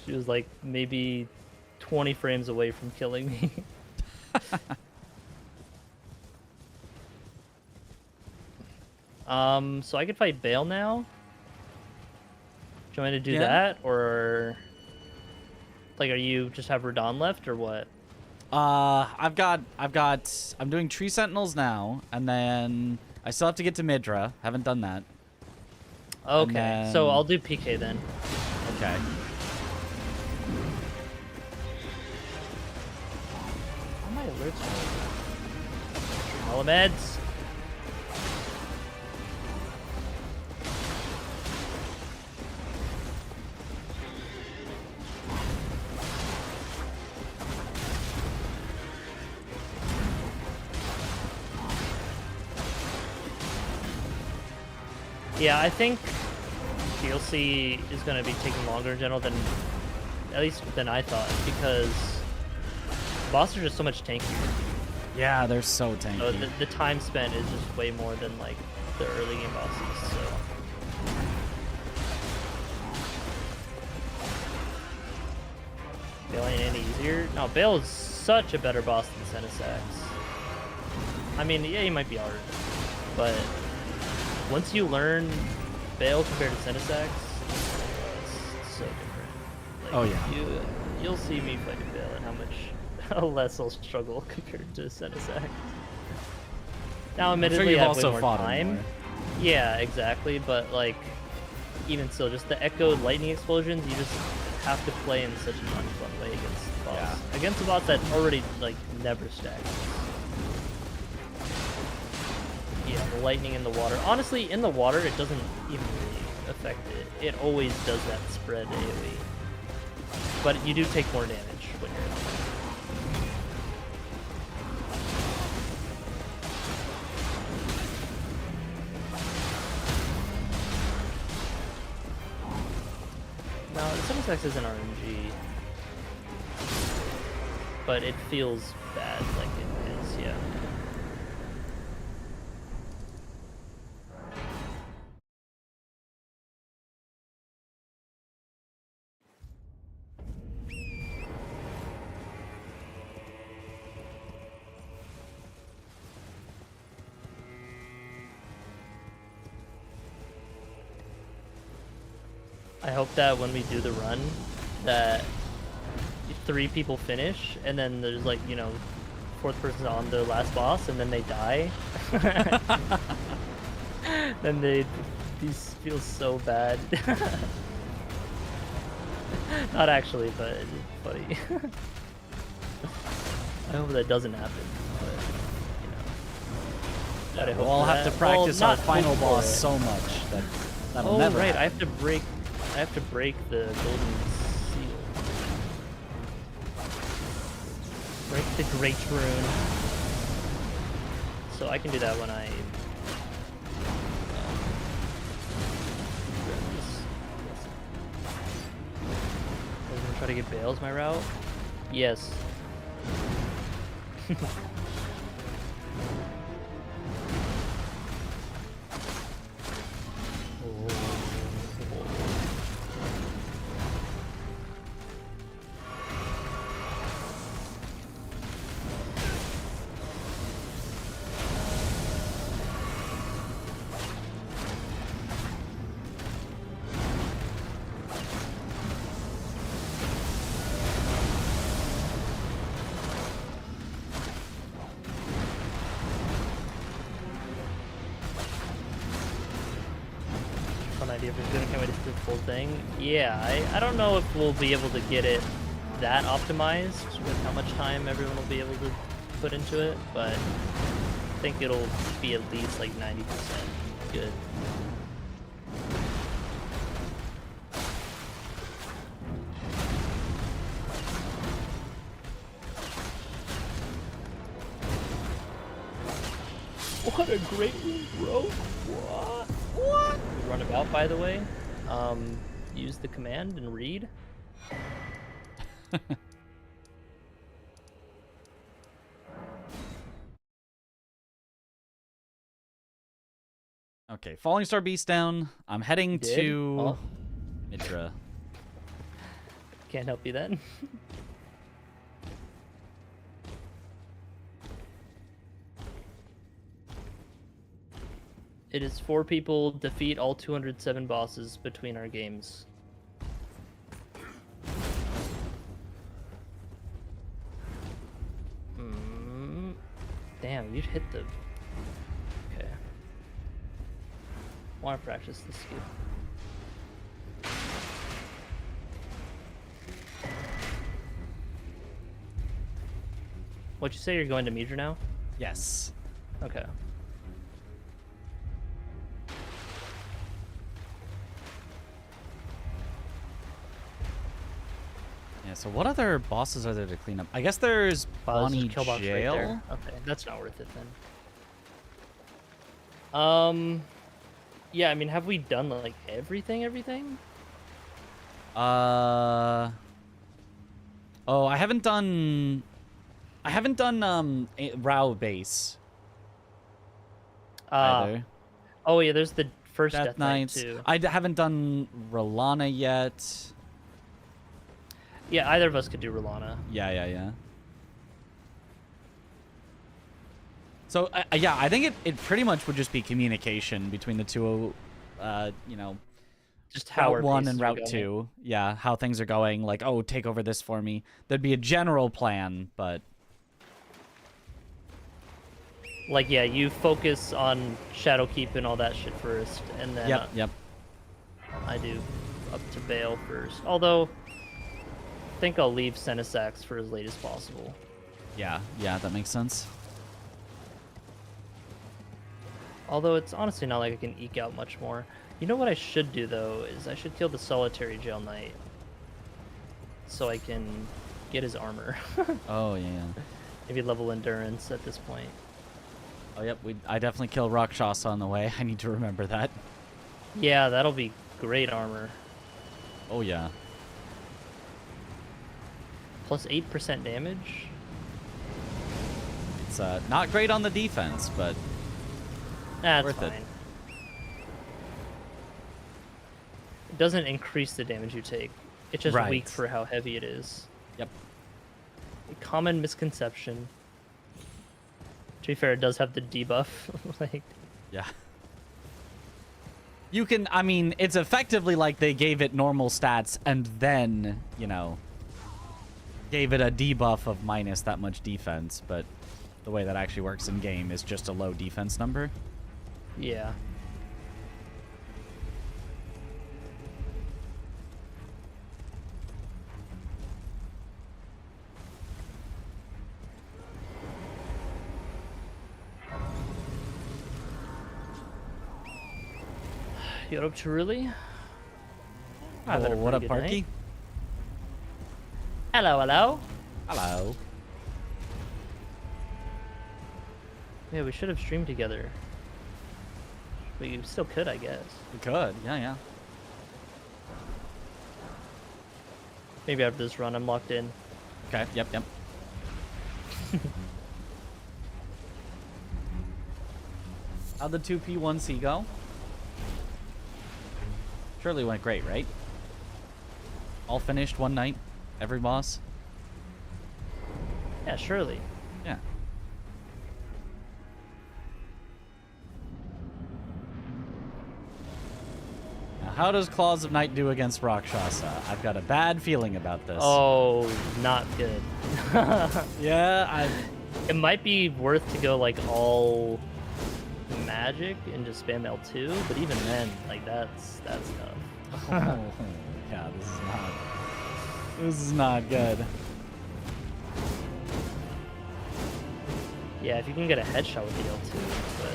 She was like maybe 20 frames away from killing me. So I could fight Bale now. Do you want me to do that, or like, are you just have Radon left, or what? I'm doing Tree Sentinels now, and then I still have to get to Midra. Haven't done that. Okay, then... so I'll do PK then. Okay. How am I alerts? Elements. Yeah, I think DLC is going to be taking longer in general than, at least than I thought, because bosses are just so much tankier. Yeah, they're so tanky. So the time spent is just way more than like the early game bosses. So Bale ain't any easier. No, Bale is such a better boss than Senesax. I mean, yeah, he might be harder, but once you learn Bale compared to Senesax, it's so different. Like, oh yeah. You'll see me fighting Bale and how less I'll struggle compared to Senesax. Now, admittedly, I have way more time. Yeah, exactly. But like, even still, just the echoed lightning explosions, you just have to play in such an unfun way against the boss. Yeah. Against a boss that already like never stacks. Yeah, the lightning in the water. Honestly, in the water, it doesn't even really affect it. It always does that spread AoE. But you do take more damage when you're in the water. No, Senesax isn't RNG. But it feels bad like it is, yeah. I hope that when we do the run, that 3 people finish, and then there's like, you know, 4th person on the last boss, and then they die. Then these feel so bad. Not actually, but it's funny. I hope that doesn't happen, but you know. Yeah, we'll all have to practice our final boss so much that That'll Oh never right, happen. I have to break the golden seal. Break the great rune. So I can do that when I I'm gonna try to get Bales my route. Yes. Fun idea for doing. Can't wait to see the full thing. Yeah, I don't know if we'll be able to get it that optimized with how much time everyone will be able to put into it, but I think it'll be at least like 90% good. What a great move, bro! What? What? We run about, by the way. Use the command and read. Okay, Falling Star Beast down. I'm heading Did? to Oh. Midra. Can't help you then. It is 4 people defeat all 207 bosses between our games. Damn, you'd hit the... Okay. Want to practice this skill. What'd you say, you're going to Midra now? Yes. Okay. Yeah, so what other bosses are there to clean up? I guess there's Wow, there's Bonnie a kill box right Jail. there. Okay, that's not worth it then. Yeah, I mean, have we done like everything? Oh, I haven't done Rao base either. Oh yeah, there's the first Death Knights. too. Haven't done Rolana yet. Yeah, either of us could do Rolana. Yeah. So, yeah, I think it pretty much would just be communication between the two, you know, Just how Route our 1 bases and are Route going. 2. Yeah, how things are going. Like, oh, take over this for me. There'd be a general plan, but... Like, yeah, you focus on Shadowkeep and all that shit first, and then Yep. I do up to Bale first. Although, I think I'll leave Senisax for as late as possible. Yeah, that makes sense. Although it's honestly not like I can eke out much more. You know what I should do, though, is I should kill the Solitary Jail Knight. So I can get his armor. Oh, yeah. Maybe level Endurance at this point. Oh, yep, I definitely killed Rakshasa on the way. I need to remember that. Yeah, that'll be great armor. Oh, yeah. Plus 8% damage? It's not great on the defense, but That's worth fine. it. It doesn't increase the damage you take. It's just Right. weak for how heavy it is. Yep. A common misconception. To be fair, it does have the debuff. Like, Yeah. You can, I mean, it's effectively like they gave it normal stats and then, you know, gave it a debuff of minus that much defense, but the way that actually works in game is just a low defense number. yeah. You're up to really? I've had a what up, pretty good Parky? night. Hello, hello. Hello. Yeah, we should have streamed together. We still could, I guess. We could. Yeah. Maybe after this run, I'm locked in. Okay. Yep. How'd the 2P1C go? Surely went great, right? All finished one night? Every boss? Yeah, surely. Yeah. Now, how does Claws of Night do against Rakshasa? I've got a bad feeling about this. Oh, not good. Yeah, It might be worth to go like all magic and just spam L2, but even then, like that's tough. Oh, yeah, this is not good. Yeah, if you can get a headshot with the L2, but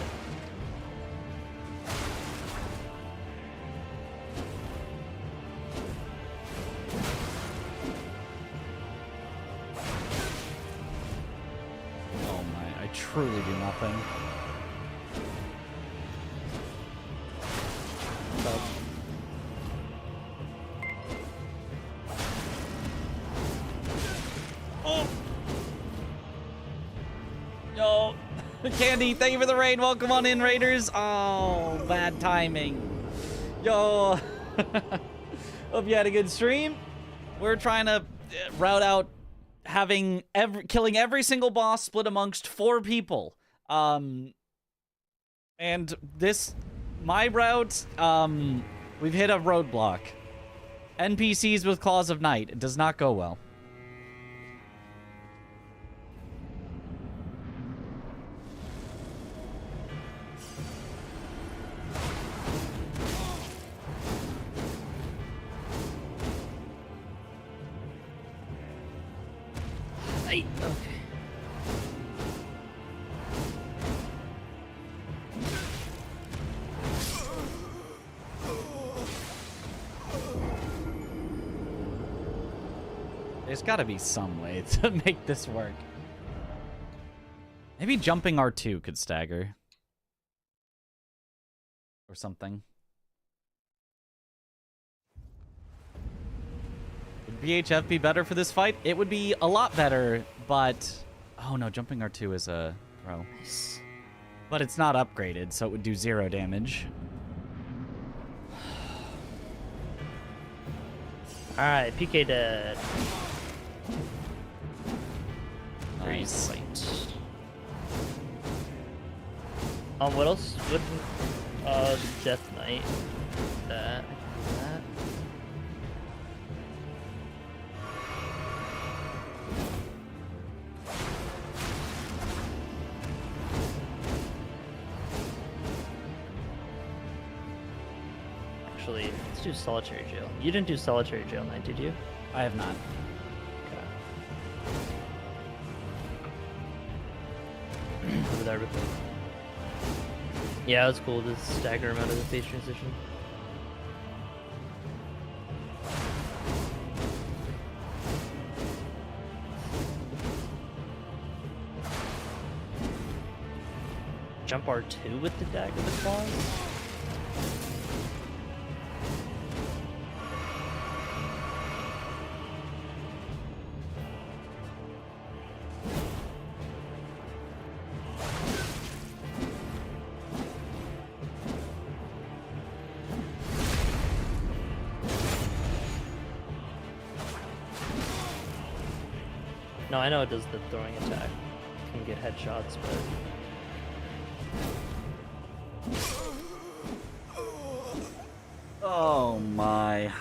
Oh my, I truly do nothing. Oh! Yo! Candy, thank you for the raid. Welcome on in, Raiders. Oh, bad timing. Yo! Hope you had a good stream. We're trying to route out killing every single boss split amongst 4 people. And my route, we've hit a roadblock. NPCs with Claws of Night. It does not go well. okay. There's got to be some way to make this work. Maybe jumping R2 could stagger. Or something. Would BHF be better for this fight? It would be a lot better, but... Oh no, jumping R2 is a throw. Nice. But it's not upgraded, so it would do 0 damage. Alright, PK dead. Nice. Fight. What else would Death Knight that Actually, let's do solitary jail. You didn't do solitary jail night, did you? I have not. Over there real quick. Yeah, it was cool to stagger him out of the phase transition. Jump R2 with the dagger with claws? No, I know it does the throwing attack. Can get headshots, but... Oh my.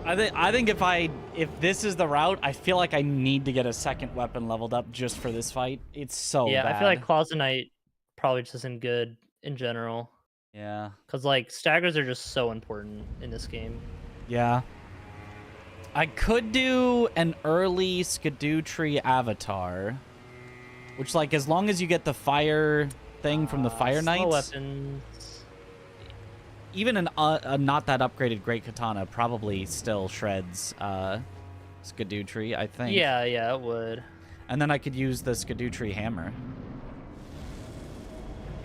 I think if this is the route, I feel like I need to get a second weapon leveled up just for this fight. It's so yeah, bad. I feel like Claws of Night probably just isn't good in general. Yeah. Because, like, staggers are just so important in this game. Yeah. I could do an early Skidoo Tree avatar. Which, like, as long as you get the fire thing from the Fire Slow Knights. weapons. Even a not that upgraded Great Katana probably still shreds Skadutri, I think. Yeah, yeah, it would. And then I could use the Skadutri hammer.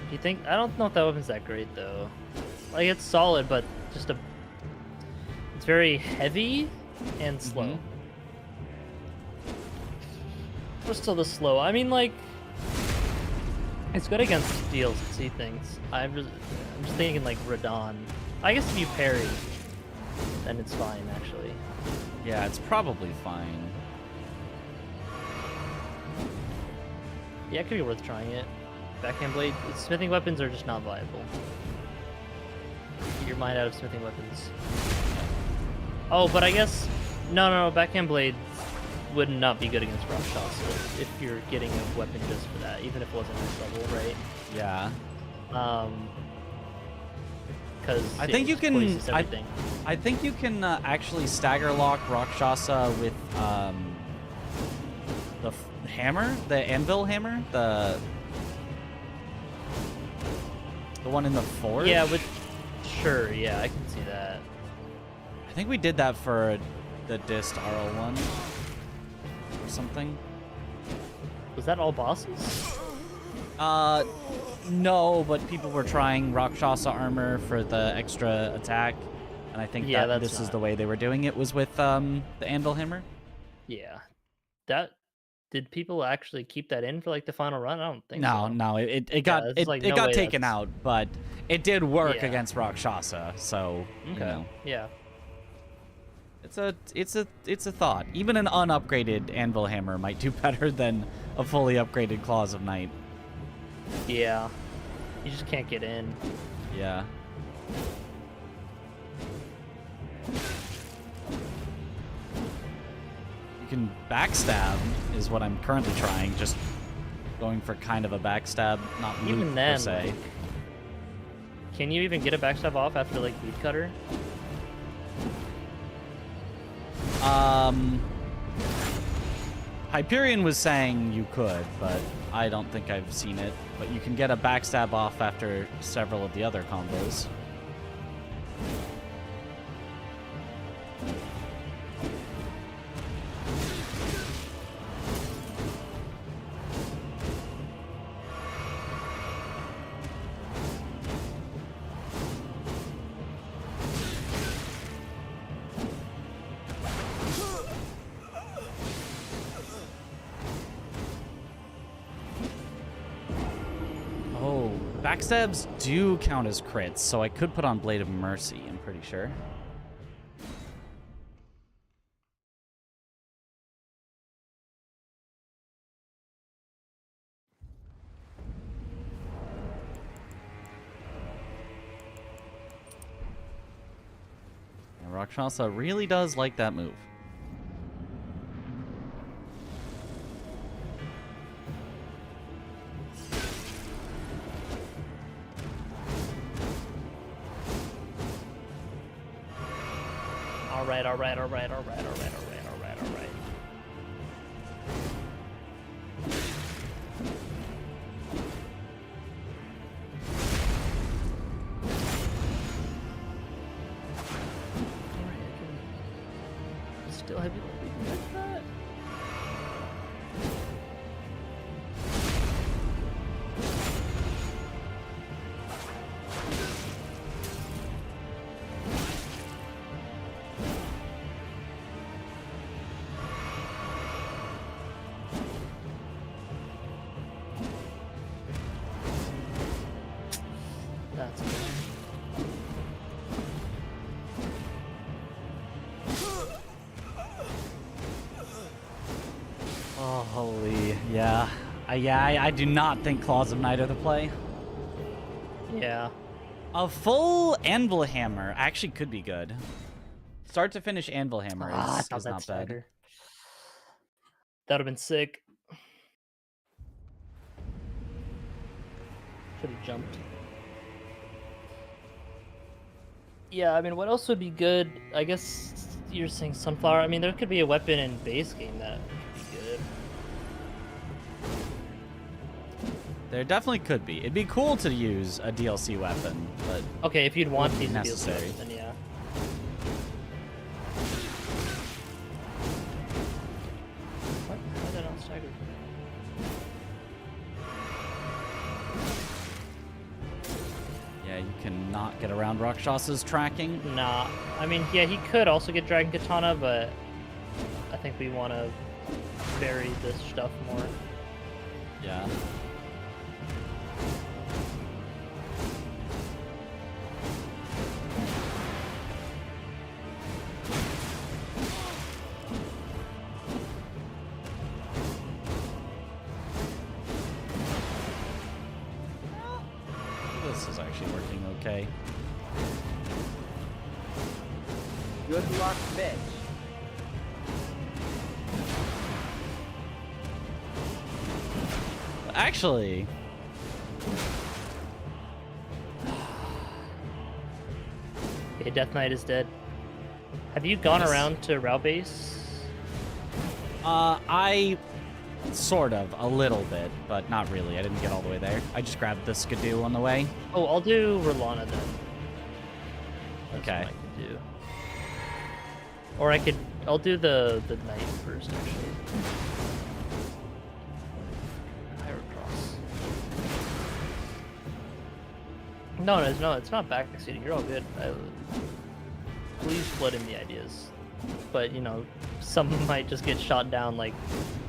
Do you think? I don't know if that weapon's that great though. Like it's solid, but just a. It's very heavy and slow. Or still the slow. I mean, like, it's good against DLC things. I'm just thinking like Radon. I guess if you parry, then it's fine actually. Yeah, it's probably fine. Yeah, it could be worth trying it. Backhand blade. Smithing weapons are just not viable. Get your mind out of smithing weapons. Oh, but I guess no. Backhand blade would not be good against Rakshasa if you're getting a weapon just for that, even if it wasn't this level, right? Yeah. Because I think you can. I think you can actually stagger lock Rakshasa with the hammer, the anvil hammer, the one in the forge. Yeah, sure. Yeah, I can see that. I think we did that for the Dist RL1 or something. Was that all bosses? No, but people were trying Rakshasa armor for the extra attack, and I think that this is the way they were doing it, was with the anvil hammer. Yeah. Did people actually keep that in for like the final run? I don't think so. No, it got it got taken out, but it did work against Rakshasa, so you know. Yeah. It's a thought. Even an unupgraded anvil hammer might do better than a fully upgraded Claws of Night. Yeah. You just can't get in. Yeah. You can backstab is what I'm currently trying, just going for kind of a backstab, not loop even then, per se. like, can you even get a backstab off after like Beat Cutter? Hyperion was saying you could, but I don't think I've seen it. But you can get a backstab off after several of the other combos. Backstabs do count as crits, so I could put on Blade of Mercy, I'm pretty sure. And Rakshasa really does like that move. All right. Still have you like that? That's good. Oh, holy, yeah. I do not think Claws of Night are the play. Yeah. A full Anvil Hammer actually could be good. Start to finish Anvil Hammer is not bad. That would have been sick. Should have jumped. Yeah, I mean, what else would be good? I guess you're saying Sunflower. I mean, there could be a weapon in base game that could be good. There definitely could be. It'd be cool to use a DLC weapon, but Okay, if you'd want Wouldn't these be deals, necessary. then yeah. What? Why did I not stagger? yeah, you cannot get around Rakshas's tracking. Nah. I mean, yeah, he could also get Dragon Katana, but I think we want to vary this stuff more. Yeah. This is actually working okay. Good luck, bitch. Actually, Okay, Death Knight is dead. Have you gone Yes. around to Rao base? I sort of, a little bit, but not really. I didn't get all the way there. I just grabbed the Skidoo on the way. Oh, I'll do Rolana then. That's Okay. what I could do. Or I'll do the knight first, actually. Higher cross. No, it's not backseating. You're all good. Please flood in the ideas. But, you know, some might just get shot down, like,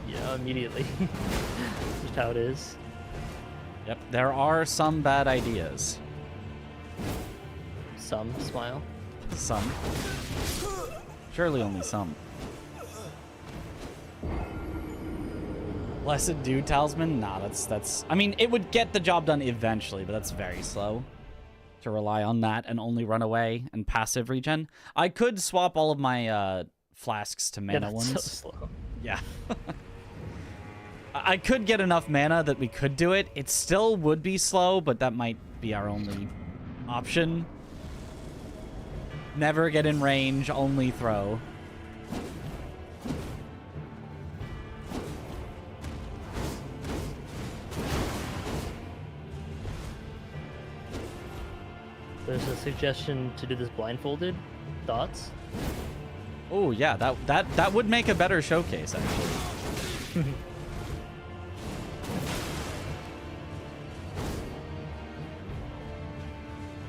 you know, immediately. Just how it is. Yep, there are some bad ideas. Some smile. Some. Surely only some. Blessed Dude Talisman? Nah, that's... I mean, it would get the job done eventually, but that's very slow. To rely on that and only run away and passive regen. I could swap all of my flasks to mana Yeah, that's ones. so slow. Yeah. I could get enough mana that we could do it. It still would be slow, but that might be our only option. Never get in range, only throw. There's a suggestion to do this blindfolded. Thoughts? Oh yeah, that would make a better showcase actually.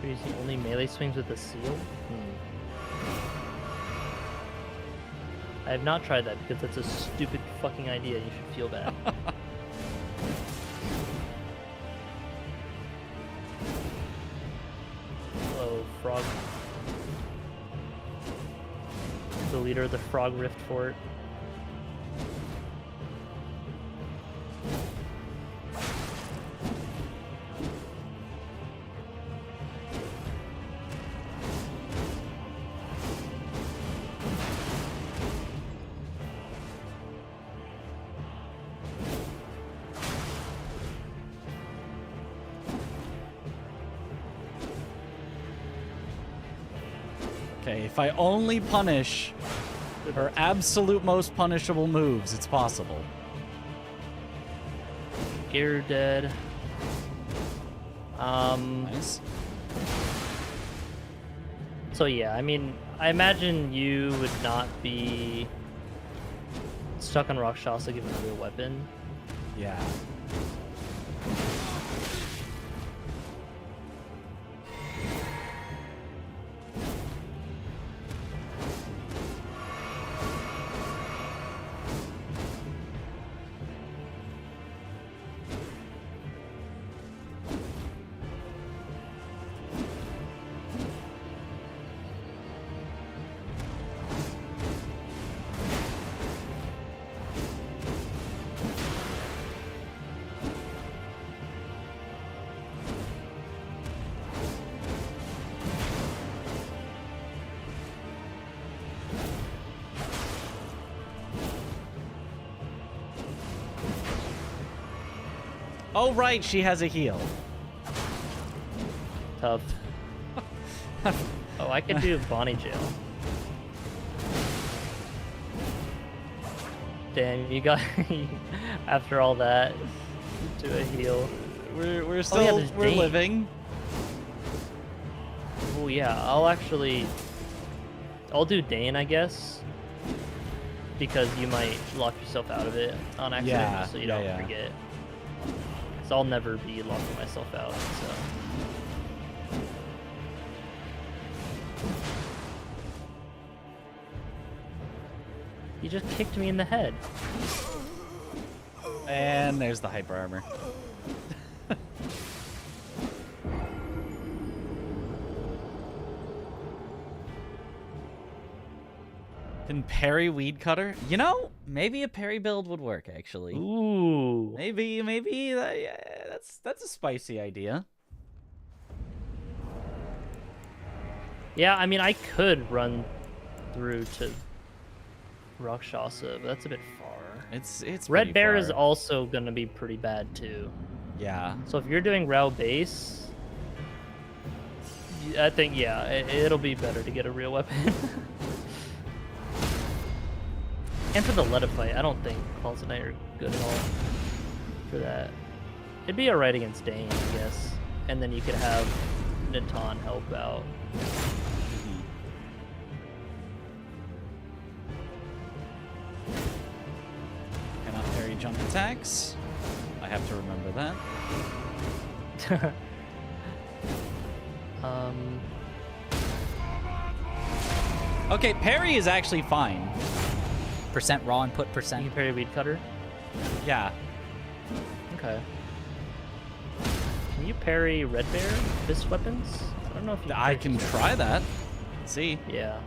You're using only melee swings with a seal? I have not tried that because that's a stupid fucking idea. You should feel bad. Hello, Frog. The leader of the Frog Rift Fort. Okay, if I only punish her absolute most punishable moves, it's possible. Gear dead. Nice. So yeah, I mean, I imagine you would not be stuck on Rakshasa given a real weapon. Yeah. Oh, right, she has a heal. Tough. Oh, I could do Bonnie Jail. Damn, you got after all that to a heal. We're still there's we're Dane. living. Oh yeah, I'll do Dane, I guess, because you might lock yourself out of it on accident, Yeah, so you yeah, don't yeah. forget. So I'll never be locking myself out. So you just kicked me in the head. And there's the hyper armor. Can parry weed cutter? You know, maybe a parry build would work actually. Ooh. Maybe yeah, that's a spicy idea. Yeah, I mean, I could run through to Rakshasa, but that's a bit far. It's Red pretty Bear is far. also gonna be pretty bad too. Yeah. So if you're doing Rao base, I think yeah, it'll be better to get a real weapon. And for the Leda fight, I don't think Claws of Night are good at all for that. It'd be alright against Dane, I guess. And then you could have Natan help out. Cannot parry jump attacks. I have to remember that. Okay, parry is actually fine. Percent raw input You percent. can parry Weed Cutter. Yeah. Okay. Can you parry Red Bear fist weapons? I don't know if you I parry can fist try that. Let's see. weapons. Yeah.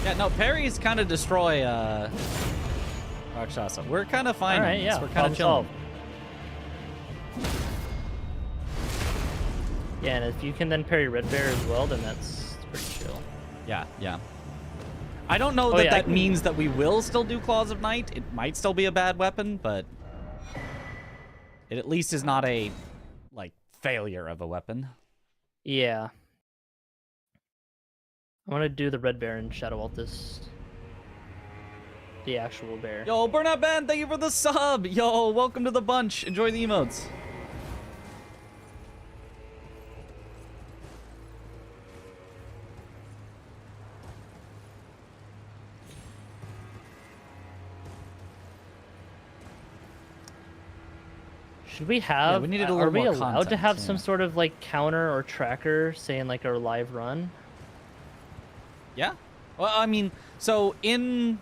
Yeah, no, parries kind of destroy Rakshasa. We're kind of fine. All on right, this. yeah. We're kind of problem chilling. solved. Yeah, and if you can then parry Red Bear as well, then that's pretty chill. Yeah, yeah. I don't know Oh, that yeah, I that can- means that we will still do Claws of Night. It might still be a bad weapon, but it at least is not a, like, failure of a weapon. Yeah. I want to do the Red Bear and Shadow Altus. The actual bear. Yo, Burnout Band, thank you for the sub. Yo, welcome to the bunch. Enjoy the emotes. Should we have? we needed a are little we more allowed to content, have yeah. some sort of like counter or tracker saying like our live run? Yeah. Well, I mean, so it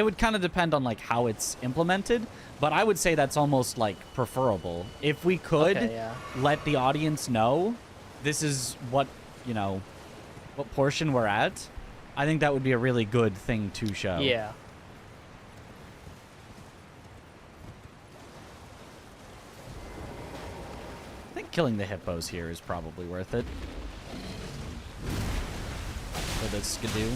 would kind of depend on like how it's implemented, but I would say that's almost like preferable. If we could Okay, yeah. let the audience know this is what, you know, what portion we're at, I think that would be a really good thing to show. Yeah. I think killing the hippos here is probably worth it. For this skidoo.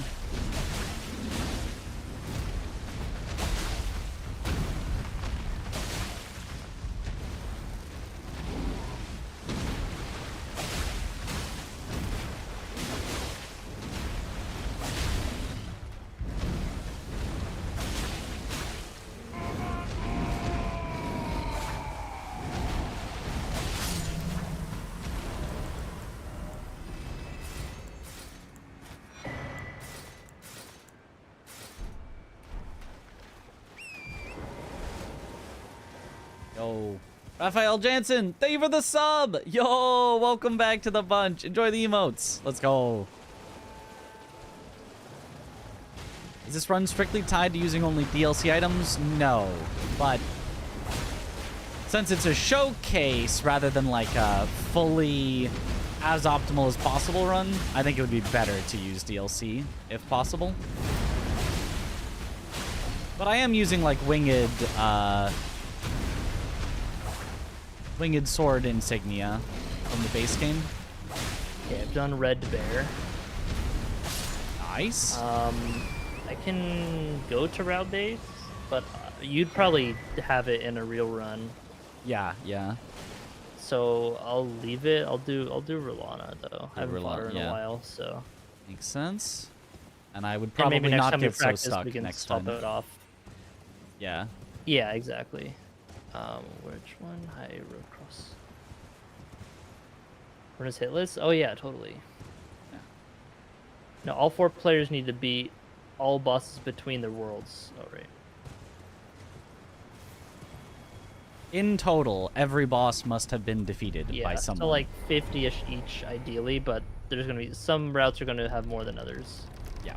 Yo, Raphael Jansen, thank you for the sub. Yo, welcome back to the bunch. Enjoy the emotes. Let's go. Is this run strictly tied to using only DLC items? No, but since it's a showcase rather than like a fully as optimal as possible run, I think it would be better to use DLC if possible. But I am using like winged sword insignia from the base game? Okay, I've done Red Bear. Nice. I can go to route base, but you'd probably have it in a real run. Yeah, yeah. So I'll leave it. I'll do Rolana though. I haven't fought her in a while, so makes sense. And I would and probably maybe next not time we get so practice, stuck we can next swap time. it off. Yeah. Yeah, exactly. Which one? High road cross. Run his hit list? Oh yeah, totally. Yeah. No, all 4 players need to beat all bosses between their worlds. Oh right. In total, every boss must have been defeated by someone. So like 50-ish each ideally, but there's gonna be some routes are gonna have more than others. Yeah.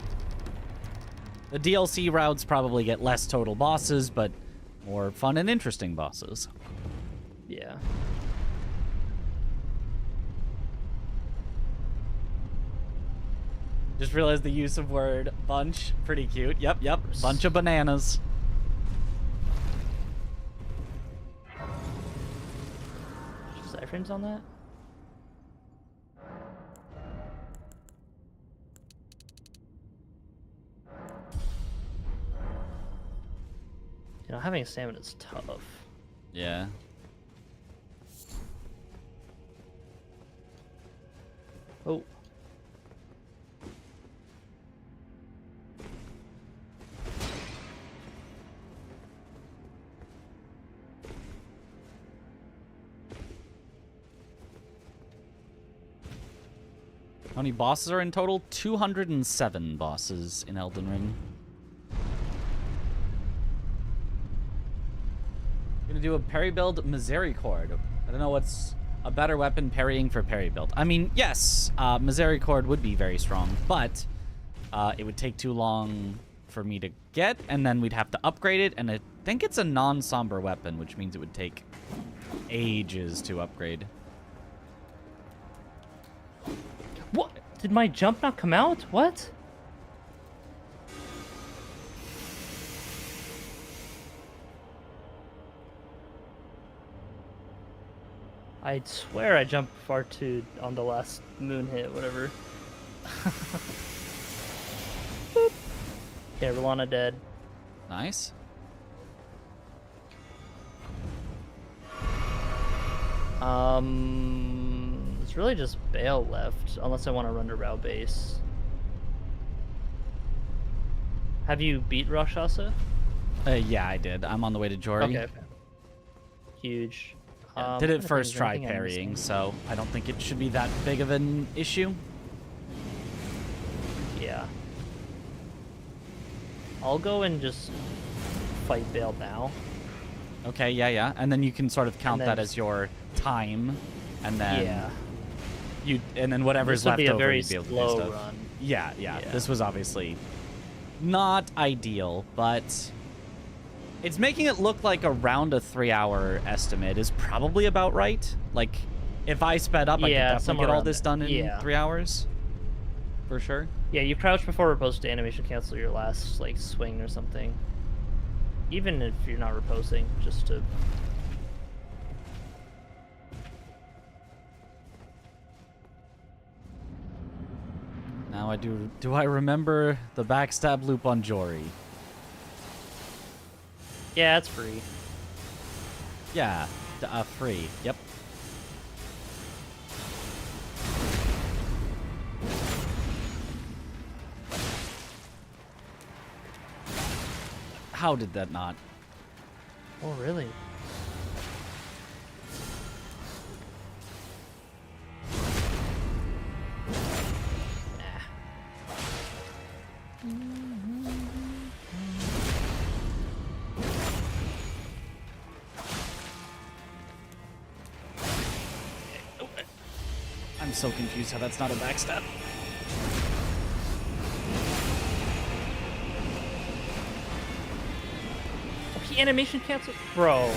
The DLC routes probably get less total bosses, but more fun and interesting bosses. Yeah. Just realized the use of word bunch. Pretty cute. Yep, yep. Bunch of bananas. Iframes on that? You know, having stamina is tough. Yeah. Oh. How many bosses are in total? 207 bosses in Elden Ring. Gonna do a parry build Misericord. I don't know what's a better weapon parrying for parry build. I mean, yes, Misericord would be very strong, but it would take too long for me to get, and then we'd have to upgrade it, and I think it's a non-somber weapon, which means it would take ages to upgrade. What? Did my jump not come out? What? I swear I jumped far too on the last moon hit, whatever. Boop. Okay, Rolana dead. Nice. It's really just Bale left, unless I want to run to route base. Have you beat Rakshasa? Yeah, I did. I'm on the way to Jory. Okay. Huge. Yeah, did it first try parrying, so I don't think it should be that big of an issue. Yeah. I'll go and just fight Bale now. Okay, yeah, yeah. And then you can sort of count then that as your time, and then yeah. and then whatever's This will left be a over, very you'd be able to do slow stuff. run. Yeah, yeah, Yeah. This was obviously not ideal, but it's making it look like around a 3-hour estimate is probably about right. Like, if I sped up, I could definitely get all this done in 3 hours. For sure. Yeah, you crouch before riposte to animation cancel your last, like, swing or something. Even if you're not riposting, just to... Now do I remember the backstab loop on Jory? Yeah, it's free. Yeah, free. Yep. How did that not? Oh, really? I'm so confused how that's not a backstab. Oh, he animation canceled? Bro,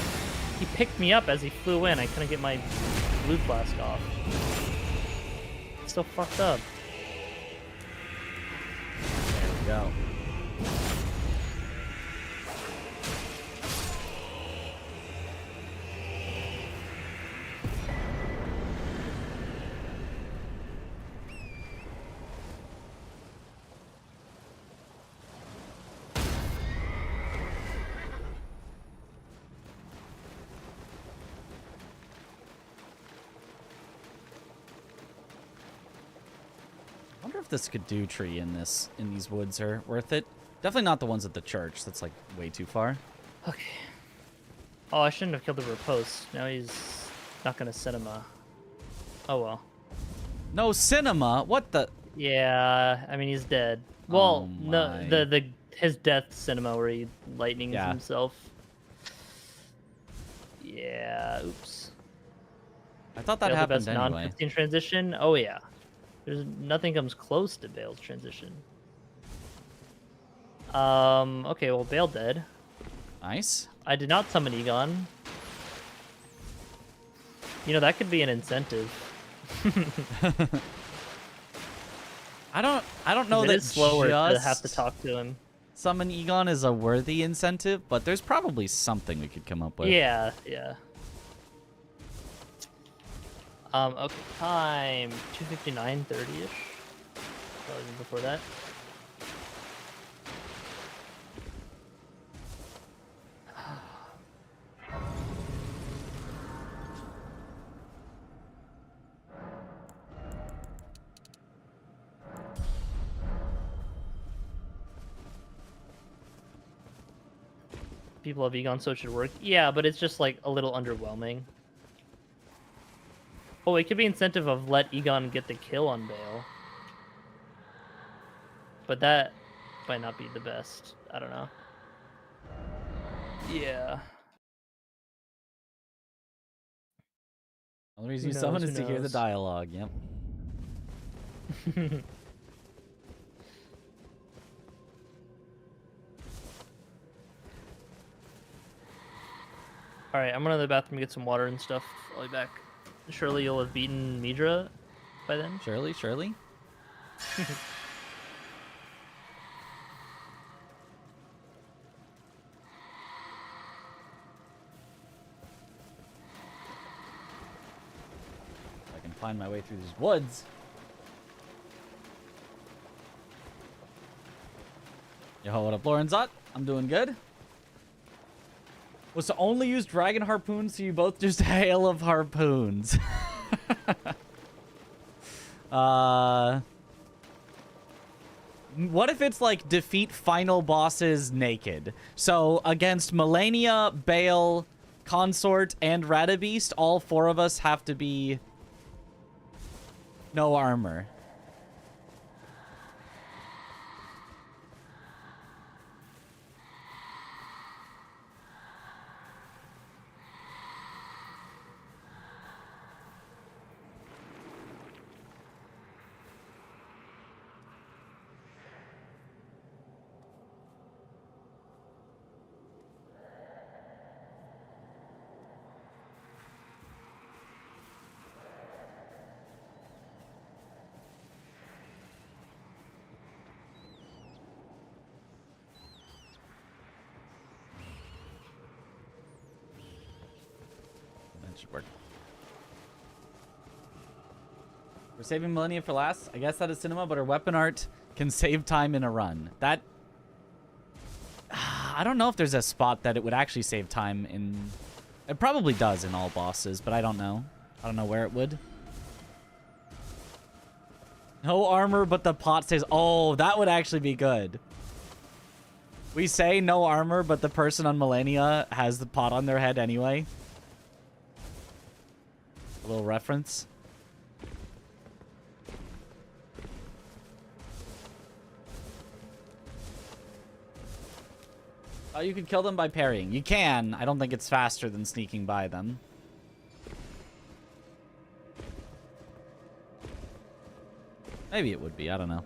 he picked me up as he flew in. I couldn't get my blue flask off. It's so fucked up. There we go. wonder if the skidoo tree in these woods are worth it. Definitely not the ones at the church. That's like way too far. Okay. Oh, I shouldn't have killed the riposte. Now he's not gonna cinema. Oh well. No cinema. What the? Yeah, I mean he's dead. Well, Oh no, my. the his death cinema where he lightnings Yeah. himself. Yeah. Oops. I thought that Failed the happened best anyway. non-15 transition. Oh yeah. There's nothing comes close to Bale's transition. Okay, well Bale dead. Nice. I did not summon Egon. You know that could be an incentive. I don't know It that is slower to just have to talk to him. summon Egon is a worthy incentive, but there's probably something we could come up with. Yeah, yeah. Okay, time 2:59, 30-ish. Probably even before that. People have Egon, so it should work. Yeah, but it's just like a little underwhelming. Oh, it could be incentive of let Egon get the kill on Bale. But that might not be the best. I don't know. Yeah. The only reason Who you summon knows, is who to hear the knows? dialogue. Yep. Alright, I'm gonna the bathroom to get some water and stuff. I'll be back. Surely you'll have beaten Midra by then? Surely. If I can find my way through these woods. Yo, what up, Lorentzot? I'm doing good. Was to only use dragon harpoons, so you both just hail of harpoons. What if it's like defeat final bosses naked? So against Melania, Bale, Consort, and Radabeast, all four of us have to be no armor. That should work. We're saving Millennia for last. I guess that is cinema, but her weapon art can save time in a run. That... I don't know if there's a spot that it would actually save time in... It probably does in all bosses, but I don't know. I don't know where it would. No armor, but the pot stays... Oh, that would actually be good. We say no armor, but the person on Millennia has the pot on their head anyway. A little reference. Oh, you can kill them by parrying. You can. I don't think it's faster than sneaking by them. Maybe it would be. I don't know.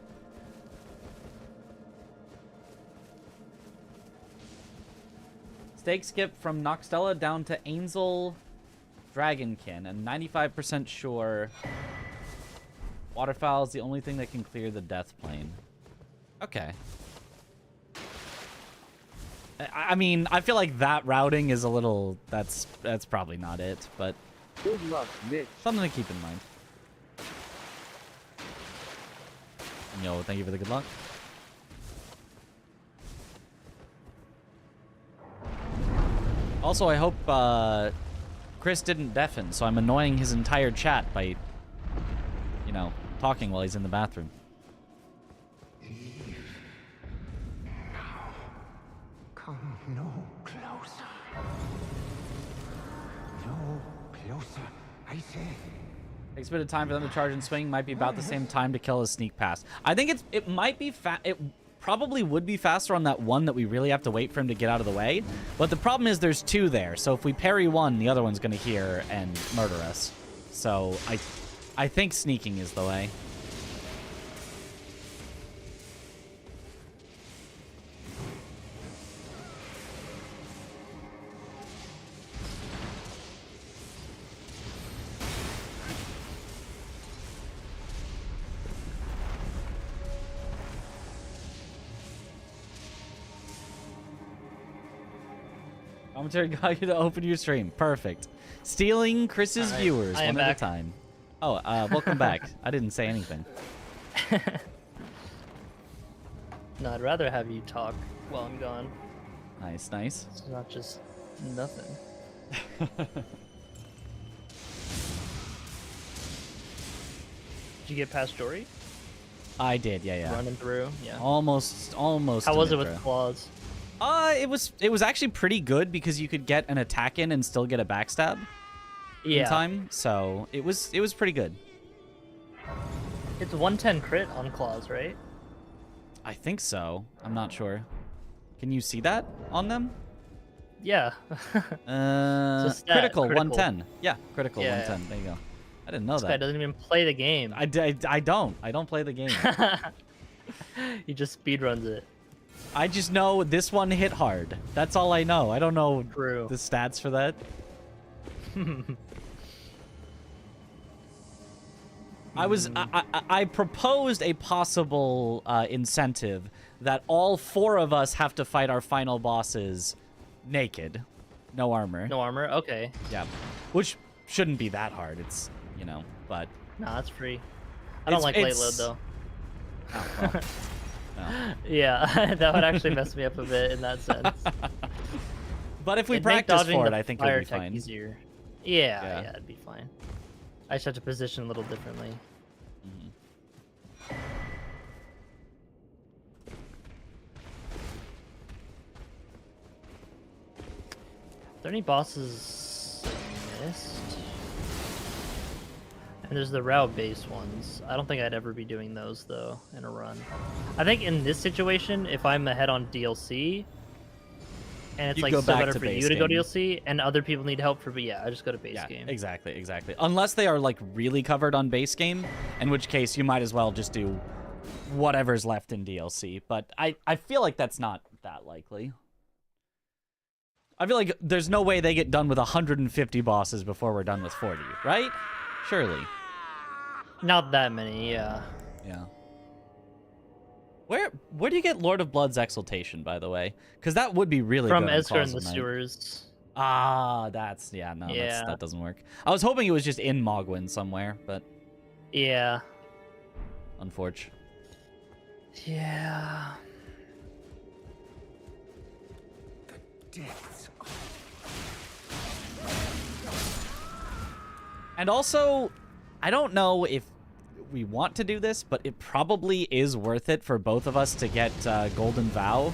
Stake skip from Noxtella down to Ainzel Dragonkin, and 95% sure Waterfowl is the only thing that can clear the death plane. Okay. I mean, I feel like that routing is a little... That's probably not it, but... Good luck, Mitch. Something to keep in mind. Yo, thank you for the good luck. Also, I hope Chris didn't deafen, so I'm annoying his entire chat by, you know, talking while he's in the bathroom. I say. Takes a bit of time for them to charge and swing. Might be about the same time to kill a sneak pass. I think it might be it probably would be faster on that one that we really have to wait for him to get out of the way. But the problem is there's two there. So if we parry one, the other one's going to hear and murder us. So I think sneaking is the way. Commentary got you to open your stream. Perfect. Stealing Chris's viewers one at a time. Oh, welcome back. I didn't say anything. No, I'd rather have you talk while I'm gone. Nice, nice. It's not just nothing. Did you get past Jory? I did, yeah. Running through, yeah. Almost. How was it with claws? It was actually pretty good because you could get an attack in and still get a backstab in time. So it was pretty good. It's 110 crit on claws, right? I think so. I'm not sure. Can you see that on them? Yeah. Critical 110. Yeah, critical Yeah, 110. yeah. There you go. I didn't know This guy doesn't even play the game. I don't play the game. He just speedruns it. I just know this one hit hard. That's all I know. I don't know the stats for that. I proposed a possible incentive that all four of us have to fight our final bosses naked, no armor. No armor? Okay. Yeah, which shouldn't be that hard. It's but nah, it's free. I don't like late load though. Oh, well. No. Yeah, that would actually mess me up a bit in that sense. But if we It'd make practice dodging for it, the I think fire it'll be attack fine. easier. Yeah, it'd be fine. I just have to position a little differently. Mm-hmm. Are there any bosses I missed? And there's the route-based ones. I don't think I'd ever be doing those, though, in a run. I think in this situation, if I'm ahead on DLC, and it's You like go still back better to for base you to go game. DLC, and other people need help for, I just go to base game. Exactly. Unless they are like really covered on base game, in which case you might as well just do whatever's left in DLC. But I feel like that's not that likely. I feel like there's no way they get done with 150 bosses before we're done with 40, right? Surely. Not that many, yeah. Yeah. Where do you get Lord of Blood's exaltation, by the way? Because that would be really From good on Ezra Claws and the of Night. Sewers. Ah, that doesn't work. I was hoping it was just in Mogwin somewhere, but Yeah. unfortunate. Yeah. Depths. And also, I don't know if we want to do this, but it probably is worth it for both of us to get Golden Vow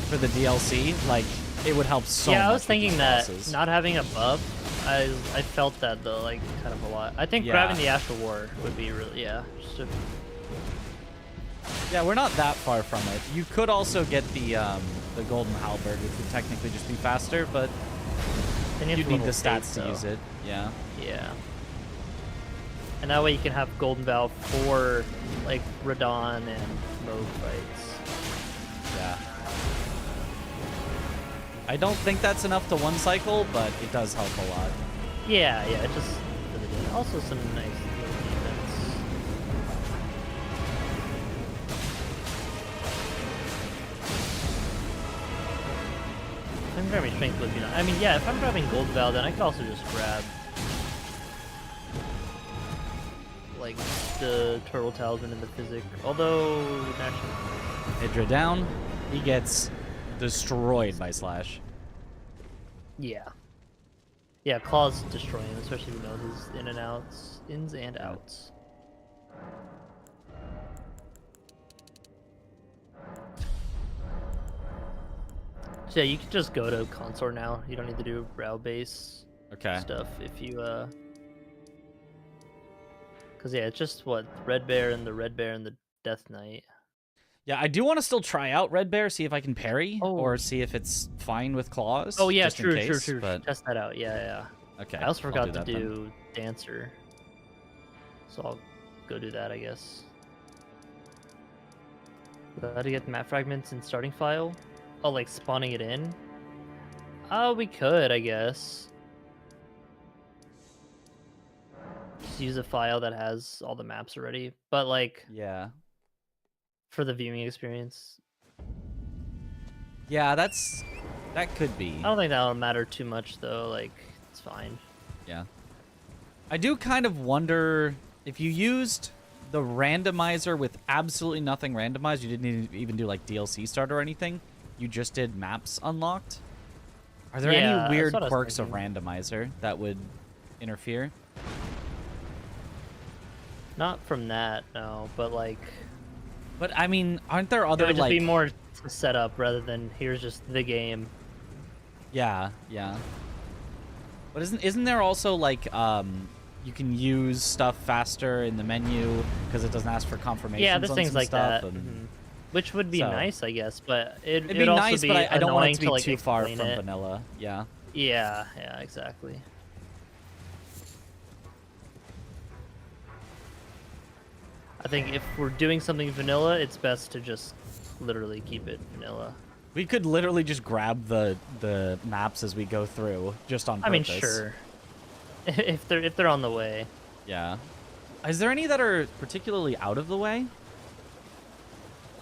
for the DLC. Like, it would help so much. Yeah, I was with thinking these that bosses. not having a buff, I felt that though, like kind of a lot. I think grabbing the Astral War would be really, just a... Yeah, we're not that far from it. You could also get the Golden Halberd, which would technically just be faster, but Then you you'd have need the level stats 8, to use it. Yeah. Yeah. And that way you can have Golden Vow for like Radon and Mode fights. Yeah. I don't think that's enough to one cycle, but it does help a lot. Yeah, it just also some nice little defense. I'm grabbing Strength would be nice. I mean, yeah, if I'm grabbing Gold Vow, then I could also just grab like the Turtle Talisman and the Physic. Although, naturally, Hydra down, he gets destroyed by Slash. yeah. Yeah, Claw's destroying him, especially if you know his ins and outs. So yeah, you can just go to Consort now. You don't need to do Brow Base. Okay. stuff if you because yeah, it's just what Red Bear and the Death Knight. Yeah, I do want to still try out Red Bear, see if I can parry, Oh. or see if it's fine with claws. Oh yeah, just in true, case, true. But... Test that out. Yeah, yeah. Okay. I also I'll forgot to that then. do Dancer, so I'll go do that, I guess. How to get map fragments in starting file? Oh, like spawning it in? Oh, we could, I guess. Just use a file that has all the maps already, but like Yeah. for the viewing experience. Yeah, that could be. I don't think that'll matter too much though. Like it's fine. Yeah. I do kind of wonder if you used the randomizer with absolutely nothing randomized, you didn't even do like DLC start or anything, you just did maps unlocked. Are there Yeah, any weird that's what I was quirks of thinking. randomizer that would interfere? Not from that, no, but like But I mean, aren't there it other would just like be more set up rather than here's just the game. Yeah, yeah. But isn't there also like you can use stuff faster in the menu because it doesn't ask for confirmations Yeah, there's on things some like stuff that. and... Which would be So- nice, I guess, but It'd it'd be also nice, be but I don't want it annoying to be like, too far explain from it. vanilla. Yeah. Yeah, yeah, exactly. I think if we're doing something vanilla, it's best to just literally keep it vanilla. We could literally just grab the maps as we go through, just on I purpose. mean, sure. If they're on the way. Yeah. Is there any that are particularly out of the way?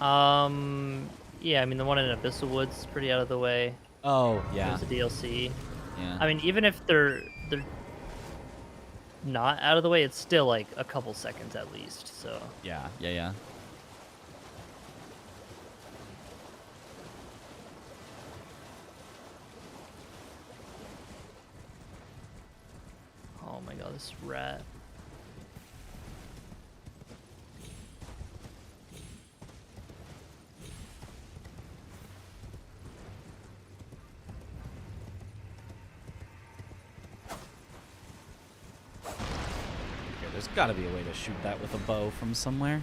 Yeah, I mean the one in Abyssal Woods is pretty out of the way. Oh, yeah. It's a DLC. Yeah. I mean, even if they're not out of the way, it's still like a couple seconds at least. So Yeah, yeah, yeah. oh my god, this rat. Okay, there's got to be a way to shoot that with a bow from somewhere.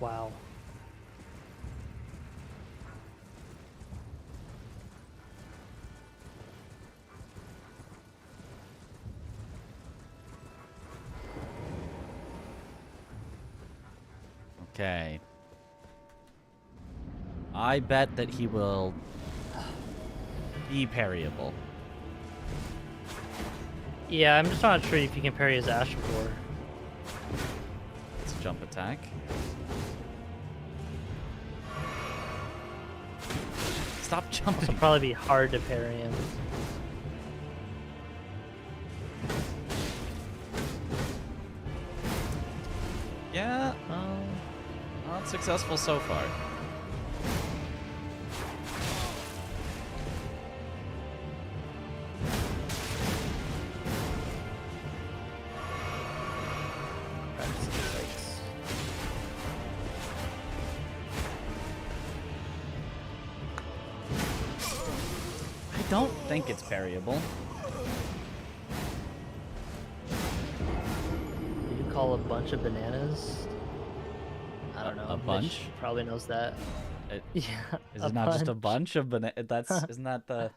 Wow. Okay. I bet that he will be parryable. Yeah, I'm just not sure if you can parry his Ashcore. It's a jump attack. Stop jumping. It'll probably be hard to parry him. Yeah, not successful so far. I don't think it's parryable. You call a bunch of bananas? I don't know. A Mitch bunch? probably knows that. It- Yeah. Is it not just a bunch of that's isn't that the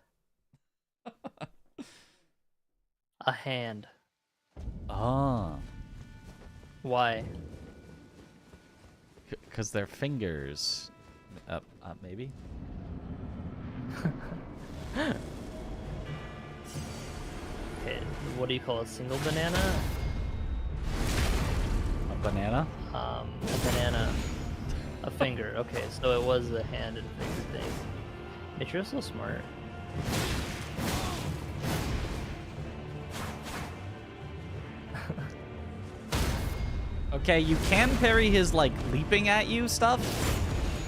A hand. Oh, Why? because they're fingers. Maybe. Okay, what do you call a single banana? A banana? A banana. A finger. Okay, so it was a hand and finger thing. Mitch, you're so smart. Okay, you can parry his like leaping at you stuff.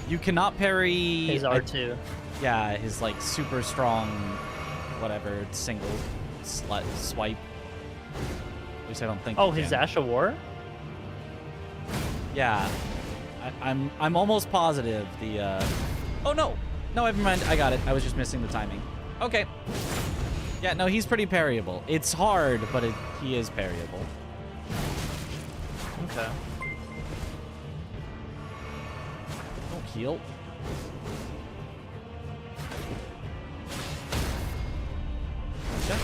You cannot parry His R2. Yeah, his like super strong, whatever, single swipe. At least I don't think. Oh, you his can. Ash of War? Yeah, I'm almost positive the. Oh no, never mind. I got it. I was just missing the timing. Okay. Yeah, no, he's pretty parryable. It's hard, but he is parryable. Okay. Don't heal. Gotcha.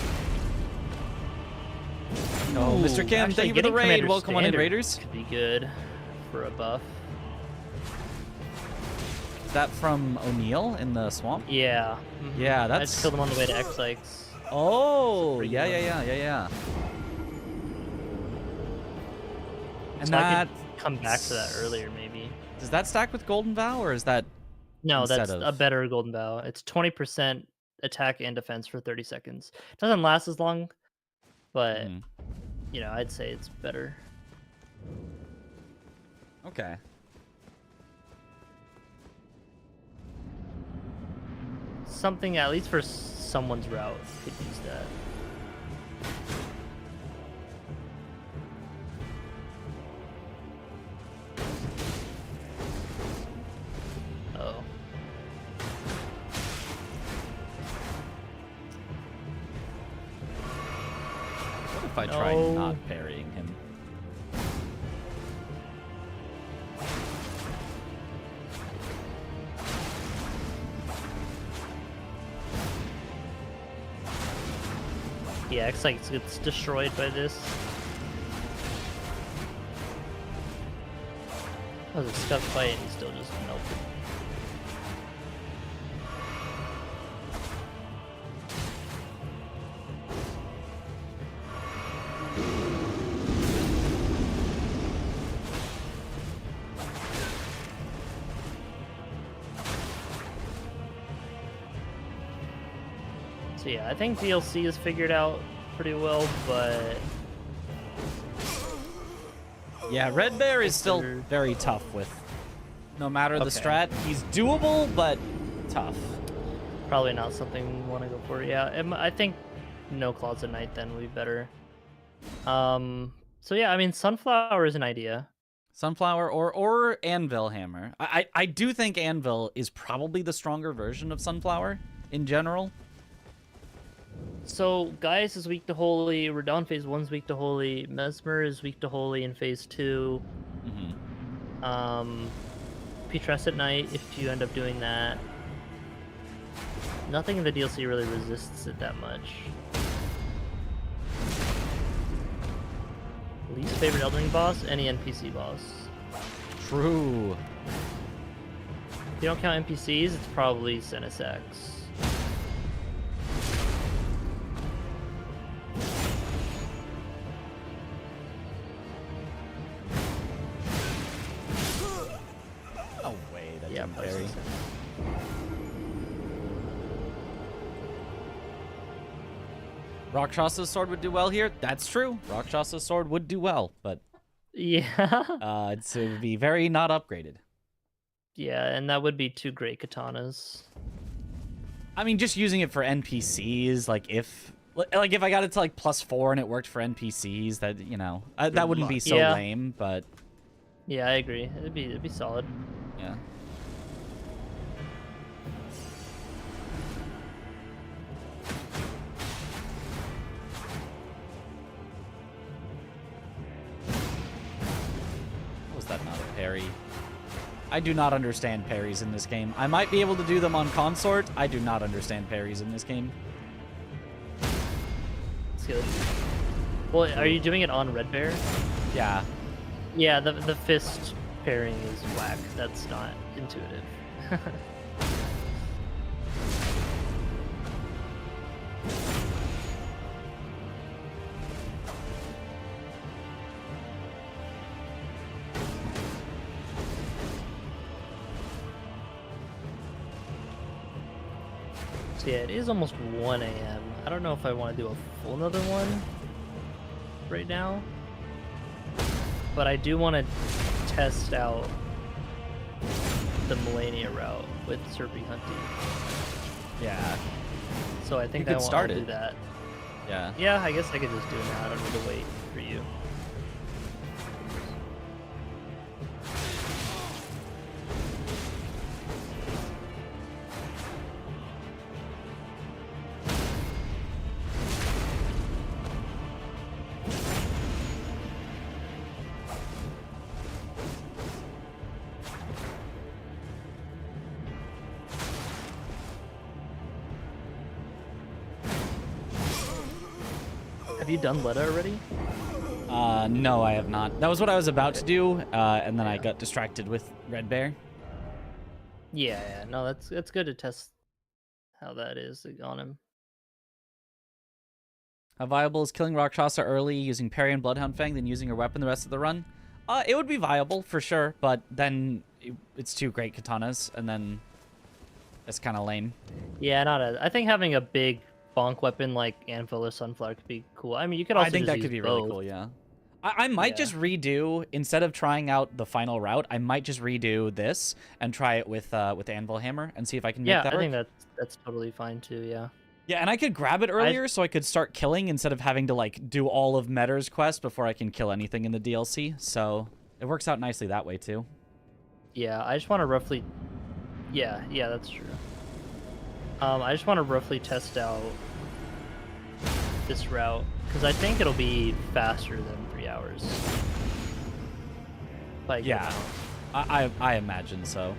No, Mr. Kim, Actually, thank you for the getting raid. Commander Welcome on in, Standard Raiders. Could be good for a buff. Is that from O'Neill in the swamp? Yeah. Yeah, I that's. just killed him on the way to X-Sykes. Oh, Pretty yeah. good. And So I that could come back to that earlier, maybe. does that stack with Golden Vow, or is that No, instead that's of... a better Golden Bow. It's 20% attack and defense for 30 seconds. It doesn't last as long, but you know, I'd say it's better. Okay. Something at least for someone's route could use that. Oh. What if I try No. not parrying him? Yeah, it's like it's destroyed by this. That was a scuff fight and he still just melted. So yeah, I think DLC is figured out pretty well, but Yeah, Red Bear is still After- very tough with no matter the Okay. strat. He's doable, but tough. probably not something we want to go for. Yeah, I think no Closet Knight then would be better. So yeah, I mean, Sunflower is an idea. Sunflower or Anvil Hammer. I do think Anvil is probably the stronger version of Sunflower in general. So Gaius is weak to Holy, Radon phase 1's weak to Holy, Mesmer is weak to Holy in phase 2. Petrus at Night if you end up doing that. Nothing in the DLC really resists it that much. Least favorite Elden Ring boss? Any NPC boss. True. If you don't count NPCs, it's probably Senus X. No way that Yeah, didn't probably parry. Senus X. Rakshasa's sword would do well here. That's true. Rakshasa's sword would do well, but Yeah. it would be very not upgraded. Yeah, and that would be 2 great katanas. I mean, just using it for NPCs, like if I got it to like +4 and it worked for NPCs, that that wouldn't be so Yeah. lame. But Yeah, I agree. It'd be solid. yeah. How was that not a parry? I do not understand parries in this game. I might be able to do them on consort. I do not understand parries in this game. It's good. Well, are you doing it on Red Bear? Yeah. Yeah, the fist pairing is whack. That's not intuitive. So yeah, it is almost 1 a.m. I don't know if I want to do a full another one right now, but I do want to test out the Melania route. with Serpy Hunty. Yeah. So I think You could I'll start do it. that. Yeah. Yeah, I guess I could just do it now. I don't need to wait for you. Have you done Letta already? No, I have not. That was what I was about to do, and then I got distracted with Red Bear. Yeah, no, that's good to test how that is on him. How viable is killing Rakshasa early using Parry and Bloodhound Fang, then using your weapon the rest of the run? It would be viable for sure, but then it's two great katanas, and then it's kind of lame. Yeah, I think having a big bonk weapon like Anvil or Sunflower could be cool. I mean, you could also I think just that could use be really both. cool, yeah. I might just redo, instead of trying out the final route, I might just redo this and try it with Anvil Hammer and see if I can make that I work. think that's totally fine too, yeah. Yeah, and I could grab it earlier so I could start killing instead of having to, like, do all of Metter's quest before I can kill anything in the DLC. So it works out nicely that way, too. Yeah, I just want to roughly... Yeah, that's true. I just want to roughly test out this route, because I think it'll be faster than 3 hours. Like, Yeah, I imagine so.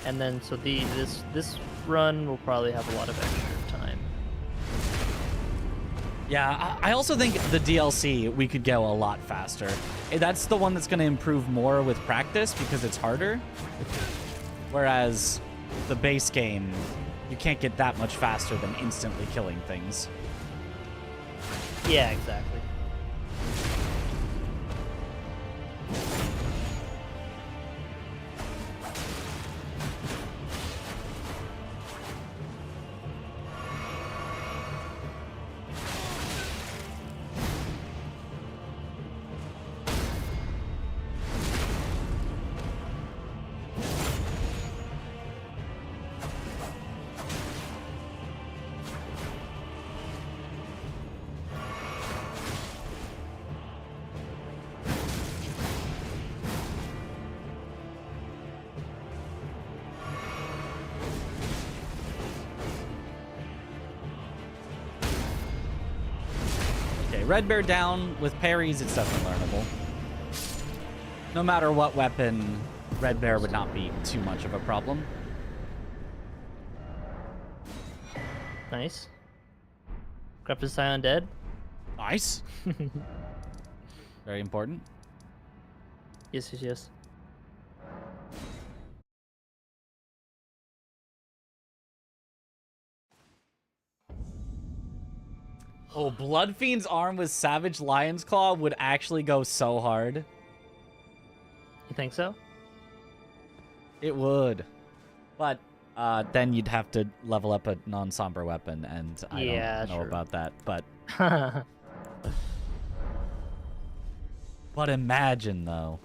And then, so this run will probably have a lot of extra time. Yeah, I also think the DLC, we could go a lot faster. That's the one that's going to improve more with practice because it's harder. Whereas the base game, you can't get that much faster than instantly killing things. Yeah, exactly. Red Bear down with parries, it's definitely learnable. No matter what weapon, Red Bear would not be too much of a problem. Nice. Grab his Scion dead. Nice. Very important. Yes. Oh, Bloodfiend's arm with Savage Lion's Claw would actually go so hard. You think so? It would. But then you'd have to level up a non-somber weapon, and I don't know about that. But but imagine, though.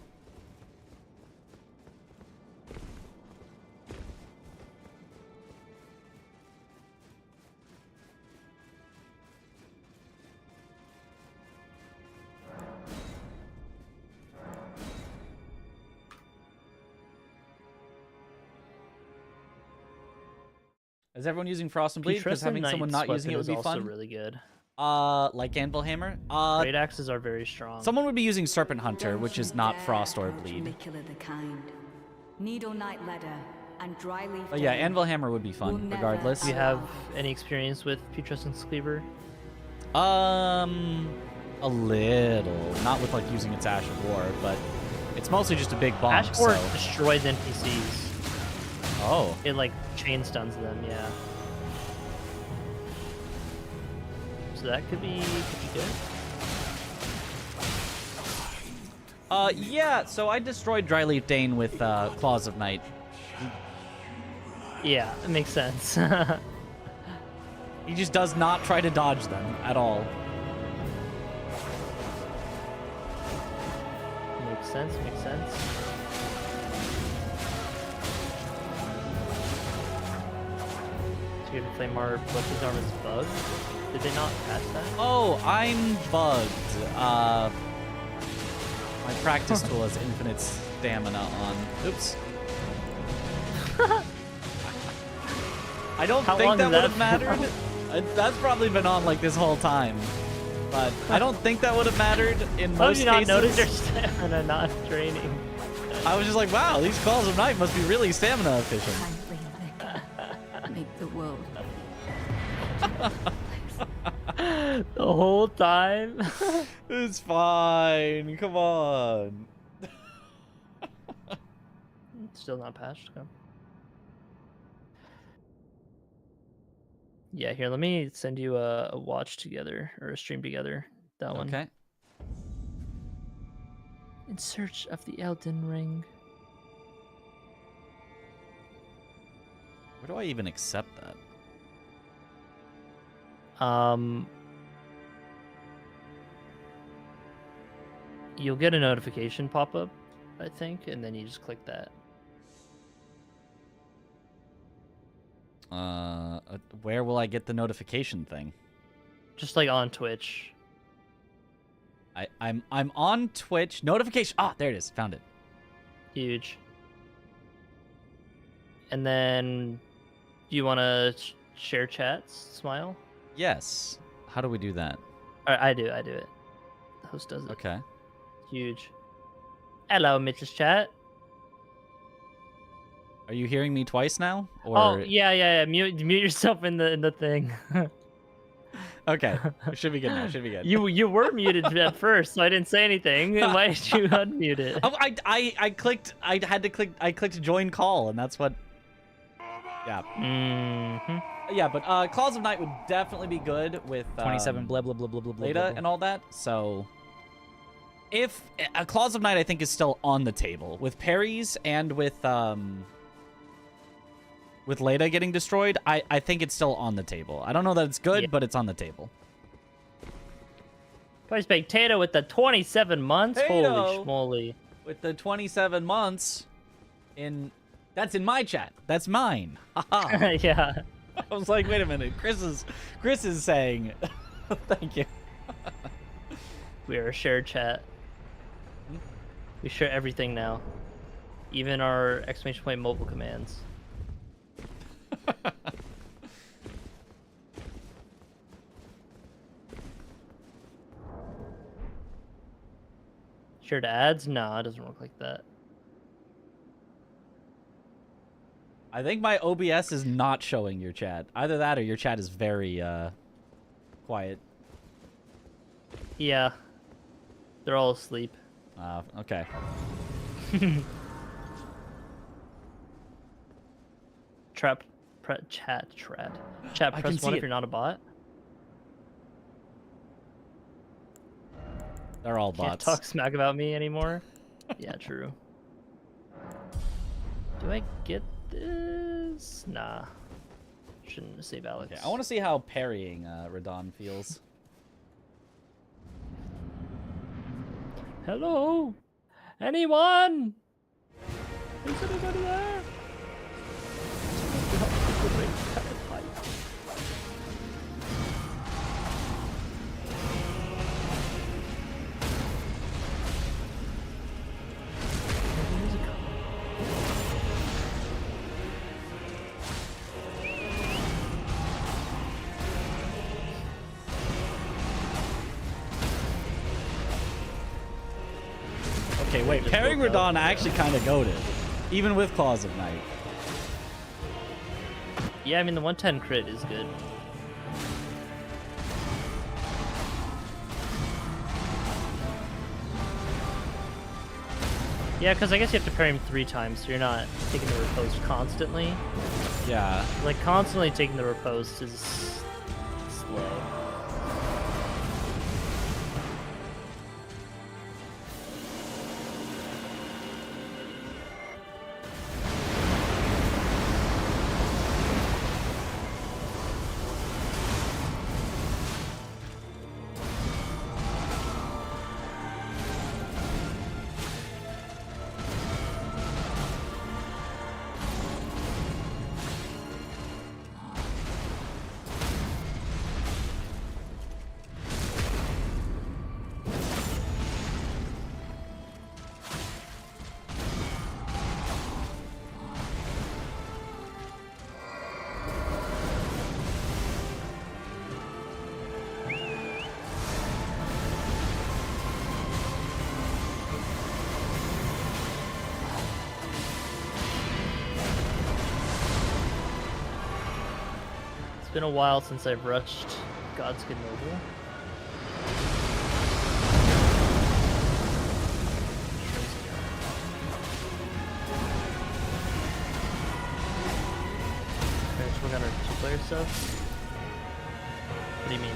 Is everyone using Frost and Bleed? Because having someone not using it would be fun. Also really good. Like Anvil Hammer. Great axes are very strong. Someone would be using Serpent Hunter, which is not Frost or Bleed. Needle Knight Ladder and Dryleaf. But yeah, Anvil Hammer would be fun, regardless. Do you have any experience with Putrescence Cleaver? A little. Not with like using its Ash of War, but it's mostly just a big bonk. Ash of War destroys NPCs. Oh. It like chain stuns them, yeah. So that could be good. Yeah, so I destroyed Dryleaf Dane with Claws of Night. Yeah, it makes sense. He just does not try to dodge them at all. Makes sense. to give a flame armor, but his armor is bugged. Did they not patch that? Oh, I'm bugged. My practice tool has infinite stamina on. Oops. I don't How think long that is would that have mattered. That's probably been on like this whole time. But I don't think that would have mattered in How most did you not cases. notice your stamina not draining? I was just like, wow, these Calls of Night must be really stamina efficient. Kindly make the world. The whole time? It's fine. Come on. Still not patched. Okay. Yeah, here, let me send you a watch together, or a stream together. That one. Okay. In search of the Elden Ring. Where do I even accept that? You'll get a notification pop up, I think, and then you just click that. Where will I get the notification thing? Just like on Twitch. I'm on Twitch. Notification. Ah, there it is. Found it. Huge. And then, do you want to share chats, Smile? Yes. How do we do that? I do it. The host does it. Okay. Huge. Hello, Mitch's chat. Are you hearing me twice now? Or... Oh yeah. Mute yourself in the thing. Okay. Should be good now. Should be good. You were muted at first, so I didn't say anything. Why did you unmute it? Oh, I clicked. I clicked join call, and that's what. Yeah. Mm-hmm. Yeah, but Claws of Night would definitely be good with 27 blah blah blah blah blah blah. Leda and all that. So if Claws of Night, I think, is still on the table with parries and with Leda getting destroyed. I think it's still on the table. I don't know that it's good, but it's on the table. Price Big Tato with the 27 months. Tato. Holy schmoly. With the 27 months in. That's in my chat. That's mine. Haha. Yeah. I was like, wait a minute. Chris is saying. Thank you. We are a shared chat. We share everything now. Even our exclamation point mobile commands. Shared ads? Nah, it doesn't work like that. I think my OBS is not showing your chat. Either that or your chat is very quiet. Yeah. They're all asleep. Okay. Chat press 1 if you're not a bot. They're all Can't bots. talk smack about me anymore. Yeah, true. Do I get this? Nah. Shouldn't save Alex. Okay, I want to see how parrying Radon feels. Hello? Anyone? Is anybody there? Okay, wait. Parrying Radon actually kind of goated, even with Claws of Night. Yeah, I mean the 110 crit is good. Yeah, because I guess you have to parry him 3 times, so you're not taking the riposte constantly. Yeah. Like, constantly taking the riposte is slow. It's been a while since I've rushed God's Good Noble. Finish working on our 2-player stuff. What do you mean?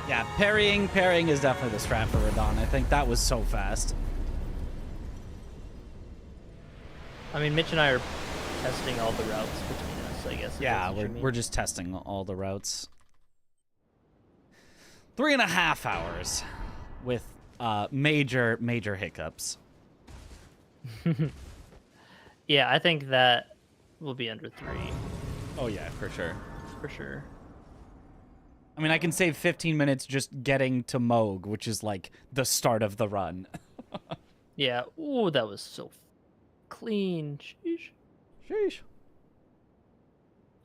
Yeah, parrying is definitely the strat for Radon. I think that was so fast. I mean, Mitch and I are testing all the routes between us, I guess. if Yeah, that's what you we're mean. just testing all the routes. 3.5 hours with major hiccups. Yeah, I think that will be under 3 Oh yeah, for sure. for sure. I mean, I can save 15 minutes just getting to Moog, which is like the start of the run. Yeah. Ooh, that was so clean. Sheesh. Sheesh.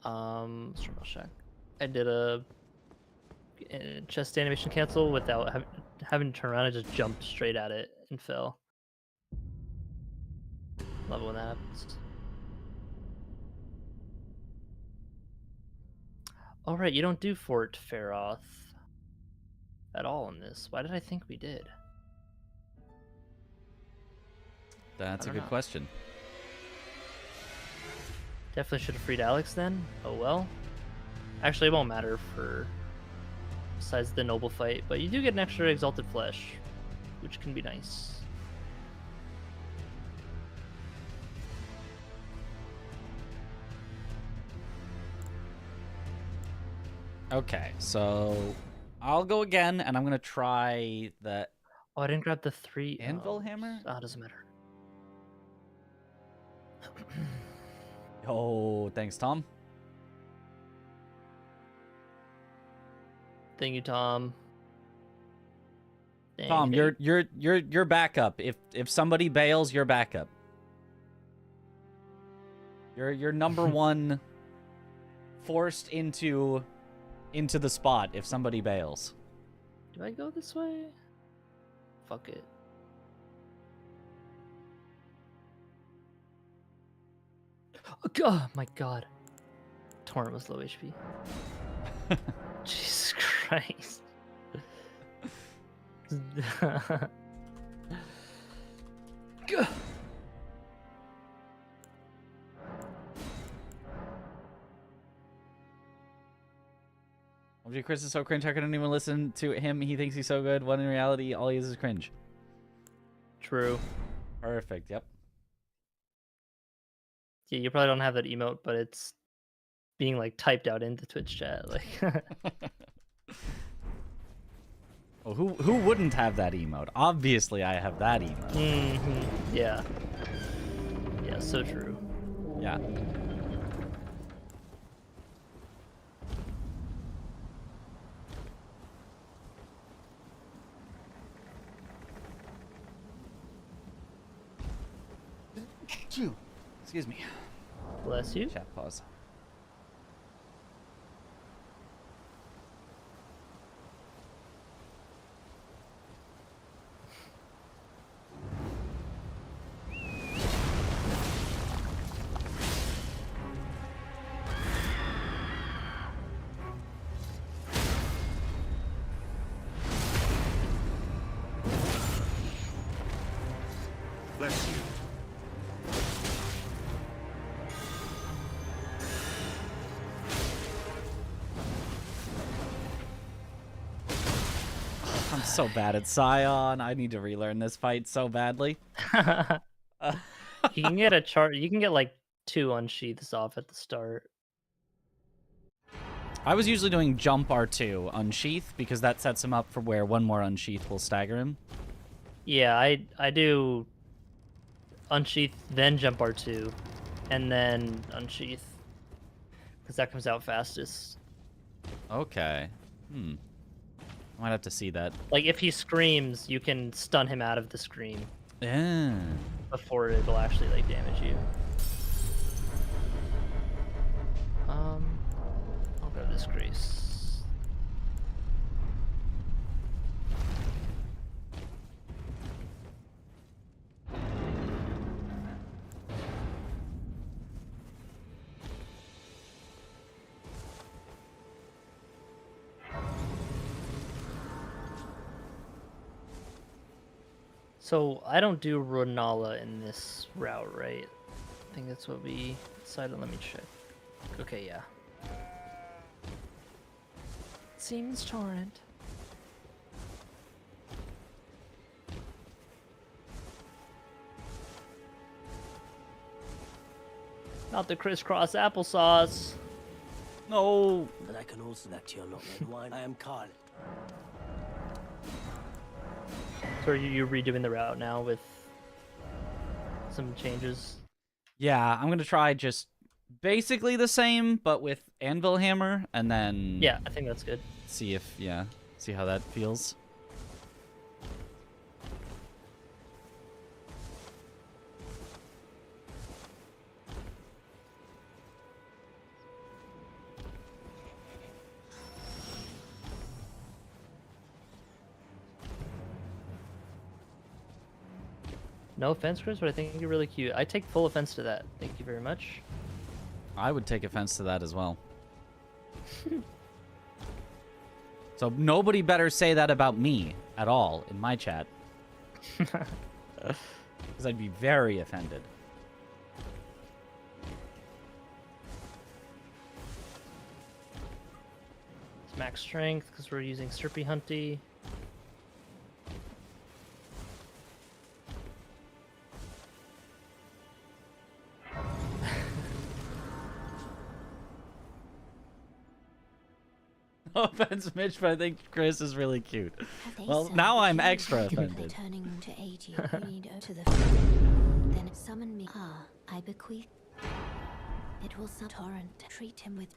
Struggle check. I did a chest animation cancel without having to turn around. I just jumped straight at it and fell. Love it when that happens. All right, you don't do Fort Feroth at all in this. Why did I think we did? That's a don't good know. question. Definitely should have freed Alex then. Oh well. Actually, it won't matter for besides the noble fight, but you do get an extra exalted flesh, which can be nice. Okay, so I'll go again, and I'm gonna try the Oh, I didn't grab the 3 anvil hammer. Ah, doesn't matter. Oh, thanks, Tom. Thank you, Tom. Tom, Thank you're backup. If somebody bails, you're backup. You're number one forced into the spot if somebody bails. Do I go this way? Fuck it. Oh my god. Torrent was low HP. Jesus Christ. Gah. OG Chris is so cringe. I couldn't even listen to him. He thinks he's so good. When in reality, all he is cringe. True. Perfect. Yep. Yeah, you probably don't have that emote, but it's being like typed out into Twitch chat. Like, Oh, who wouldn't have that emote? Obviously, I have that emote. yeah, yeah, so true. Yeah. Excuse me. Bless you. Chat pause. Bless you. I'm so bad at Scion. I need to relearn this fight so badly. You can get a chart. You can get like 2 unsheaths off at the start. I was usually doing jump R2 unsheath because that sets him up for where one more unsheath will stagger him. Yeah, I do unsheath, then jump R2, and then unsheath, because that comes out fastest. Okay. I might have to see that. Like if he screams, you can stun him out of the scream Yeah. before it'll actually like damage you. I'll go Disgrace. So I don't do Ronala in this route, right? I think that's what we decided. Let me check. Okay, yeah. Seems torrent. Not the crisscross applesauce. No. But I can also that you're not red wine. I am Carl. So are you redoing the route now with some changes? Yeah, I'm gonna try just basically the same, but with Anvil Hammer, and then Yeah, I think that's good. see if see how that feels. No offense, Chris, but I think you're really cute. I take full offense to that. Thank you very much. I would take offense to that as well. So nobody better say that about me at all in my chat. Because I'd be very offended. It's max strength because we're using Serpy Hunty. No offense, Mitch, but I think Chris is really cute. Have they Well, said now that I'm you extra need to be offended. Turning to aid you, you need to the then summon me. Ah, I bequeath. It will torrent. Treat him with.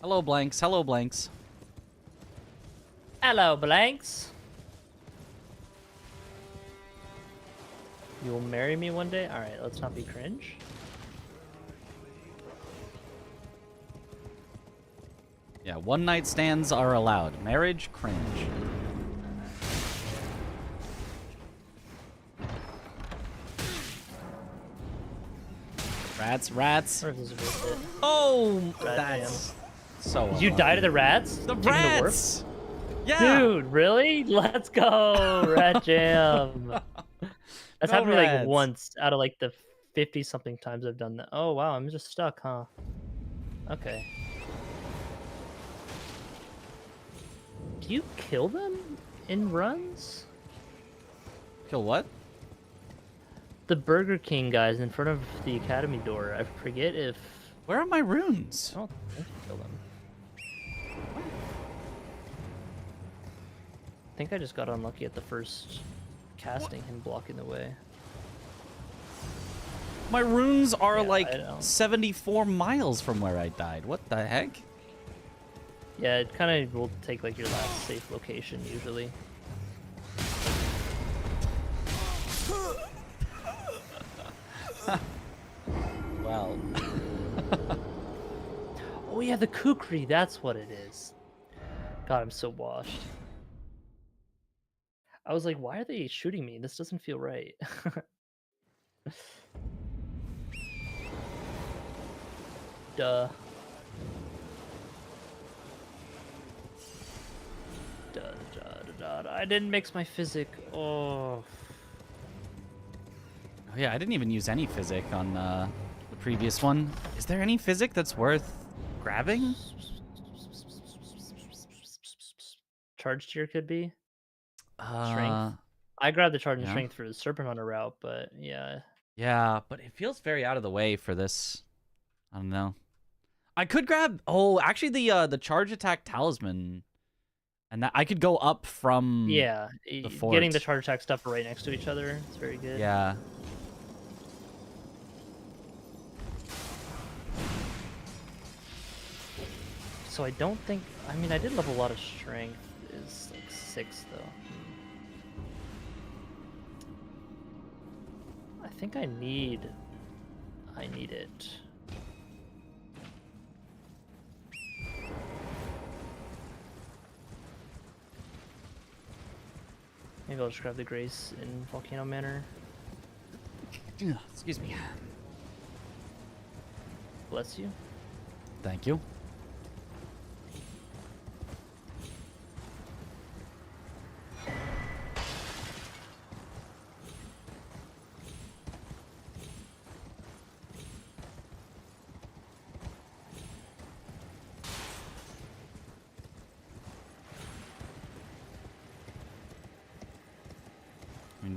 Hello, Blanks. Hello, Blanks. Hello, Blanks. You will marry me one day? Alright, let's not be cringe. Yeah, one night stands are allowed. Marriage, cringe. Rats, rats. Or is this worth it? Oh, Rat that's so Did you die to the rats? The Taking warp? rats! Yeah! Dude, really? Let's go, Rat Jam. That's Go happened to me like Rats. once out of like the 50 something times I've done that. Oh wow, I'm just stuck, huh? Okay. Do you kill them in runs? Kill what? The Burger King guys in front of the academy door. I forget if Where are my runes? I don't think you kill them. I think I just got unlucky at the first casting, him blocking the way. My runes are Yeah, like I don't- 74 miles from where I died. What the heck? Yeah, it kind of will take like your last safe location usually. Well. Oh yeah, the kukri, that's what it is. God, I'm so washed. I was like, why are they shooting me? This doesn't feel right. Duh. Duh, duh. I didn't mix my physic. Oh. Oh yeah, I didn't even use any physic on the previous one. Is there any physic that's worth grabbing? Charge tier could be. Uh, Strength. I grabbed the charge and yeah. strength for the Serpent Hunter route, but yeah. Yeah, but it feels very out of the way for this. I don't know. I could grab. Oh, actually, the charge attack talisman, and that I could go up from. Yeah, the getting the fort. charge attack stuff right next to each other. It's very good. Yeah. So I don't think. I mean, I did level a lot of strength. Is like 6 though. I think I need it. Maybe I'll just grab the Grace in Volcano Manor. Excuse me. Bless you. Thank you.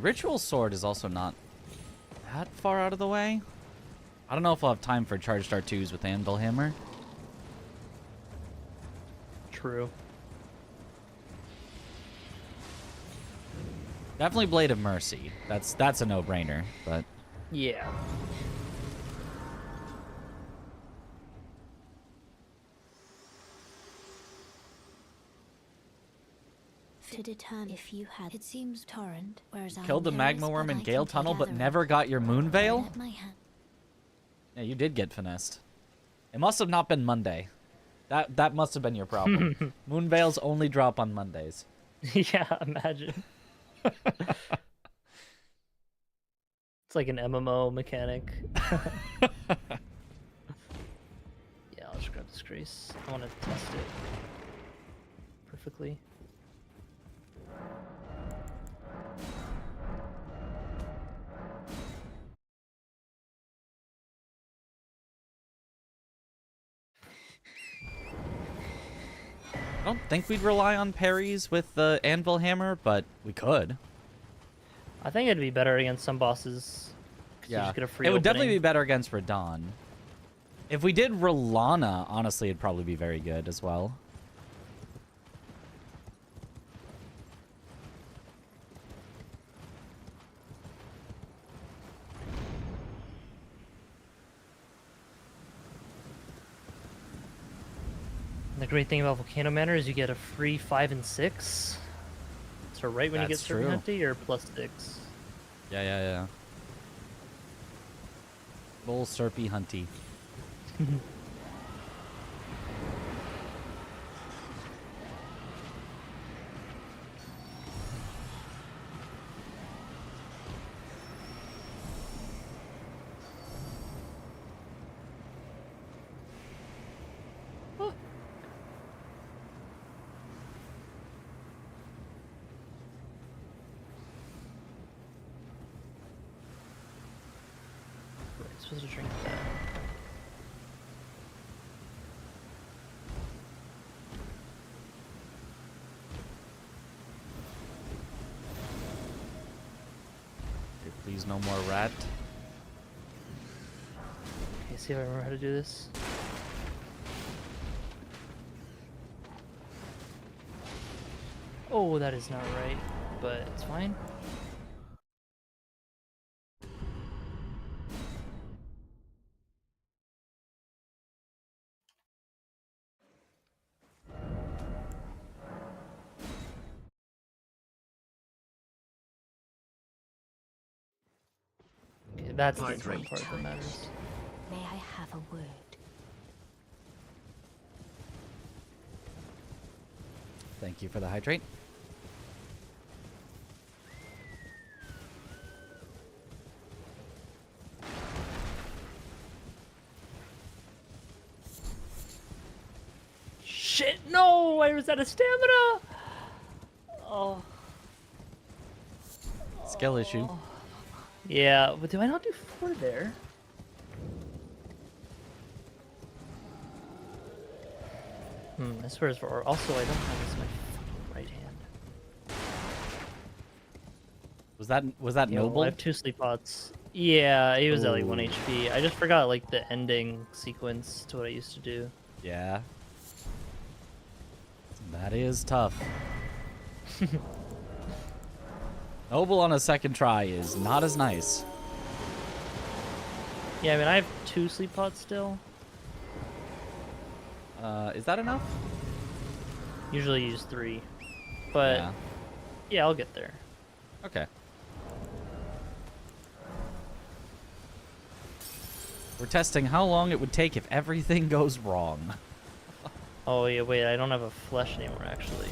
Ritual Sword is also not that far out of the way. I don't know if we'll have time for Charged R2s with Anvil Hammer. True. Definitely Blade of Mercy. That's a no-brainer, but... Yeah. To determine if you had, it seems torrent, whereas Killed the Magma Worm in Gale Tunnel, but never got your Moon Veil? Yeah, you did get finessed. It must have not been Monday. That must have been your problem. Moon Veils only drop on Mondays. Yeah, imagine. It's like an MMO mechanic. Yeah, I'll just grab this Grace. I want to test it perfectly. I don't think we'd rely on parries with the Anvil Hammer, but we could. I think it'd be better against some bosses. 'Cause you Yeah, just get a free it would definitely opening. be better against Radahn. If we did Rolana, honestly, it'd probably be very good as well. And the great thing about Volcano Manor is you get a free 5 and 6. So right when you get That's true. Serpent Hunty, or +6. Yeah. Bull Serpy Hunty. Supposed to drink that. Okay, please, no more rat. Okay, see if I remember how to do this. Oh, that is not right, but it's fine. Okay, that's the important part that matters. May I have a word? Thank you for the hydrate. Shit, no! I was out of stamina! Oh. Skill issue. Yeah, but do I not do 4 there? I swear it's for. Also, I don't have this in my fucking right hand. Was that Yo, noble? I have 2 sleep pots. Yeah, he was at like 1 Ooh. HP. I just forgot like the ending sequence to what I used to do. Yeah. That is tough. Noble on a second try is not as nice. Yeah, I mean I have 2 sleep pots still. Is that enough? Usually use 3, but yeah, I'll get there. Okay. We're testing how long it would take if everything goes wrong. Oh yeah, wait, I don't have a flesh anymore actually.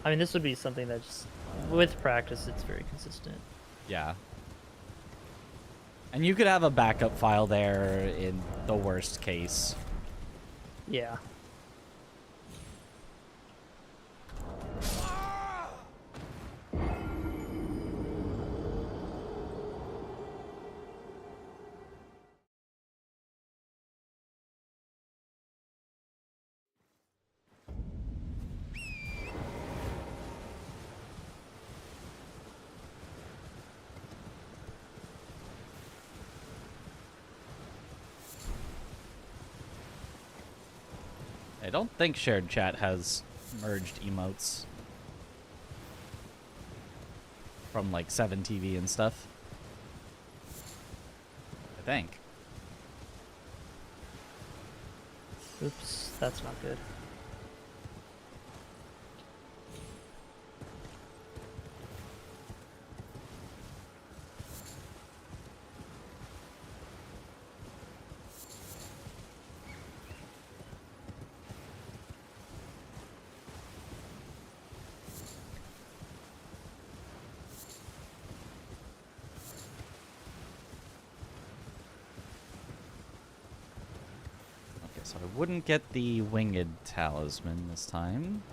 I mean, this would be something that just, with practice, it's very consistent. Yeah. And you could have a backup file there in the worst case. Yeah. I don't think shared chat has merged emotes from like 7TV and stuff. I think. Oops, that's not good. So I wouldn't get the winged talisman this time.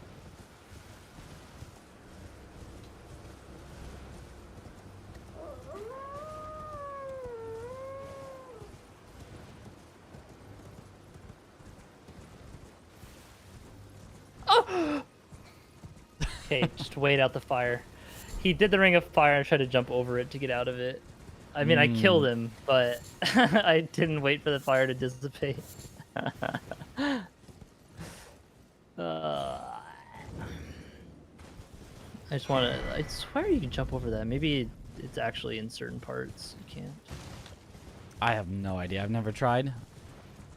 Okay, just wait out the fire. He did the ring of fire and tried to jump over it to get out of it. I mean, I killed him, but I didn't wait for the fire to dissipate. I just want to. I swear you can jump over that. Maybe it's actually in certain parts you can't. I have no idea. I've never tried.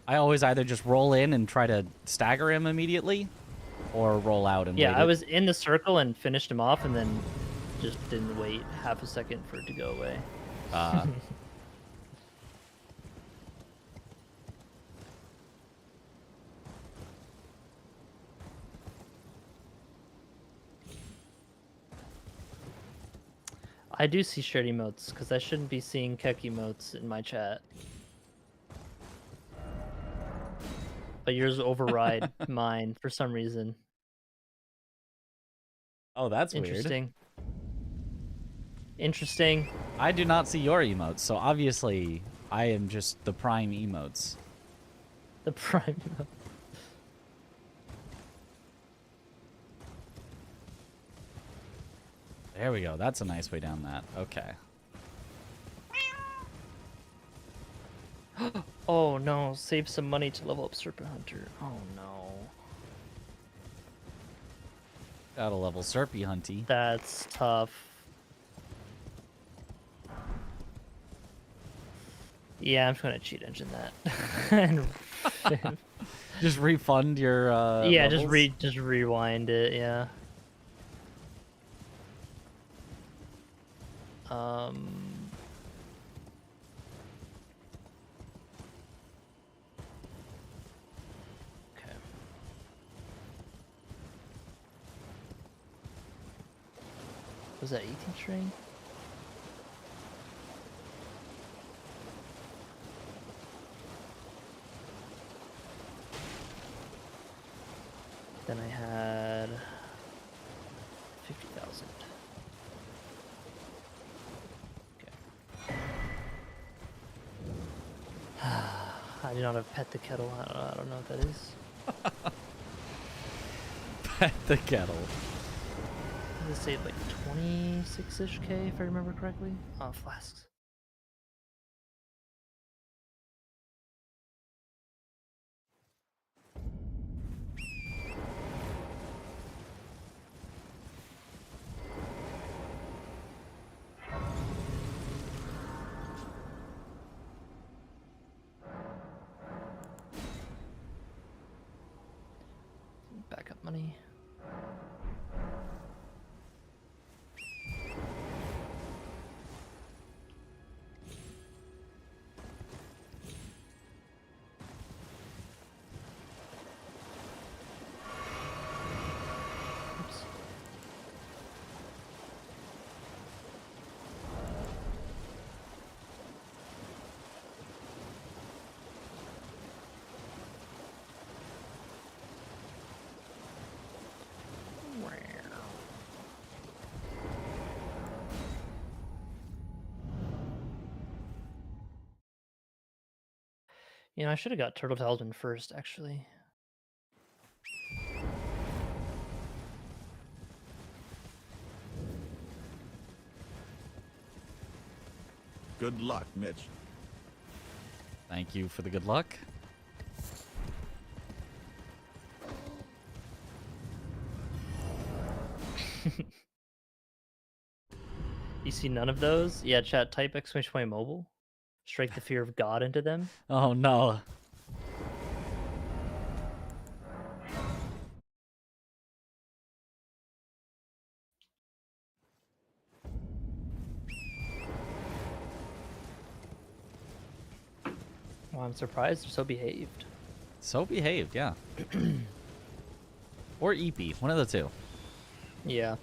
I always either just roll in and try to stagger him immediately, or roll out and Yeah, wait I it. was in the circle and finished him off, and then just didn't wait half a second for it to go away. I do see shared emotes, because I shouldn't be seeing Keck emotes in my chat. But yours override mine for some reason. Oh, that's weird. Interesting. Interesting. I do not see your emotes, so obviously I am just the prime emotes. The prime emote. There we go. That's a nice way down that. Okay. Oh no, save some money to level up Serpent Hunter. Oh no. Gotta level Serpy Hunty. That's tough. Yeah, I'm just gonna cheat engine that. Just refund your yeah, levels? just rewind it, yeah. Okay. Was that 18th string? Then I had 50,000. Okay. I do not have pet the kettle. I don't know what that is. Pet the kettle. Does it say like 26-ish K if I remember correctly? Oh, flasks. Backup money. Oops. You know, I should have got Turtle Talisman first, actually. Good luck, Mitch. Thank you for the good luck. You see none of those? Yeah, chat, type exclamation point mobile. Strike the fear of God into them. Oh no. Well, I'm surprised they're so behaved. So behaved, yeah. Or EP, one of the two. Yeah.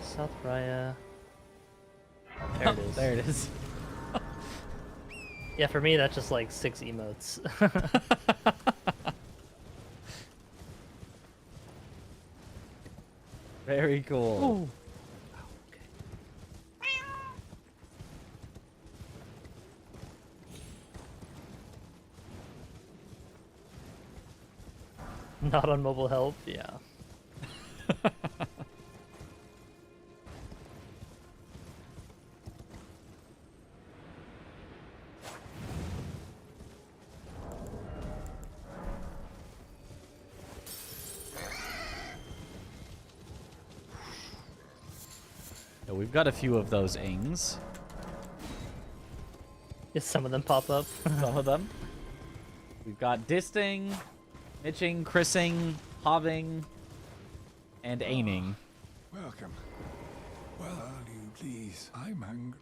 South Raya. There it is. There it is. Yeah, for me that's just like 6 emotes. Very cool. Ooh. Not on mobile help, yeah. Yeah, we've got a few of those ings. Yes, some of them pop up. Some of them. We've got disting, mitching, chrising, hobbing, and aining. Welcome. Well, are you please? I'm hungry.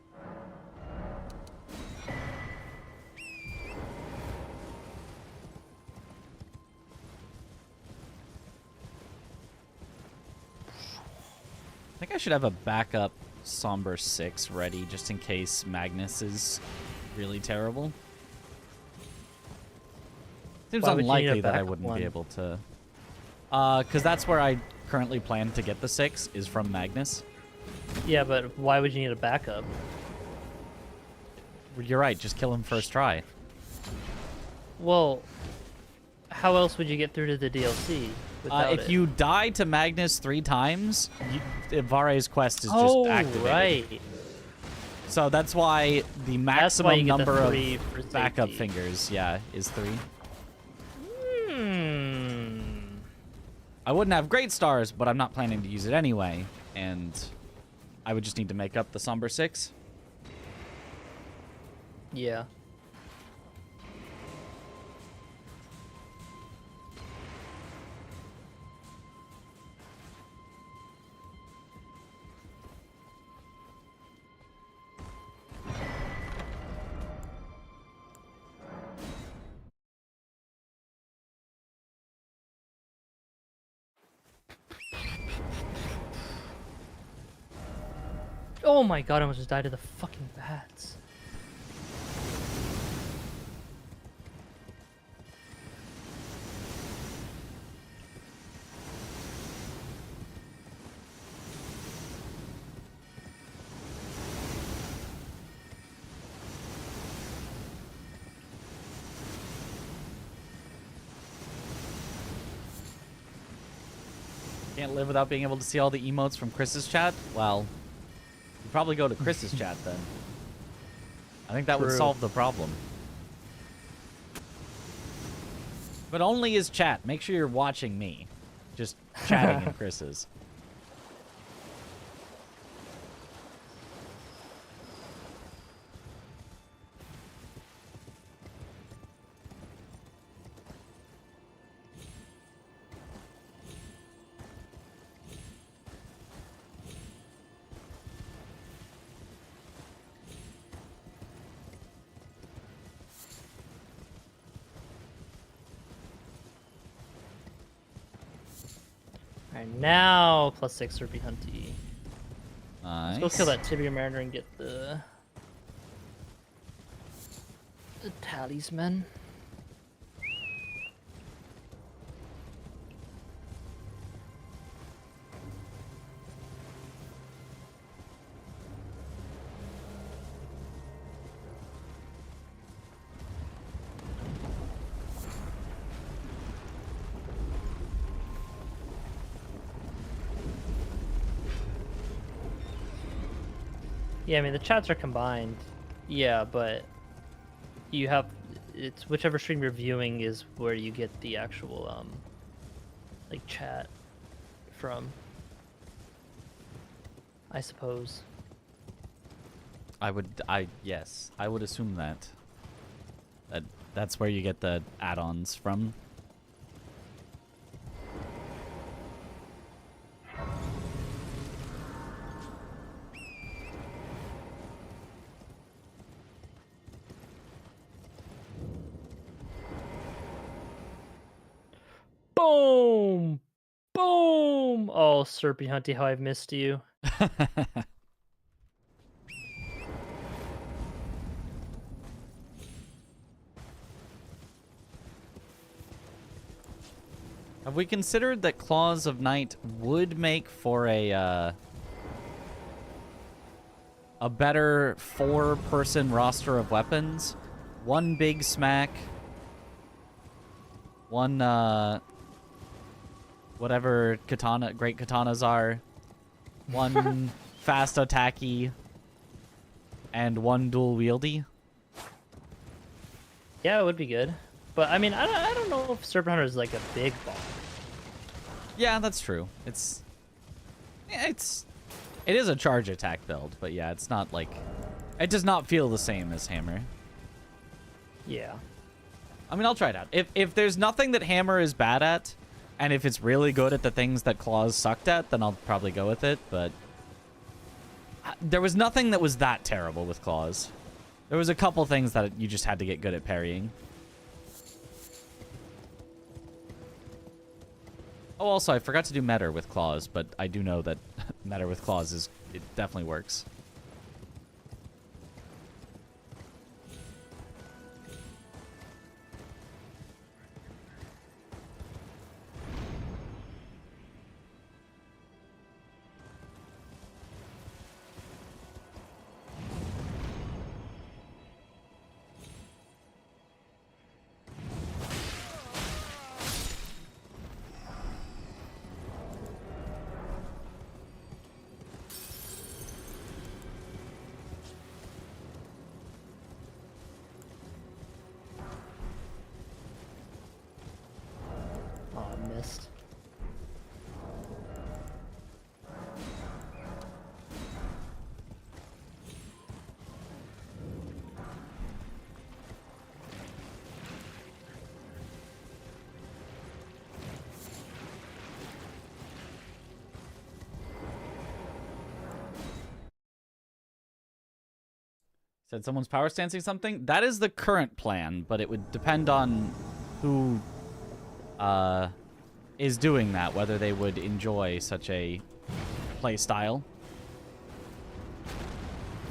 I think I should have a backup Somber 6 ready just in case Magnus is really terrible. Seems Why would you need a unlikely that I backup wouldn't one? be able to. Because that's where I currently plan to get the 6 is from Magnus. Yeah, but why would you need a backup? You're right, just kill him first try. Well, how else would you get through to the DLC without If it? you die to Magnus 3 times, Vare's quest is just Oh, activated. right. So that's why the That's maximum why you get the number 3 of for backup safety. fingers, yeah, is 3. Hmm. I wouldn't have great stars, but I'm not planning to use it anyway, and I would just need to make up the Somber 6. Yeah. Oh my god, I almost just died to the fucking bats. Can't live without being able to see all the emotes from Chris's chat? Well, you probably go to Chris's chat then. I think that would True. solve the problem. But only his chat. Make sure you're watching me. Just chatting in Chris's. Alright, now +6 Serpy Hunty. Nice. Let's go kill that Tibia Mariner and get the talisman. Yeah, I mean the chats are combined. Yeah, but you have it's whichever stream you're viewing is where you get the actual like chat from. I suppose. Yes, I would assume that. That's where you get the add-ons from. Boom! Boom! Oh, Serpy Hunty, how I've missed you. Have we considered that Claws of Night would make for a better 4-person roster of weapons? One big smack, one whatever great katanas are, one fast attacky, and one dual wieldy. Yeah, it would be good. But I mean, I don't know if Serpent Hunter is like a big ball. Yeah, that's true. It is a charge attack build, but yeah, it's not like, it does not feel the same as Hammer. Yeah. I mean, I'll try it out. If there's nothing that Hammer is bad at, and if it's really good at the things that Claws sucked at, then I'll probably go with it, but there was nothing that was that terrible with Claws. There was a couple things that you just had to get good at parrying. Oh, also, I forgot to do Meta with Claws, but I do know that Meta with Claws it definitely works. Oh, I missed. Said someone's power stancing something? That is the current plan, but it would depend on who is doing that, whether they would enjoy such a play style.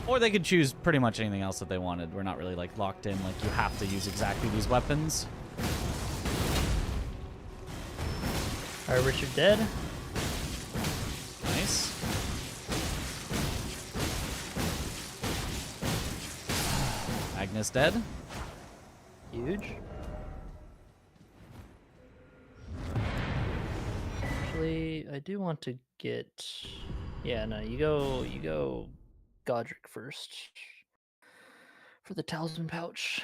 Or they could choose pretty much anything else that they wanted. We're not really like locked in, like you have to use exactly these weapons. Alright, Richard dead. Nice. Agnes dead. Huge. Actually, I do want to get. Yeah, no, you go Godric first. For the talisman pouch.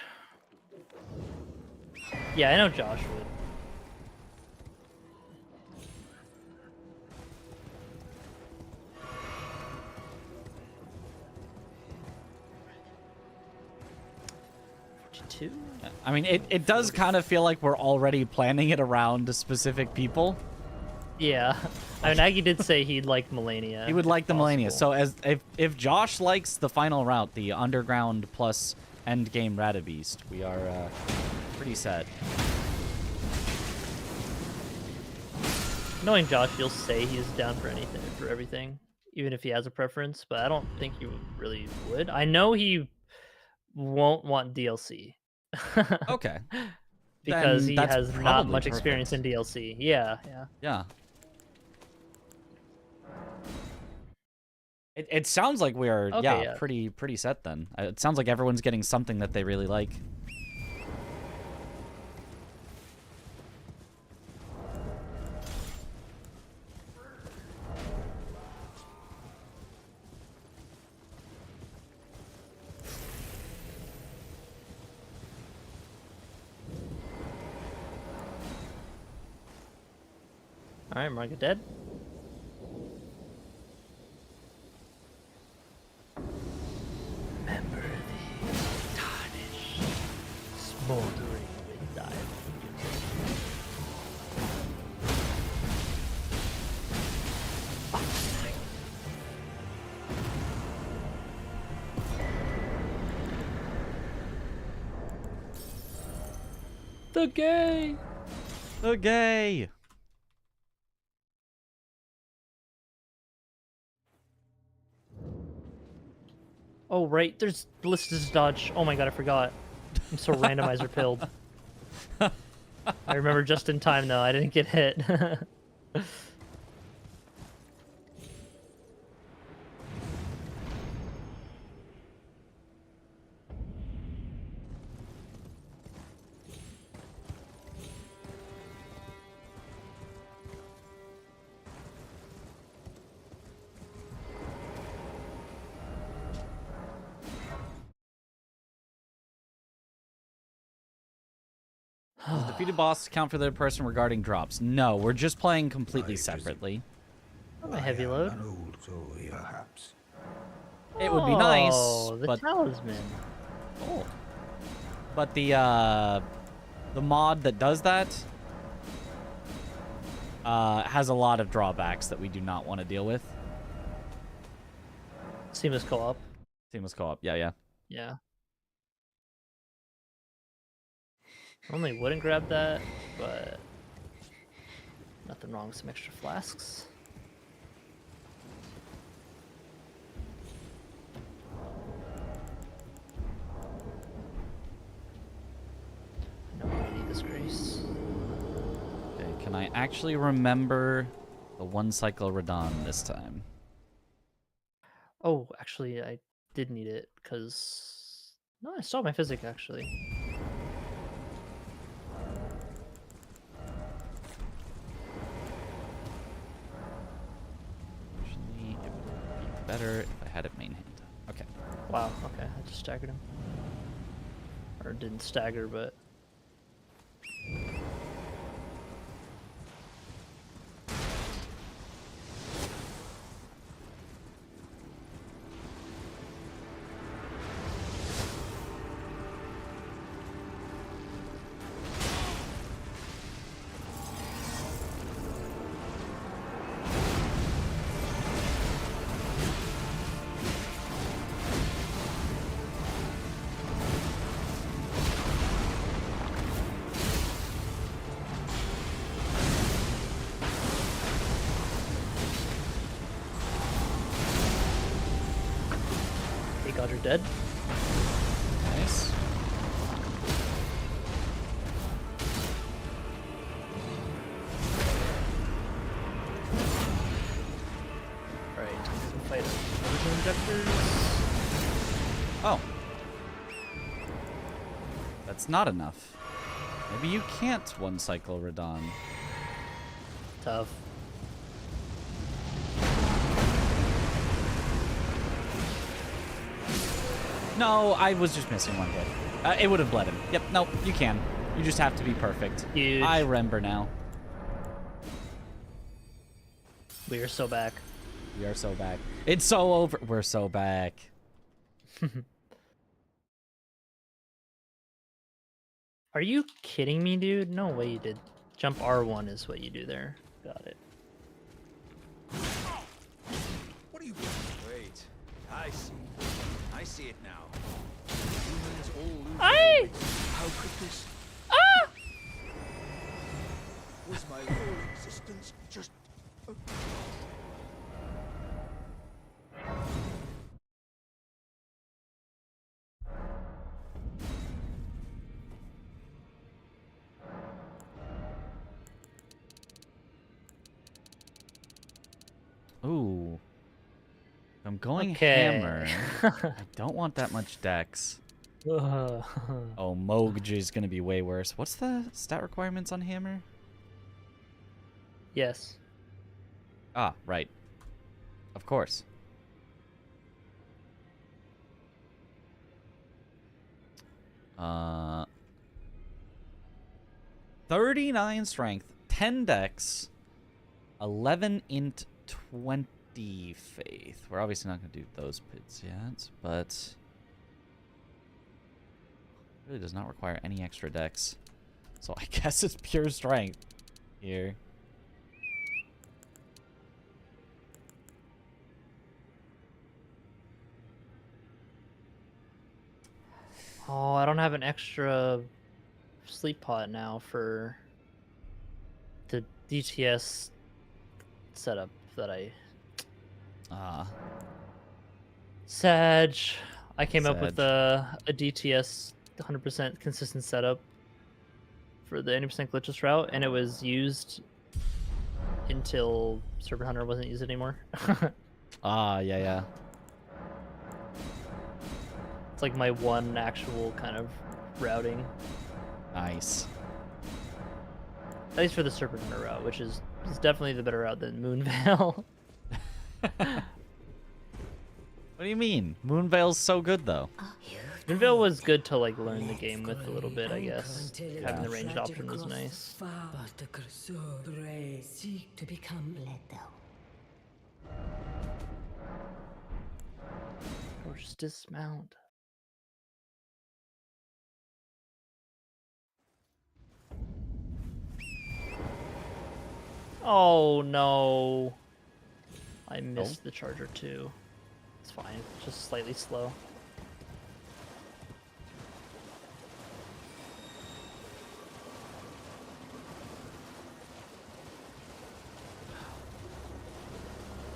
Yeah, I know Josh would. I mean, it does kind of feel like we're already planning it around specific people. Yeah. I mean, Aggie did say he'd like Melania. He would like the Melania. So if Josh likes the final route, the underground plus endgame Radabeast, we are pretty set. Knowing Josh, he'll say he's down for anything, for everything, even if he has a preference, but I don't think he really would. I know he won't want DLC. Okay. Because Then he that's has not probably much experience in DLC. Yeah, yeah. Yeah. It sounds like we are, Okay, yeah, pretty set then. It sounds like everyone's getting something that they really like. Alright, Marga dead. Remember the tarnished, smoldering with dive. The gay! The gay! Oh, right, there's Ballista's dodge. Oh my god, I forgot. I'm so randomizer pilled. I remember just in time, though. I didn't get hit. Does defeated boss count for the person regarding drops? No, we're just playing completely separately. I'm a heavy load. Perhaps. It would be nice, Oh, the but talisman. oh. But the mod that does that has a lot of drawbacks that we do not want to deal with. Seamless co-op. Seamless co-op, yeah. Yeah. Normally wouldn't grab that, but nothing wrong with some extra flasks. No Lady Disgrace. Okay, can I actually remember the one cycle Radon this time? Oh, actually, I did need it because no, I saw my physic actually. Actually, it would be better if I had it main hand. Okay. Wow. Okay, I just staggered him, or didn't stagger, but. God, you're dead. Nice. Alright, time to fight laser injectors. Oh. That's not enough. Maybe you can't one cycle Radon. Tough. No, I was just missing one hit. It would have bled him. Yep, no, you can. You just have to be perfect. Huge. I remember now. We are so back. We are so back. It's so over. We're so back. Are you kidding me, dude? No way you did. Jump R1 is what you do there. Got it. What are you doing? Wait. I see. I see it now. Humans all lose their wits. How could this? Was my whole existence just Ooh. I'm going Okay. hammer. I don't want that much dex. Oh, Mogj is going to be way worse. What's the stat requirements on hammer? Yes. Ah, right. Of course. Uh, 39 strength, 10 dex, 11 int 20 faith. We're obviously not going to do those pits yet, but it really does not require any extra dex. So I guess it's pure strength here. Oh, I don't have an extra sleep pot now for the DTS setup that I... Sag. I came up with a DTS 100% consistent setup for the 80% glitchless route, and it was used until Serpent Hunter wasn't used anymore. Yeah. It's like my one actual kind of routing. Nice. At least for the Serpent Hunter route, which is definitely the better route than Moonveil. What do you mean? Moonveil's so good, though. Moonveil was good to like learn the game with a little bit, I guess. Having the ranged option was nice. To become Or just dismount. Oh no. I missed the charger too. It's fine, it's just slightly slow.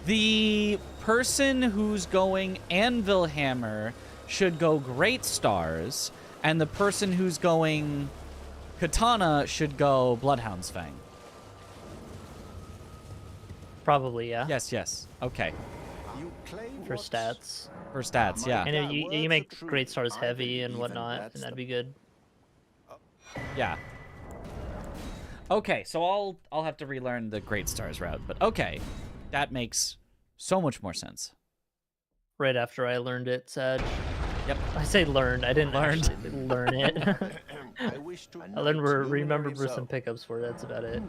The person who's going Anvil Hammer should go Great Stars, and the person who's going Katana should go Bloodhound's Fang. Probably, yeah. Yes. Okay. For stats. For stats, yeah. And if you make Great Stars heavy and whatnot, and that'd be good. Yeah. Okay, so I'll have to relearn the Great Stars route, but okay. That makes so much more sense. Right after I learned it, Sag. Yep. I say learned. I didn't actually learn it. I learned remembered some pickups for it. That's about it.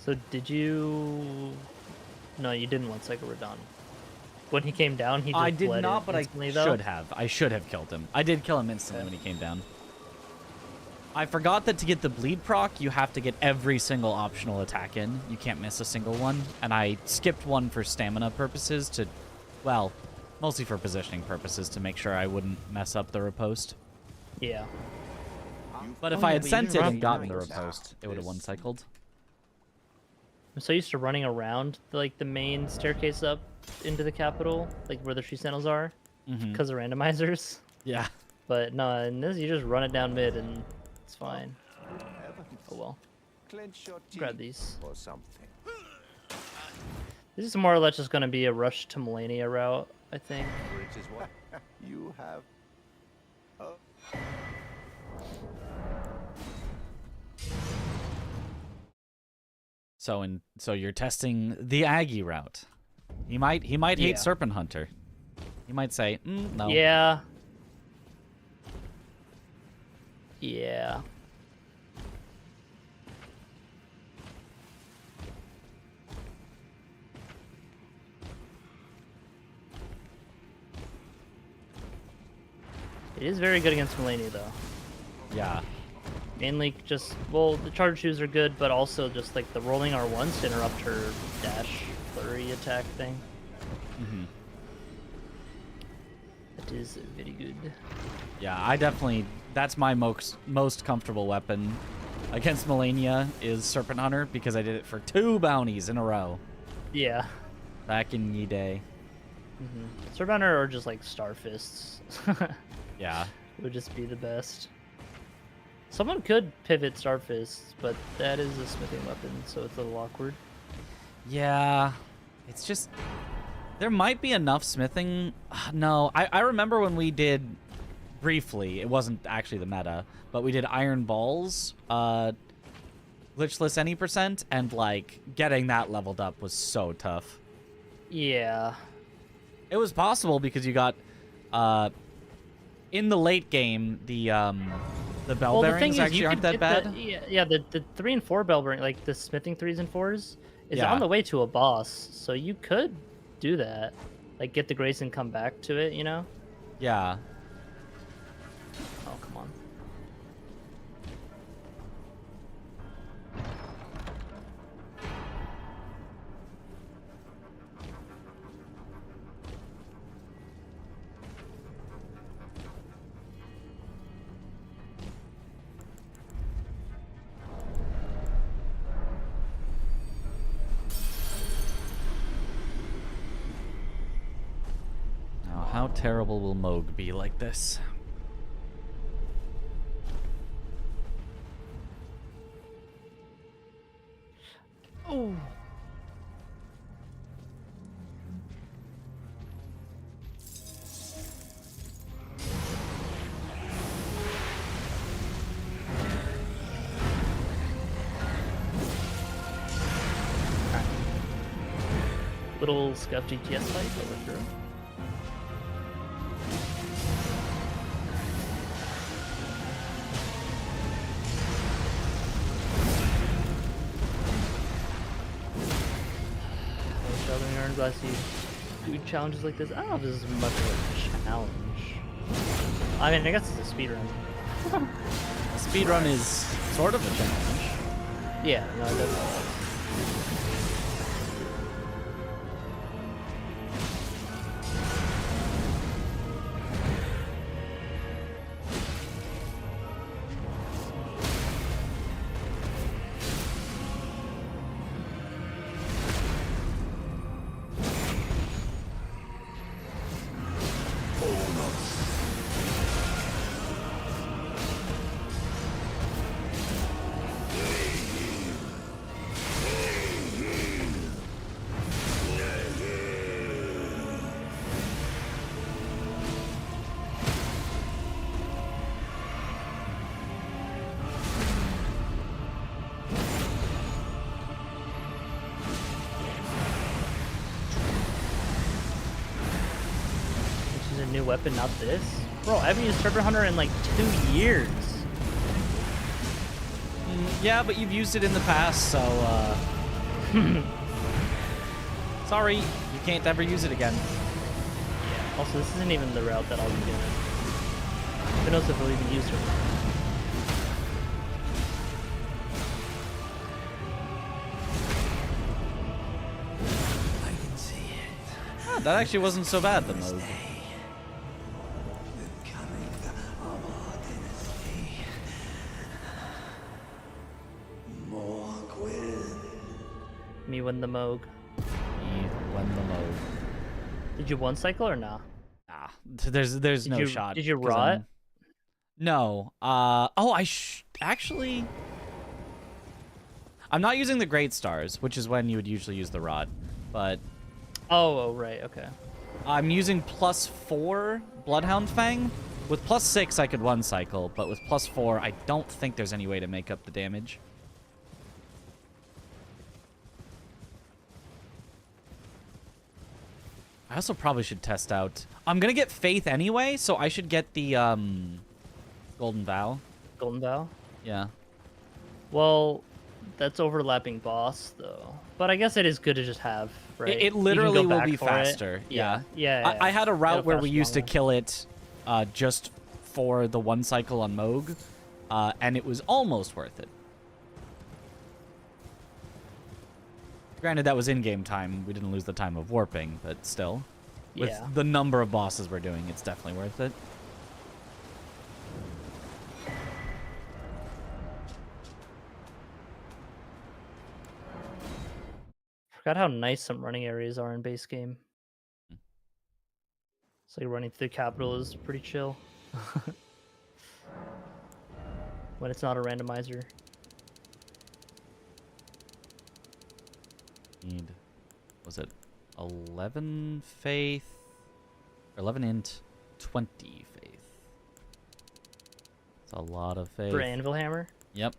So did you... No, you didn't want Psycho Radon. When he came down, he just I did bled not, but I though? should have. I should have killed him. I did kill him instantly when he came down. I forgot that to get the bleed proc, you have to get every single optional attack in. You can't miss a single one. And I skipped one for stamina purposes to, well, mostly for positioning purposes to make sure I wouldn't mess up the riposte. Yeah. But if I had sent it and gotten the riposte, it would have one-cycled. I'm so used to running around like the main staircase up into the capital, like where the tree sentinels are, because of randomizers. Yeah. But no, in this you just run it down mid and it's fine. Oh well. Grab these. Or something. This is more or less just going to be a rush to Melania route, I think. Which is what you have. So you're testing the Aggie route. He might hate Serpent Hunter. He might say, no. Yeah. Yeah. It is very good against Melania, though. Yeah. Mainly just, well, the charge shoes are good, but also just like the rolling R1s to interrupt her dash flurry attack thing. That is very good. Yeah, I definitely, that's my most comfortable weapon against Melania is Serpent Hunter because I did it for 2 bounties in a row. Yeah. Back in ye day. Swordbound or just like Star Fists. Yeah. Would just be the best. Someone could pivot Star Fists, but that is a smithing weapon, so it's a little awkward. Yeah. It's just... There might be enough smithing... No, I remember when we did... Briefly, it wasn't actually the meta, but we did Iron Balls, glitchless any percent, and, like, getting that leveled up was so tough. Yeah. It was possible because you got, in the late game, the bell bearings actually aren't that bad. The 3 and 4 bell bearing, like the smithing 3s and 4s, is Yeah. on the way to a boss, so you could do that. Like, get the grace and come back to it, you know? Yeah. Oh, come on. Now, how terrible will Moog be like this? Oh. Little scuff GTS fight over through. I'm glad to do challenges like this. I don't know if this is much of a challenge. I mean, I guess it's a speedrun. Speedrun is sort of a challenge. Yeah, no, it does. New weapon, not this? Bro, I haven't used Turbo Hunter in like 2 years. Yeah, but you've used it in the past, so, sorry, you can't ever use it again. Yeah. Also, this isn't even the route that I'll be doing. Who knows if I'll even use it? I can see it. Oh, that actually wasn't so bad, the mode. Me win the Moog. Me win the mode. Did you one cycle or nah? Nah, there's no shot. Did you rot? No. Actually... I'm not using the Great Stars, which is when you would usually use the rod, but... Oh, right, okay. I'm using +4 Bloodhound Fang. With +6, I could one cycle, but with +4, I don't think there's any way to make up the damage. I also probably should test out... I'm gonna get Faith anyway, so I should get the, Golden Vow. Golden Vow? Yeah. Well, that's overlapping boss, though. But I guess it is good to just have, right? It literally will be faster. Yeah. Yeah. I had a route where we fast used to longer. kill it just for the one cycle on Moog, and it was almost worth it. Granted, that was in-game time. We didn't lose the time of warping, but still. With Yeah. the number of bosses we're doing, it's definitely worth it. Forgot how nice some running areas are in base game. like running through the capital is pretty chill. When it's not a randomizer. Need, was it 11 faith? 11 int, 20 faith. It's a lot of faith. For Anvil Hammer? Yep.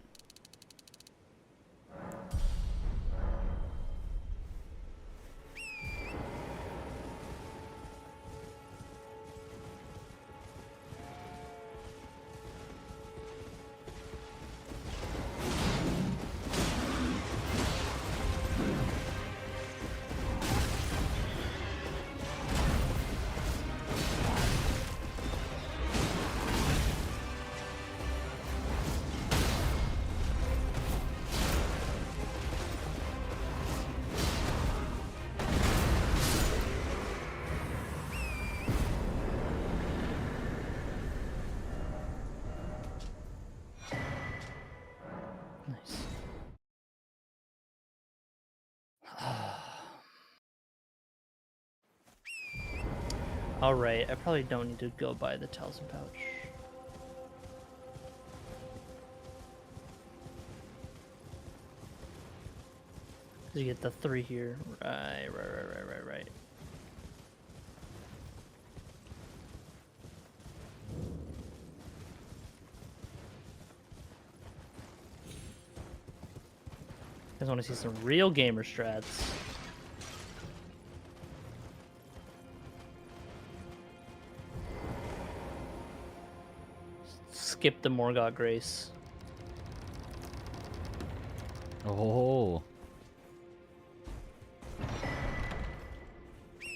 Nice. Alright, I probably don't need to go buy the talisman pouch. You get the 3 here. Right. I just want to see some real gamer strats. Skip the Morgott Grace. Oh.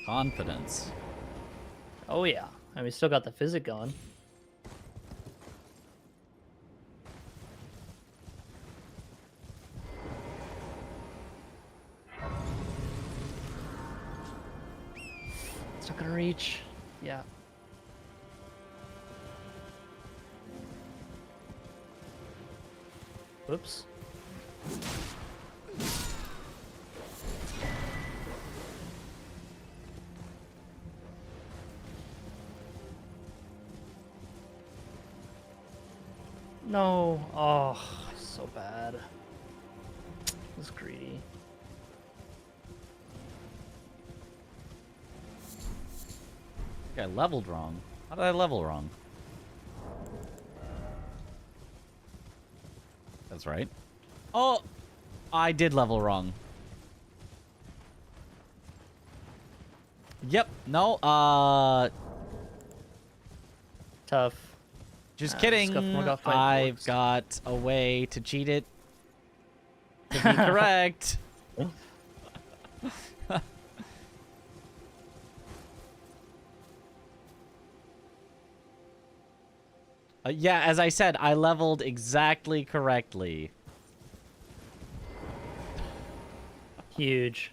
Confidence. Oh yeah, and we still got the physic going. It's not gonna reach. Yeah. Whoops. No. Oh, so bad. It's greedy. I leveled wrong. How did I level wrong? That's right. Oh! I did level wrong. Yep. No, Tough. just kidding. Scuff Morgott fight I've works. got a way to cheat it. To be correct. Yeah, as I said, I leveled exactly correctly. Huge.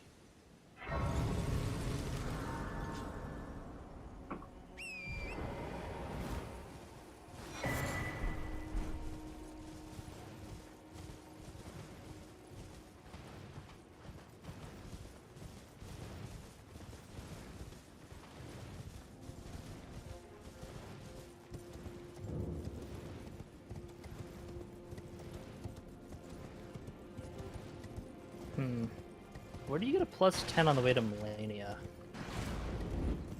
Where do you get a plus 10 on the way to Melania?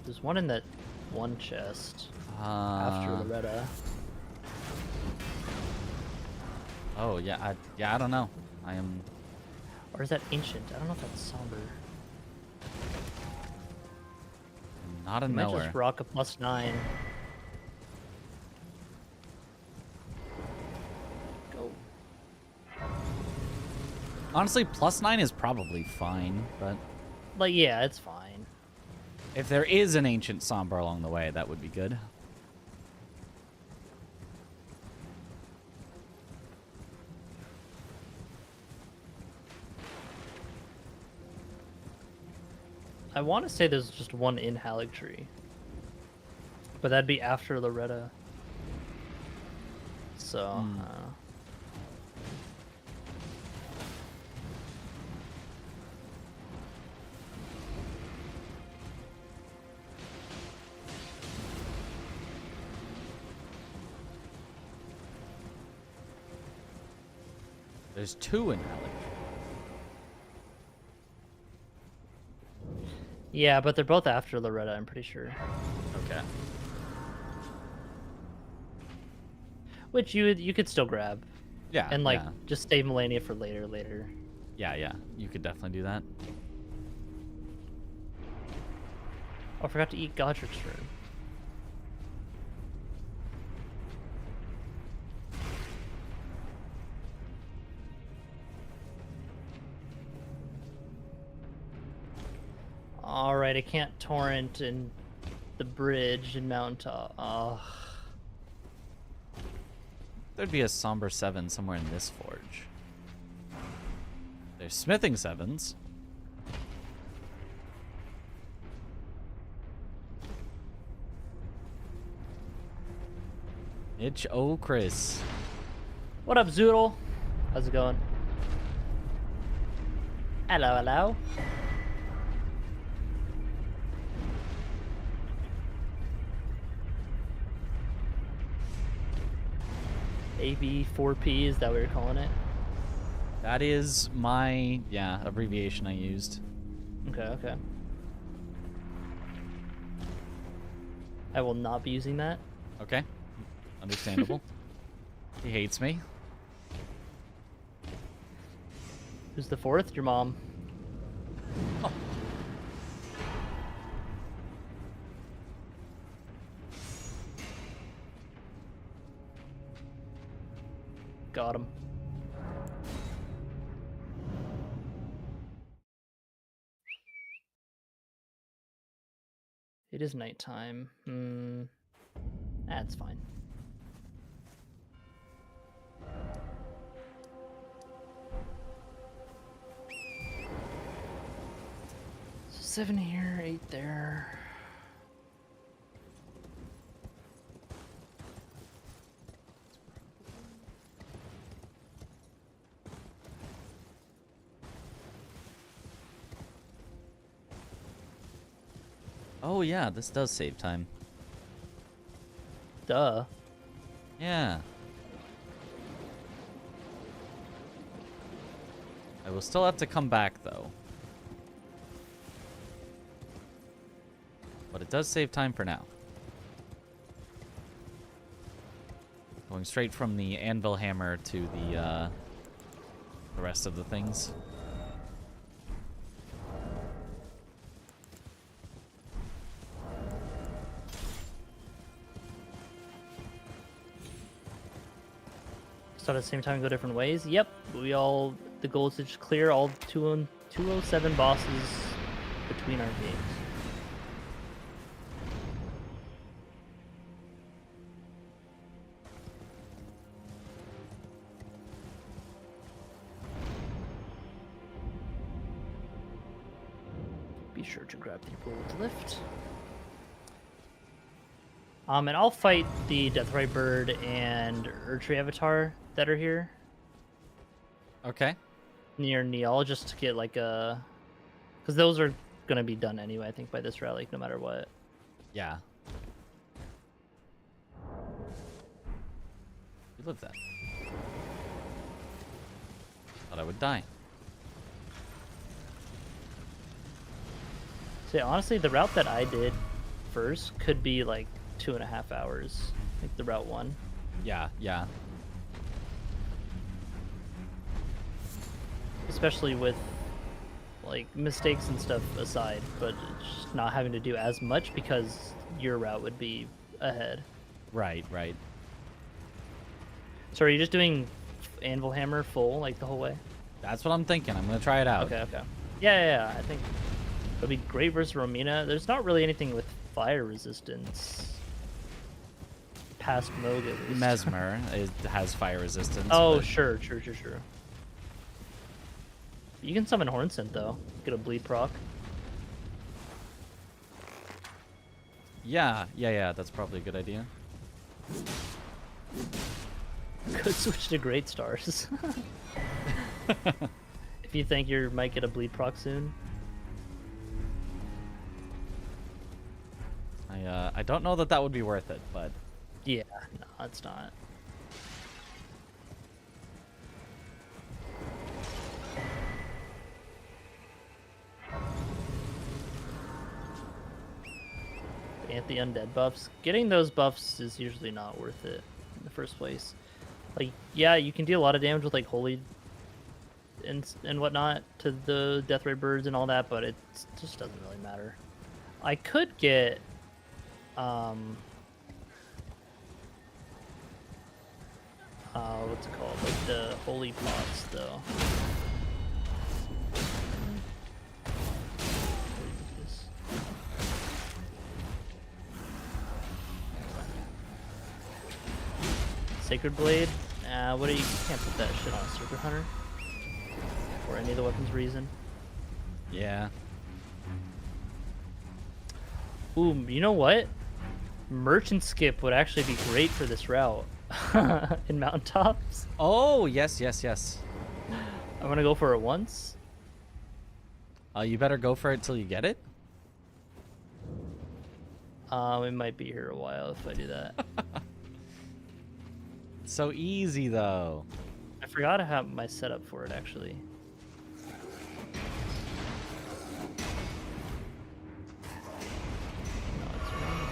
There's one in that one chest after Loretta. Oh yeah, I don't know. I am. Or is that ancient? I don't know if that's somber. Not in You might nowhere. just rock a plus 9. Go. Honestly, +9 is probably fine, but Like, yeah, it's fine. if there is an ancient somber along the way, that would be good. I want to say there's just one in Haligtree. But that'd be after Loretta. So, There's 2 in Relic. Yeah, but they're both after Loretta, I'm pretty sure. Okay. Which you could still grab. Yeah. And like yeah. just save Melania for later. Yeah. You could definitely do that. Oh, I forgot to eat Godric's turn. Alright, I can't torrent in the bridge in Mountaintop. Oh. There'd be a Somber 7 somewhere in this forge. There's Smithing 7s. Itch O Chris. What up, Zoodle? How's it going? Hello. AB4P, is that what you're calling it? That is my, abbreviation I used. Okay. I will not be using that. Okay. Understandable. He hates me. Who's the 4th? Your mom. Oh. Got him. It is nighttime. That's fine. So 7 here, 8 there. Oh yeah, this does save time. Duh. Yeah. I will still have to come back though. But it does save time for now. Going straight from the anvil hammer to the rest of the things. Start at the same time and go different ways? Yep. The goal is to just clear all 207 bosses between our games. Be sure to grab the gold lift. And I'll fight the Deathrite Bird and Erdtree Avatar that are here Okay. near Neal, just to get like a... Because those are going to be done anyway, I think, by this rally, no matter what. Yeah. You live that. Thought I would die. So yeah, honestly, the route that I did first could be like 2.5 hours, like the route 1. Yeah. Especially with like mistakes and stuff aside, but just not having to do as much because your route would be ahead. Right. So are you just doing Anvil Hammer full like the whole way? That's what I'm thinking. I'm gonna try it out. Okay. Yeah. I think it'll be great versus Romina. There's not really anything with fire resistance past Moog at least. Mesmer has fire resistance. Oh, but... sure. You can summon Hornsent though. Get a bleed proc. Yeah. That's probably a good idea. Could switch to Great Stars. If you think you might get a bleed proc soon. I don't know that would be worth it, but Yeah, no, it's not. the undead buffs. Getting those buffs is usually not worth it in the first place. Like, yeah, you can deal a lot of damage with like holy and whatnot to the death ray birds and all that, but it just doesn't really matter. I could get what's it called? Like the holy pots though. Sacred Blade? What do you can't put that shit on a Circuit Hunter. Or any of the weapons reason. Yeah. Ooh, you know what? Merchant Skip would actually be great for this route. In mountaintops. Oh, yes, yes, yes. I'm gonna go for it once. You better go for it till you get it. It might be here a while if I do that. So easy though. I forgot to have my setup for it actually. No, it's raining.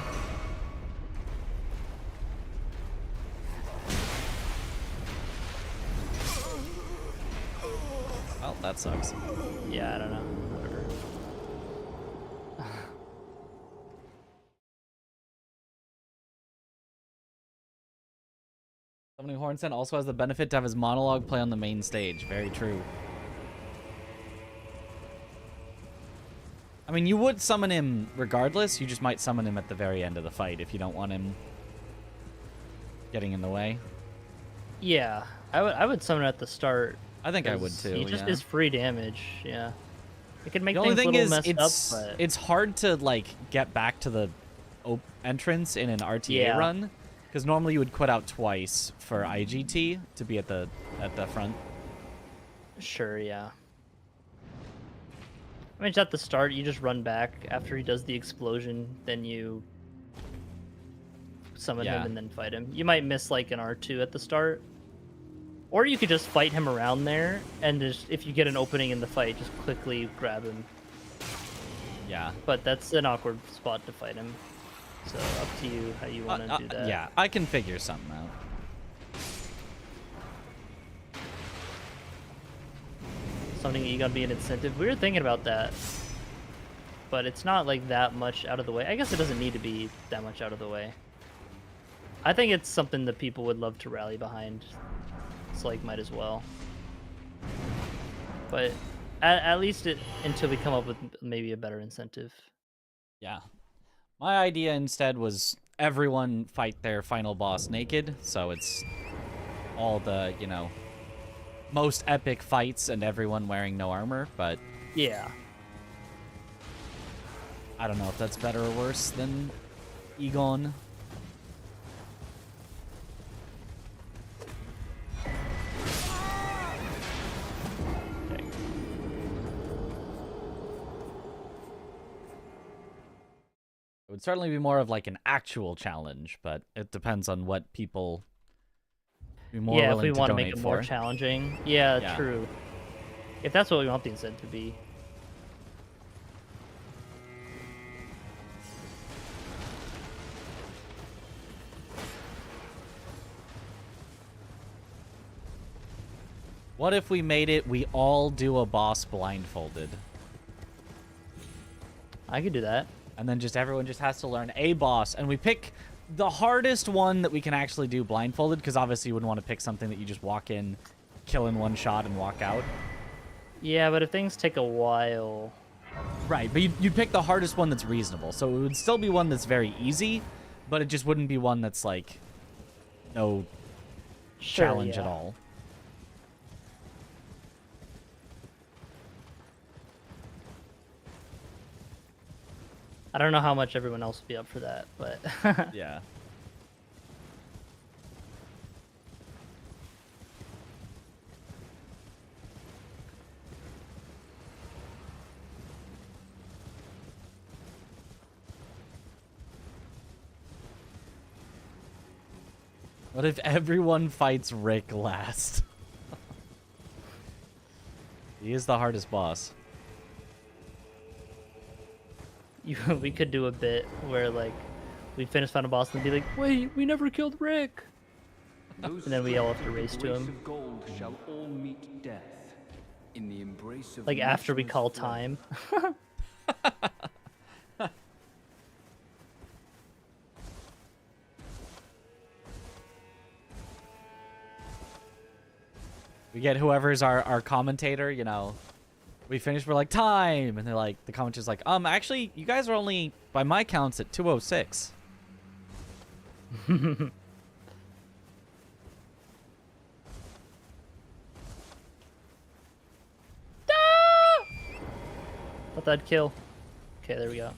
Well, that sucks. Yeah, I don't know. Whatever. Summoning Hornsen also has the benefit to have his monologue play on the main stage. Very true. I mean, you would summon him regardless. You just might summon him at the very end of the fight if you don't want him getting in the way. Yeah, I would summon it at the start. I think I would too. He just yeah. is free damage. Yeah, it could make The only things thing a is, little messed up, but it's hard to like get back to the entrance in an RTA run, because normally you would quit out twice for IGT to be at the front. sure, yeah. I mean, it's at the start. You just run back after he does the explosion, then you summon him and then fight him. You might miss like an R2 at the start. Or you could just fight him around there, and just if you get an opening in the fight, just quickly grab him. Yeah. But that's an awkward spot to fight him. So up to you how you want to do that. Yeah, I can figure something out. Something you gotta be an incentive. We were thinking about that. But it's not like that much out of the way. I guess it doesn't need to be that much out of the way. I think it's something that people would love to rally behind. It's like, might as well. But at least until we come up with maybe a better incentive. Yeah. My idea instead was everyone fight their final boss naked, so it's all the, you know, most epic fights and everyone wearing no armor, but yeah. I don't know if that's better or worse than Egon. It would certainly be more of like an actual challenge, but it depends on what people be more if willing we to want to donate make it for. more challenging. Yeah, true. If that's what we want the incentive to be. What if we made it we all do a boss blindfolded? I could do that. And then just everyone just has to learn a boss, and we pick the hardest one that we can actually do blindfolded, because obviously you wouldn't want to pick something that you just walk in, kill in one shot, and walk out. Yeah, but if things take a while... Right, but you'd pick the hardest one that's reasonable, so it would still be one that's very easy, but it just wouldn't be one that's, like, no challenge at all. I don't know how much everyone else would be up for that, but... Yeah. What if everyone fights Rick last? He is the hardest boss. We could do a bit where, like, We finish Final Boss and be like, wait, we never killed Rick. Those And then we all have to stripped race of to the grace him. of gold shall all meet death. In the embrace of Like after we matchless call flame. time. We get whoever's our commentator, you know. We finish, we're like, time! And they're like, the commentator's like, actually, you guys are only, by my counts, at 2:06. Thought that'd kill. Okay, there we go.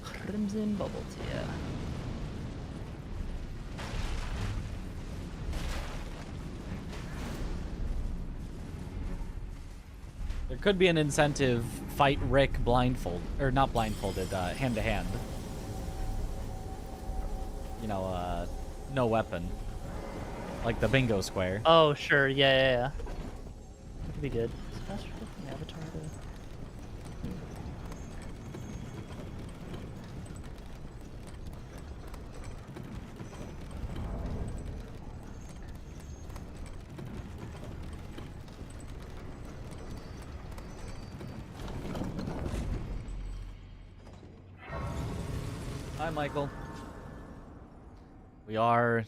Crimson Bubble Tea. There could be an incentive, fight Rick blindfold, or not blindfolded, hand to hand. You know, no weapon. Like the bingo square. Oh, sure. Yeah. That could be good. Is it faster than Avatar to... Hi, Michael. We are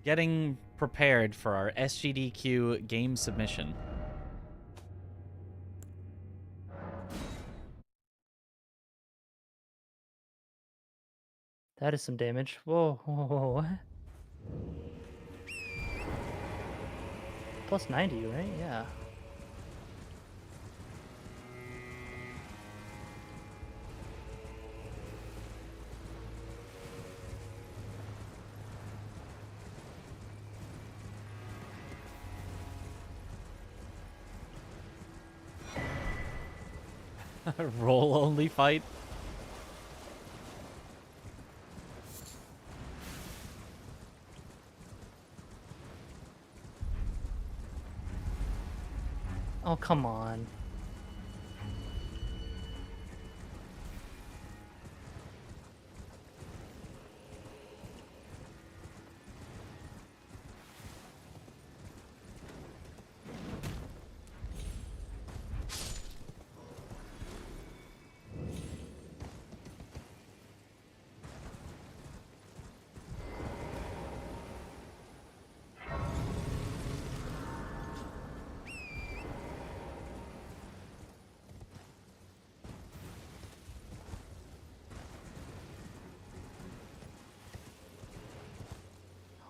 getting prepared for our SGDQ game submission. That is some damage. Whoa, what? Plus 90, right? Yeah. Roll only fight. Oh, come on.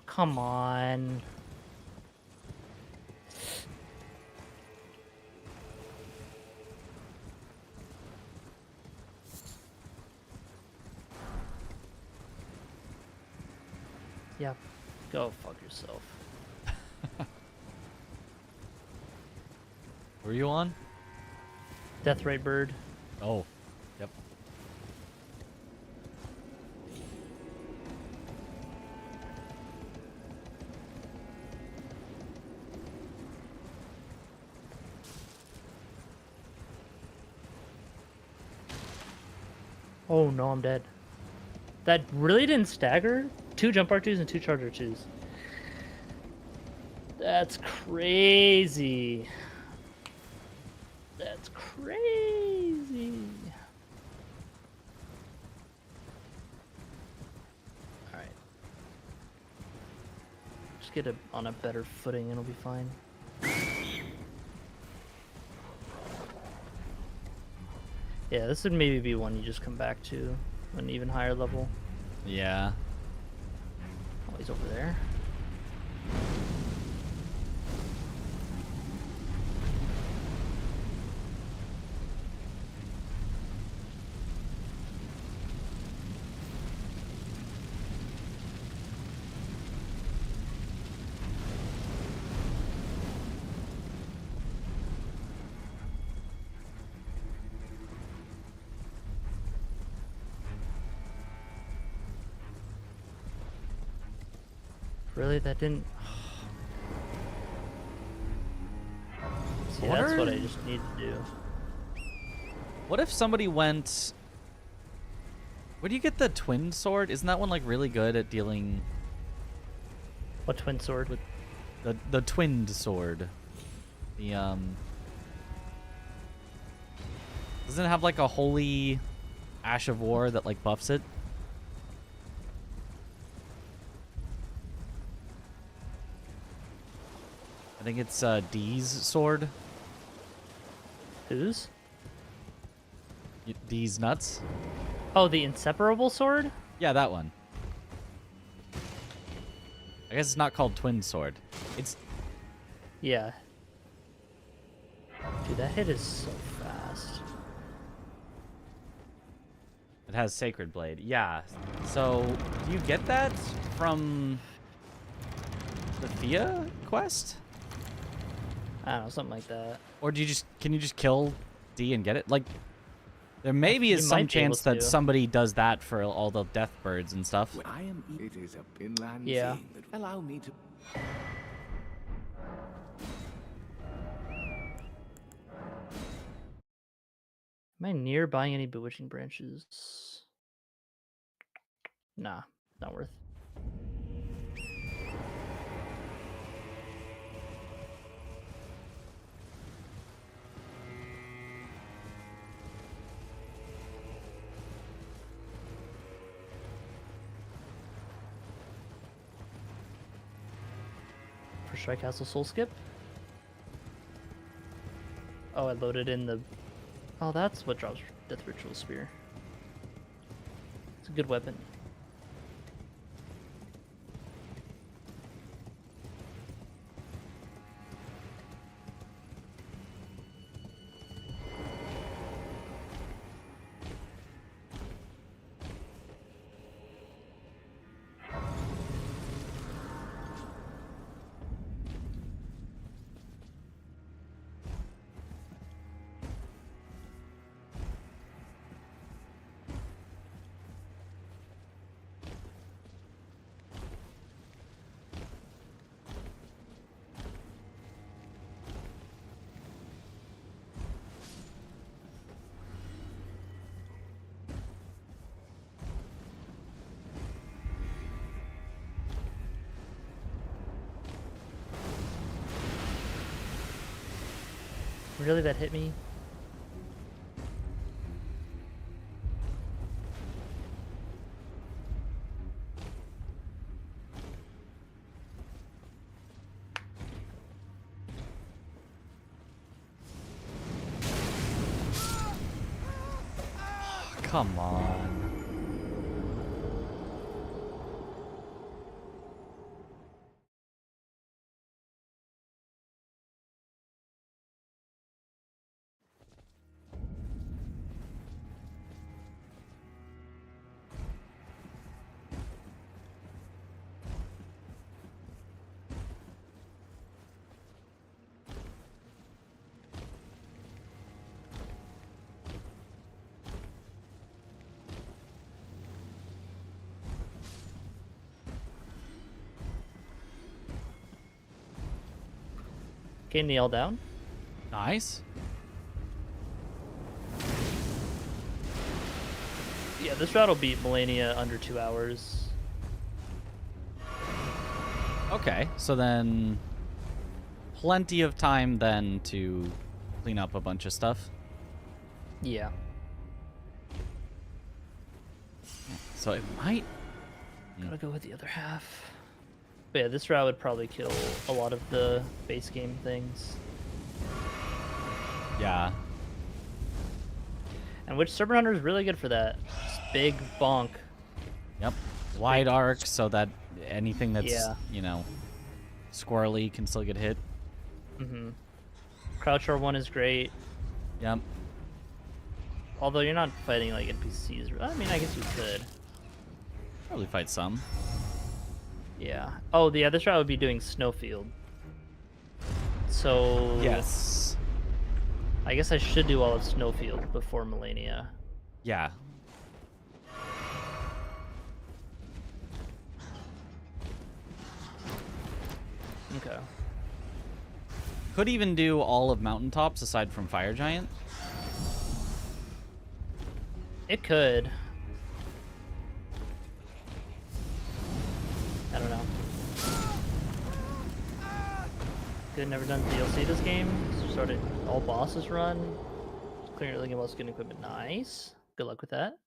Come on. Yep. Go fuck yourself. Were you on? Death Ray Bird. Oh, yep. Oh no, I'm dead. That really didn't stagger? 2 jump R2s and 2 charge R2s. That's crazy. That's crazy. Alright. Just get it on a better footing and it'll be fine. Yeah, this would maybe be one you just come back to an even higher level. Yeah. Oh, he's over there. Really? That didn't... See, that's what I just need to do. What if somebody went... Where do you get the twin sword? Isn't that one like really good at dealing... What twin sword? With the twinned sword. The doesn't it have like a holy ash of war that like buffs it? I think it's D's sword. Whose? D's nuts. Oh, the inseparable sword? Yeah, that one. I guess it's not called twin sword. It's... Yeah. Dude, that hit is so fast. It has Sacred Blade. Yeah. So, do you get that from the Thea quest? I don't know, something like that. Or do you just... Can you just kill D and get it? Like, there maybe is some chance that somebody does that for all the death birds and stuff. It is a inland Yeah. thing that allow me to... Am I near buying any bewitching branches? Nah, not worth. For Strike Castle Soul Skip? Oh, I loaded in the... Oh, that's what drops Death Ritual Spear. It's a good weapon. Really, that hit me? Come on. Okay, kneel down. Nice. Yeah, this route will beat Melania under 2 hours. Okay, so then plenty of time then to clean up a bunch of stuff. Yeah. So it might... Gotta go with the other half. But yeah, this route would probably kill a lot of the base game things. Yeah. And which Serpent Hunter is really good for that. Just big bonk. Yep. Wide arc so that anything that's, Yeah. you know, squirrely can still get hit. Mm-hmm. Crouch R1 is great. Yep. Although you're not fighting like NPCs. I mean, I guess you could. Probably fight some. Yeah. Oh, yeah, this route would be doing Snowfield. So... Yes. I guess I should do all of Snowfield before Melania. Yeah. Okay. Could even do all of mountaintops aside from Fire Giant. It could. I don't know. Good, never done DLC this game. Started all bosses run. Clearing the game while getting equipment. Nice. Good luck with that.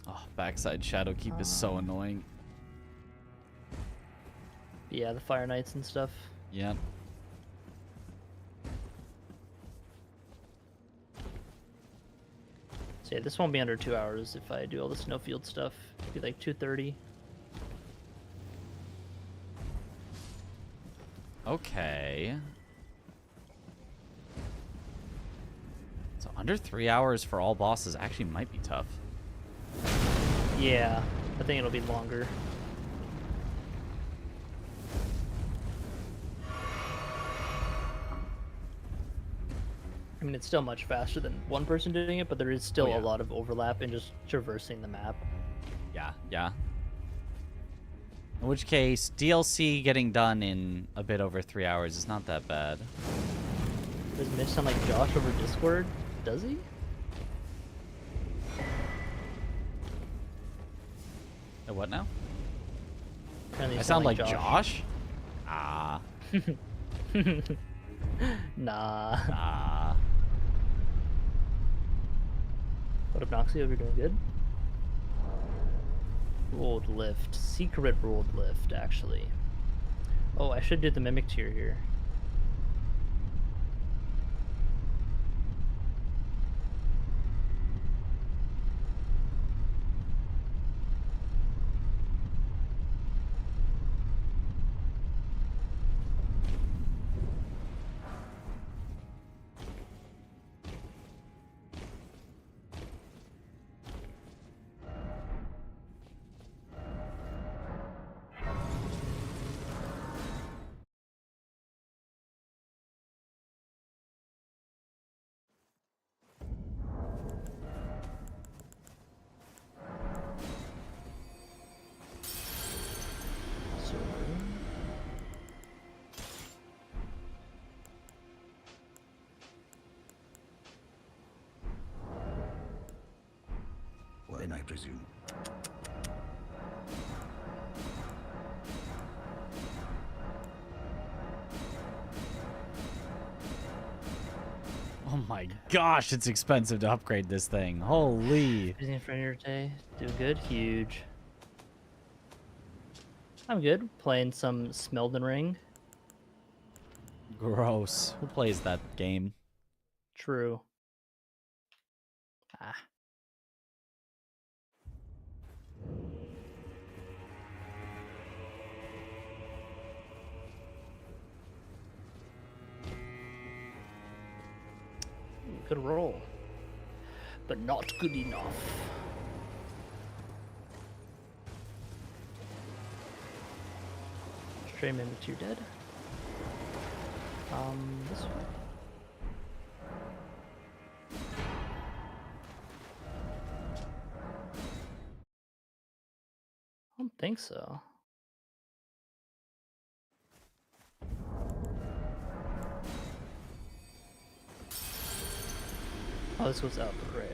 Oh, backside Shadowkeep is so annoying. Yeah, the Fire Knights and stuff. Yeah. So yeah, this won't be under 2 hours if I do all the snowfield stuff. It'll be like 2:30. Okay. So under 3 hours for all bosses actually might be tough. Yeah, I think it'll be longer. I mean, it's still much faster than one person doing it, but there is still yeah. a lot of overlap in just traversing the map. Yeah, yeah. In which case, DLC getting done in a bit over 3 hours is not that bad. Does Mitch sound like Josh over Discord? Does he? What now? Apparently you I sound like Josh? Ah. Nah. Ah. What up, Noxie? Hope you're doing good. Ruled lift. Secret ruled lift, actually. Oh, I should do the mimic tier here. So, Then I presume. Oh my gosh, it's expensive to upgrade this thing. Holy. busy for your day. Doing good. Huge. I'm good. Playing some Elden Ring. Gross. Who plays that game? True. Ah. Good roll. But not good enough. Stray Mimic to your dead. This way. I don't think so. Oh, this goes out the rail.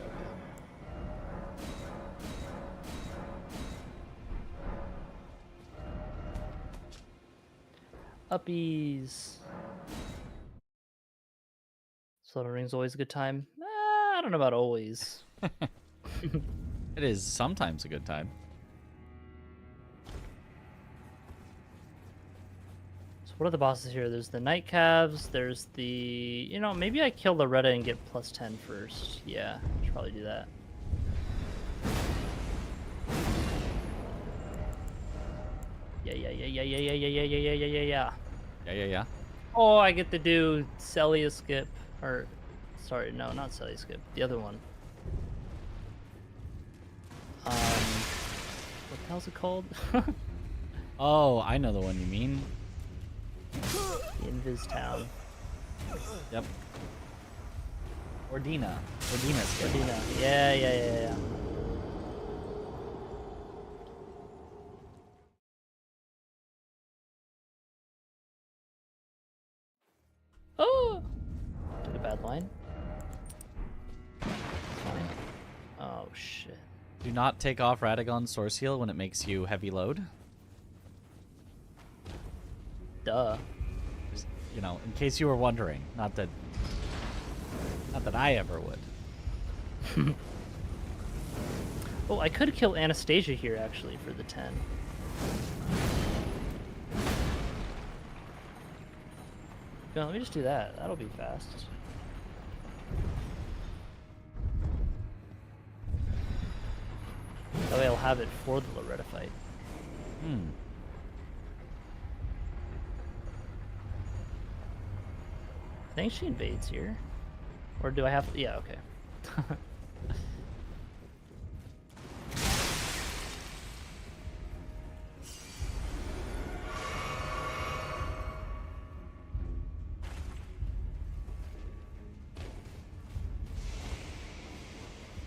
Uppies. Elden Ring's always a good time. I don't know about always. It is sometimes a good time. So what are the bosses here? There's the Night Calves, there's the... You know, maybe I kill Loretta and get plus 10 first. Yeah, I should probably do that. Yeah. Yeah. Oh, I get to do Celia skip. Or, sorry, no, not Celia skip. The other one. What the hell's it called? Oh, I know the one you mean. The Invis Town. Yep. Ordina. Ordina skip. Ordina. Yeah. Oh! Took a bad line. Fine. Oh, shit. Do not take off Radagon's Source Heal when it makes you heavy load. Duh. Just, you know, in case you were wondering. Not that I ever would. Oh, I could kill Anastasia here, actually, for the 10. No, let me just do that. That'll be fast. That way I'll have it for the Loretta fight. Hmm. I think she invades here. Or do I have... Yeah, okay.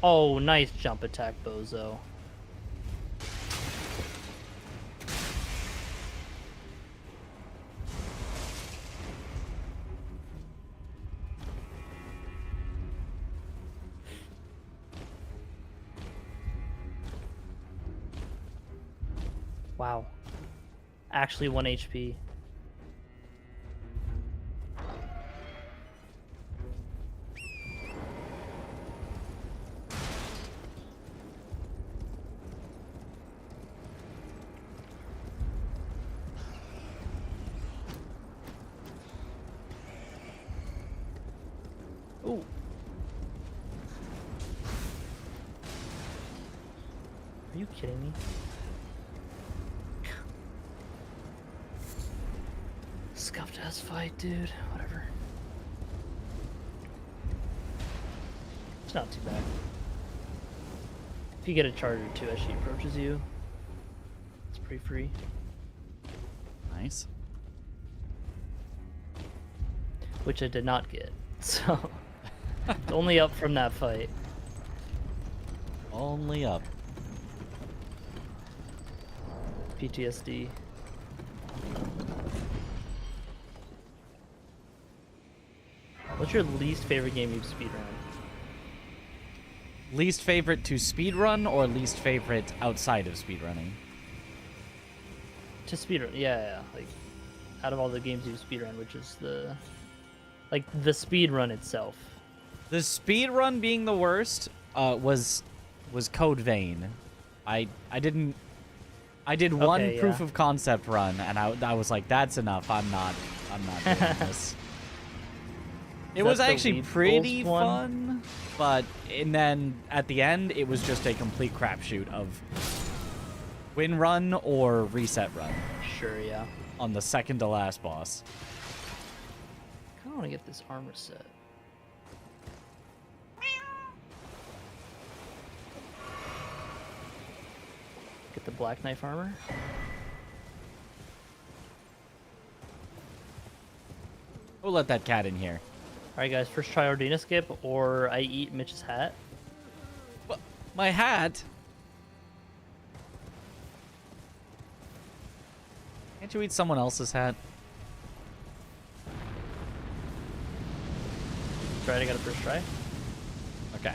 Oh, nice jump attack, Bozo. Wow. Actually 1 HP. Ooh. Are you kidding me? Scuffed ass fight, dude. Whatever. It's not too bad. If you get a charge or two as she approaches you, it's pretty free. Nice. Which I did not get, so it's only up from that fight. Only up. PTSD. What's your least favorite game you've speedrun? Least favorite to speedrun or least favorite outside of speedrunning? To speedrun, yeah. Like, out of all the games you've speedrun, which is the... Like, the speedrun itself. The speedrun being the worst was Code Vein. I did one Okay, proof yeah. of concept run, and I was like, that's enough. I'm not doing this. It was that the actually Weed pretty Bulls one? fun, but and then at the end, it was just a complete crapshoot of win run or reset run Sure, yeah. on the second to last boss. I kind of want to get this armor set. Get the Black Knife armor. We'll let that cat in here. Alright guys, first try Ordina skip or I eat Mitch's hat. What? My hat? Can't you eat someone else's hat? Try to get a first try. Okay.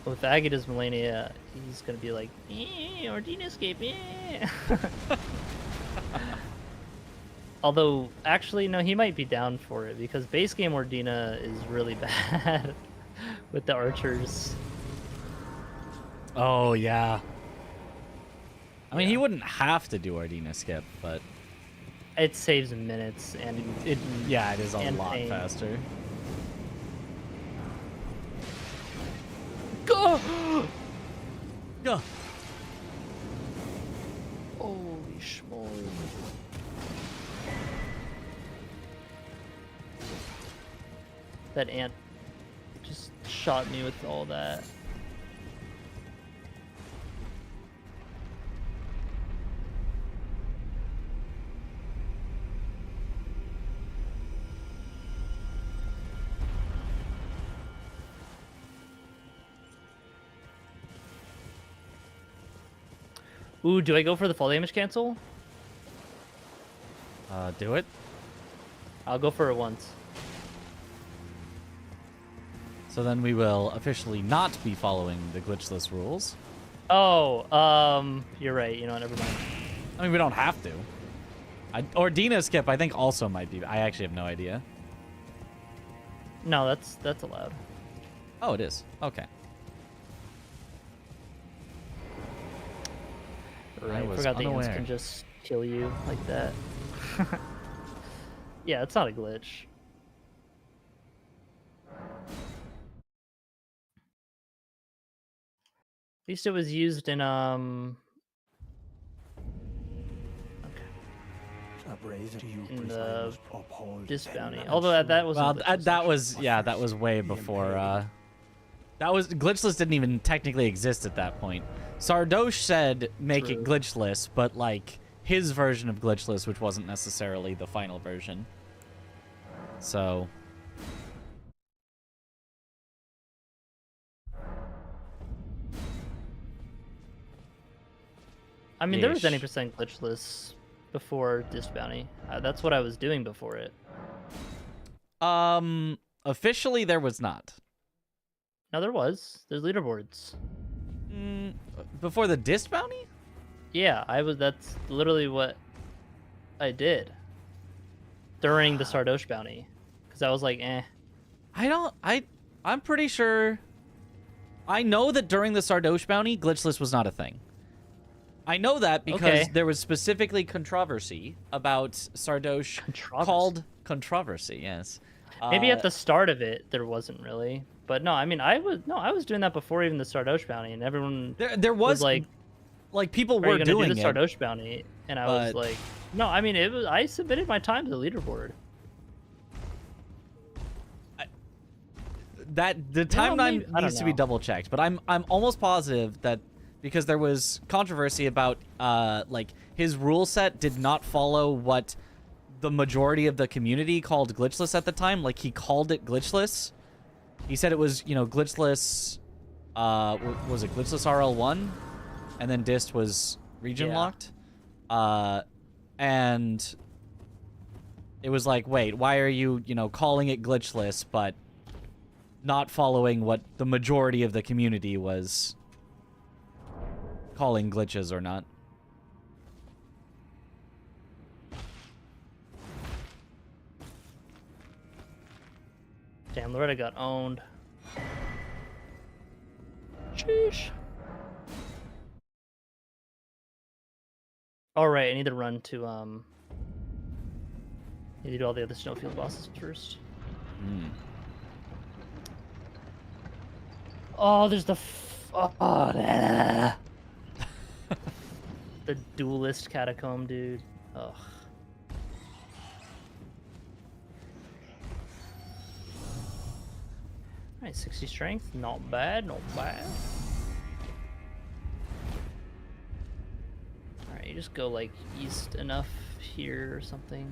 With Agatas Melania, he's gonna be like, Ordina escape, Although, actually, no, he might be down for it because base game Ordina is really bad with the archers. Oh, yeah. I mean, he wouldn't have to do Ordina skip, but It saves minutes and it is a and lot pain. faster. Go! Go. Holy schmoly. That ant just shot me with all that. Ooh, do I go for the fall damage cancel? Do it. I'll go for it once. So then we will officially not be following the glitchless rules. Oh, you're right. You know what? Never mind. I mean, we don't have to. Or Dina skip, I think, also might be. I actually have no idea. No, that's allowed. Oh, it is. Okay. Right. I was forgot the ants unaware. can just kill you like that. Yeah, it's not a glitch. At least it was used in in the disc bounty. Although that was that was that was way before. That was glitchless didn't even technically exist at that point. Sardosh said make it glitchless, but like his version of glitchless, which wasn't necessarily the final version. So. I mean, there was any percent glitchless before disc bounty. That's what I was doing before it. Officially there was not. No, there was. There's leaderboards. Before the disc bounty? Yeah, that's literally what I did during the Sardosh bounty, because I was like, eh. I'm pretty sure. I know that during the Sardosh bounty, glitchless was not a thing. I know that because there was specifically controversy about Sardosh called controversy. Yes. Maybe at the start of it there wasn't really, but no. I mean, I was doing that before even the Sardosh bounty, and everyone there was like people were doing do the it. Sardosh bounty, and I was like, no. I mean, I submitted my time to the leaderboard. The timeline needs to be double checked, but I'm almost positive that because there was controversy about like his rule set did not follow what the majority of the community called glitchless at the time. Like he called it glitchless. He said it was, glitchless. Was it glitchless RL1? And then dist was region locked. And it was like, wait, why are you, calling it glitchless, but not following what the majority of the community was calling glitches or not? Damn, Loretta got owned. Sheesh. All right, I need to run to need to do all the other snowfield bosses first. Oh, there's the the duelist catacomb, dude. Ugh. Alright, 60 strength, not bad, not bad. Alright, you just go like east enough here or something.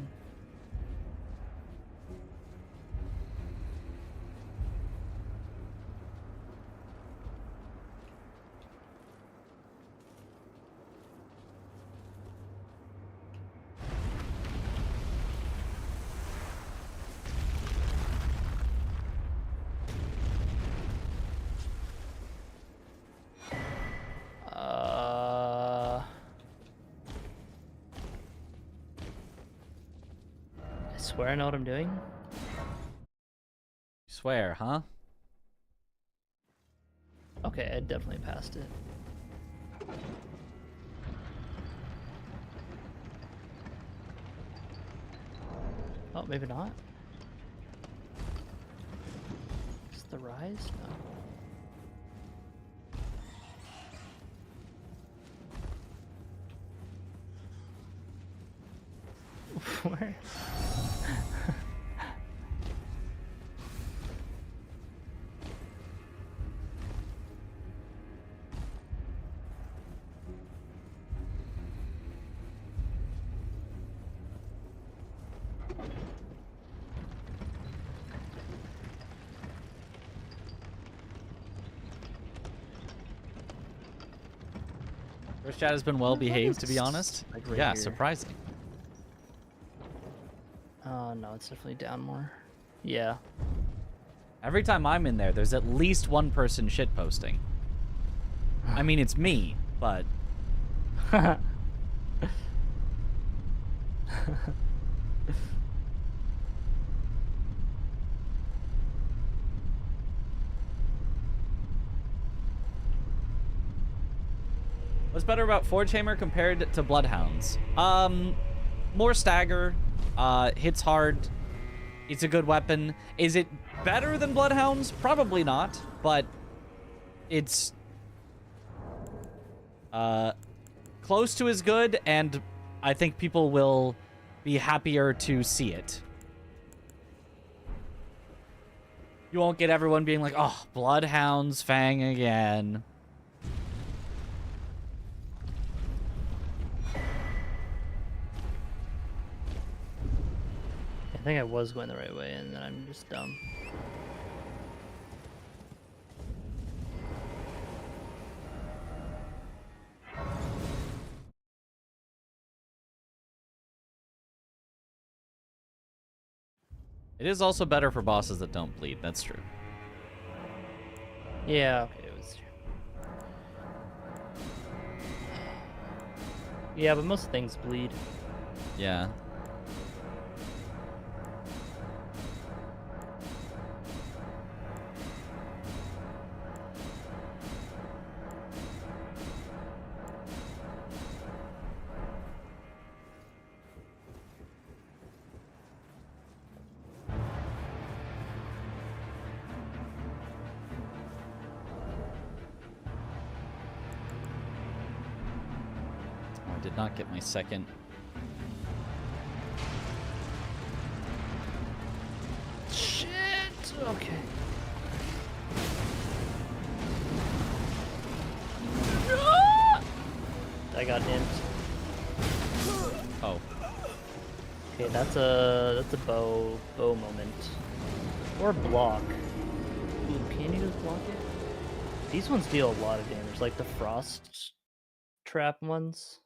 I swear I know what I'm doing. Swear, huh? Okay, I definitely passed it. Oh, maybe not. Is it the rise? No. Where? First chat has been well behaved, to be honest. Like right Yeah, here. surprising. Oh no, it's definitely down more. Yeah. Every time I'm in there, there's at least one person shitposting. I mean, it's me, but... What's better about Forge Hammer compared to Bloodhounds? More stagger, hits hard. It's a good weapon. Is it better than Bloodhounds? Probably not, but it's close to as good, and I think people will be happier to see it. You won't get everyone being like, oh, Bloodhounds Fang again. I think I was going the right way, and then I'm just dumb. It is also better for bosses that don't bleed. That's true. Yeah, okay, it was. Yeah, but most things bleed. Yeah. I did not get my second. Shit! Okay. I got him. Oh. Okay, that's a bow moment. Or block. Ooh, can you just block it? These ones deal a lot of damage, like the frost trap ones.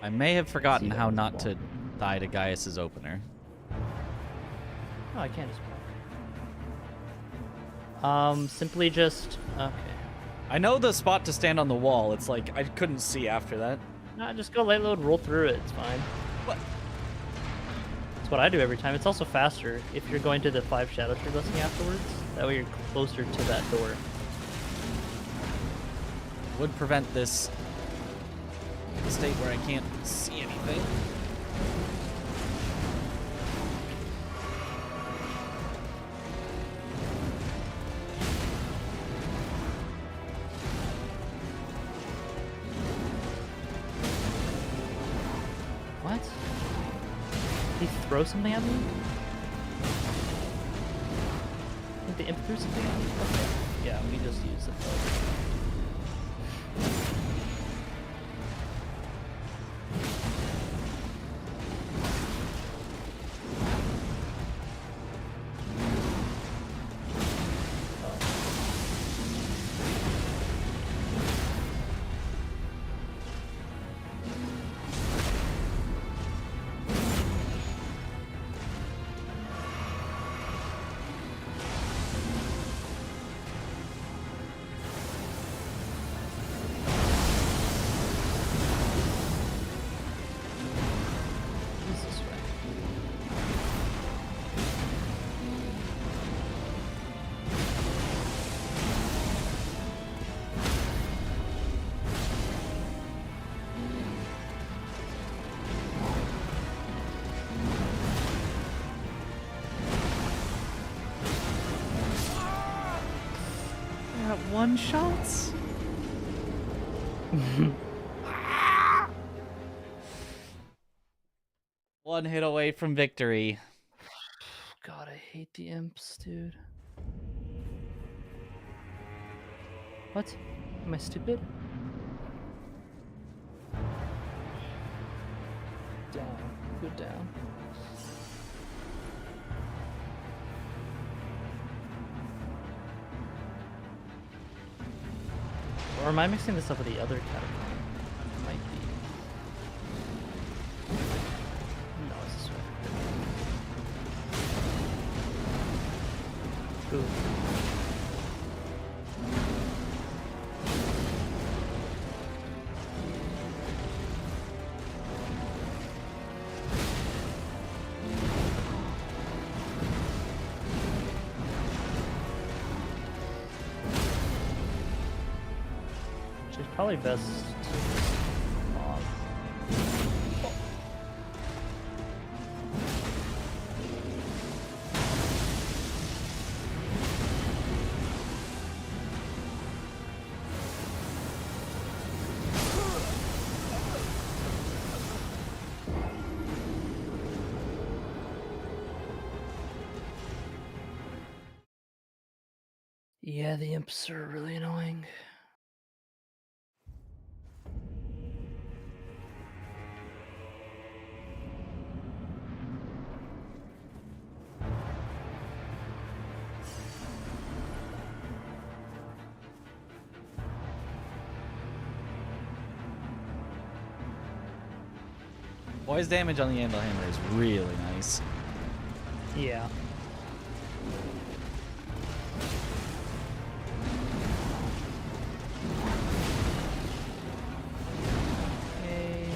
I may have forgotten how not to die to Gaius's opener. Oh, I can't just block. Simply just okay. I know the spot to stand on the wall. It's like I couldn't see after that. Nah, just go light load, roll through it. It's fine. What? That's what I do every time. It's also faster if you're going to the 5 Shadow Tree Blessing afterwards. That way you're closer to that door. Would prevent this state where I can't see anything. What? Did he throw something at me? I think the imp threw something at me. Okay. Yeah, we just used it. One shots. One hit away from victory. God, I hate the imps, dude. What? Am I stupid? Down. Go down. Or am I mixing this up with the other catacomb? Might be. No, it's this way. Ooh. She's probably best to mob. Yeah, the imps are really annoying. Poise damage on the anvil hammer is really nice. Yeah. Okay.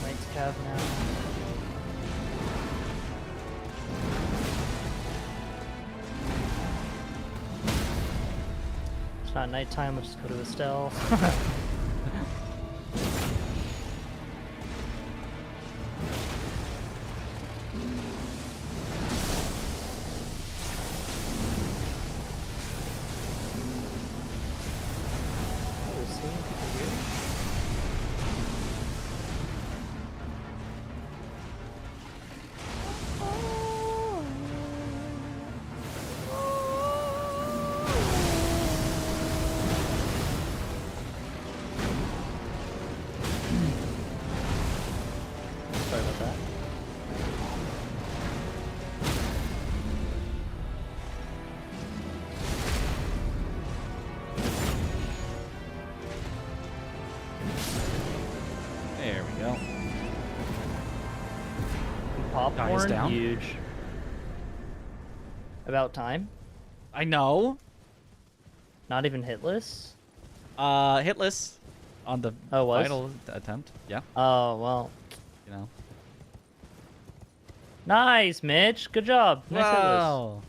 Knight's Cav now. It's not nighttime, let's just go to Estelle. Oh, seeing people here? Sorry about that. There we go. Popcorn, down. huge. About time. I know. Not even hitless. Hitless on the Oh, it was? final attempt. Yeah, Oh well. you know. Nice, Mitch. Good job. Nice hitless. Wow.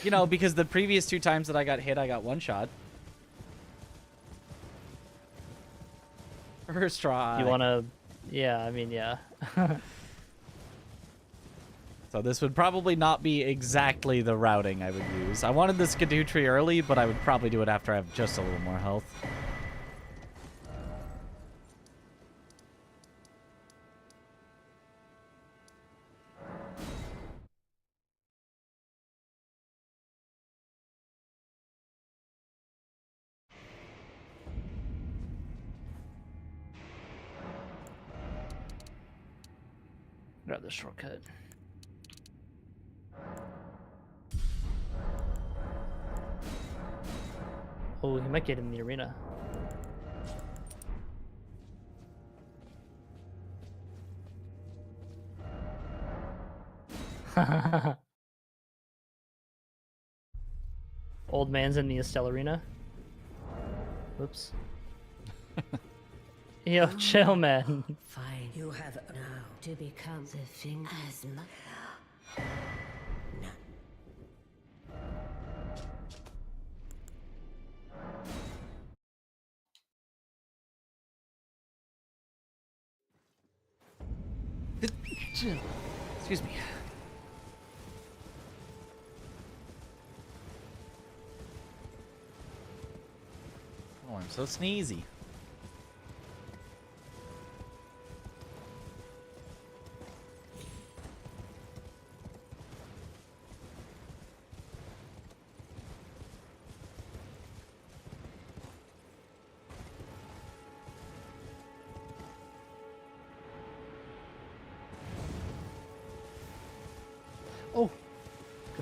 You know, because the previous 2 times that I got hit, I got 1 shot. First try. You wanna? Yeah, I mean, yeah. So this would probably not be exactly the routing I would use. I wanted the Skidoo tree early, but I would probably do it after I have just a little more health. Grab the shortcut. Oh, he might get in the arena. Old man's in the Estelle arena. Whoops. Yo, chill, man. Fine. You have now to become the thing as much. Excuse me. Oh, I'm so sneezy.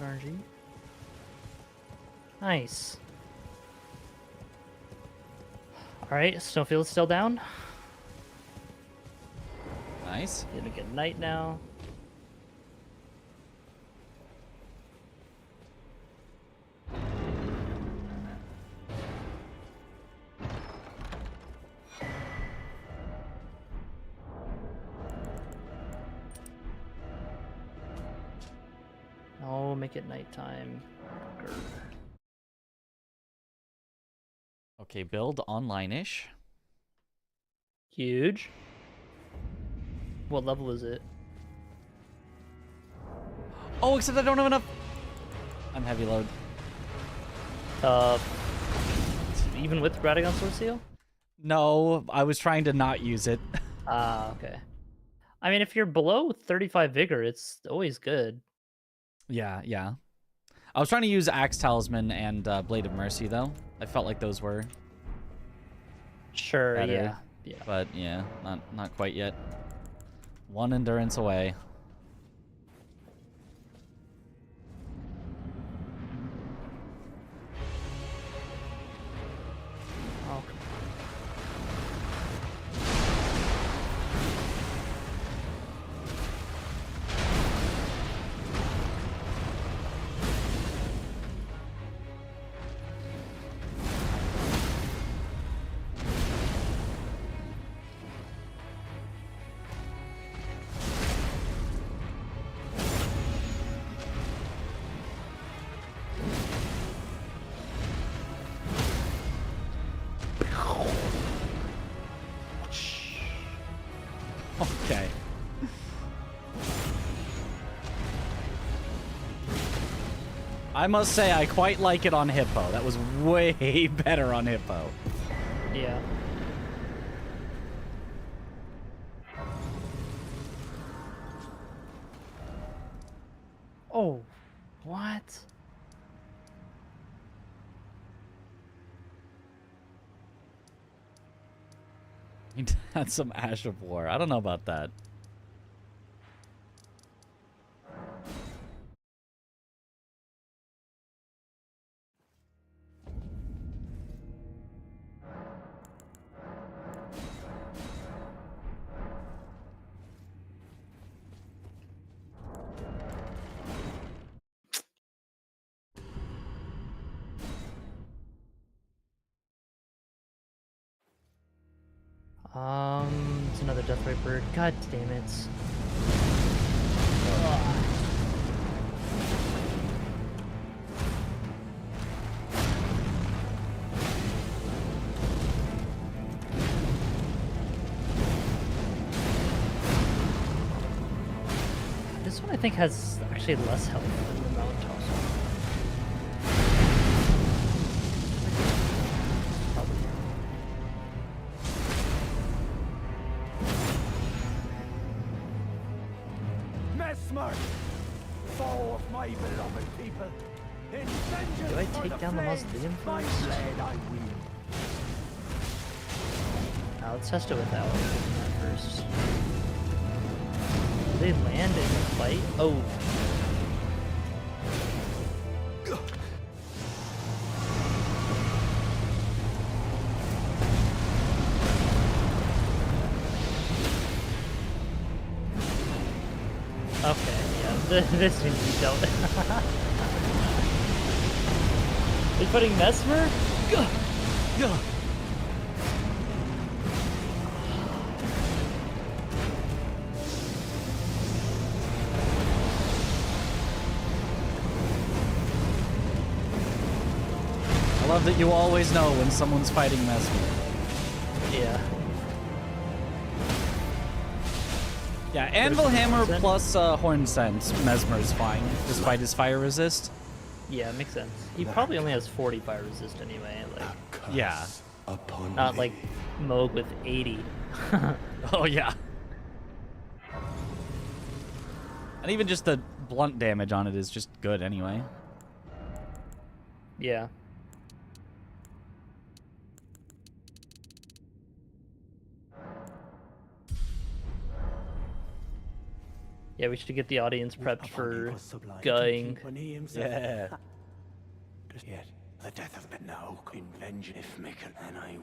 Good RNG. Nice. Alright, Snowfield's still down. Nice. Gonna get night now. Oh, make it nighttime. Grr. Okay, build online-ish. Huge. What level is it? Oh, except I don't have enough. I'm heavy load. Even with Radagon Sword Seal? No, I was trying to not use it. Ah, okay. I mean, if you're below 35 vigor, it's always good. Yeah, yeah. I was trying to use Axe Talisman and Blade of Mercy, though. I felt like those were Sure, better. yeah. Yeah. But yeah, not quite yet. One endurance away. Oh, Okay. I must say, I quite like it on Hippo. That was way better on Hippo. yeah. Oh, what? He had some Ash of War. I don't know about that. It's another Deathray bird. God damn it. Ugh. This one I think has actually less health than the Mountain Toss one. Probably. Mesmer, foe of my beloved people. In vengeance Do I for take down the flames, Mausoleum my first? blade I wield. Let's test it without first. Do they land in the fight? Oh. Okay, yeah, this needs to be dealt with. They're putting Mesmer? Gah! I love that you always know when someone's fighting Mesmer. Yeah. Yeah, Anvil Hammer Sense? plus Horn Sense, Mesmer's fine, despite his fire resist. Yeah, makes sense. He probably only has 40 fire resist anyway, like, Yeah. Upon not me. like Moog with 80. Oh, yeah. And even just the blunt damage on it is just good anyway. Yeah. Yeah, we should get the audience prepped for guying. Yeah. Yet, the death of men now in vengeance if Michael and I.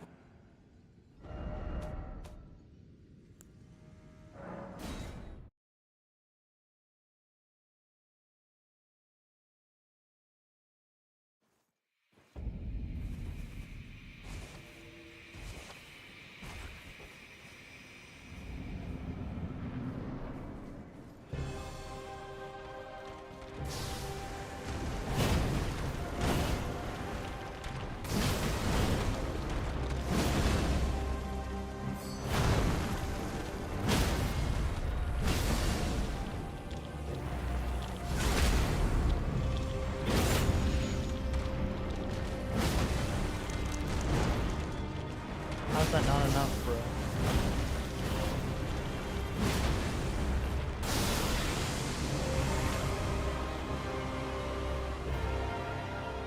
How's that not enough, bro?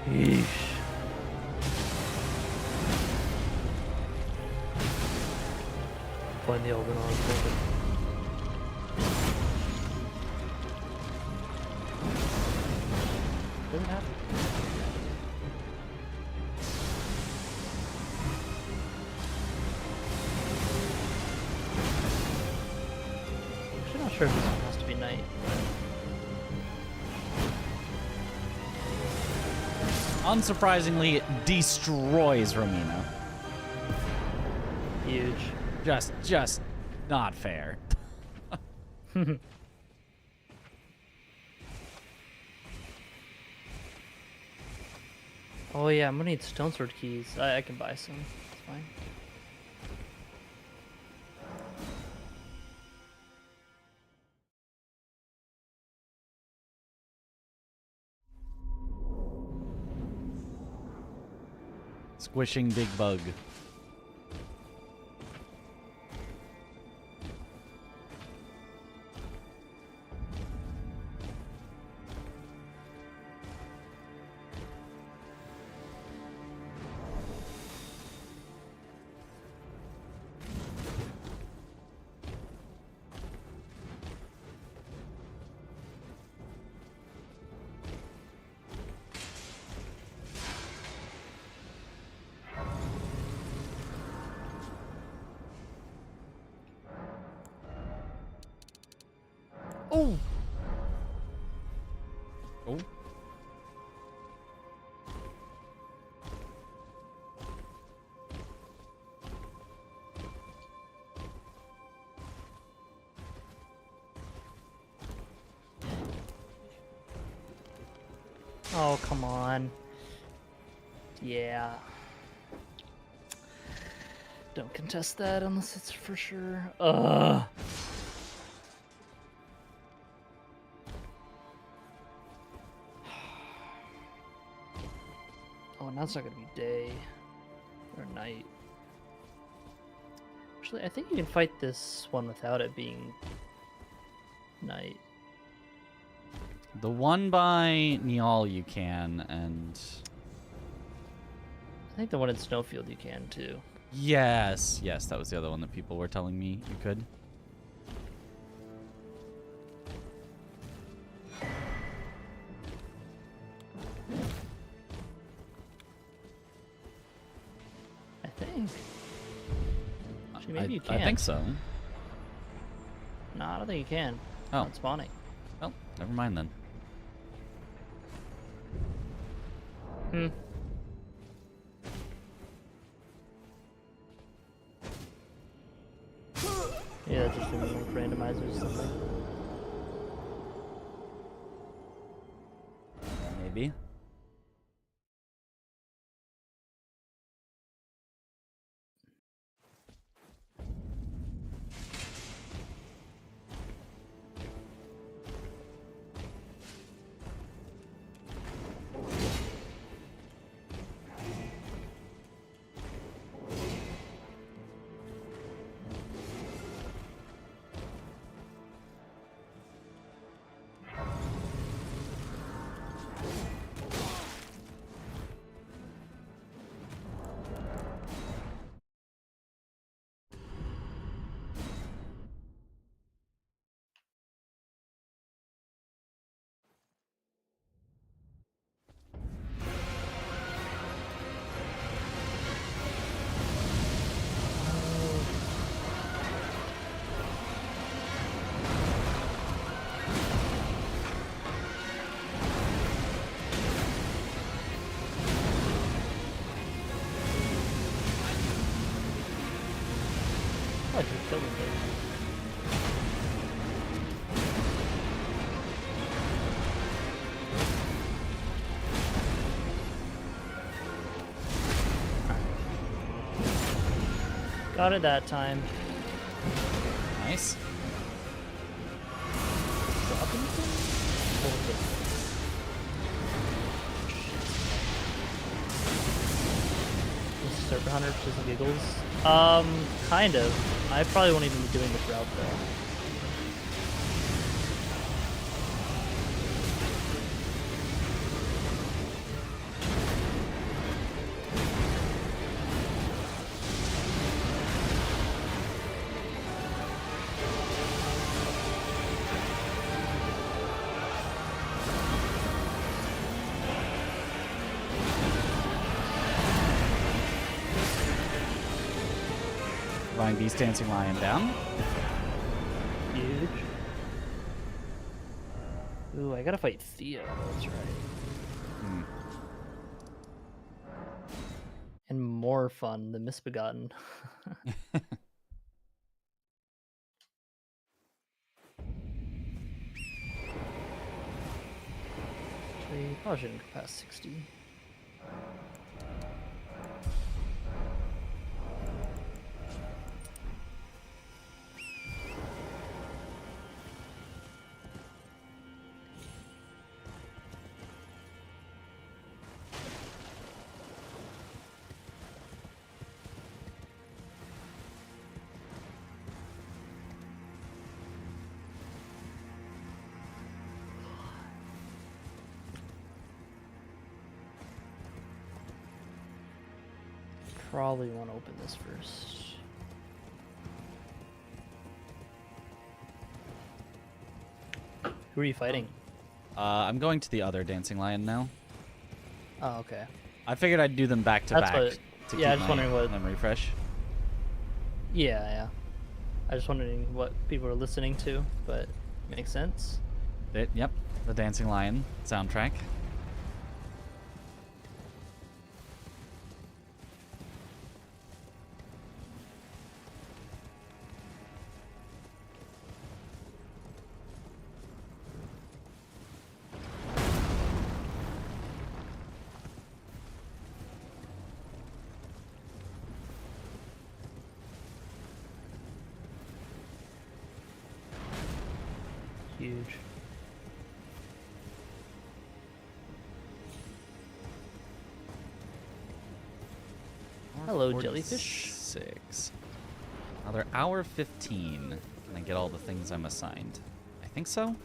Yeesh. Find the Elden Ring. Doesn't have to. I'm not sure if this one has to be night. Unsurprisingly, it destroys Romina. Huge. Just not fair. Oh yeah, I'm gonna need stone sword keys. I can buy some. It's fine. Squishing big bug. Oh! Oh. Oh, come on. Yeah. Don't contest that unless it's for sure. Ugh. Oh, now it's not gonna be day or night. Actually, I think you can fight this one without it being night. The one by Niall you can, and I think the one in Snowfield you can too. yes, that was the other one that people were telling me you could. I think. Actually, maybe you can. I think so. No, I don't think you can. Oh. Not spawning. Well, never mind then. Hmm. Yeah, that's just like randomizers or something. Maybe. Oh, I just killed him. Got it that time. Nice. Drop anything? Serpent Hunter for some giggles. Kind of. I probably won't even be doing this route though. Flying Beast Dancing Lion down. Huge. Ooh, I gotta fight Theo, that's right. Hmm. And more fun, the Misbegotten. Actually, probably shouldn't go past 60. Probably want to open this first. Who are you fighting? I'm going to the other Dancing Lion now. Oh, okay. I figured I'd do them back to That's back. what- To yeah, keep just my wondering what- memory fresh. Yeah, yeah. I just wondering what people are listening to, but makes sense. Yep, the Dancing Lion soundtrack. Huge. Hello, jellyfish. 6. Another hour 15. Can I get all the things I'm assigned? I think so.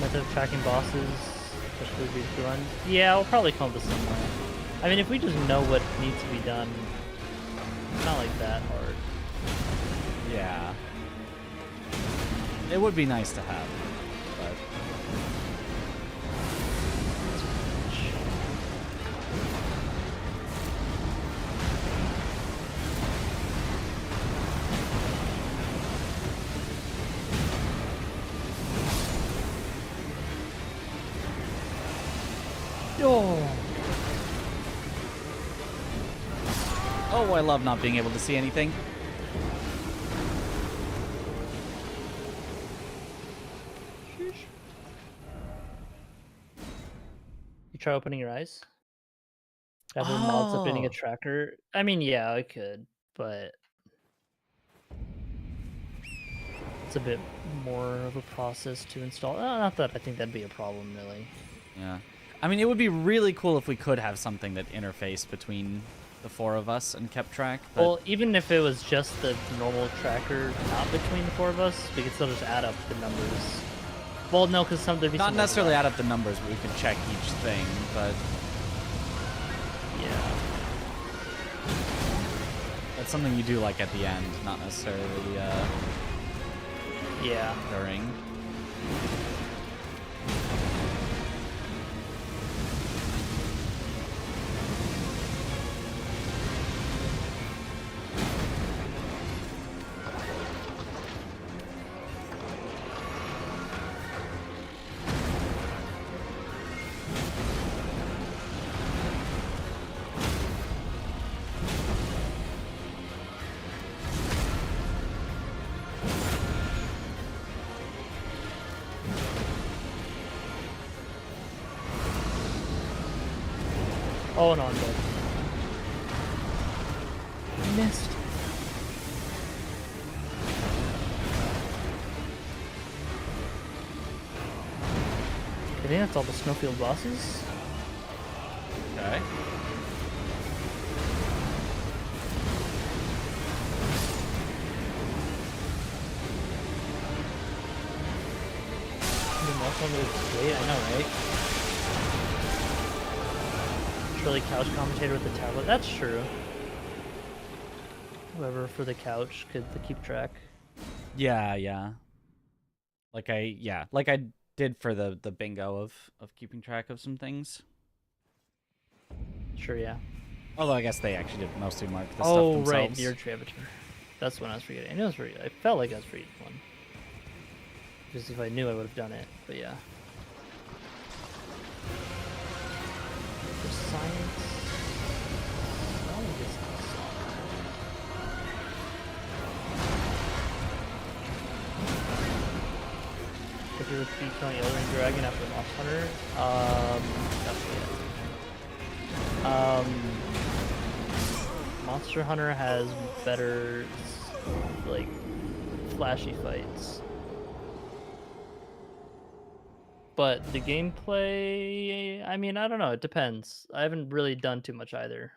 Method of tracking bosses, especially if we run. Yeah, we'll probably come up with some way. I mean, if we just know what needs to be done, it's not like that hard. Yeah. It would be nice to have, but oh, I love not being able to see anything. You try opening your eyes? Have the mods updating Oh. a tracker? I mean, yeah, I could, but it's a bit more of a process to install. Not that I think that'd be a problem, really. Yeah. I mean, it would be really cool if we could have something that interfaced between the four of us and kept track. But Well, even if it was just the normal tracker, not between the four of us, we could still just add up the numbers. Well, no, because there'd be not some necessarily overlap. add up the numbers, but we could check each thing. But Yeah. that's something you do like at the end, not necessarily Yeah. during. Oh no, I'm dead. Missed. I think that's all the Snowfield bosses. Okay. I know, right? Truly couch commentator with the tablet. That's true. Whoever for the couch could keep track. Yeah. Like I did for the bingo of keeping track of some things. Sure, yeah. Although I guess they actually did mostly mark the stuff Oh, themselves. right, your Travator. That's when I was forgetting. I knew I was forgetting. I felt like I was forgetting one. Because if I knew, I would have done it. But yeah. For science. Oh, this is if you were to be killing Elden Ring Dragon after Monster Hunter, Monster Hunter has better, like, flashy fights. But the gameplay, I mean, I don't know. It depends. I haven't really done too much either.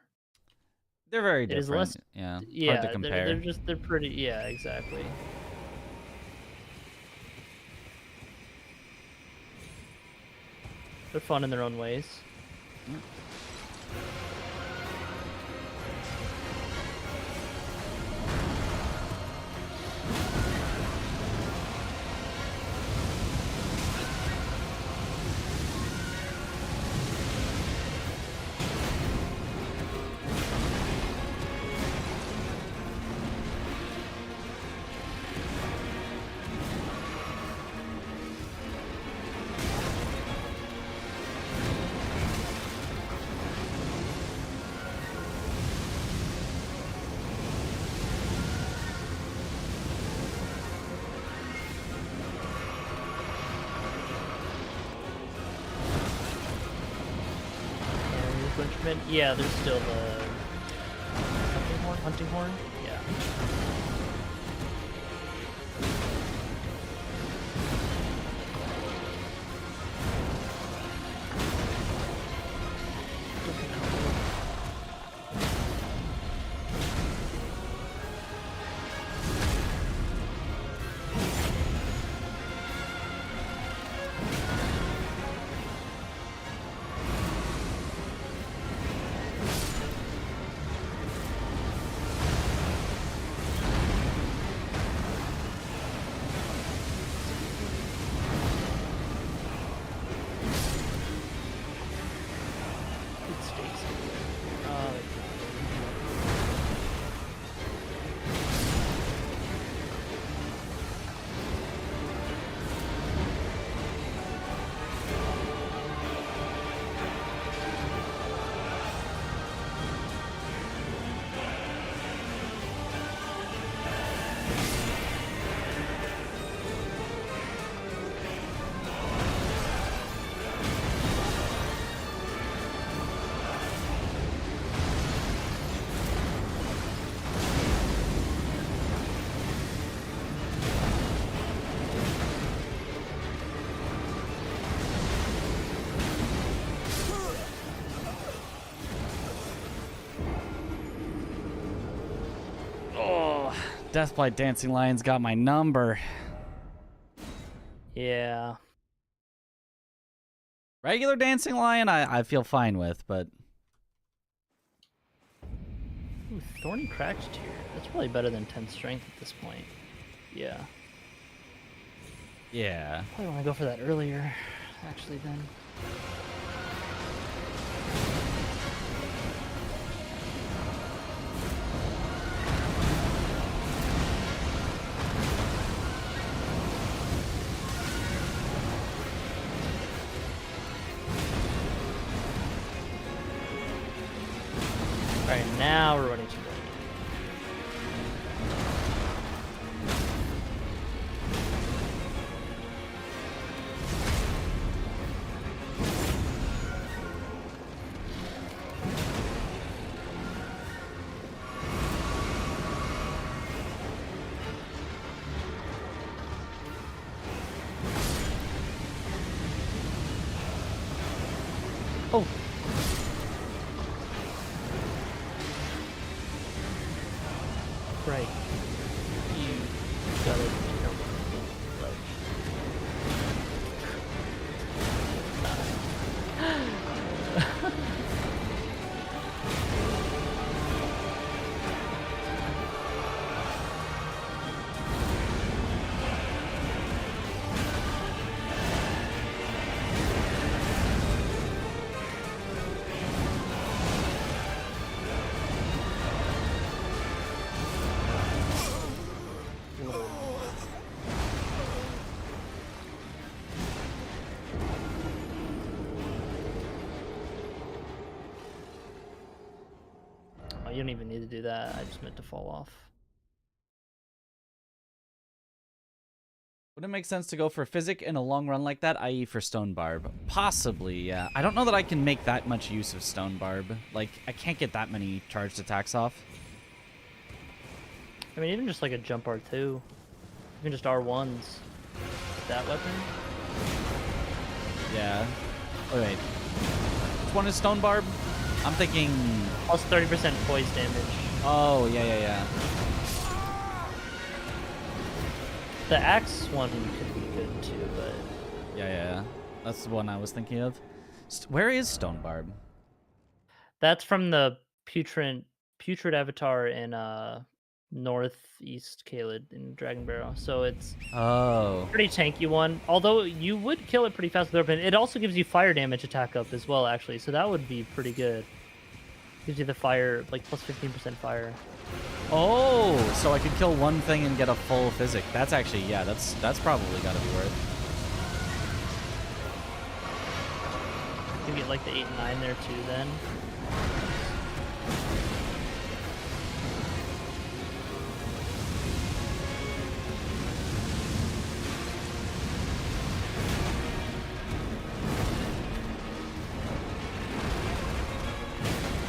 They're very It different. is less, yeah. yeah, Hard to compare. they're pretty, yeah, exactly. They're fun in their own ways. Yeah, there's still the hunting horn. Yeah. Deathblight Dancing Lions got my number. Yeah. Regular Dancing Lion, I feel fine with, but... Ooh, Thorny Cracked Tier. That's probably better than 10 Strength at this point. Yeah. Yeah. Probably want to go for that earlier, actually, then. Alright, now we're running some. Oh. Right. You gotta jump the ledge. Oh, you don't even need to do that. I just meant to fall off. Would it make sense to go for Physic in a long run like that, i.e. for Stone Barb? Possibly, yeah. I don't know that I can make that much use of Stone Barb. Like, I can't get that many charged attacks off. I mean, even just like a jump R2. Even just R1s. With that weapon. Yeah. Oh, wait. Which one is Stone Barb? I'm thinking... Plus 30% poise damage. Oh, yeah. The axe one could be good too, but... Yeah. That's the one I was thinking of. Where is Stone Barb? That's from the Putrid Avatar in Northeast Caelid in Dragon Barrow. So it's Oh. pretty tanky one. Although you would kill it pretty fast with Orphan. It also gives you fire damage attack up as well, actually. So that would be pretty good. Gives you the fire, like plus 15% fire. Oh, so I could kill one thing and get a full Physic. That's actually, yeah, that's probably gotta be worth. You can get like the 8 and 9 there too then.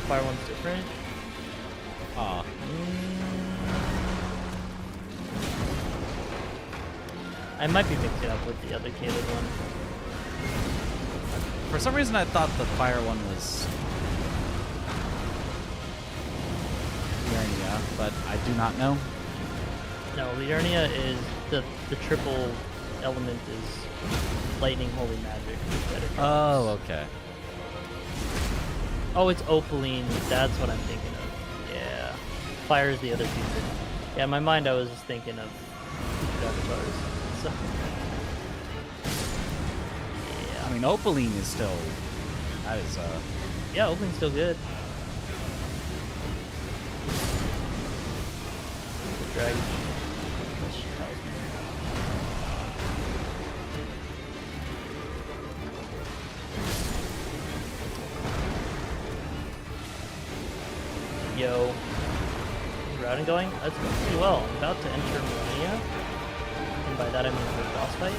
Fire one's different. Aw. I might be mixing up with the other Caelid one. For some reason, I thought the fire one was Liurnia, but I do not know. No, Liurnia is the triple element is lightning, holy magic. That it drops. Oh, okay. Oh, it's Opaline. That's what I'm thinking of. Yeah. Fire is the other Putrid. Yeah, in my mind, I was just thinking of Putrid avatars. So. I mean, Opaline is still... That is, Yeah, Opaline's still good. The dragon. She tells me. Yo. Routing going? That's going pretty well. I'm about to enter Millennia. And by that I mean the boss fight.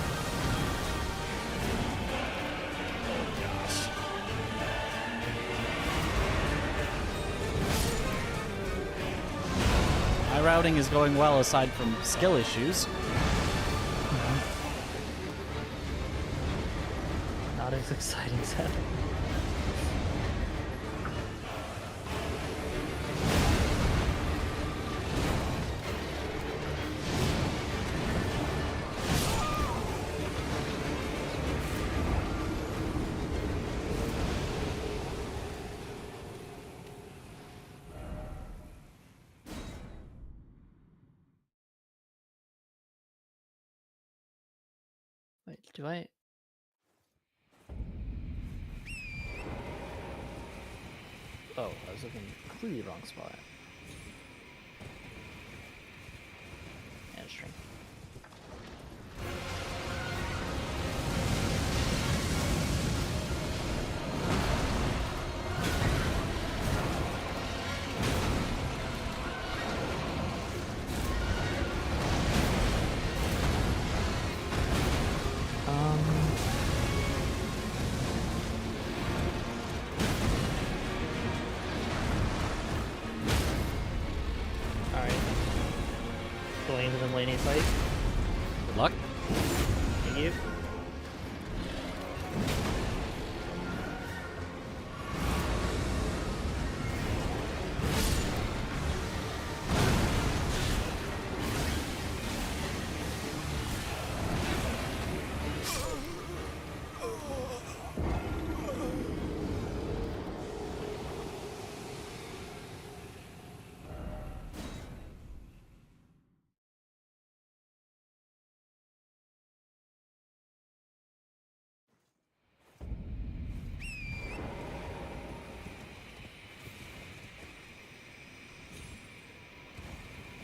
my routing is going well aside from skill issues. Not as exciting as that. Wait, do I? Oh, I was looking completely wrong spot. And strength. Going into the laning fight. Good luck. Thank you.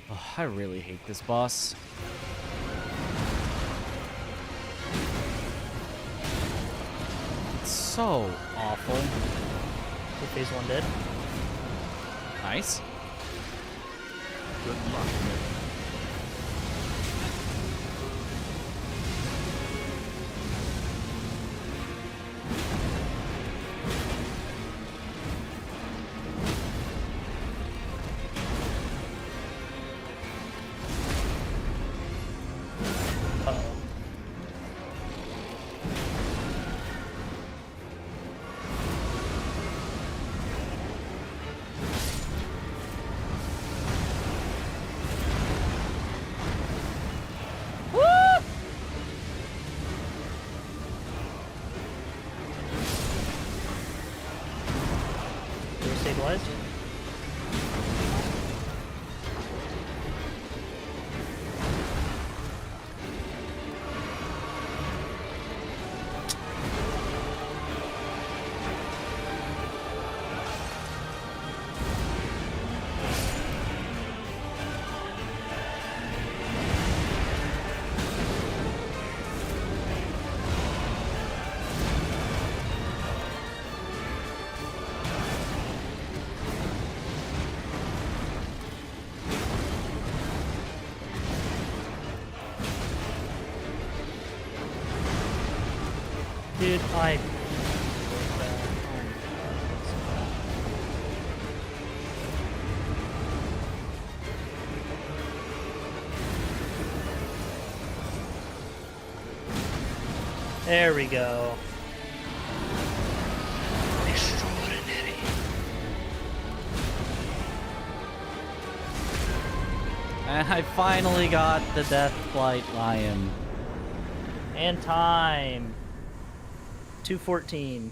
Oh, I really hate this boss. It's so awful. So phase 1 dead. Nice. Good luck. Stabilized. Dude, I... There we go. Extraordinary. And I finally got the Deathblight Lion. And time. 2:14.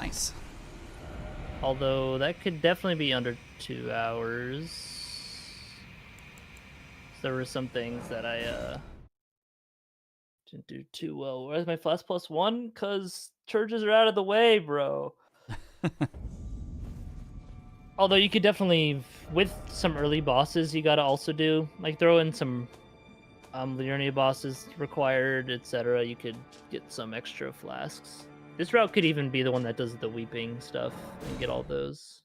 Nice. Although that could definitely be under 2 hours. There were some things that I didn't do too well. Where's my flash +1? Cause churches are out of the way, bro. Although you could definitely, with some early bosses, you gotta also do like throw in some Liurnia bosses required, etc. You could get some extra flasks. This route could even be the one that does the weeping stuff and get all those.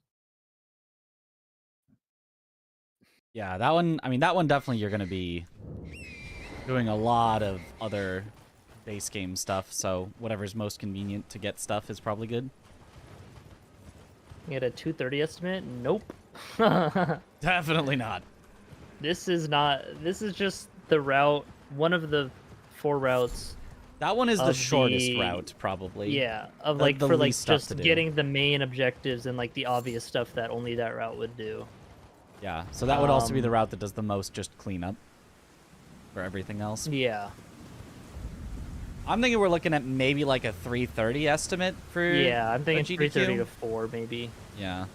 Yeah, that one, I mean, that one definitely you're going to be doing a lot of other base game stuff, so whatever's most convenient to get stuff is probably good. You had a 230 estimate? Nope. Definitely not. This is not, this is just the route, one of the 4 routes. That one is the of shortest route, probably. Yeah, of The- like the for like least stuff just to do. getting the main objectives and like the obvious stuff that only that route would do. Yeah, so that would also be the route that does the most just cleanup for everything else. Yeah. I'm thinking we're looking at maybe like a 330 estimate for Yeah, I'm a thinking GDQ. 330 to 4 maybe. Yeah.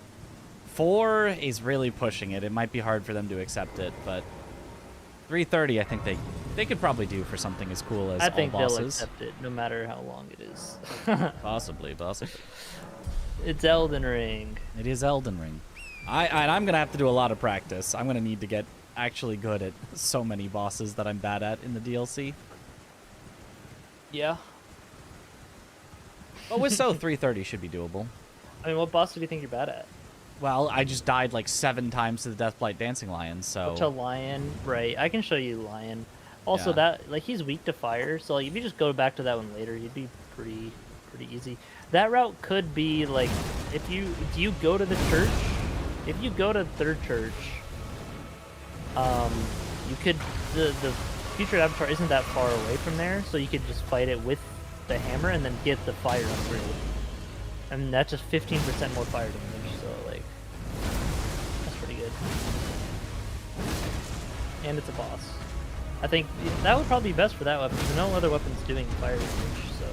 4 is really pushing it. It might be hard for them to accept it, but 330 I think they could probably do for something as cool as I think all they'll bosses. accept it no matter how long it is. Possibly. It's Elden Ring. It is Elden Ring. I'm going to have to do a lot of practice. I'm going to need to get actually good at so many bosses that I'm bad at in the DLC. Yeah. But with so 330 should be doable. I mean, what boss do you think you're bad at? Well, I just died like 7 times to the Deathblight Dancing Lion, so... To Lion, right. I can show you Lion. Also, Yeah. that, like, he's weak to fire, so like, if you just go back to that one later, you'd be pretty easy. That route could be, like, if you... Do you go to the church? If you go to Third Church, you could... The future avatar isn't that far away from there, so you could just fight it with the hammer and then get the fire through. And that's just 15% more fire damage, so, like... That's pretty good. And it's a boss. I think that would probably be best for that weapon, because no other weapon's doing fire damage, so...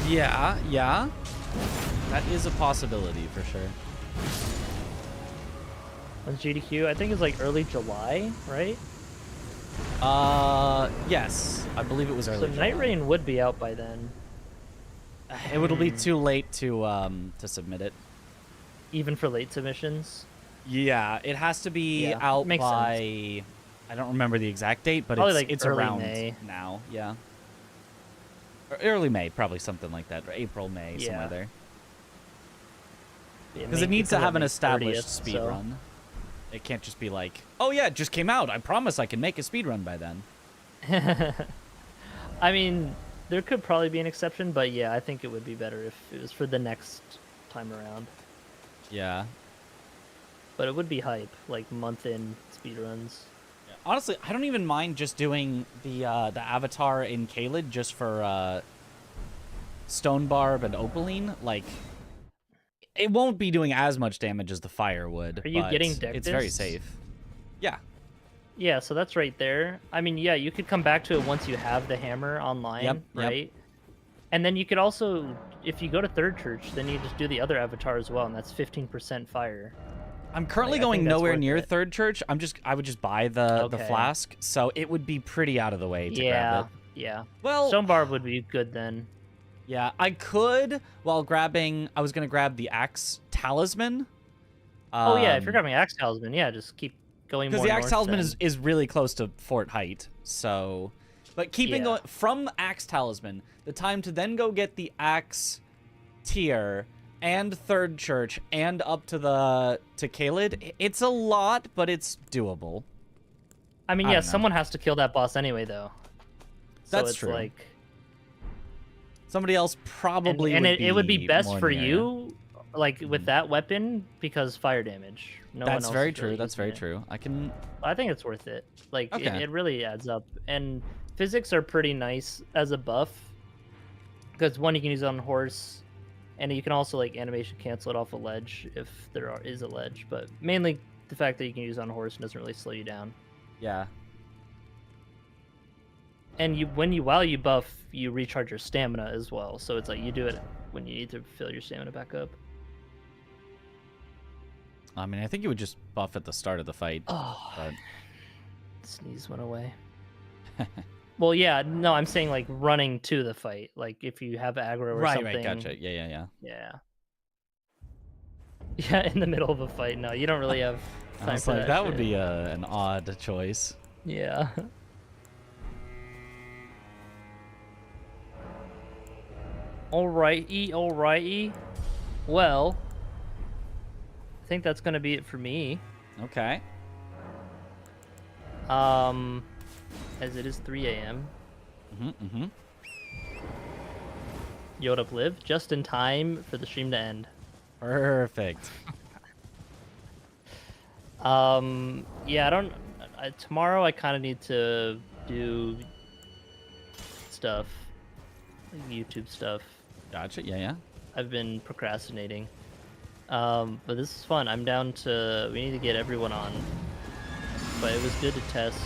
Yeah. That is a possibility for sure. When's GDQ? I think it's like early July, right? Yes. I believe it was early So July. Night Rain would be out by then. It would be too late to submit it. Even for late submissions? Yeah, it has to be Yeah, out makes by... I don't remember the exact date, but Probably, it's, like, it's early around May. now. Yeah. Or early May, probably something like that. Or April, May, Yeah. somewhere there. Yeah, Because May- it needs to comes out have an May established 30th, speed so- run. It can't just be like, oh yeah, it just came out. I promise I can make a speed run by then. I mean, there could probably be an exception, but yeah, I think it would be better if it was for the next time around. Yeah. But it would be hype, like month in speedruns. Honestly, I don't even mind just doing the avatar in Caelid just for Stone Barb and Opaline. Like, it won't be doing as much damage as the fire would. Are you but getting it's very Dectus? safe. Yeah. Yeah, so that's right there. I mean, yeah, you could come back to it once you have the hammer online, Yep, yep. right? And then you could also, if you go to Third Church, then you just do the other avatar as well, and that's 15% fire. I'm currently Like, I going think that's nowhere worth near it. Third Church. I would just buy the Okay. flask, so it would be pretty out of the way to Yeah, grab it. yeah. Well, Stone Barb would be good then. yeah, I could while grabbing. I was gonna grab the axe talisman. Oh yeah, if you're grabbing Axe Talisman, yeah, just keep going more because the axe north talisman then. is really close to fort height. So, but keeping Yeah. going from axe talisman, the time to then go get the axe tier and Third Church and up to Caelid, it's a lot, but it's doable. I mean, I yeah, don't know. someone has to kill that boss anyway, though. So That's it's true. like, Somebody else probably and would it would be best more for in the area. you, like with that weapon, because fire damage. No one That's else very is true. really That's using very it. true. I can. I think it's worth it. Like Okay. it really adds up, and physics are pretty nice as a buff. Because one, you can use it on horse, and you can also like animation cancel it off a ledge if is a ledge. But mainly the fact that you can use it on horse doesn't really slow you down. Yeah. And while you buff, you recharge your stamina as well. So it's like you do it when you need to fill your stamina back up. I mean, I think you would just buff at the start of the fight. Oh, But sneeze went away. Well, yeah, no, I'm saying like running to the fight. Like if you have aggro or right, something. right, gotcha. Yeah. Yeah. Yeah, in the middle of a fight. No, you don't really have I time was for like, that would shit. be an odd choice. Yeah. Alrighty. Well, I think that's gonna be it for me. Okay. As it is 3 a.m. Mm-hmm. Yod up live just in time for the stream to end. Perfect. Yeah, tomorrow I kind of need to do stuff, like YouTube stuff. Gotcha. Yeah. I've been procrastinating. But this is fun. I'm down to, we need to get everyone on. But it was good to test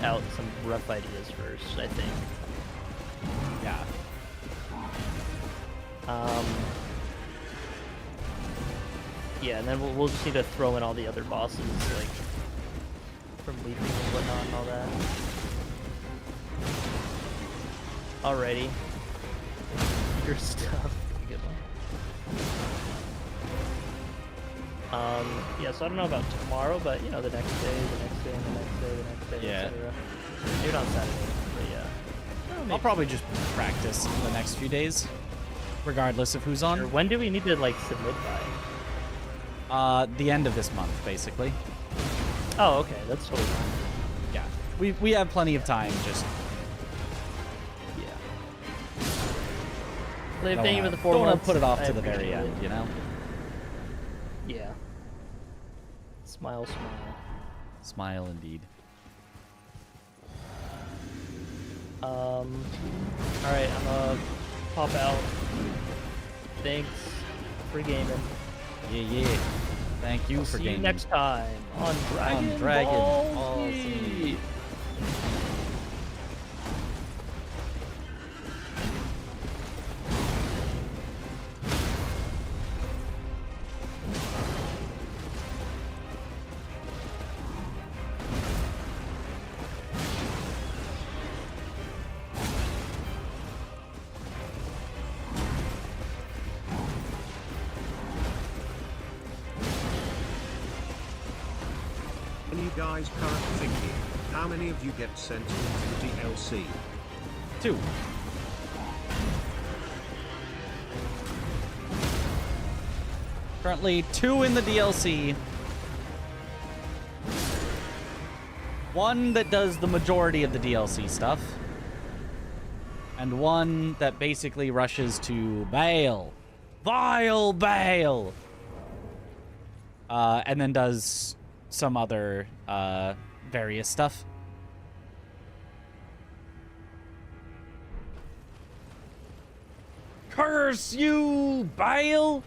out some rough ideas first, I think. Yeah. Yeah, and then we'll just need to throw in all the other bosses, like from leaping and whatnot and all that. Alrighty. Your stuff. Good one. Yeah, so I don't know about tomorrow, but you know, the next day, and the next day, the next day, Yeah. etc. Maybe not Saturday, but yeah. I'll probably just practice the next few days, regardless of who's on. Sure. When do we need to like submit by? The end of this month, basically. Oh, okay, that's totally fine. Yeah. We have plenty of time. Just Yeah. Liv, don't thank you for wanna- the 4 don't wanna months. put it off I to the very appreciate end, it. you know. Yeah. Smile, smile. Smile indeed. Alright, I'm gonna pop out. Thanks for gaming. Yeah. Thank you for See gaming. you next time on Dragon, Dragon Ball Ball Z. Z. And you guys currently thinking, how many of you get sent into the DLC? 2. Currently 2 in the DLC. 1 that does the majority of the DLC stuff. And 1 that basically rushes to Bale. Vile Bale! And then does some other various stuff. Curse you, Bale!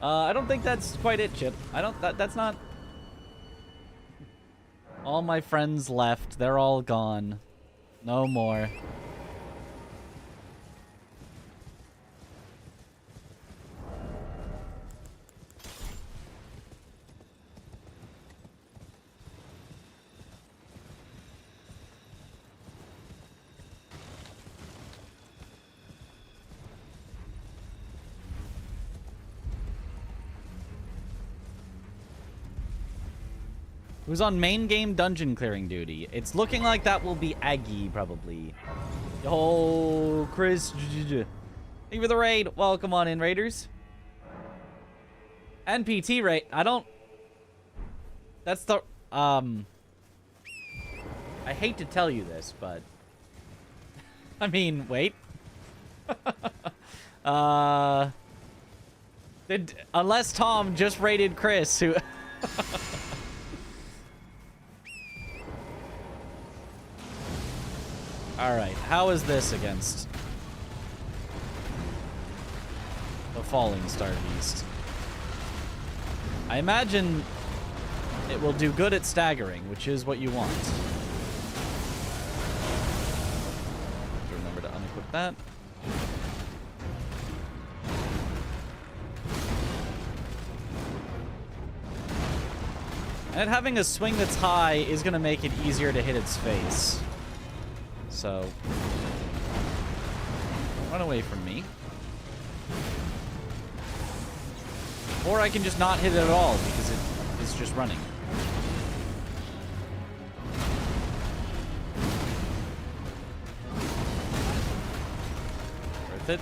I don't think that's quite it, Chip. That's not... All my friends left. They're all gone. No more. Who's on main game dungeon clearing duty? It's looking like that will be Aggie, probably. Yo, Chris. Thank you for the raid. Welcome on in, Raiders. NPT raid. I don't... That's the... I hate to tell you this, but... I mean, wait. Unless Tom just raided Chris, who... Alright, how is this against the Falling Star Beast? I imagine it will do good at staggering, which is what you want. Remember to unequip that. And having a swing that's high is going to make it easier to hit its face. So, run away from me. Or I can just not hit it at all because it is just running. Worth it.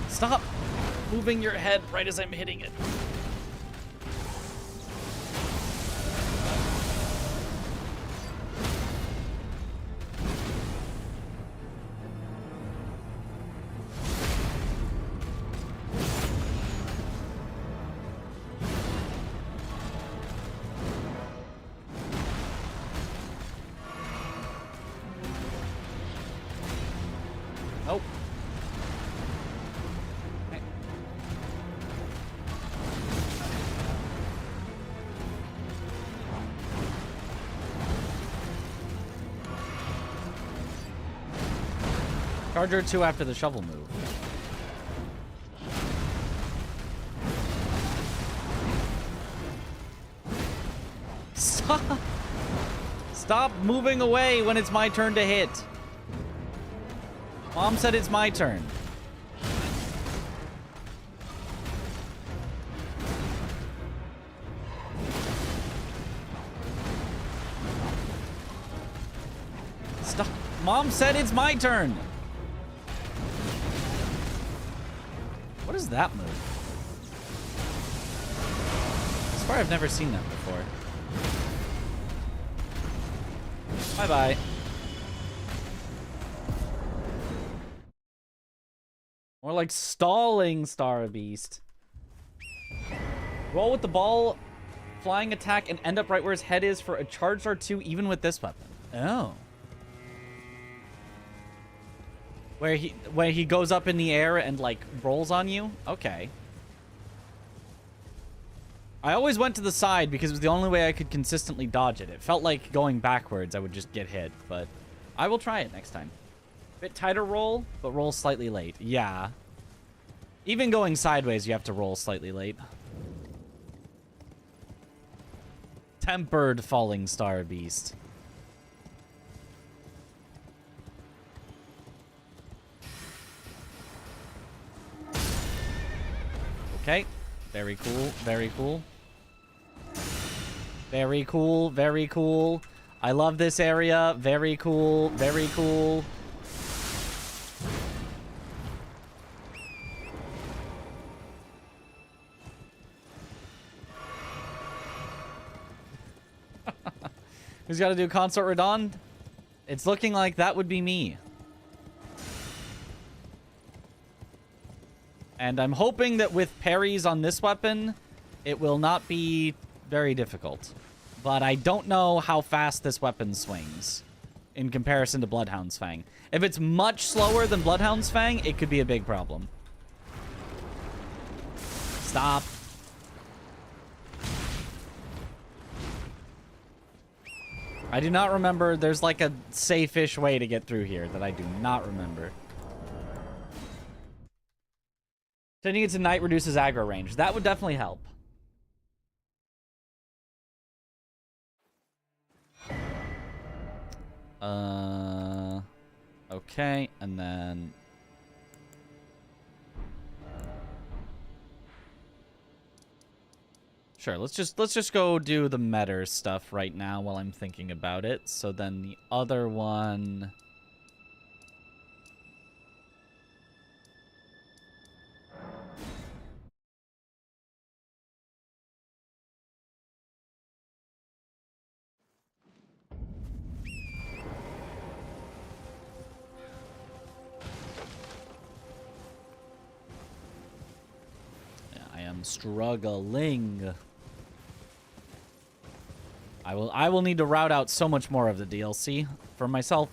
Stop moving your head right as I'm hitting it. Nope. Charger 2 after the shovel move. Stop! Stop moving away when it's my turn to hit. Mom said it's my turn. Stop. Mom said it's my turn. What is that move? I swear I've never seen that before. Bye-bye. More like stalling, Star Beast. Roll with the ball, flying attack, and end up right where his head is for a charged R2 even with this weapon. Oh. Where he goes up in the air and, like, rolls on you? Okay. I always went to the side because it was the only way I could consistently dodge it. It felt like going backwards I would just get hit, but I will try it next time. Bit tighter roll, but roll slightly late. Yeah. Even going sideways, you have to roll slightly late. Tempered falling star beast. Okay. Very cool. Very cool. Very cool. Very cool. I love this area. Very cool. Very cool. Who's got to do Consort Radon? It's looking like that would be me. And I'm hoping that with parries on this weapon, it will not be very difficult. But I don't know how fast this weapon swings in comparison to Bloodhound's Fang. If it's much slower than Bloodhound's Fang, it could be a big problem. Stop. I do not remember. There's like a safe-ish way to get through here that I do not remember. Turning it to night reduces aggro range. That would definitely help. Okay, and then... Sure, let's just go do the meta stuff right now while I'm thinking about it. So then the other one... Yeah, I am struggling. I will need to route out so much more of the DLC for myself.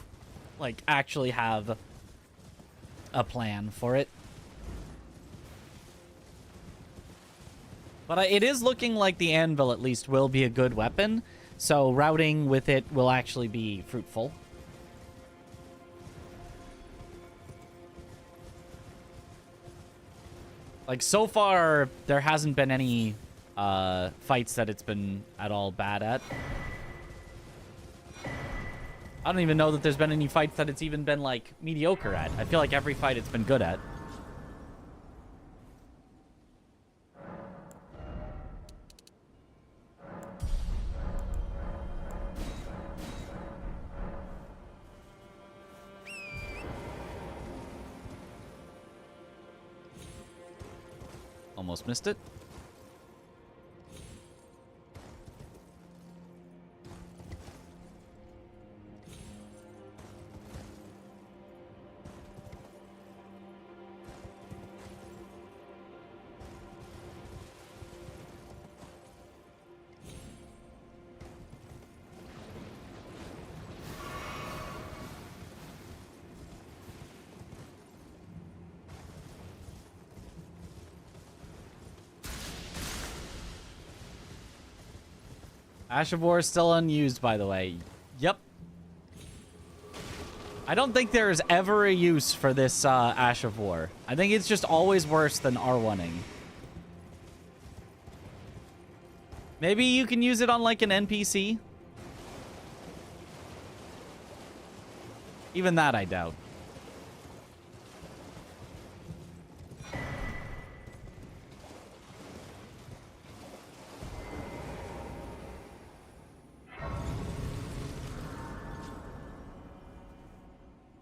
Like, actually have a plan for it. But it is looking like the anvil, at least, will be a good weapon. So routing with it will actually be fruitful. Like, so far, there hasn't been any fights that it's been at all bad at. I don't even know that there's been any fights that it's even been, like, mediocre at. I feel like every fight it's been good at. Almost missed it. Ash of War is still unused, by the way. Yep. I don't think there is ever a use for this Ash of War. I think it's just always worse than R1ing. Maybe you can use it on, like, an NPC? Even that, I doubt.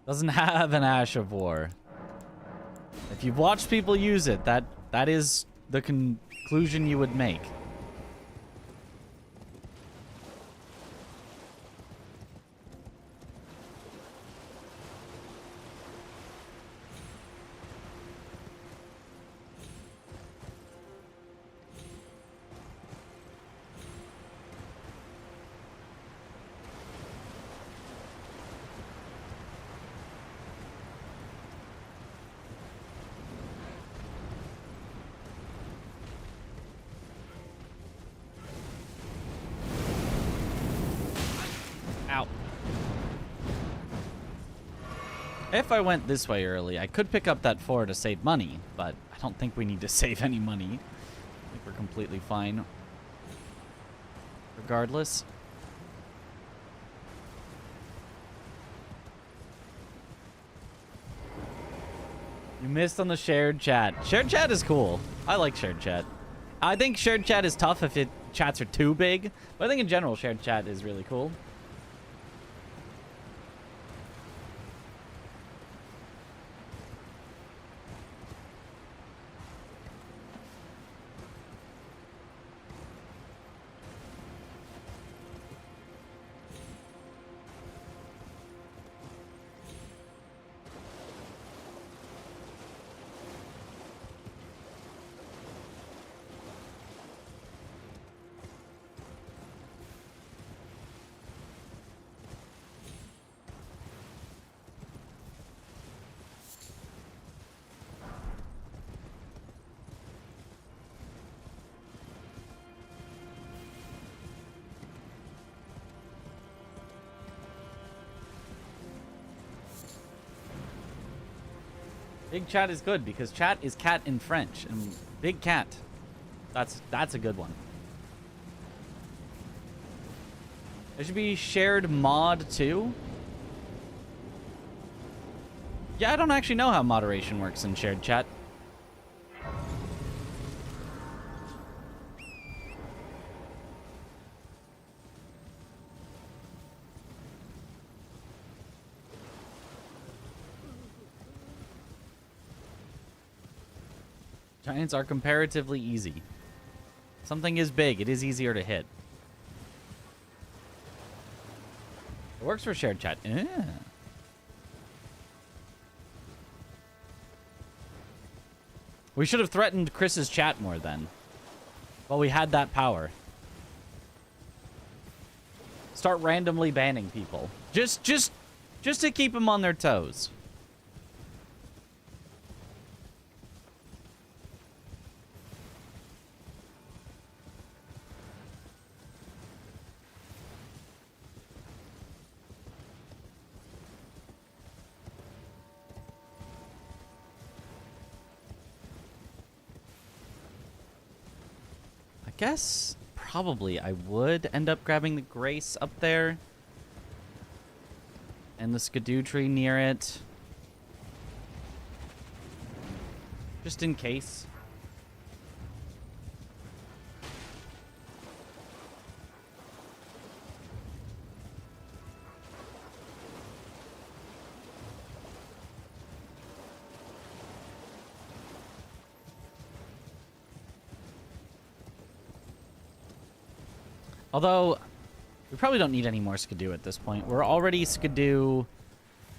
Doesn't have an Ash of War. If you've watched people use it, that is the conclusion you would make. If I went this way early, I could pick up that 4 to save money, but I don't think we need to save any money. I think we're completely fine. regardless. You missed on the shared chat. Shared chat is cool. I like shared chat. I think shared chat is tough if chats are too big, but I think in general shared chat is really cool. Big chat is good because chat is cat in French, and big cat. That's a good one. There should be shared mod too. Yeah, I don't actually know how moderation works in shared chat. Giants are comparatively easy. Something is big, it is easier to hit. It works for shared chat. We should have threatened Chris's chat more then. Well, we had that power. Start randomly banning people. Just to keep them on their toes. Guess probably I would end up grabbing the Grace up there and the Skidoo tree near it, just in case. Although, we probably don't need any more Skidoo at this point. We're already Skidoo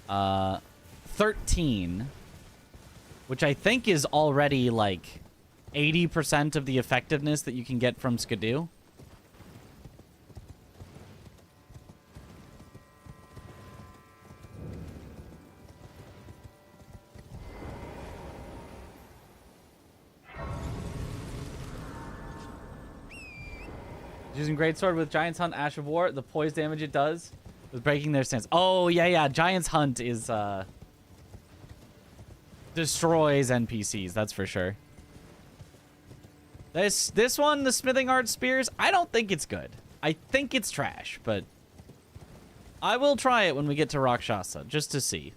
13, which I think is already like 80% of the effectiveness that you can get from Skidoo. Using Greatsword with Giant's Hunt, Ash of War, the poise damage it does with breaking their stance. Oh, yeah. Giant's Hunt is, destroys NPCs, that's for sure. This one, the Smithing Art Spears, I don't think it's good. I think it's trash, but I will try it when we get to Rakshasa, just to see.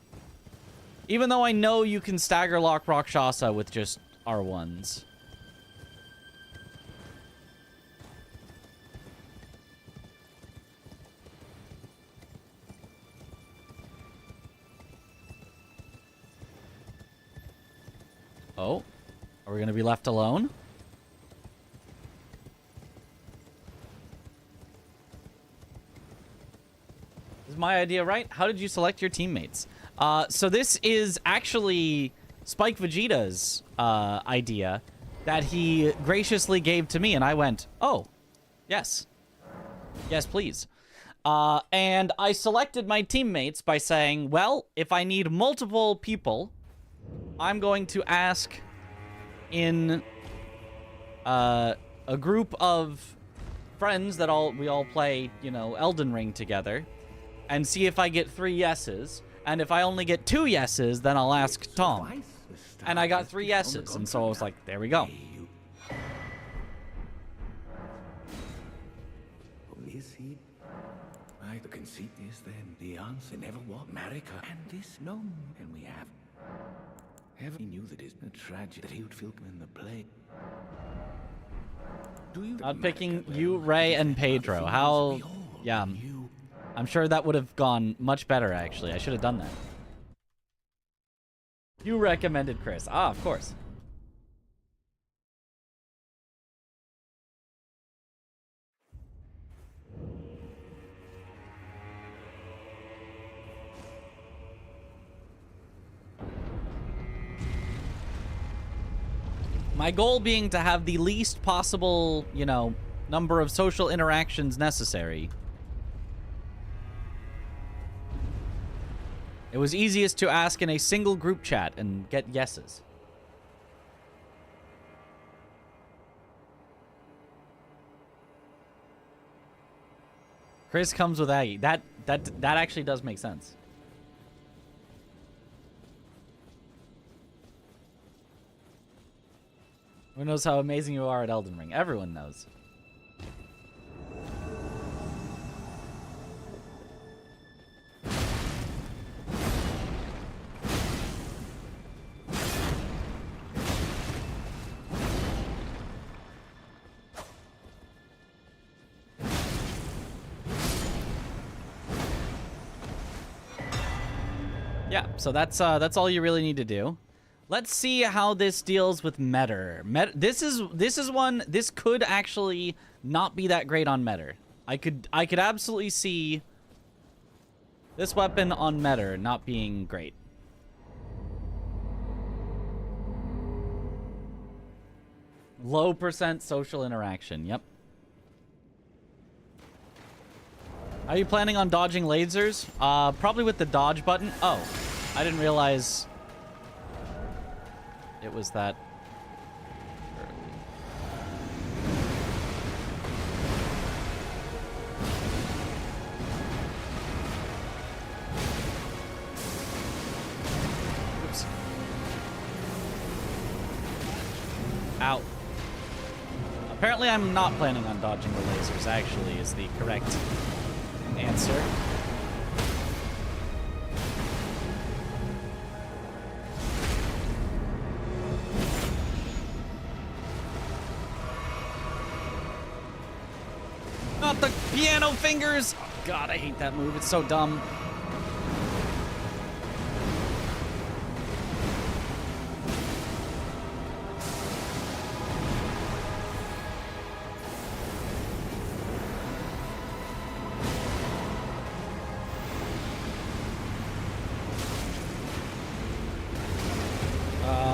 Even though I know you can stagger lock Rakshasa with just R1s. Oh, are we going to be left alone? Is my idea right? How did you select your teammates? So this is actually Spike Vegeta's idea that he graciously gave to me, and I went, oh, yes. Yes, please. And I selected my teammates by saying, well, if I need multiple people, I'm going to ask in a group of friends that we all play, you know, Elden Ring together, and see if I get 3 yeses. And if I only get 2 yeses, then I'll ask Tom. And I got 3 yeses, and so I was like, there we go. it? Why, the conceit is then the answer never was America, and this no, and we have. Ever he knew that it's a tragedy that he would feel in the play. Do you? Not picking you, Ray, and Pedro. How? Yeah, I'm sure that would have gone much better. Actually, I should have done that. You recommended Chris. Ah, of course. My goal being to have the least possible, you know, number of social interactions necessary. It was easiest to ask in a single group chat and get yeses. Chris comes with Aggie. That actually does make sense. Who knows how amazing you are at Elden Ring? Everyone knows. Yeah, so that's all you really need to do. Let's see how this deals with Metter. This could actually not be that great on Metter. I could absolutely see this weapon on Metter not being great. Low % social interaction. Yep. Are you planning on dodging lasers? Probably with the dodge button. Oh, I didn't realize it was that early. Oops. Ow. Apparently I'm not planning on dodging the lasers, actually, is the correct answer. Not the piano fingers! Oh, God, I hate that move. It's so dumb.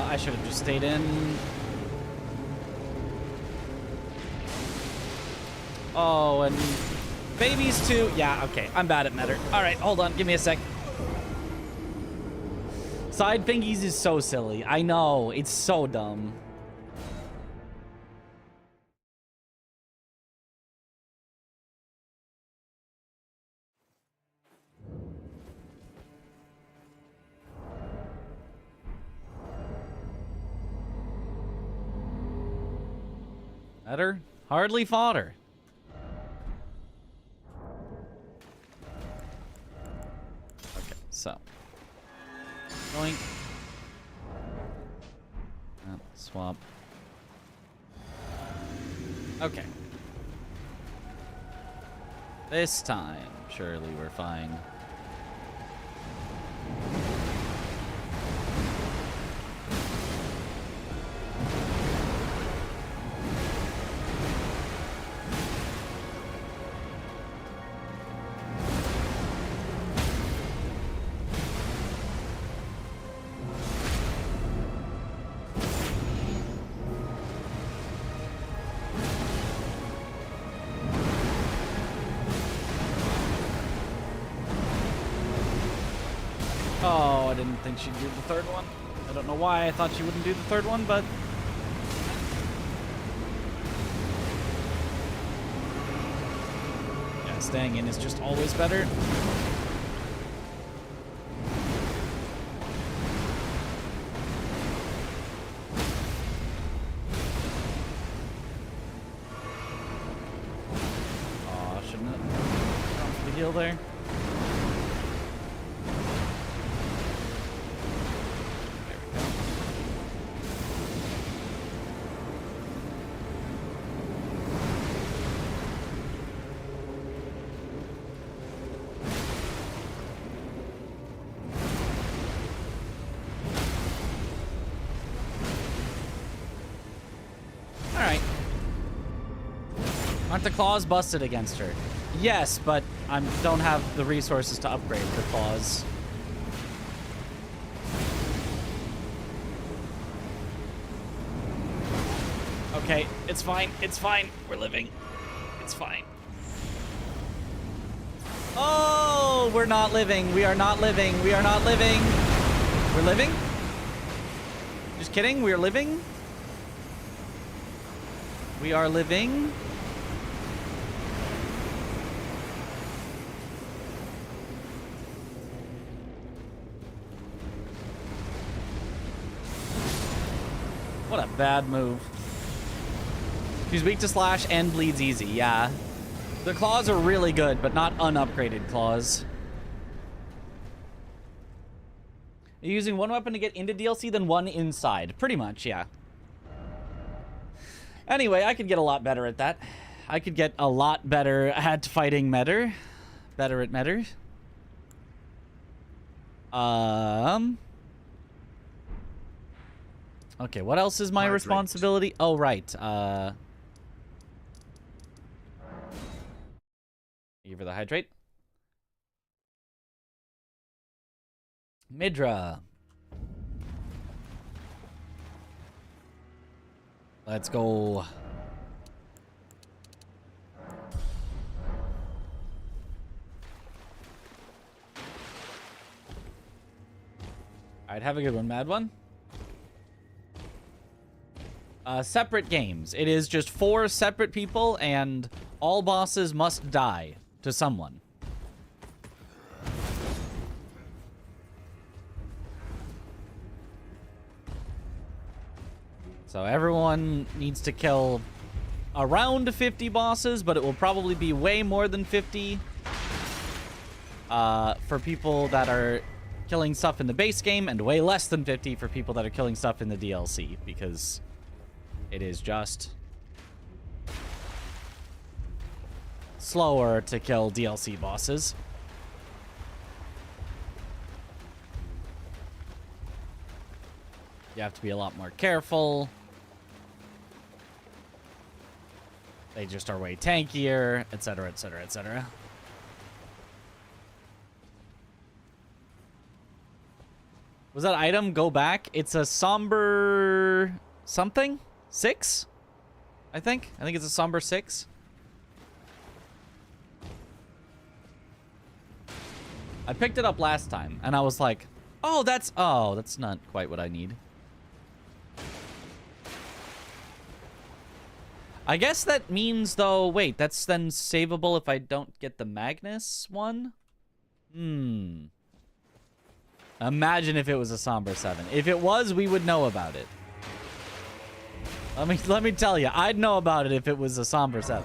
I should have just stayed in. Oh, and babies too. Yeah, okay. I'm bad at Metter. All right, hold on. Give me a sec. Side fingies is so silly. I know. It's so dumb. Metter? Hardly fodder. Okay, so. Going. Swap. Okay. This time, surely we're fine. Oh, I didn't think she'd do the third one. I don't know why I thought she wouldn't do the third one, but... yeah, staying in is just always better. Aw, shouldn't it? heal there. Alright. Aren't the claws busted against her? Yes, but I don't have the resources to upgrade the claws. Okay, it's fine. It's fine. We're living. It's fine. Oh, we're not living. We are not living. We are not living. We're living? Just kidding. We are living? We are living. What a bad move. She's weak to slash and bleeds easy, yeah. The claws are really good, but not unupgraded claws. You're using one weapon to get into DLC, then one inside. Pretty much, yeah. Anyway, I could get a lot better at that. I could get a lot better at fighting Better at Metter. Okay, what else is my responsibility? Oh, right. Give her the hydrate. Midra. Let's go. Alright, have a good one, Mad One. Separate games. It is just 4 separate people, and all bosses must die to someone. So everyone needs to kill around 50 bosses, but it will probably be way more than 50 for people that are killing stuff in the base game, and way less than 50 for people that are killing stuff in the DLC, because it is just slower to kill DLC bosses. You have to be a lot more careful. They just are way tankier, etc., etc., etc. Was that item go back? It's a somber something? 6? I think it's a somber 6. I picked it up last time, and I was like, oh, that's not quite what I need. I guess that means, though, wait, that's then savable if I don't get the Magnus one? Imagine if it was a Somber 7. If it was, we would know about it. Let me tell you, I'd know about it if it was a Somber 7.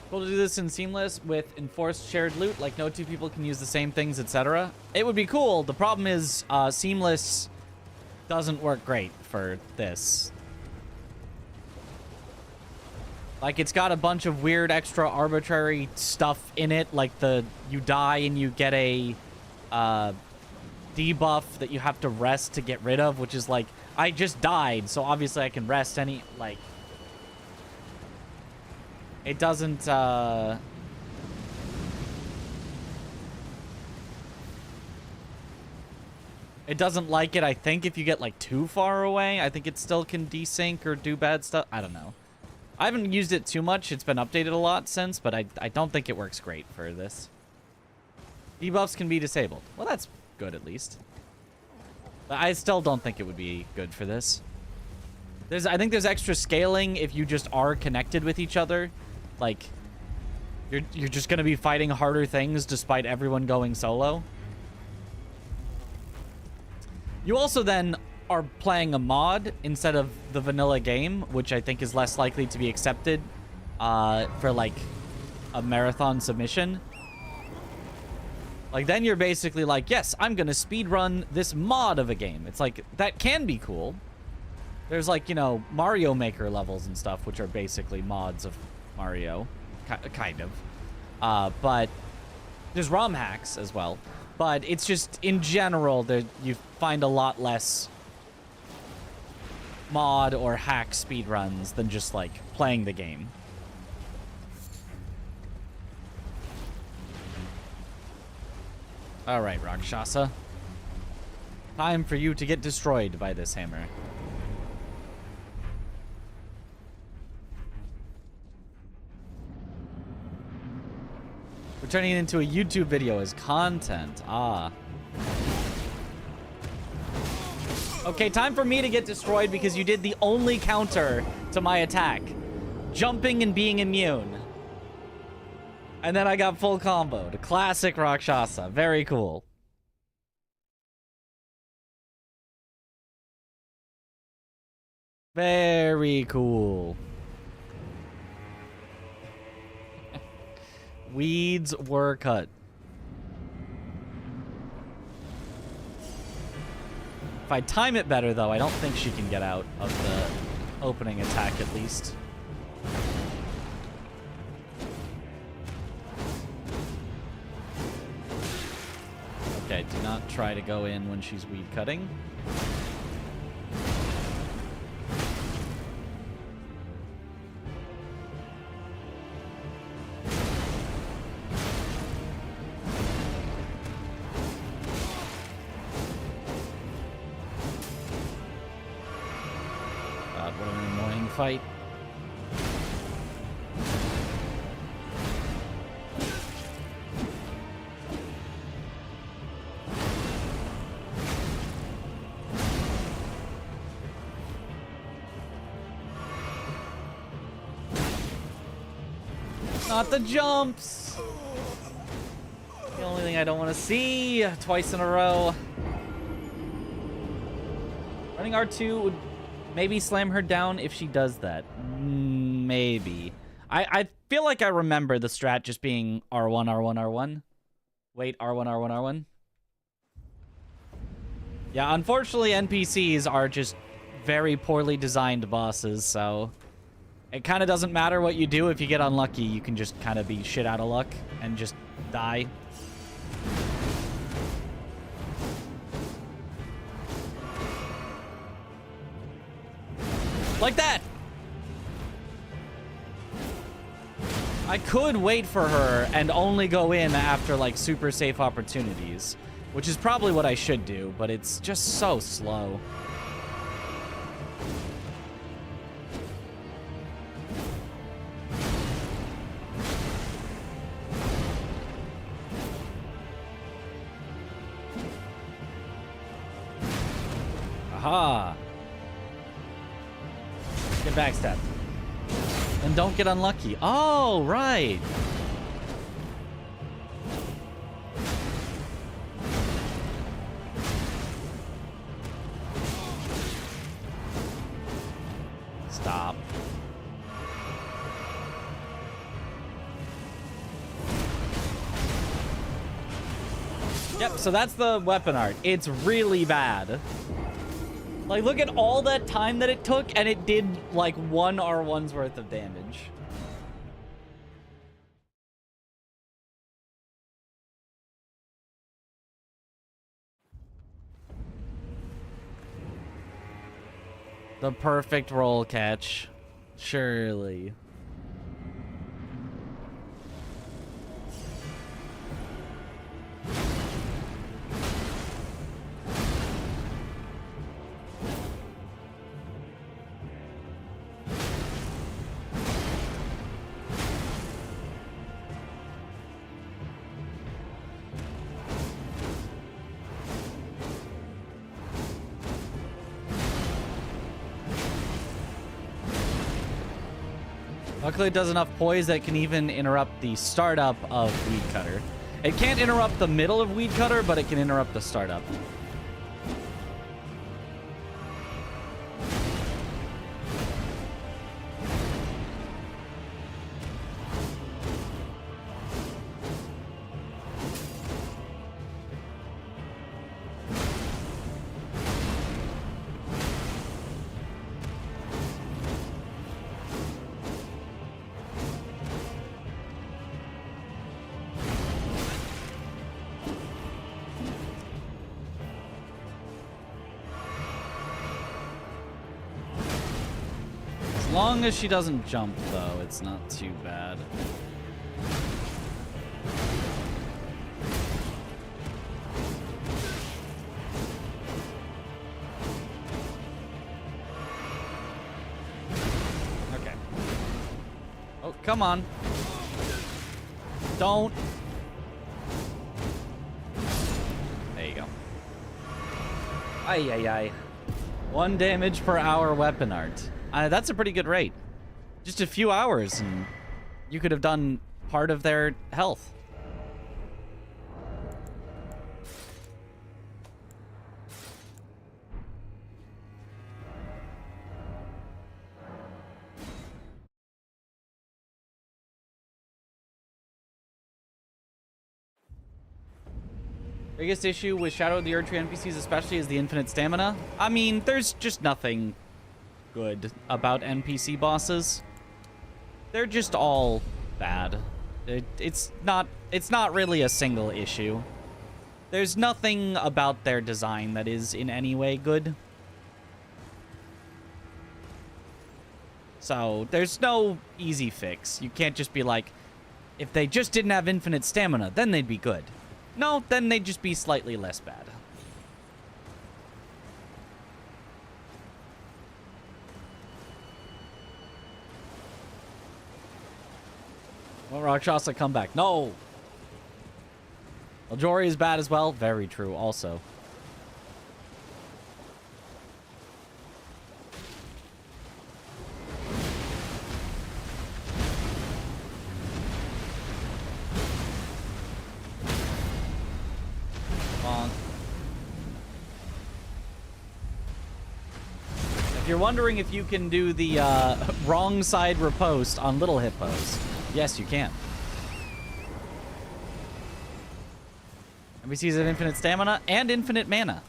Cool to do this in Seamless with enforced shared loot, like no 2 people can use the same things, etc. It would be cool. The problem is Seamless doesn't work great for this. Like, it's got a bunch of weird extra arbitrary stuff in it, like you die and you get a debuff that you have to rest to get rid of, which is like, I just died, so obviously I can rest any, like, it doesn't, it doesn't like it, I think, if you get, like, too far away. I think it still can desync or do bad stuff. I don't know. I haven't used it too much. It's been updated a lot since, but I don't think it works great for this. Debuffs can be disabled. Well, that's good, at least. But I still don't think it would be good for this. I think there's extra scaling if you just are connected with each other. Like, you're just going to be fighting harder things despite everyone going solo. You also then are playing a mod instead of the vanilla game, which I think is less likely to be accepted for like a marathon submission. Like, then you're basically like, yes, I'm gonna speedrun this mod of a game. It's like, that can be cool. There's like, you know, Mario Maker levels and stuff, which are basically mods of Mario. Kind of. But there's ROM hacks as well. But it's just, in general, you find a lot less mod or hack speedruns than just, like, playing the game. Alright, Rakshasa. Time for you to get destroyed by this hammer. We're turning it into a YouTube video as content. Ah. Okay, time for me to get destroyed because you did the only counter to my attack. Jumping and being immune. And then I got full comboed. Classic Rakshasa. Very cool. Very cool. Weeds were cut. If I time it better, though, I don't think she can get out of the opening attack, at least. Okay, do not try to go in when she's weed cutting. God, what an annoying fight. Not the jumps! The only thing I don't want to see twice in a row. Running R2 would maybe slam her down if she does that. Maybe. I feel like I remember the strat just being R1, R1, R1. Wait, R1, R1, R1. Yeah, unfortunately NPCs are just very poorly designed bosses, so... It kind of doesn't matter what you do. If you get unlucky, you can just kind of be shit out of luck and just die. Like that! I could wait for her and only go in after, like, super safe opportunities, which is probably what I should do, but it's just so slow. Aha! Get backstab. And don't get unlucky. Oh, right! Stop. Yep, so that's the weapon art. It's really bad. Like, look at all that time that it took, and it did, like, 1 R1's worth of damage. The perfect roll catch. Surely. Luckily, it does enough poise that it can even interrupt the startup of Weed Cutter. It can't interrupt the middle of Weed Cutter, but it can interrupt the startup. long as she doesn't jump, though, it's not too bad. Okay. Oh, come on. Don't. There you go. Ay, ay, ay. 1 damage per hour weapon art. That's a pretty good rate. Just a few hours, and you could have done part of their health. Biggest issue with Shadow of the Erdtree NPCs especially is the infinite stamina. I mean, there's just nothing good about NPC bosses. They're just all bad. It's not really a single issue. There's nothing about their design that is in any way good. So, there's no easy fix. You can't just be like, if they just didn't have infinite stamina, then they'd be good. No, then they'd just be slightly less bad. Well, Rakshasa come back. No! Aljori is bad as well. Very true, also. If you're wondering if you can do the wrong side riposte on little hippos, yes, you can. NPCs have infinite stamina and infinite mana.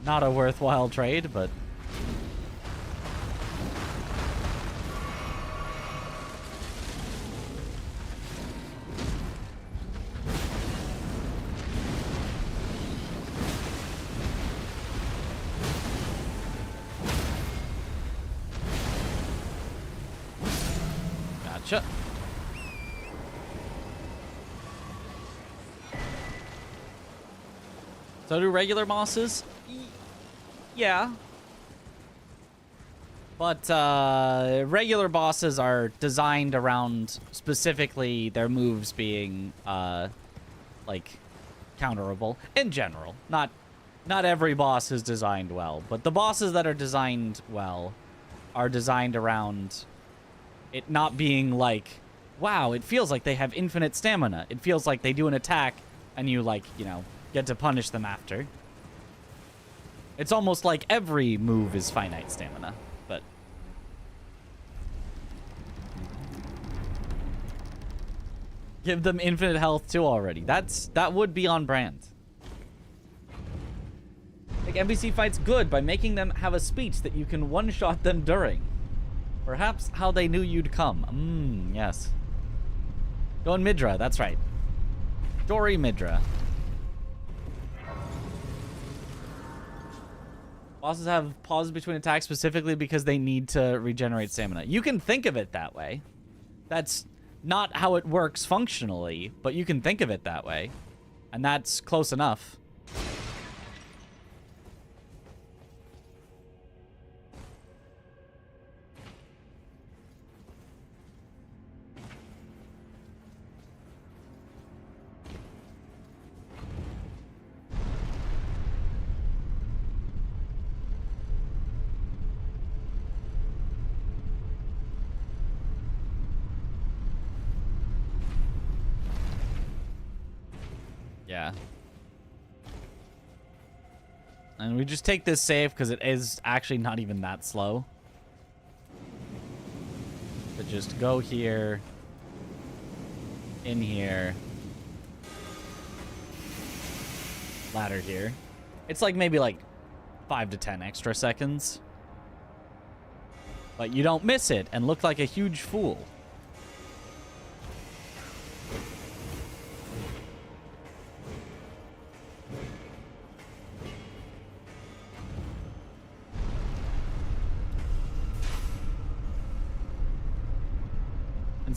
Not a worthwhile trade, but... Gotcha. So do regular bosses? Yeah. But regular bosses are designed around specifically their moves being like counterable in general. Not every boss is designed well, but the bosses that are designed well are designed around it not being like, wow, it feels like they have infinite stamina. It feels like they do an attack and you, like, you know, get to punish them after. It's almost like every move is finite stamina, but... Give them infinite health too already. That would be on brand. Make NPC fights good by making them have a speech that you can one-shot them during. Perhaps how they knew you'd come. Yes. Going Midra, that's right. Dory Midra. Bosses have pauses between attacks specifically because they need to regenerate stamina. You can think of it that way. That's not how it works functionally, but you can think of it that way. And that's close enough. Yeah. And we just take this save because it is actually not even that slow. But just go here. In here. Ladder here. It's like maybe like 5 to 10 extra seconds. But you don't miss it and look like a huge fool.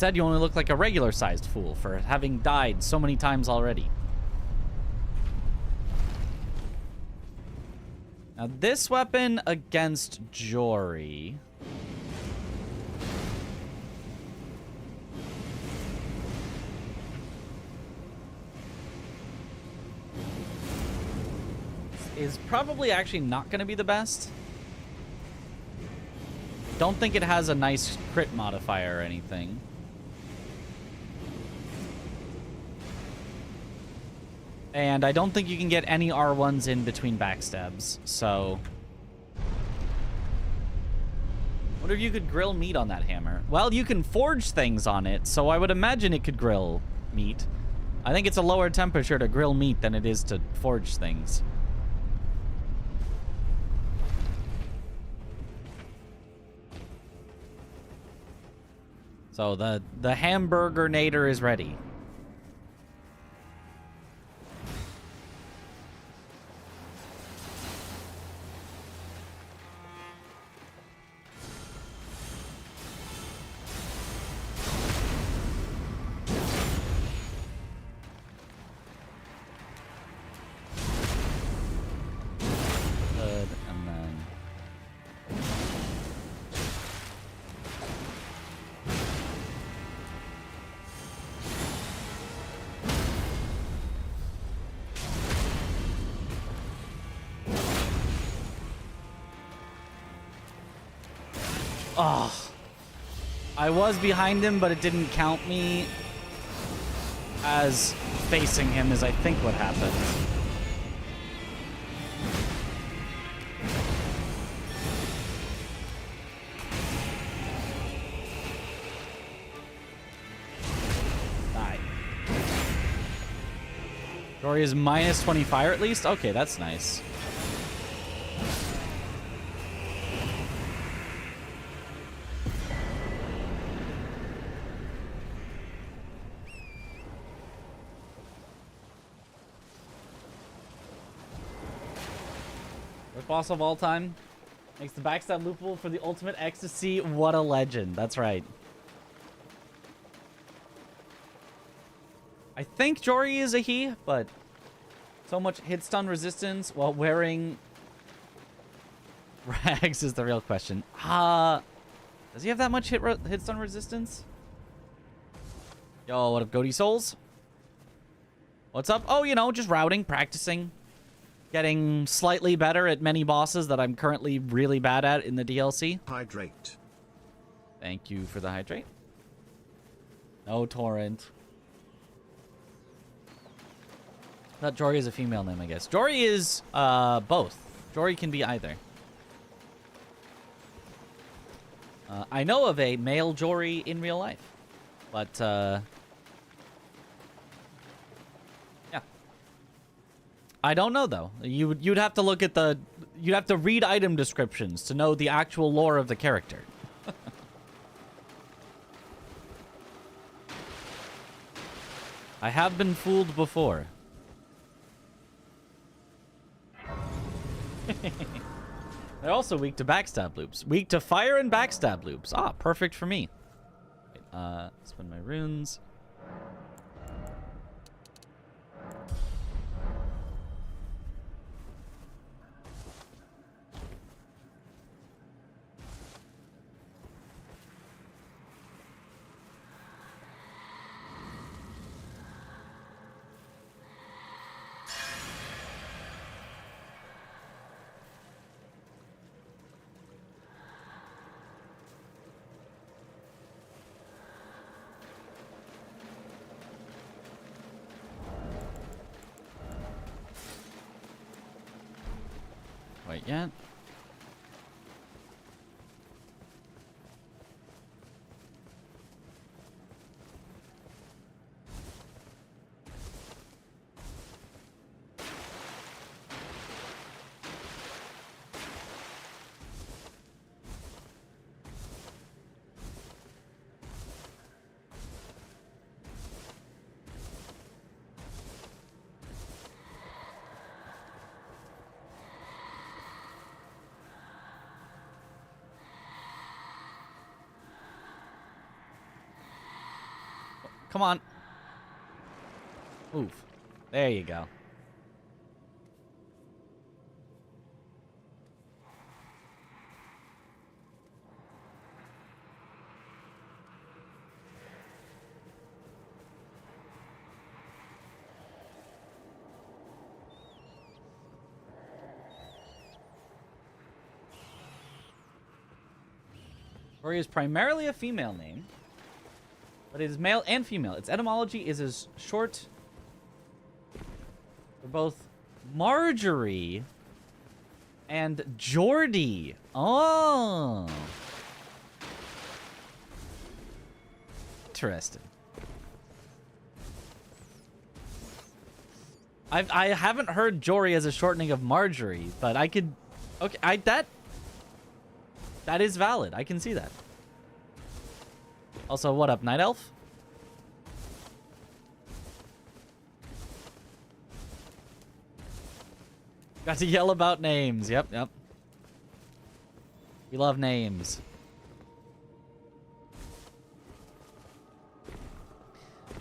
Instead, you only look like a regular-sized fool for having died so many times already. Now, this weapon against Jory... is probably actually not going to be the best. Don't think it has a nice crit modifier or anything. And I don't think you can get any R1s in between backstabs, so... Wonder if you could grill meat on that hammer. Well, you can forge things on it, so I would imagine it could grill meat. I think it's a lower temperature to grill meat than it is to forge things. So the hamburger nader is ready. Good, and then... Oh, I was behind him, but it didn't count me as facing him, is I think what happened. Die. Jory is minus 20 fire at least? Okay, that's nice. Boss of all time. Makes the backstab loopable for the ultimate ecstasy. What a legend. That's right. I think Jory is a he, but so much hit stun resistance while wearing rags is the real question. Does he have that much hit stun resistance? Yo, what up, Goaty Souls? What's up? Oh, you know, just routing, practicing. Getting slightly better at many bosses that I'm currently really bad at in the DLC. Hydrate. Thank you for the hydrate. No torrent. Thought Jory is a female name, I guess. Jory is both. Jory can be either. I know of a male Jory in real life, but I don't know though. You'd have to look at you'd have to read item descriptions to know the actual lore of the character. I have been fooled before. They're also weak to backstab loops. Weak to fire and backstab loops. Ah, perfect for me. Wait, spend my runes. Wait yet. Come on. Move. There you go. Rory is primarily a female name, but it is male and female. Its etymology is as short for both Marjorie and Geordie. Oh. Interesting. I haven't heard Jory as a shortening of Marjorie, but I could... Okay, that is valid. I can see that. Also, what up, Night Elf? Got to yell about names. Yep, yep. We love names.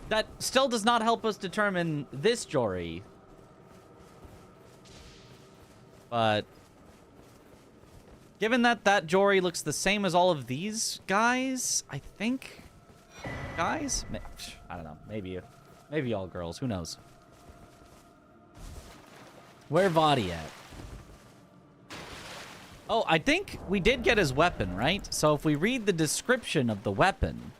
That still does not help us determine this Jory. But... given that that Jory looks the same as all of these guys, I think... guys? I don't know. Maybe all girls. Who knows? Where Vadi at? Oh, I think we did get his weapon, right? So if we read the description of the weapon...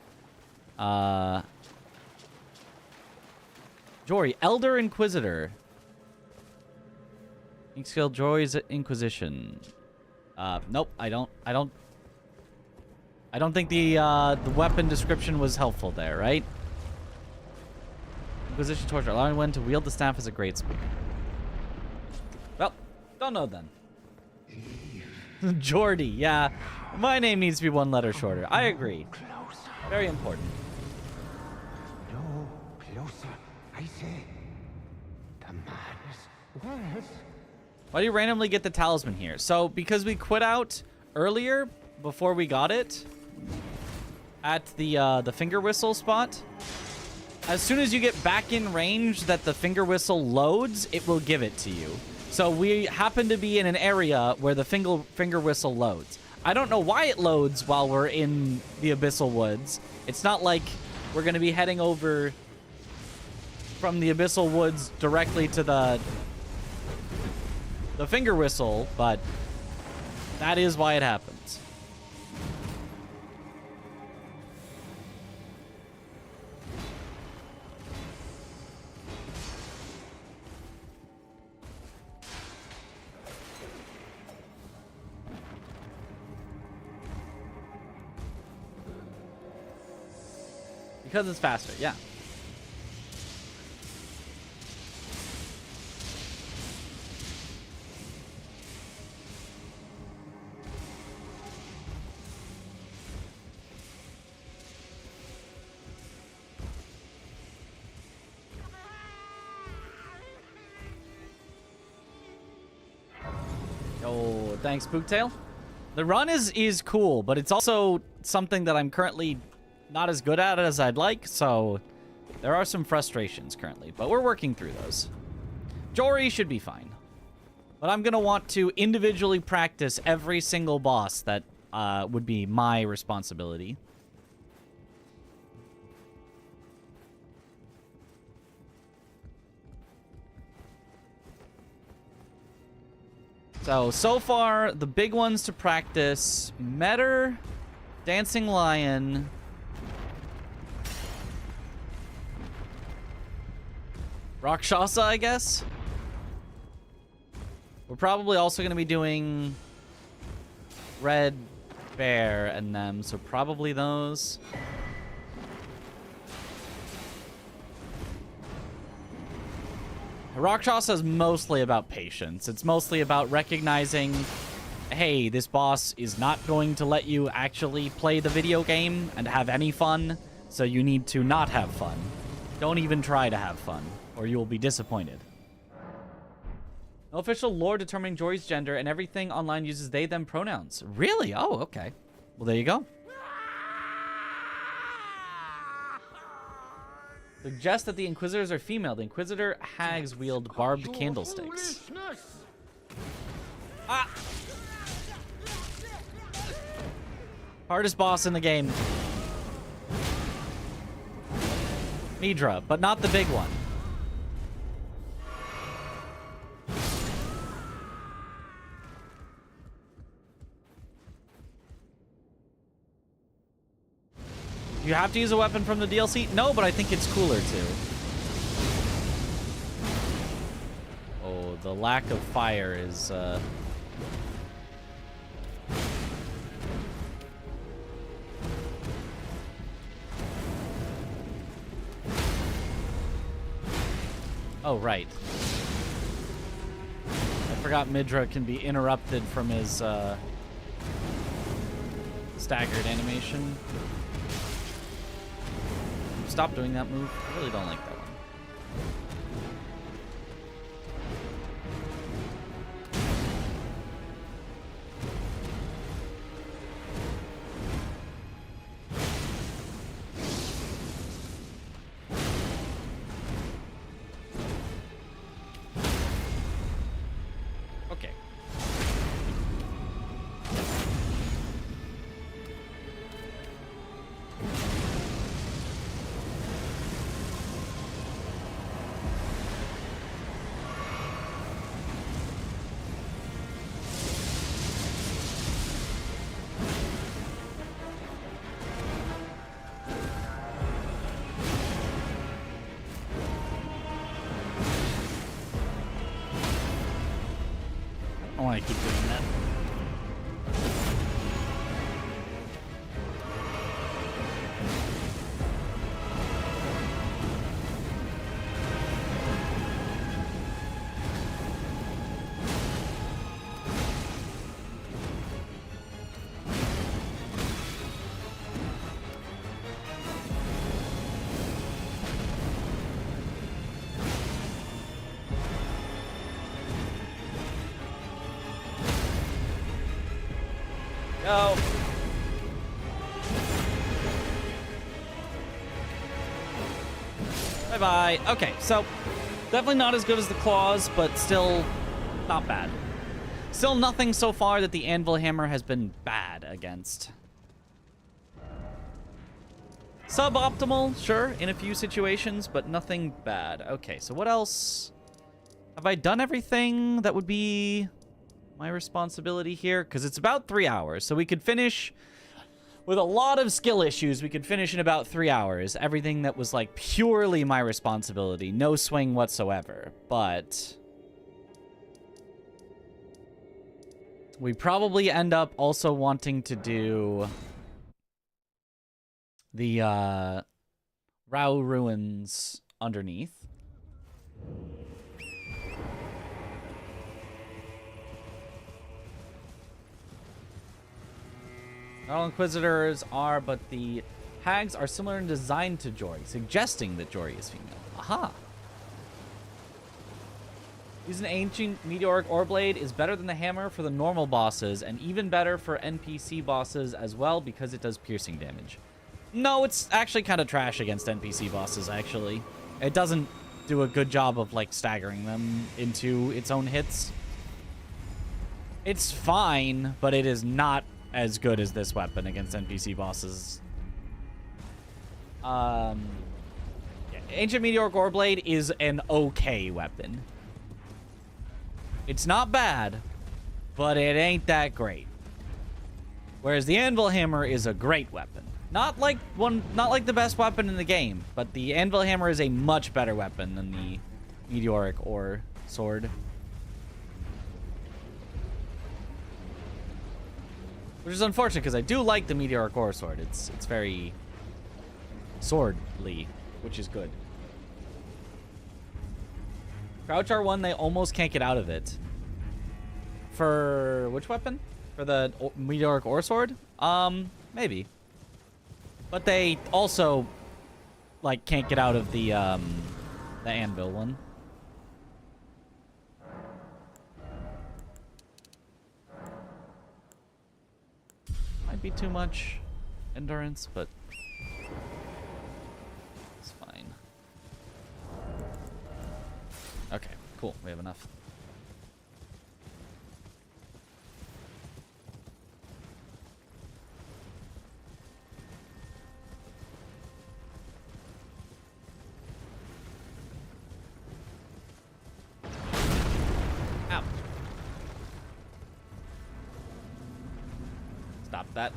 Jory, Elder Inquisitor. Ink skill, Jory's Inquisition. Nope, I don't think the weapon description was helpful there, right? Inquisition torture, allowing one to wield the staff as a greatsword. Well, don't know then. Jordy, yeah. My name needs to be one letter shorter. I agree. Very important. No, closer. I say. The madness. Why do you randomly get the talisman here? So, because we quit out earlier, before we got it, at the finger whistle spot, as soon as you get back in range that the finger whistle loads, it will give it to you. So we happen to be in an area where the finger whistle loads. I don't know why it loads while we're in the Abyssal Woods. It's not like we're going to be heading over from the Abyssal Woods directly to the finger whistle, but that is why it happens. Because it's faster, yeah. Oh, thanks, Spooktail. The run is cool, but it's also something that I'm currently not as good at as I'd like, so there are some frustrations currently, but we're working through those. Jory should be fine. But I'm going to want to individually practice every single boss that would be my responsibility. So far, the big ones to practice: Metter, Dancing Lion, Rakshasa, I guess. We're probably also going to be doing Red Bear and them, so probably those. Rakshasa is mostly about patience. It's mostly about recognizing, hey, this boss is not going to let you actually play the video game and have any fun, so you need to not have fun. Don't even try to have fun, or you will be disappointed. No official lore determining Jory's gender, and everything online uses they, them pronouns. Really? Oh, okay. Well, there you go. Suggest that the Inquisitors are female. The Inquisitor hags wield barbed candlesticks. Ah! Hardest boss in the game. Midra, but not the big one. You have to use a weapon from the DLC? No, but I think it's cooler too. Oh, the lack of fire is, Oh, right. I forgot Midra can be interrupted from his, staggered animation. Stop doing that move. I really don't like that one. Okay. I want to keep doing that. Go. Bye-bye. Okay, so definitely not as good as the claws, but still not bad. Still nothing so far that the Anvil Hammer has been bad against. Suboptimal, sure, in a few situations, but nothing bad. Okay, so what else? Have I done everything that would be my responsibility here? Because it's about 3 hours, so we could finish with a lot of skill issues. We could finish in about 3 hours. Everything that was like purely my responsibility, no swing whatsoever. But we probably end up also wanting to do the Rao ruins underneath. Not all Inquisitors are, but the hags are similar in design to Jory, suggesting that Jory is female. Aha! Using an ancient meteoric ore blade is better than the hammer for the normal bosses, and even better for NPC bosses as well, because it does piercing damage. No, it's actually kind of trash against NPC bosses, actually. It doesn't do a good job of, like, staggering them into its own hits. It's fine, but it is not as good as this weapon against NPC bosses. Yeah, Ancient Meteoric Ore Blade is an okay weapon. It's not bad, but it ain't that great. Whereas the Anvil Hammer is a great weapon. Not like the best weapon in the game, but the Anvil Hammer is a much better weapon than the Meteoric Ore Sword. Which is unfortunate, because I do like the Meteoric Ore Sword. It's very swordly, which is good. Crouch R1, they almost can't get out of it. For which weapon? For the Meteoric Ore Sword? Maybe. But they also, like, can't get out of the Anvil one. Might be too much endurance, but it's fine. cool. We have enough. Ow. Stop that.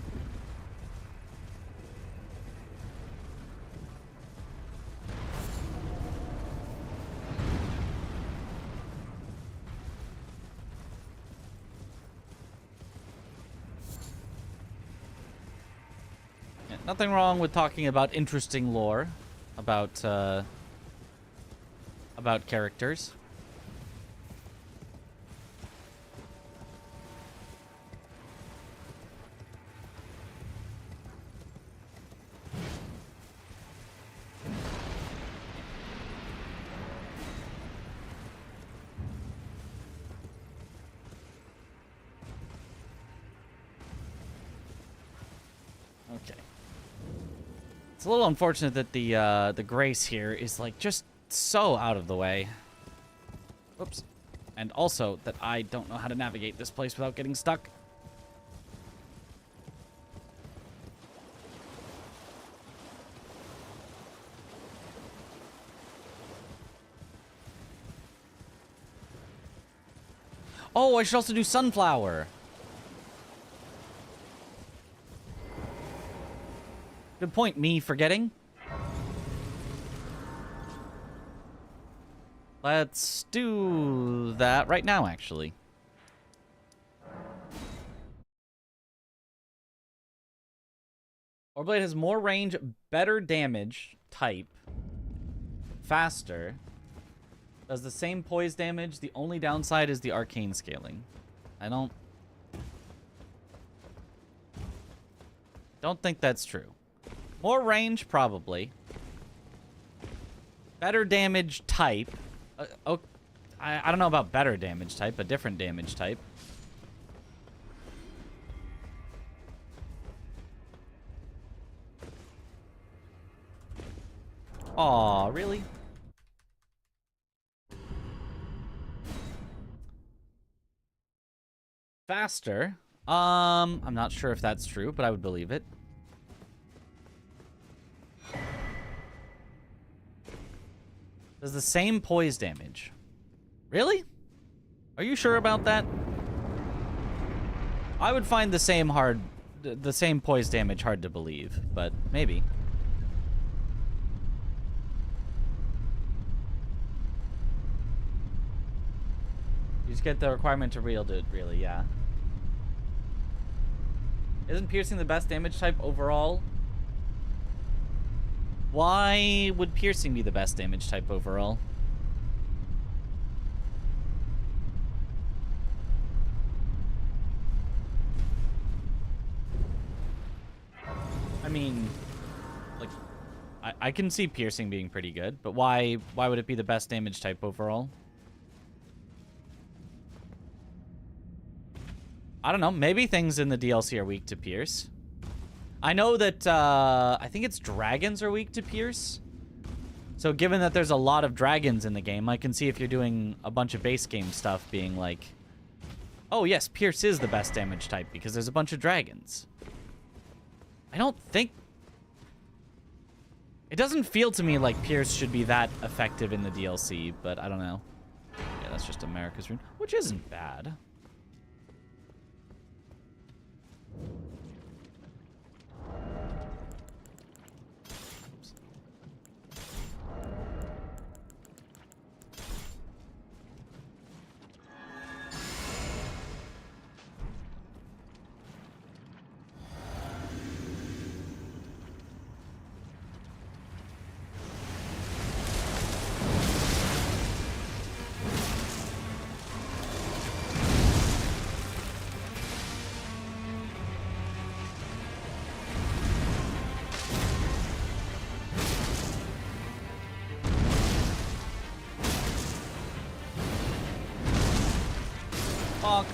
Yeah, nothing wrong with talking about interesting lore about characters. Okay. It's a little unfortunate that the grace here is like just so out of the way. Whoops. And also that I don't know how to navigate this place without getting stuck. Oh, I should also do sunflower. Good point, me forgetting. Let's do that right now, actually. Orblade has more range, better damage type, faster. Does the same poise damage. The only downside is the arcane scaling. I don't think that's true. More range, probably. Better damage type. I don't know about better damage type, but different damage type. Aw, really? Faster. I'm not sure if that's true, but I would believe it. Does the same poise damage. Really? Are you sure about that? I would find the same poise damage hard to believe, but maybe. You just get the requirement to wield it, really, yeah. Isn't piercing the best damage type overall? Why would piercing be the best damage type overall? I mean, like, I can see piercing being pretty good, but why would it be the best damage type overall? I don't know. Maybe things in the DLC are weak to pierce. I know that, I think it's dragons are weak to pierce. So given that there's a lot of dragons in the game, I can see if you're doing a bunch of base game stuff being like, oh yes, pierce is the best damage type because there's a bunch of dragons. I don't think... It doesn't feel to me like pierce should be that effective in the DLC, but I don't know. Yeah, that's just America's rune, which isn't bad. Fuck.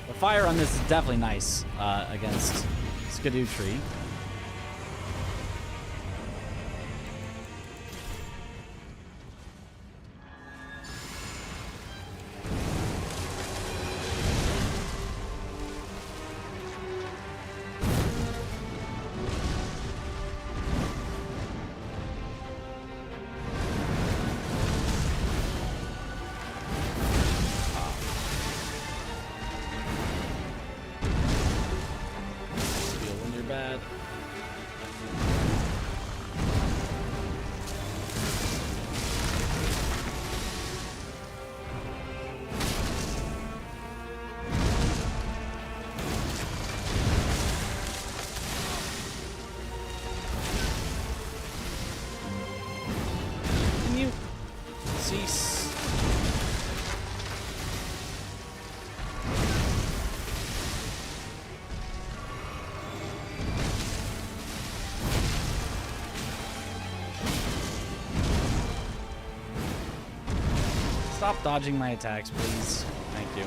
The fire on this is definitely nice against Skidoo Tree. Nice. Stop dodging my attacks, please. Thank you.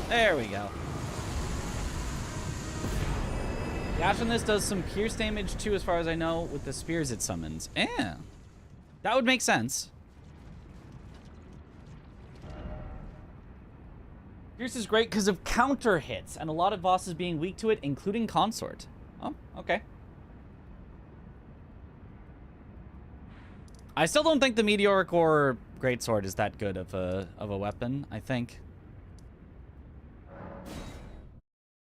There we go. The Ash on this does some pierce damage too, as far as I know, with the spears it summons. Yeah. That would make sense. Pierce is great because of counter hits and a lot of bosses being weak to it, including Consort. Oh, okay. I still don't think the Meteoric or Greatsword is that good of a weapon, I think.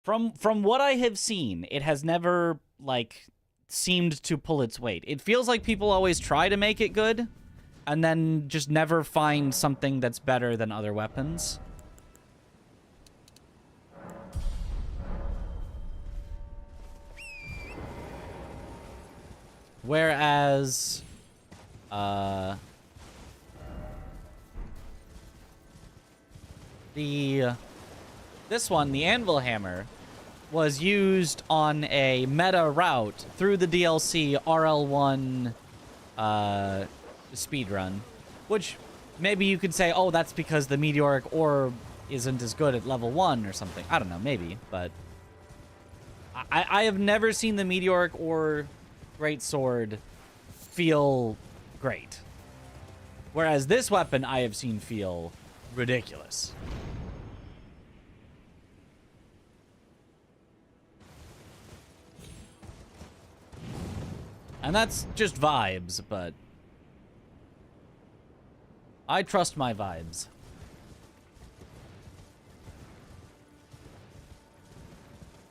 From what I have seen, it has never, like, seemed to pull its weight. It feels like people always try to make it good, and then just never find something that's better than other weapons. Whereas, this one, the Anvil Hammer, was used on a meta route through the DLC RL1 speedrun, which maybe you could say, oh, that's because the Meteoric Orb isn't as good at level 1 or something. I don't know, maybe, but I have never seen the Meteoric or Greatsword feel great. Whereas this weapon I have seen feel ridiculous. And that's just vibes, but I trust my vibes.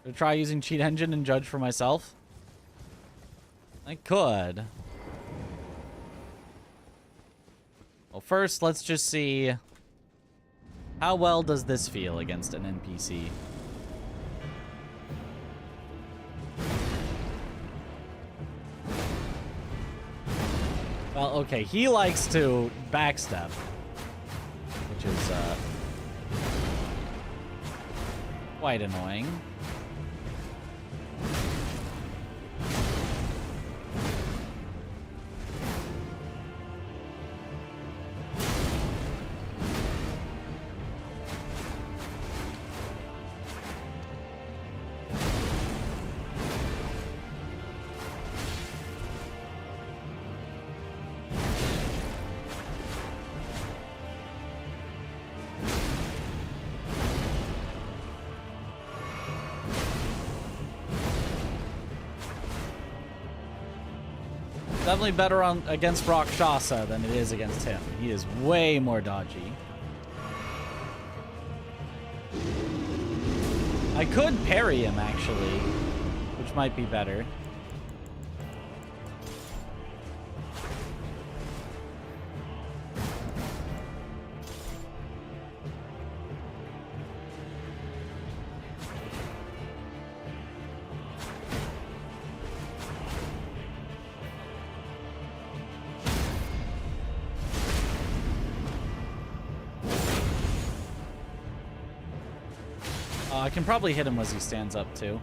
Should I try using Cheat Engine and judge for myself? I could. Well, first, let's just see how well does this feel against an NPC. Well, okay, he likes to backstep, which is quite annoying. Definitely better against Rakshasa than it is against him. He is way more dodgy. I could parry him, actually, which might be better. I can probably hit him as he stands up, too.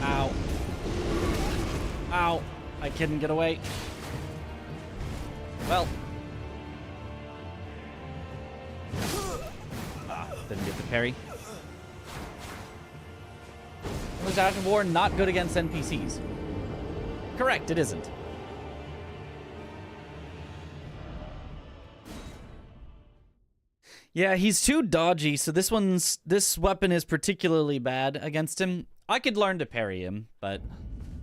Ow. Ow. I couldn't get away. Well. Didn't get the parry. Parry's Ash of War not good against NPCs? Correct, it isn't. Yeah, he's too dodgy, so this weapon is particularly bad against him. I could learn to parry him, but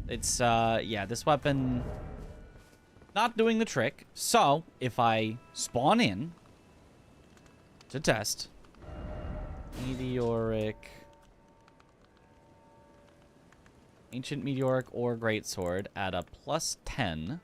it's yeah, this weapon not doing the trick. So, if I spawn in to test Meteoric, Ancient Meteoric or Greatsword at a +10.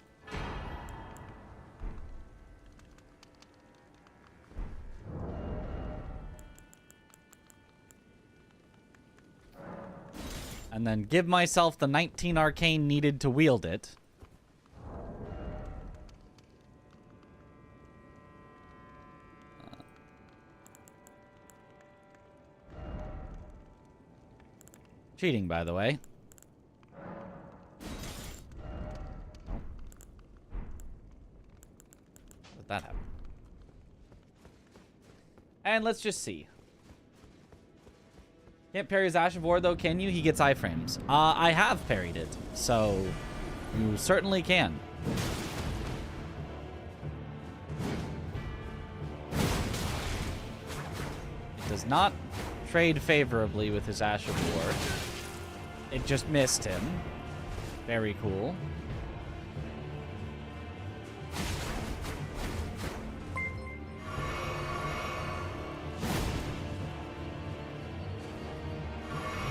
And then give myself the 19 arcane needed to wield it. Cheating, by the way. Let that happen. And let's just see. Can't parry his Ash of War, though, can you? He gets iframes. I have parried it, so you certainly can. It does not trade favorably with his Ash of War. It just missed him. Very cool.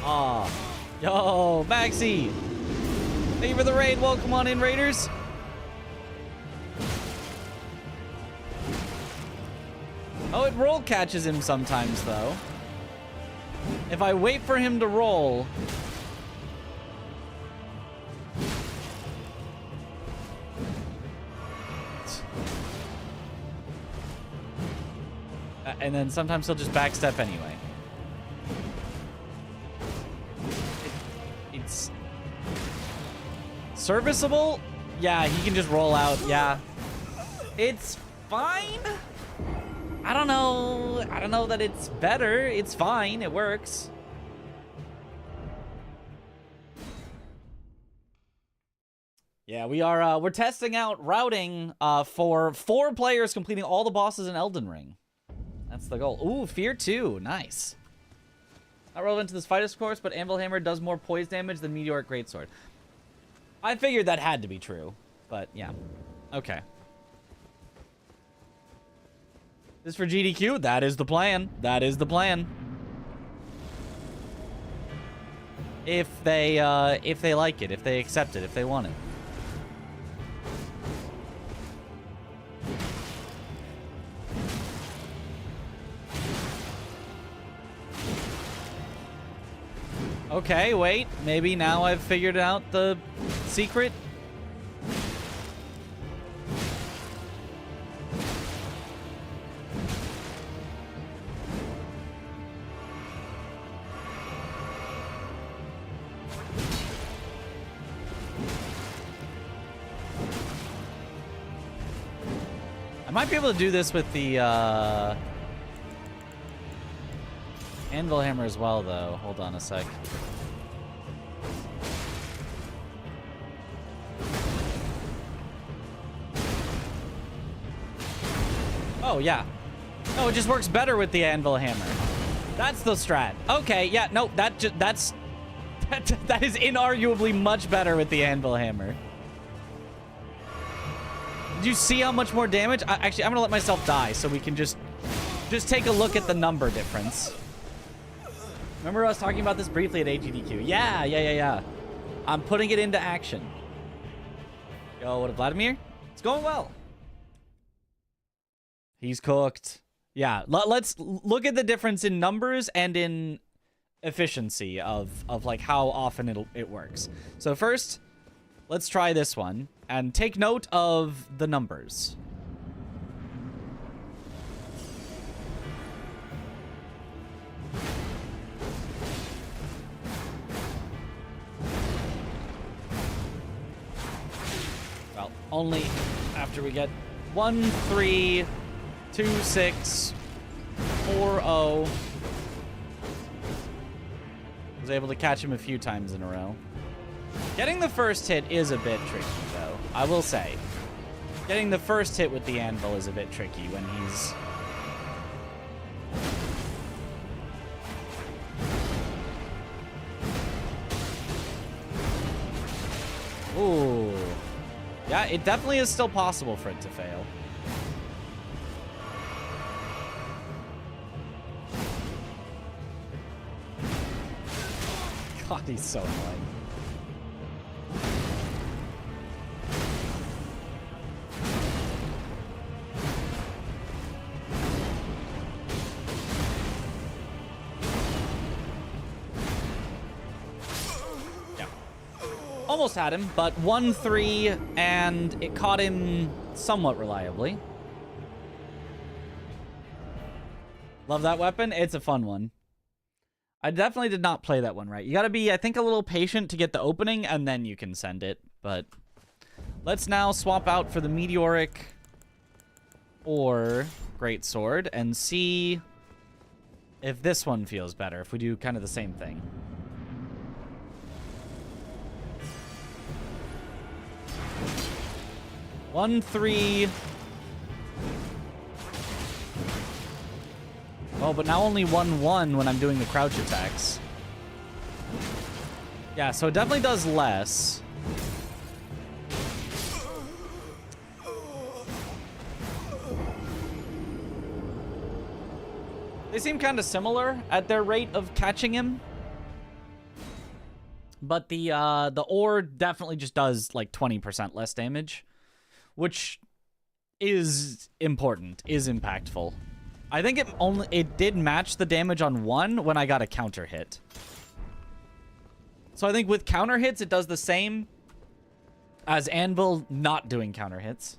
Ah, yo, Maxi! Thank you for the raid. Welcome on in, Raiders. Oh, it roll catches him sometimes, though. If I wait for him to roll... and then sometimes he'll just backstep anyway. It's serviceable. Yeah, he can just roll out. Yeah, it's fine. I don't know that it's better. It's fine. It works. Yeah, we're testing out routing for 4 players completing all the bosses in Elden Ring. That's the goal. Ooh, Fear 2. Nice. Not relevant to this fight, of course, but Anvil Hammer does more poise damage than Meteoric Greatsword. I figured that had to be true, but yeah. Okay. This for GDQ? That is the plan. That is the plan. If they like it, if they accept it, if they want it. Okay, wait. Maybe now I've figured out the secret. I might be able to do this with the Anvil Hammer as well, though. Hold on a sec. Oh, yeah. No, it just works better with the Anvil Hammer. That's the strat. Okay, yeah, no, that is inarguably much better with the Anvil Hammer. Did you see how much more damage? Actually, I'm gonna let myself die so we can just take a look at the number difference. Remember I was talking about this briefly at AGDQ? Yeah. I'm putting it into action. Yo, what up, Vladimir? It's going well. He's cooked. Yeah, let's look at the difference in numbers and in efficiency of like how often it works. So first, let's try this one and take note of the numbers. Well, only after we get 1, 3, 2, 6, 4, 0. Was able to catch him a few times in a row. Getting the first hit is a bit tricky, though. I will say. Getting the first hit with the anvil is a bit tricky when he's... Ooh. Yeah, it definitely is still possible for it to fail. God, he's so annoying. Yeah. Almost had him, but 1-3, and it caught him somewhat reliably. Love that weapon. It's a fun one. I definitely did not play that one right. You gotta be, I think, a little patient to get the opening, and then you can send it. But let's now swap out for the Meteoric or Greatsword and see if this one feels better, if we do kind of the same thing. One, 3... Oh, but now only 1-1 when I'm doing the crouch attacks. Yeah, so it definitely does less. They seem kind of similar at their rate of catching him. But the ore definitely just does like 20% less damage, which is important, is impactful. I think it did match the damage on 1 when I got a counter hit. So I think with counter hits, it does the same as Anvil not doing counter hits.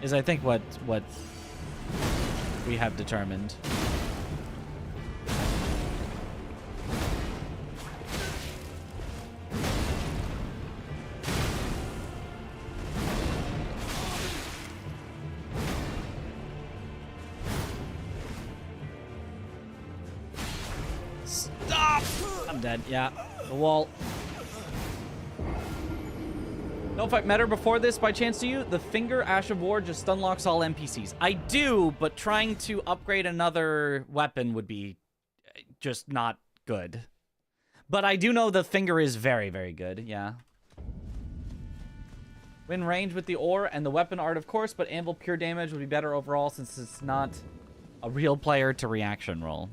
Is I think what we have determined. Stop! I'm dead. Yeah, the wall. No fight matter before this by chance to you? The Finger Ash of War just unlocks all NPCs. I do, but trying to upgrade another weapon would be just not good. But I do know the Finger is very, very good, yeah. Win range with the ore and the weapon art, of course, but Anvil pure damage would be better overall since it's not a real player to reaction roll.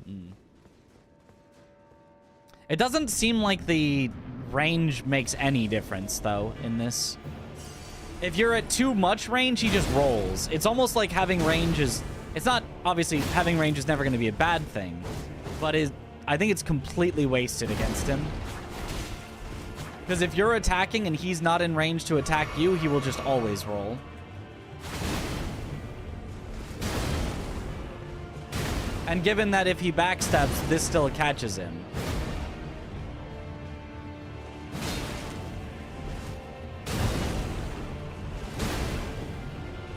It doesn't seem like the range makes any difference, though, in this. If you're at too much range, he just rolls. It's almost like having range is... It's not... Obviously, having range is never going to be a bad thing. But I think it's completely wasted against him. Because if you're attacking and he's not in range to attack you, he will just always roll. And given that if he backstabs, this still catches him.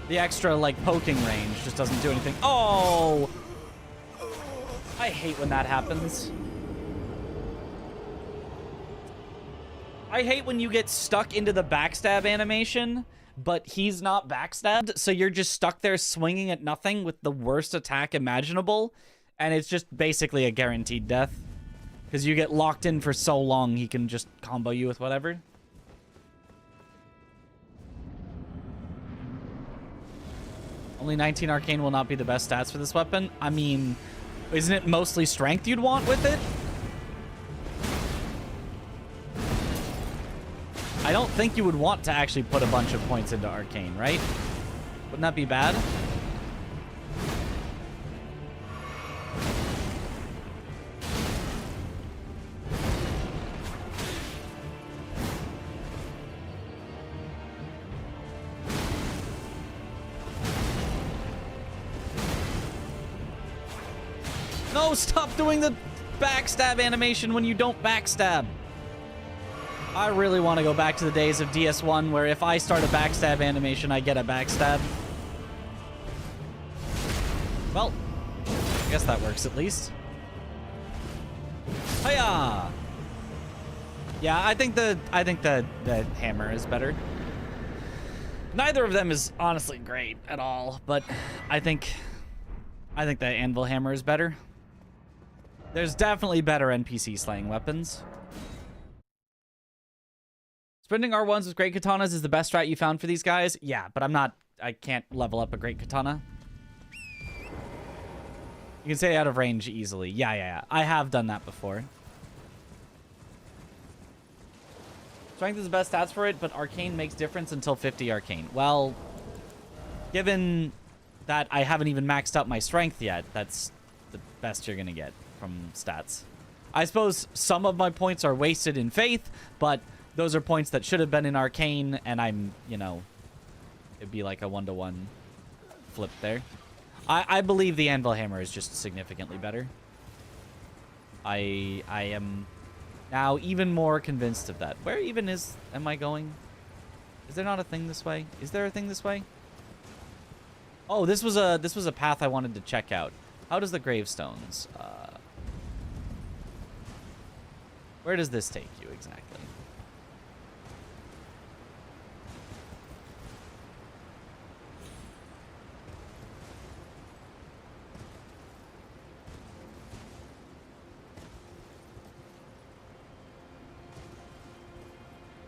The extra, like, poking range just doesn't do anything. Oh! I hate when that happens. I hate when you get stuck into the backstab animation, but he's not backstabbed, so you're just stuck there swinging at nothing with the worst attack imaginable, and it's just basically a guaranteed death. Because you get locked in for so long, he can just combo you with whatever. Only 19 arcane will not be the best stats for this weapon. I mean, isn't it mostly strength you'd want with it? I don't think you would want to actually put a bunch of points into arcane, right? Wouldn't that be bad? No, stop doing the backstab animation when you don't backstab. I really want to go back to the days of DS1 where if I start a backstab animation, I get a backstab. Well, I guess that works at least. Hiya! Yeah, I think the hammer is better. Neither of them is honestly great at all, but I think the anvil hammer is better. There's definitely better NPC slaying weapons. Spending R1s with great katanas is the best strat you found for these guys? Yeah, but I can't level up a great katana. You can stay out of range easily. Yeah. I have done that before. Strength is the best stats for it, but arcane makes difference until 50 arcane. Well, given that I haven't even maxed up my strength yet, that's the best you're gonna get from stats. I suppose some of my points are wasted in faith, but those are points that should have been in arcane, and I'm, you know, it'd be like a 1-to-1 flip there. I believe the anvil hammer is just significantly better. I am now even more convinced of that. Where even am I going? Is there not a thing this way? Is there a thing this way? Oh, this was a path I wanted to check out. How does the gravestones? Where does this take you exactly?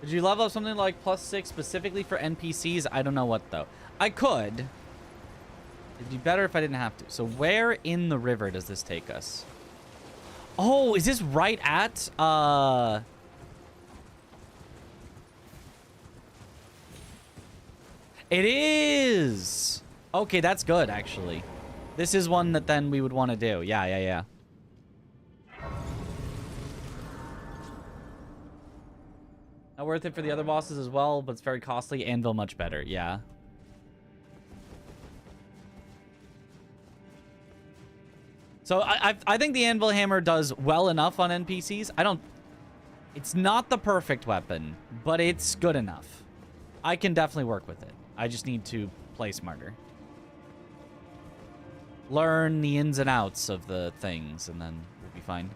Did you level up something like +6 specifically for NPCs? I don't know what, though. I could. It'd be better if I didn't have to. So where in the river does this take us? Oh, is this right at... It is! Okay, that's good, actually. This is one that then we would want to do. Yeah. Not worth it for the other bosses as well, but it's very costly. Anvil much better, yeah. So I think the anvil hammer does well enough on NPCs. It's not the perfect weapon, but it's good enough. I can definitely work with it. I just need to play smarter. Learn the ins and outs of the things, and then we'll be fine.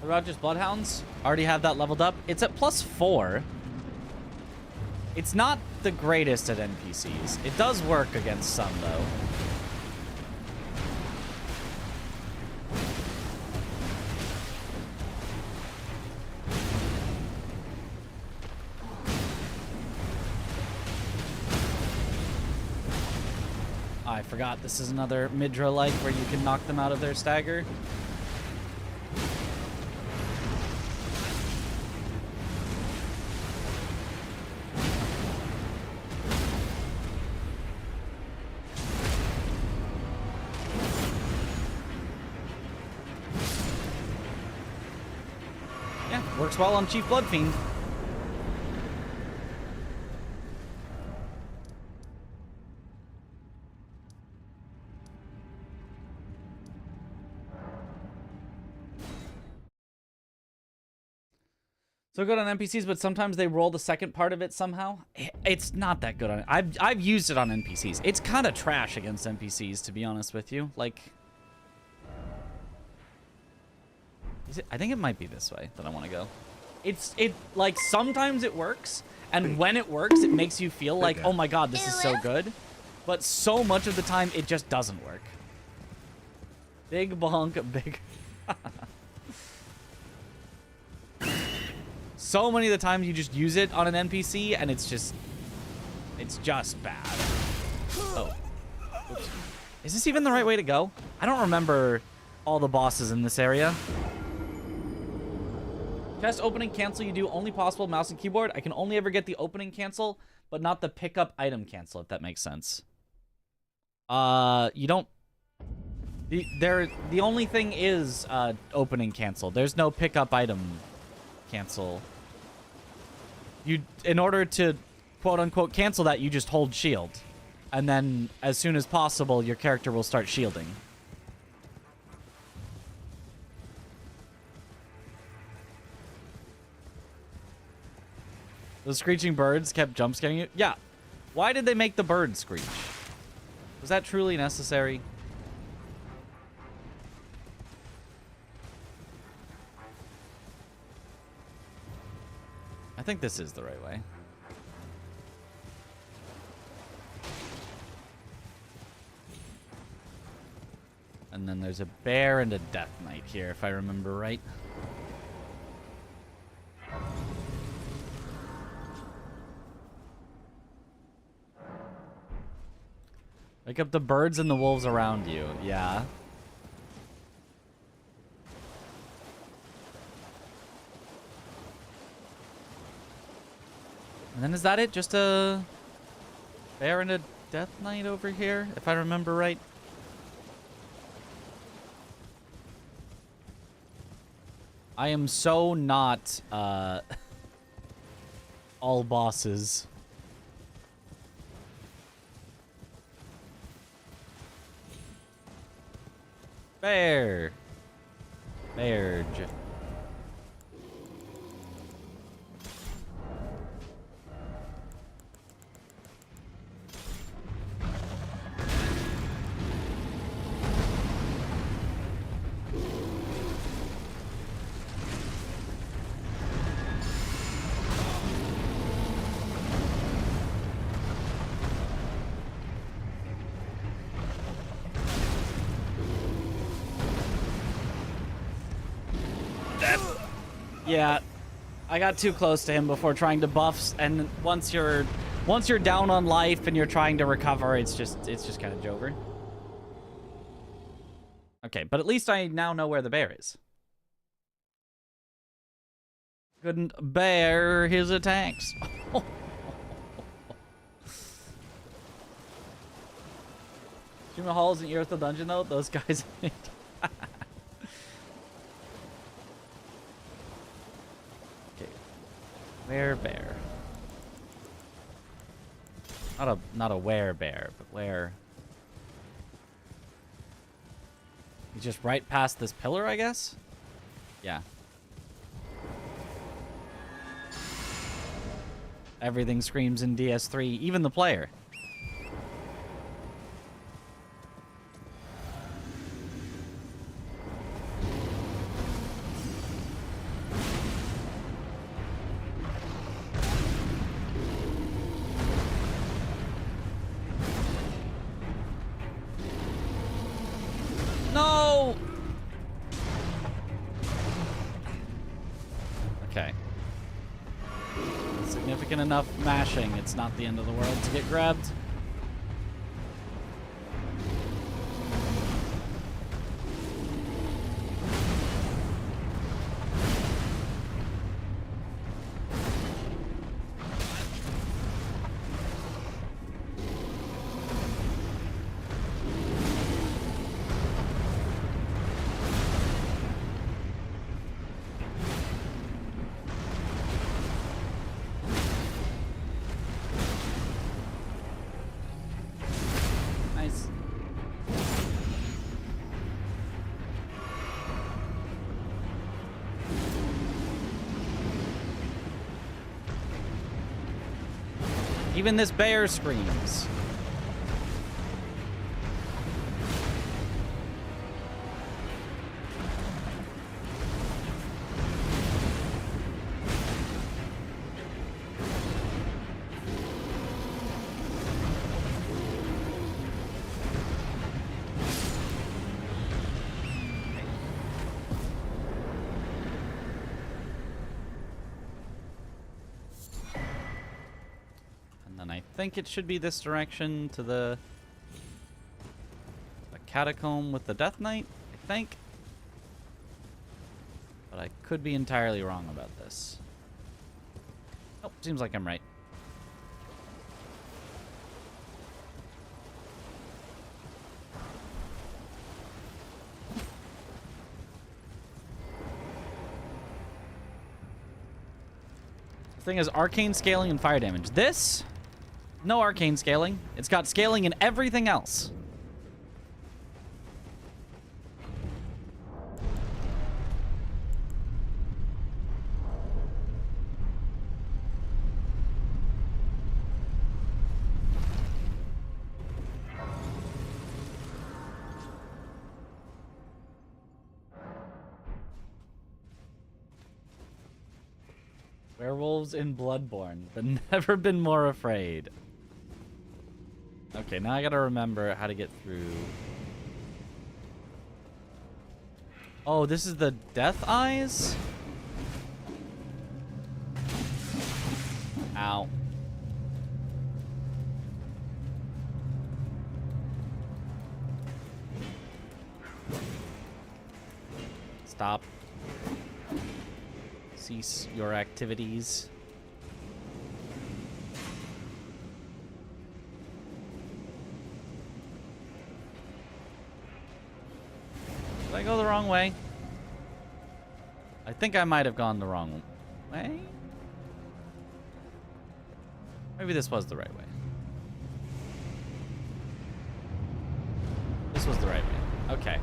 What about just bloodhounds? Already have that leveled up. It's at +4. It's not the greatest at NPCs. It does work against some, though. I forgot this is another Midra-like where you can knock them out of their stagger. Works well on Chief Bloodfiend. So good on NPCs, but sometimes they roll the second part of it somehow. It's not that good on it. I've used it on NPCs. It's kind of trash against NPCs, to be honest with you. Like, I think it might be this way that I want to go. Like, sometimes it works, and when it works, it makes you feel like, oh my god, this is so good. But so much of the time, it just doesn't work. Big bonk, big... So many of the times you just use it on an NPC, and it's just bad. Oh. Oops. Is this even the right way to go? I don't remember all the bosses in this area. Chest opening cancel you do only possible mouse and keyboard. I can only ever get the opening cancel, but not the pickup item cancel, if that makes sense. You don't... The only thing is open and cancel. There's no pickup item cancel. In order to quote unquote cancel that, you just hold shield. And then as soon as possible, your character will start shielding. The screeching birds kept jump scaring you? Yeah. Why did they make the bird screech? Was that truly necessary? I think this is the right way. And then there's a bear and a death knight here, if I remember right. Wake up the birds and the wolves around you. Yeah. And then is that it? Just a bear and a death knight over here, if I remember right. I am so not all bosses. Bear. Bearge. Yeah, I got too close to him before trying to buff, and once you're down on life and you're trying to recover, it's just kind of Jover. Okay, but at least I now know where the bear is. Couldn't bear his attacks. Jim Hall isn't Earth the Dungeon though. Those guys. Bear. Not a werebear, but where? He's just right past this pillar, I guess? Yeah. Everything screams in DS3, even the player. No! Okay. Significant enough mashing, it's not the end of the world to get grabbed. Even this bear screams. I think it should be this direction to the catacomb with the Death Knight, I think. But I could be entirely wrong about this. Nope, seems like I'm right. This thing has arcane scaling and fire damage. This, no arcane scaling. It's got scaling in everything else. Werewolves in Bloodborne, but never been more afraid. Okay, now I gotta remember how to get through. Oh, this is the Death Eyes? Ow. Stop. Cease your activities. Did I go the wrong way? I think I might have gone the wrong way. Maybe this was the right way. This was the right way. Okay.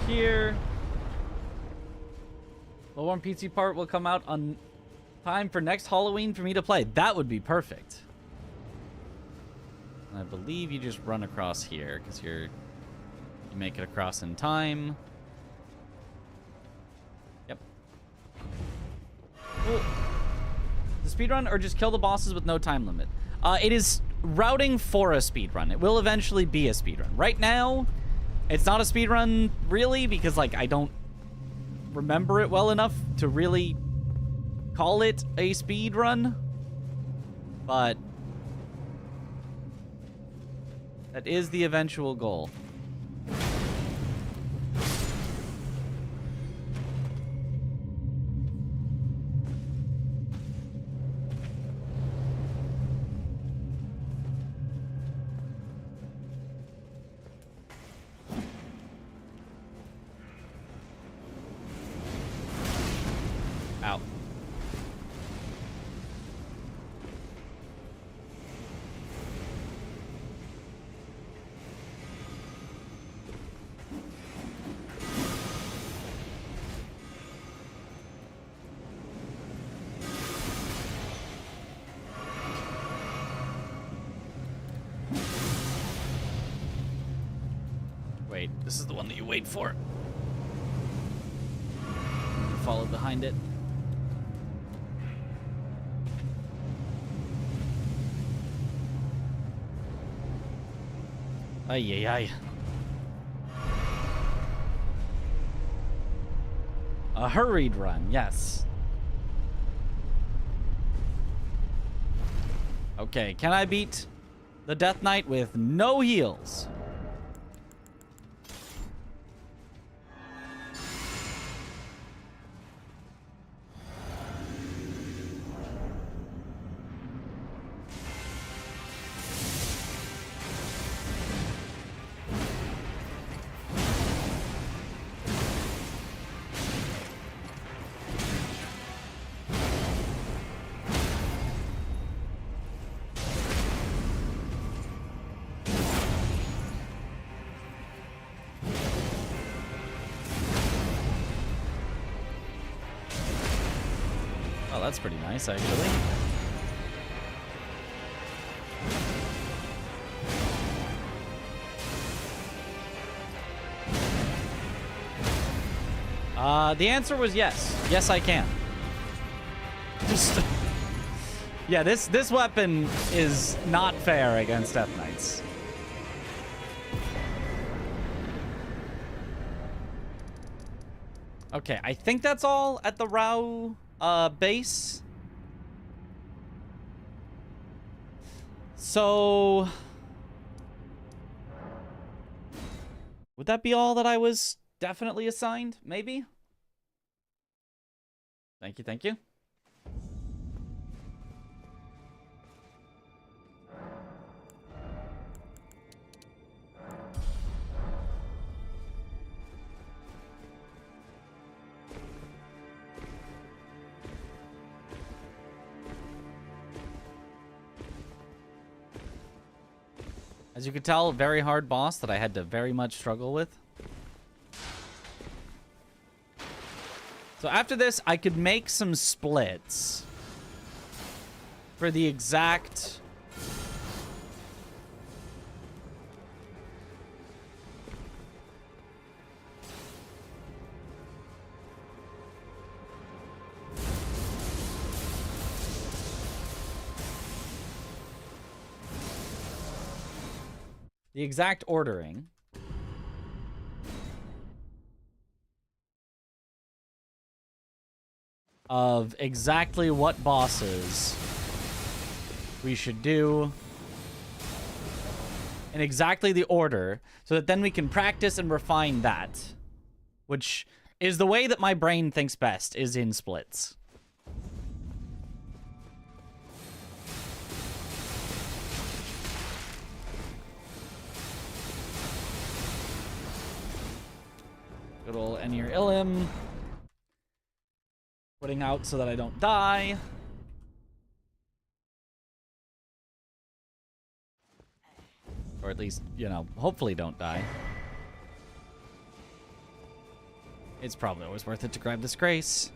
Here. The Warm PC part will come out on time for next Halloween for me to play. That would be perfect. And I believe you just run across here because you make it across in time. Yep. Cool. The speedrun or just kill the bosses with no time limit? It is routing for a speedrun. It will eventually be a speedrun. Right now, it's not a speedrun, really, because, like, I don't remember it well enough to really call it a speedrun. But that is the eventual goal. Out. Wait, this is the one that you wait for. Follow behind it. Ay, ay, ay. A hurried run, yes. Okay, can I beat the Death Knight with no heals? Oh, that's pretty nice, actually. The answer was yes. Yes, I can. Just... yeah, this weapon is not fair against Death Knights. Okay, I think that's all at the Rao base. So would that be all that I was definitely assigned? Maybe? Thank you, thank you. As you could tell, very hard boss that I had to very much struggle with. So after this, I could make some splits for the exact... the exact ordering of exactly what bosses we should do in exactly the order so that then we can practice and refine that, which is the way that my brain thinks best, is in splits. Good old Enir Ilim. Putting out so that I don't die. Or at least, you know, hopefully don't die. It's probably always worth it to grab this grace.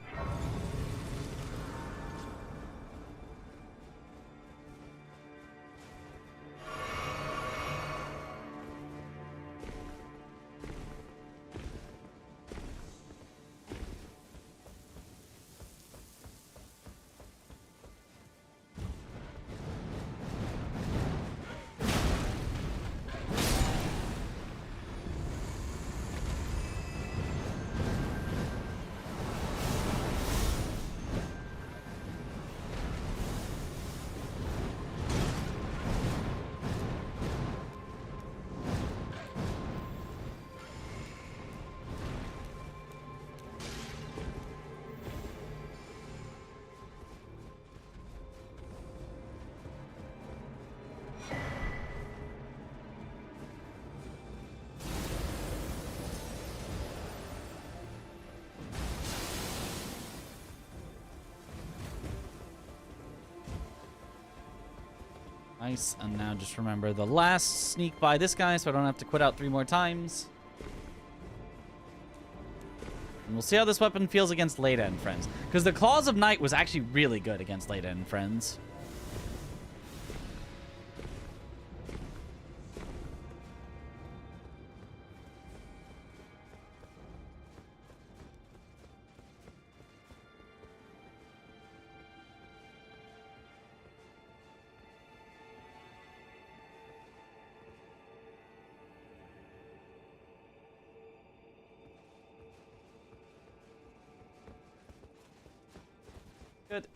Nice, and now just remember the last sneak by this guy so I don't have to quit out 3 more times. And we'll see how this weapon feels against Leda and friends. Because the Claws of Night was actually really good against Leda and friends. Good.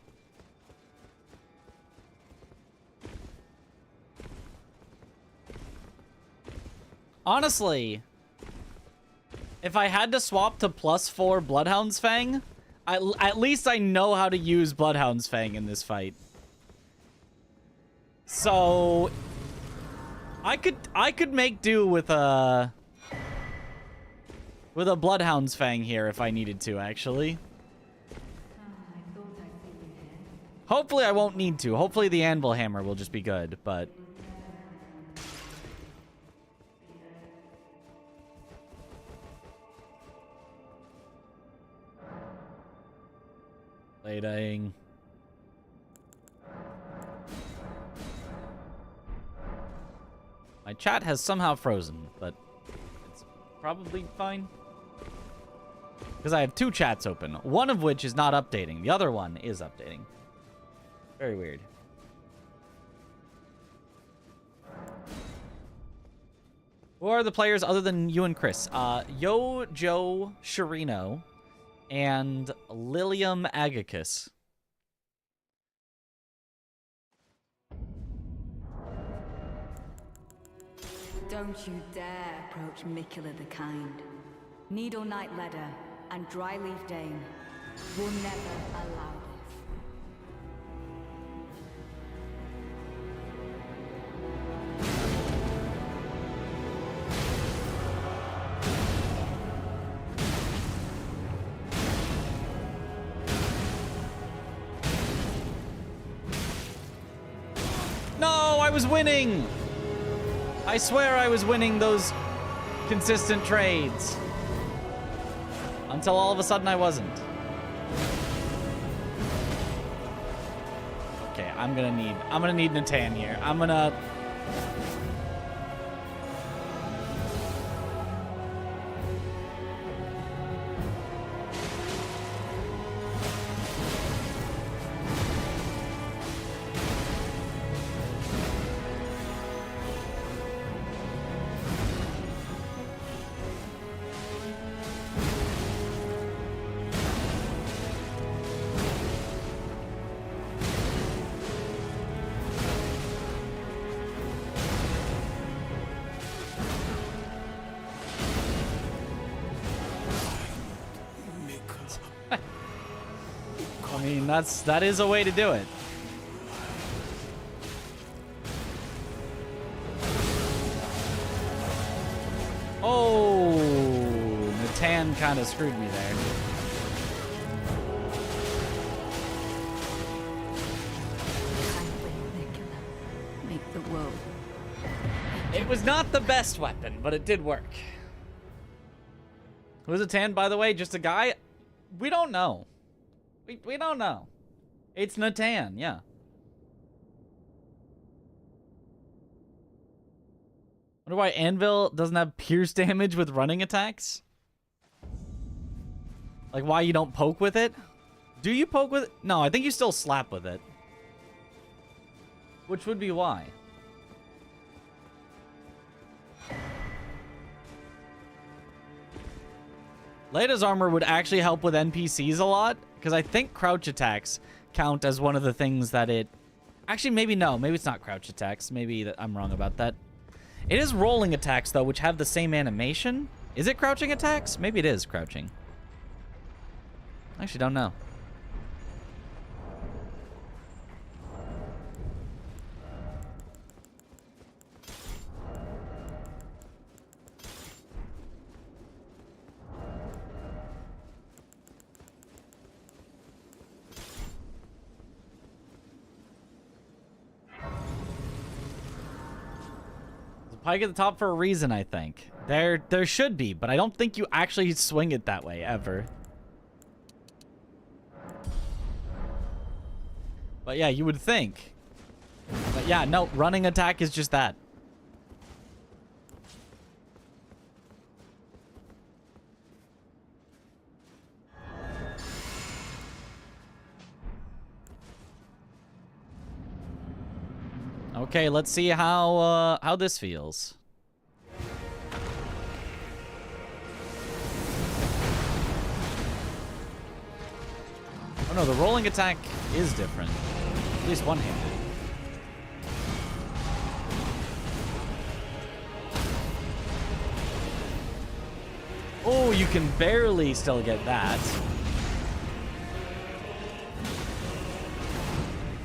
Honestly, if I had to swap to +4 Bloodhound's Fang, at least I know how to use Bloodhound's Fang in this fight. So I could make do with a Bloodhound's Fang here if I needed to, actually. Hopefully I won't need to. Hopefully the Anvil Hammer will just be good, but... Lading. My chat has somehow frozen, but it's probably fine. Because I have 2 chats open, one of which is not updating. The other one is updating. Very weird. Who are the players other than you and Chris? Yo, Joe, Sharino, and Lilium Agacus. Don't you dare approach Mikula the Kind. Needle Knight Ledder and Dryleaf Dane will never allow this. No, I was winning! I swear I was winning those consistent trades. Until all of a sudden I wasn't. Okay, I'm gonna need Natan here. I'm gonna... I mean, that is a way to do it. Oh, Natan kind of screwed me there. Make the world. It was not the best weapon, but it did work. Who's Natan, by the way? Just a guy? We don't know. We don't know. It's Natan, yeah. Wonder why Anvil doesn't have pierce damage with running attacks? Like why you don't poke with it? Do you poke with it? No, I think you still slap with it. Which would be why. Leida's armor would actually help with NPCs a lot, because I think crouch attacks count as one of the things that it... Actually, maybe no. Maybe it's not crouch attacks. Maybe I'm wrong about that. It is rolling attacks, though, which have the same animation. Is it crouching attacks? Maybe it is crouching. I actually don't know. Pike at the top for a reason, I think. There should be, but I don't think you actually swing it that way, ever. But yeah, you would think. But yeah, no, running attack is just that. Okay, let's see how this feels. Oh no, the rolling attack is different. At least one-handed. Oh, you can barely still get that.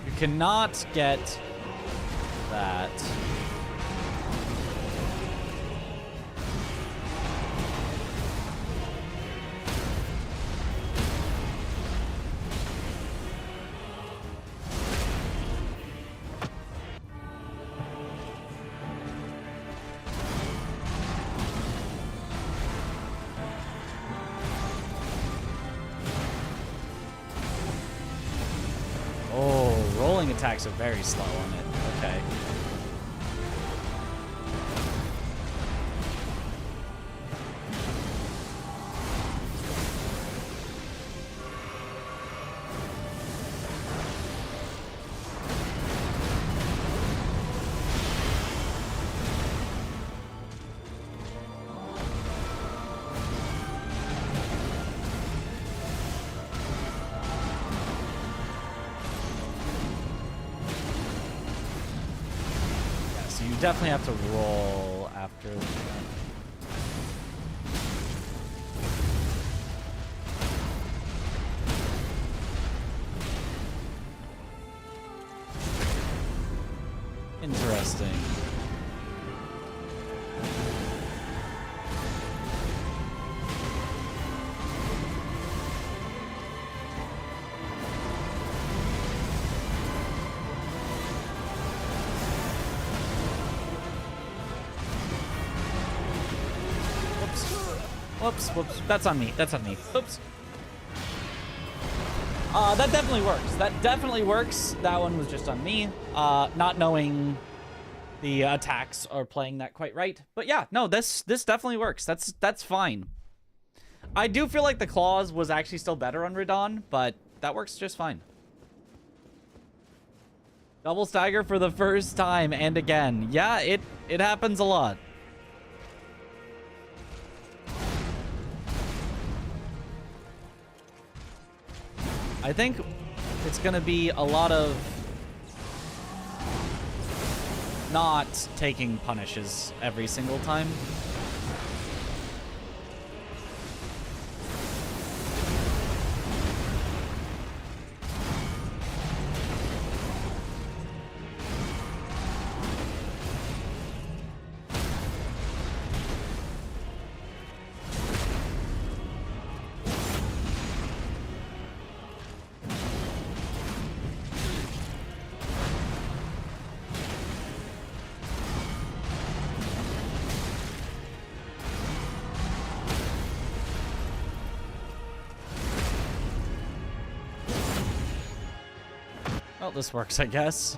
You cannot get that. Oh, rolling attacks are very slow on it. Okay. Definitely have to roll after that. Interesting. Whoops, whoops. That's on me. That's on me. Oops. That definitely works. That definitely works. That one was just on me. Not knowing the attacks are playing that quite right. But yeah, no, this definitely works. That's fine. I do feel like the claws was actually still better on Radon, but that works just fine. Double stagger for the first time and again. Yeah, it happens a lot. I think it's gonna be a lot of not taking punishes every single time. Well, this works, I guess.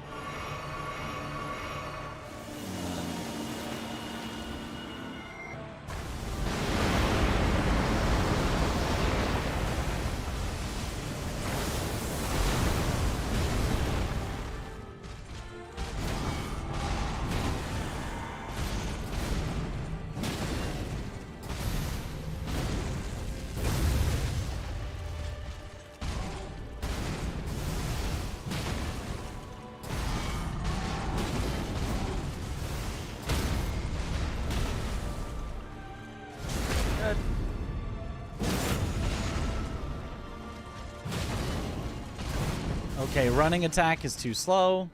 Okay, running attack is too slow.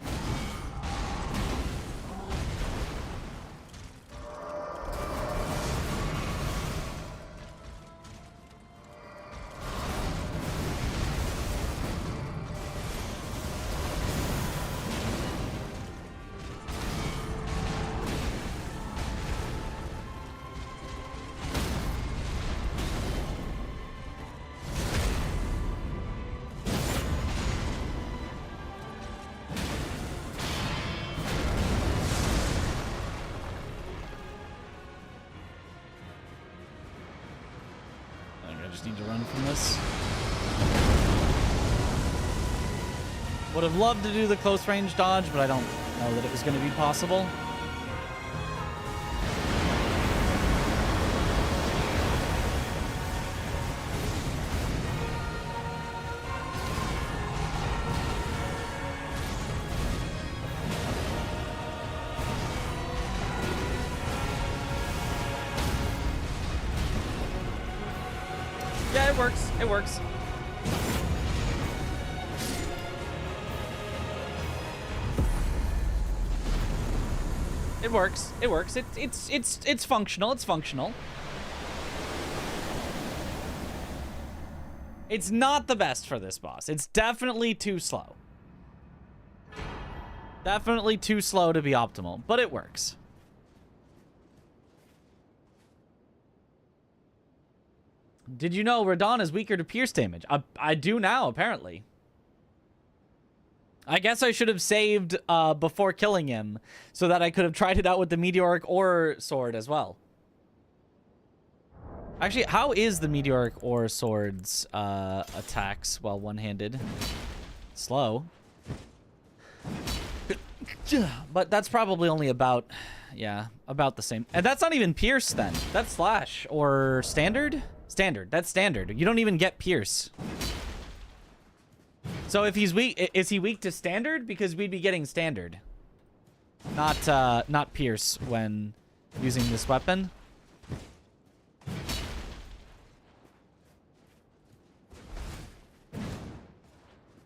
I just need to run from this. Would have loved to do the close range dodge, but I don't know that it was going to be possible. Yeah, it works. It works. It works. It works. It's functional. It's functional. It's not the best for this boss. It's definitely too slow. Definitely too slow to be optimal, but it works. Did you know Radon is weaker to pierce damage? I do now, apparently. I guess I should have saved before killing him so that I could have tried it out with the meteoric ore sword as well. Actually, how is the meteoric ore sword's attacks while one-handed? Slow. But that's probably only about, yeah, about the same. And that's not even pierce then. That's slash or standard? Standard. That's standard. You don't even get pierce. So if he's weak, is he weak to standard? Because we'd be getting standard. Not pierce when using this weapon.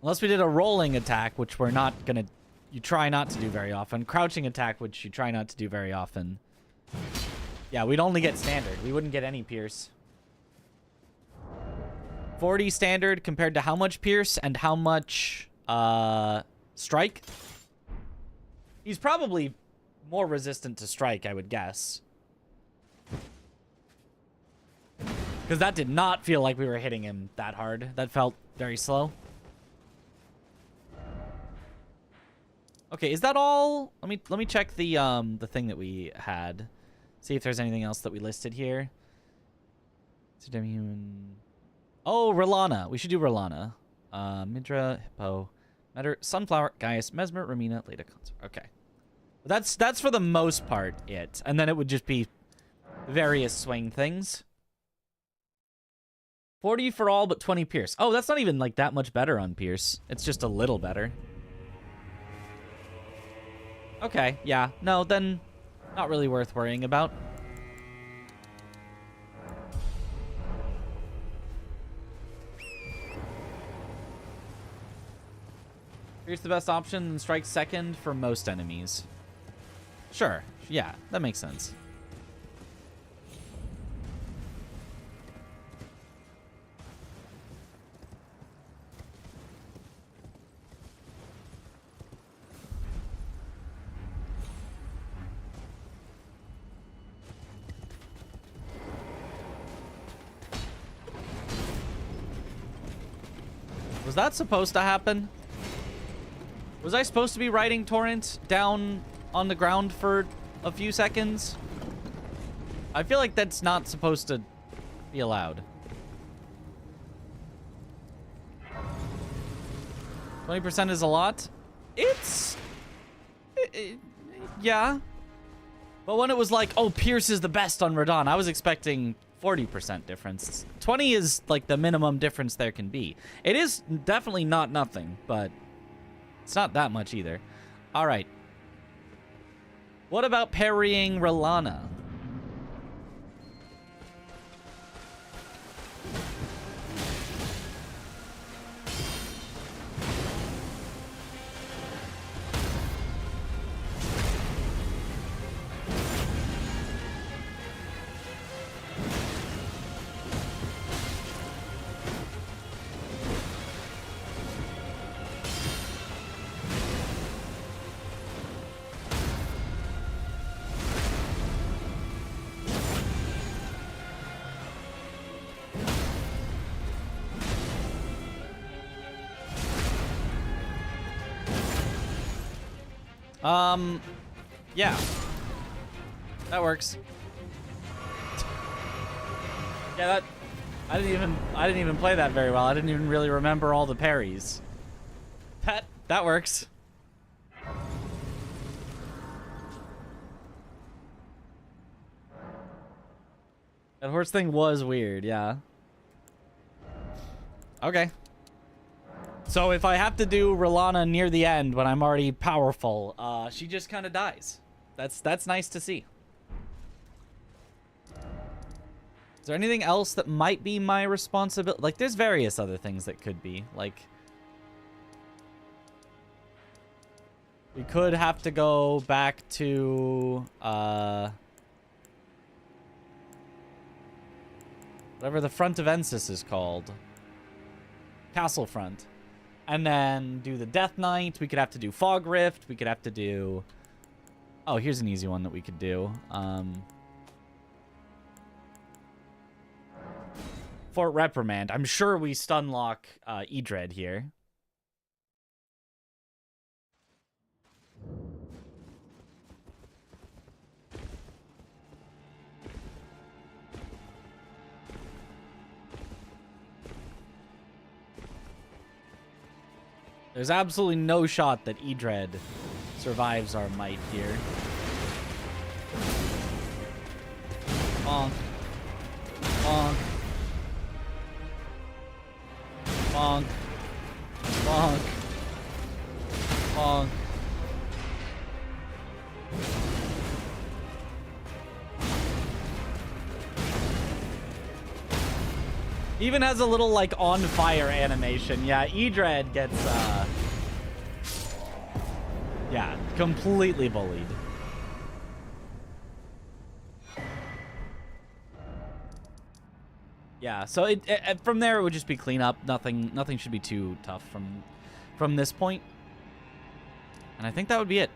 Unless we did a rolling attack, which we're not gonna, you try not to do very often. Crouching attack, which you try not to do very often. Yeah, we'd only get standard. We wouldn't get any pierce. 40 standard compared to how much pierce and how much strike? He's probably more resistant to strike, I would guess. Because that did not feel like we were hitting him that hard. That felt very slow. Okay, is that all? Let me check the thing that we had. See if there's anything else that we listed here. Oh, Rilana. We should do Rilana. Midra, Hippo, Metter, Sunflower, Gaius, Mesmer, Ramina, Leda, Consort. Okay. That's for the most part it. And then it would just be various swing things. 40 for all, but 20 Pierce. Oh, that's not even like that much better on Pierce. It's just a little better. Okay, yeah. No, then not really worth worrying about. Pierce the best option and strike second for most enemies. Sure, yeah, that makes sense. Was that supposed to happen? Was I supposed to be riding Torrent down on the ground for a few seconds? I feel like that's not supposed to be allowed. 20% is a lot. Yeah. But when it was like, oh, Pierce is the best on Radon, I was expecting 40% difference. 20 is like the minimum difference there can be. It is definitely not nothing, but it's not that much either. All right. What about parrying Rilana? Yeah. That works. Yeah, that I didn't even play that very well. I didn't even really remember all the parries. That works. That horse thing was weird, yeah. Okay. So if I have to do Rilana near the end when I'm already powerful, she just kind of dies. That's nice to see. Is there anything else that might be my responsibility? Like, there's various other things that could be. Like, we could have to go back to, whatever the front of Ensis is called. Castle front. And then do the Death Knight. We could have to do Fog Rift. We could have to do... Oh, here's an easy one that we could do. Fort Reprimand. I'm sure we stunlock Edred here. There's absolutely no shot that Edred survives our might here. Bonk. Bonk. Bonk. Bonk. Bonk. Even has a little, like, on fire animation. Yeah, Edred gets, yeah, completely bullied. Yeah, so it from there it would just be cleanup. Nothing should be too tough from this point. And I think that would be it.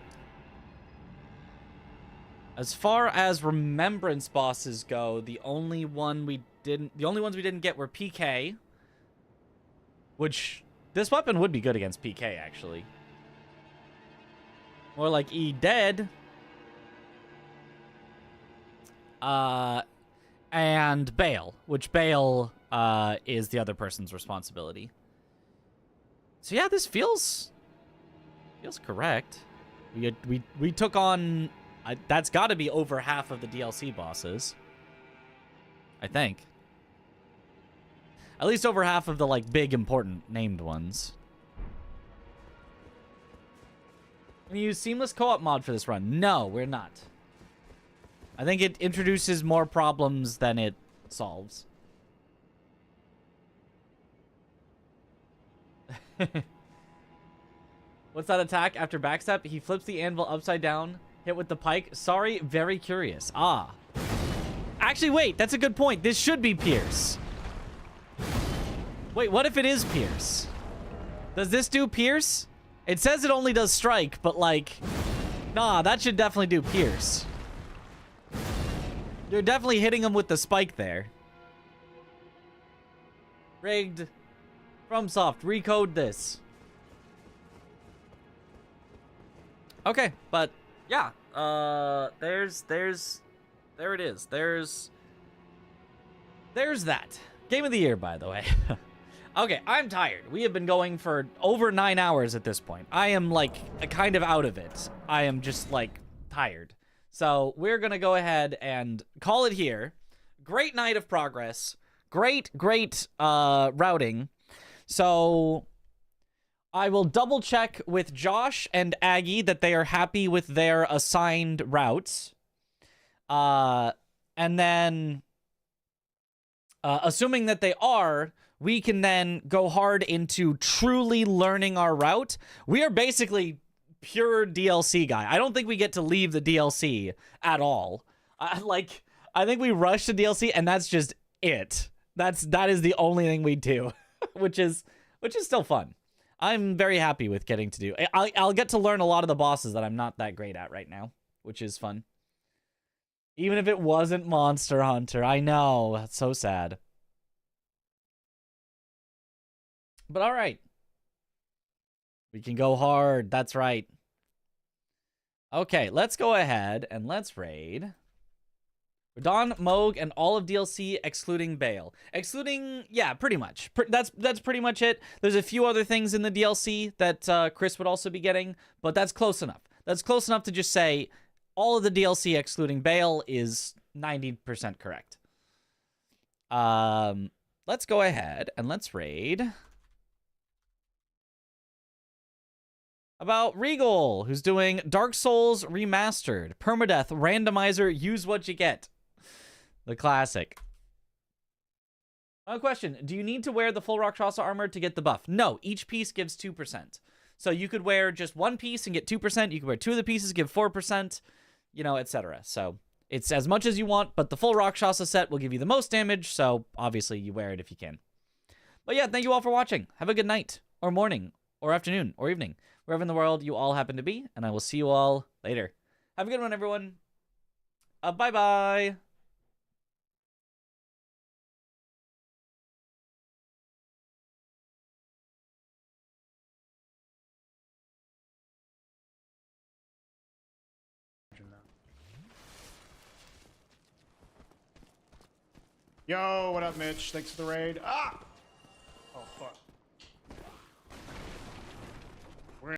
As far as remembrance bosses go, the only one we didn't. The only ones we didn't get were PK, which this weapon would be good against PK actually. More like E dead. And Bale, which Bale is the other person's responsibility. So yeah, this feels correct. We took on that's got to be over half of the DLC bosses. I think. At least over half of the like big important named ones. Can you use seamless co-op mod for this run? No, we're not. I think it introduces more problems than it solves. What's that attack after backstep? He flips the anvil upside down, hit with the pike. Sorry, very curious. Ah. Actually, wait, that's a good point. This should be Pierce. Wait, what if it is Pierce? Does this do Pierce? It says it only does strike, but like, nah, that should definitely do Pierce. You're definitely hitting him with the spike there. Rigged. FromSoft, recode this. Okay, but yeah, there it is. There's that. Game of the year, by the way. Okay, I'm tired. We have been going for over 9 hours at this point. I am like kind of out of it. I am just like tired. So we're gonna go ahead and call it here. Great night of progress. Great routing. So I will double check with Josh and Aggie that they are happy with their assigned routes. And then, assuming that they are, we can then go hard into truly learning our route. We are basically pure DLC guy. I don't think we get to leave the DLC at all. I think we rush the DLC and that's just it. That is the only thing we do, which is still fun. I'm very happy with getting to do. I'll get to learn a lot of the bosses that I'm not that great at right now, which is fun. Even if it wasn't Monster Hunter, I know, that's so sad. But all right. We can go hard. That's right. Okay, let's go ahead and let's raid Radon, Moog, and all of DLC excluding Bale. Excluding, yeah, pretty much. That's pretty much it. There's a few other things in the DLC that Chris would also be getting, but that's close enough. That's close enough to just say all of the DLC excluding Bale is 90% correct. Let's go ahead and let's raid about Regal, who's doing Dark Souls Remastered, Permadeath, Randomizer, use what you get. The classic. Question, do you need to wear the full Rakshasa armor to get the buff? No, each piece gives 2%. So you could wear just one piece and get 2%. You could wear two of the pieces, give 4%, you know, etc. So it's as much as you want, but the full Rakshasa set will give you the most damage, so obviously you wear it if you can. But yeah, thank you all for watching. Have a good night, or morning, or afternoon, or evening, wherever in the world you all happen to be, and I will see you all later. Have a good one, everyone. Bye-bye. Yo, what up, Mitch? Thanks for the raid. Ah!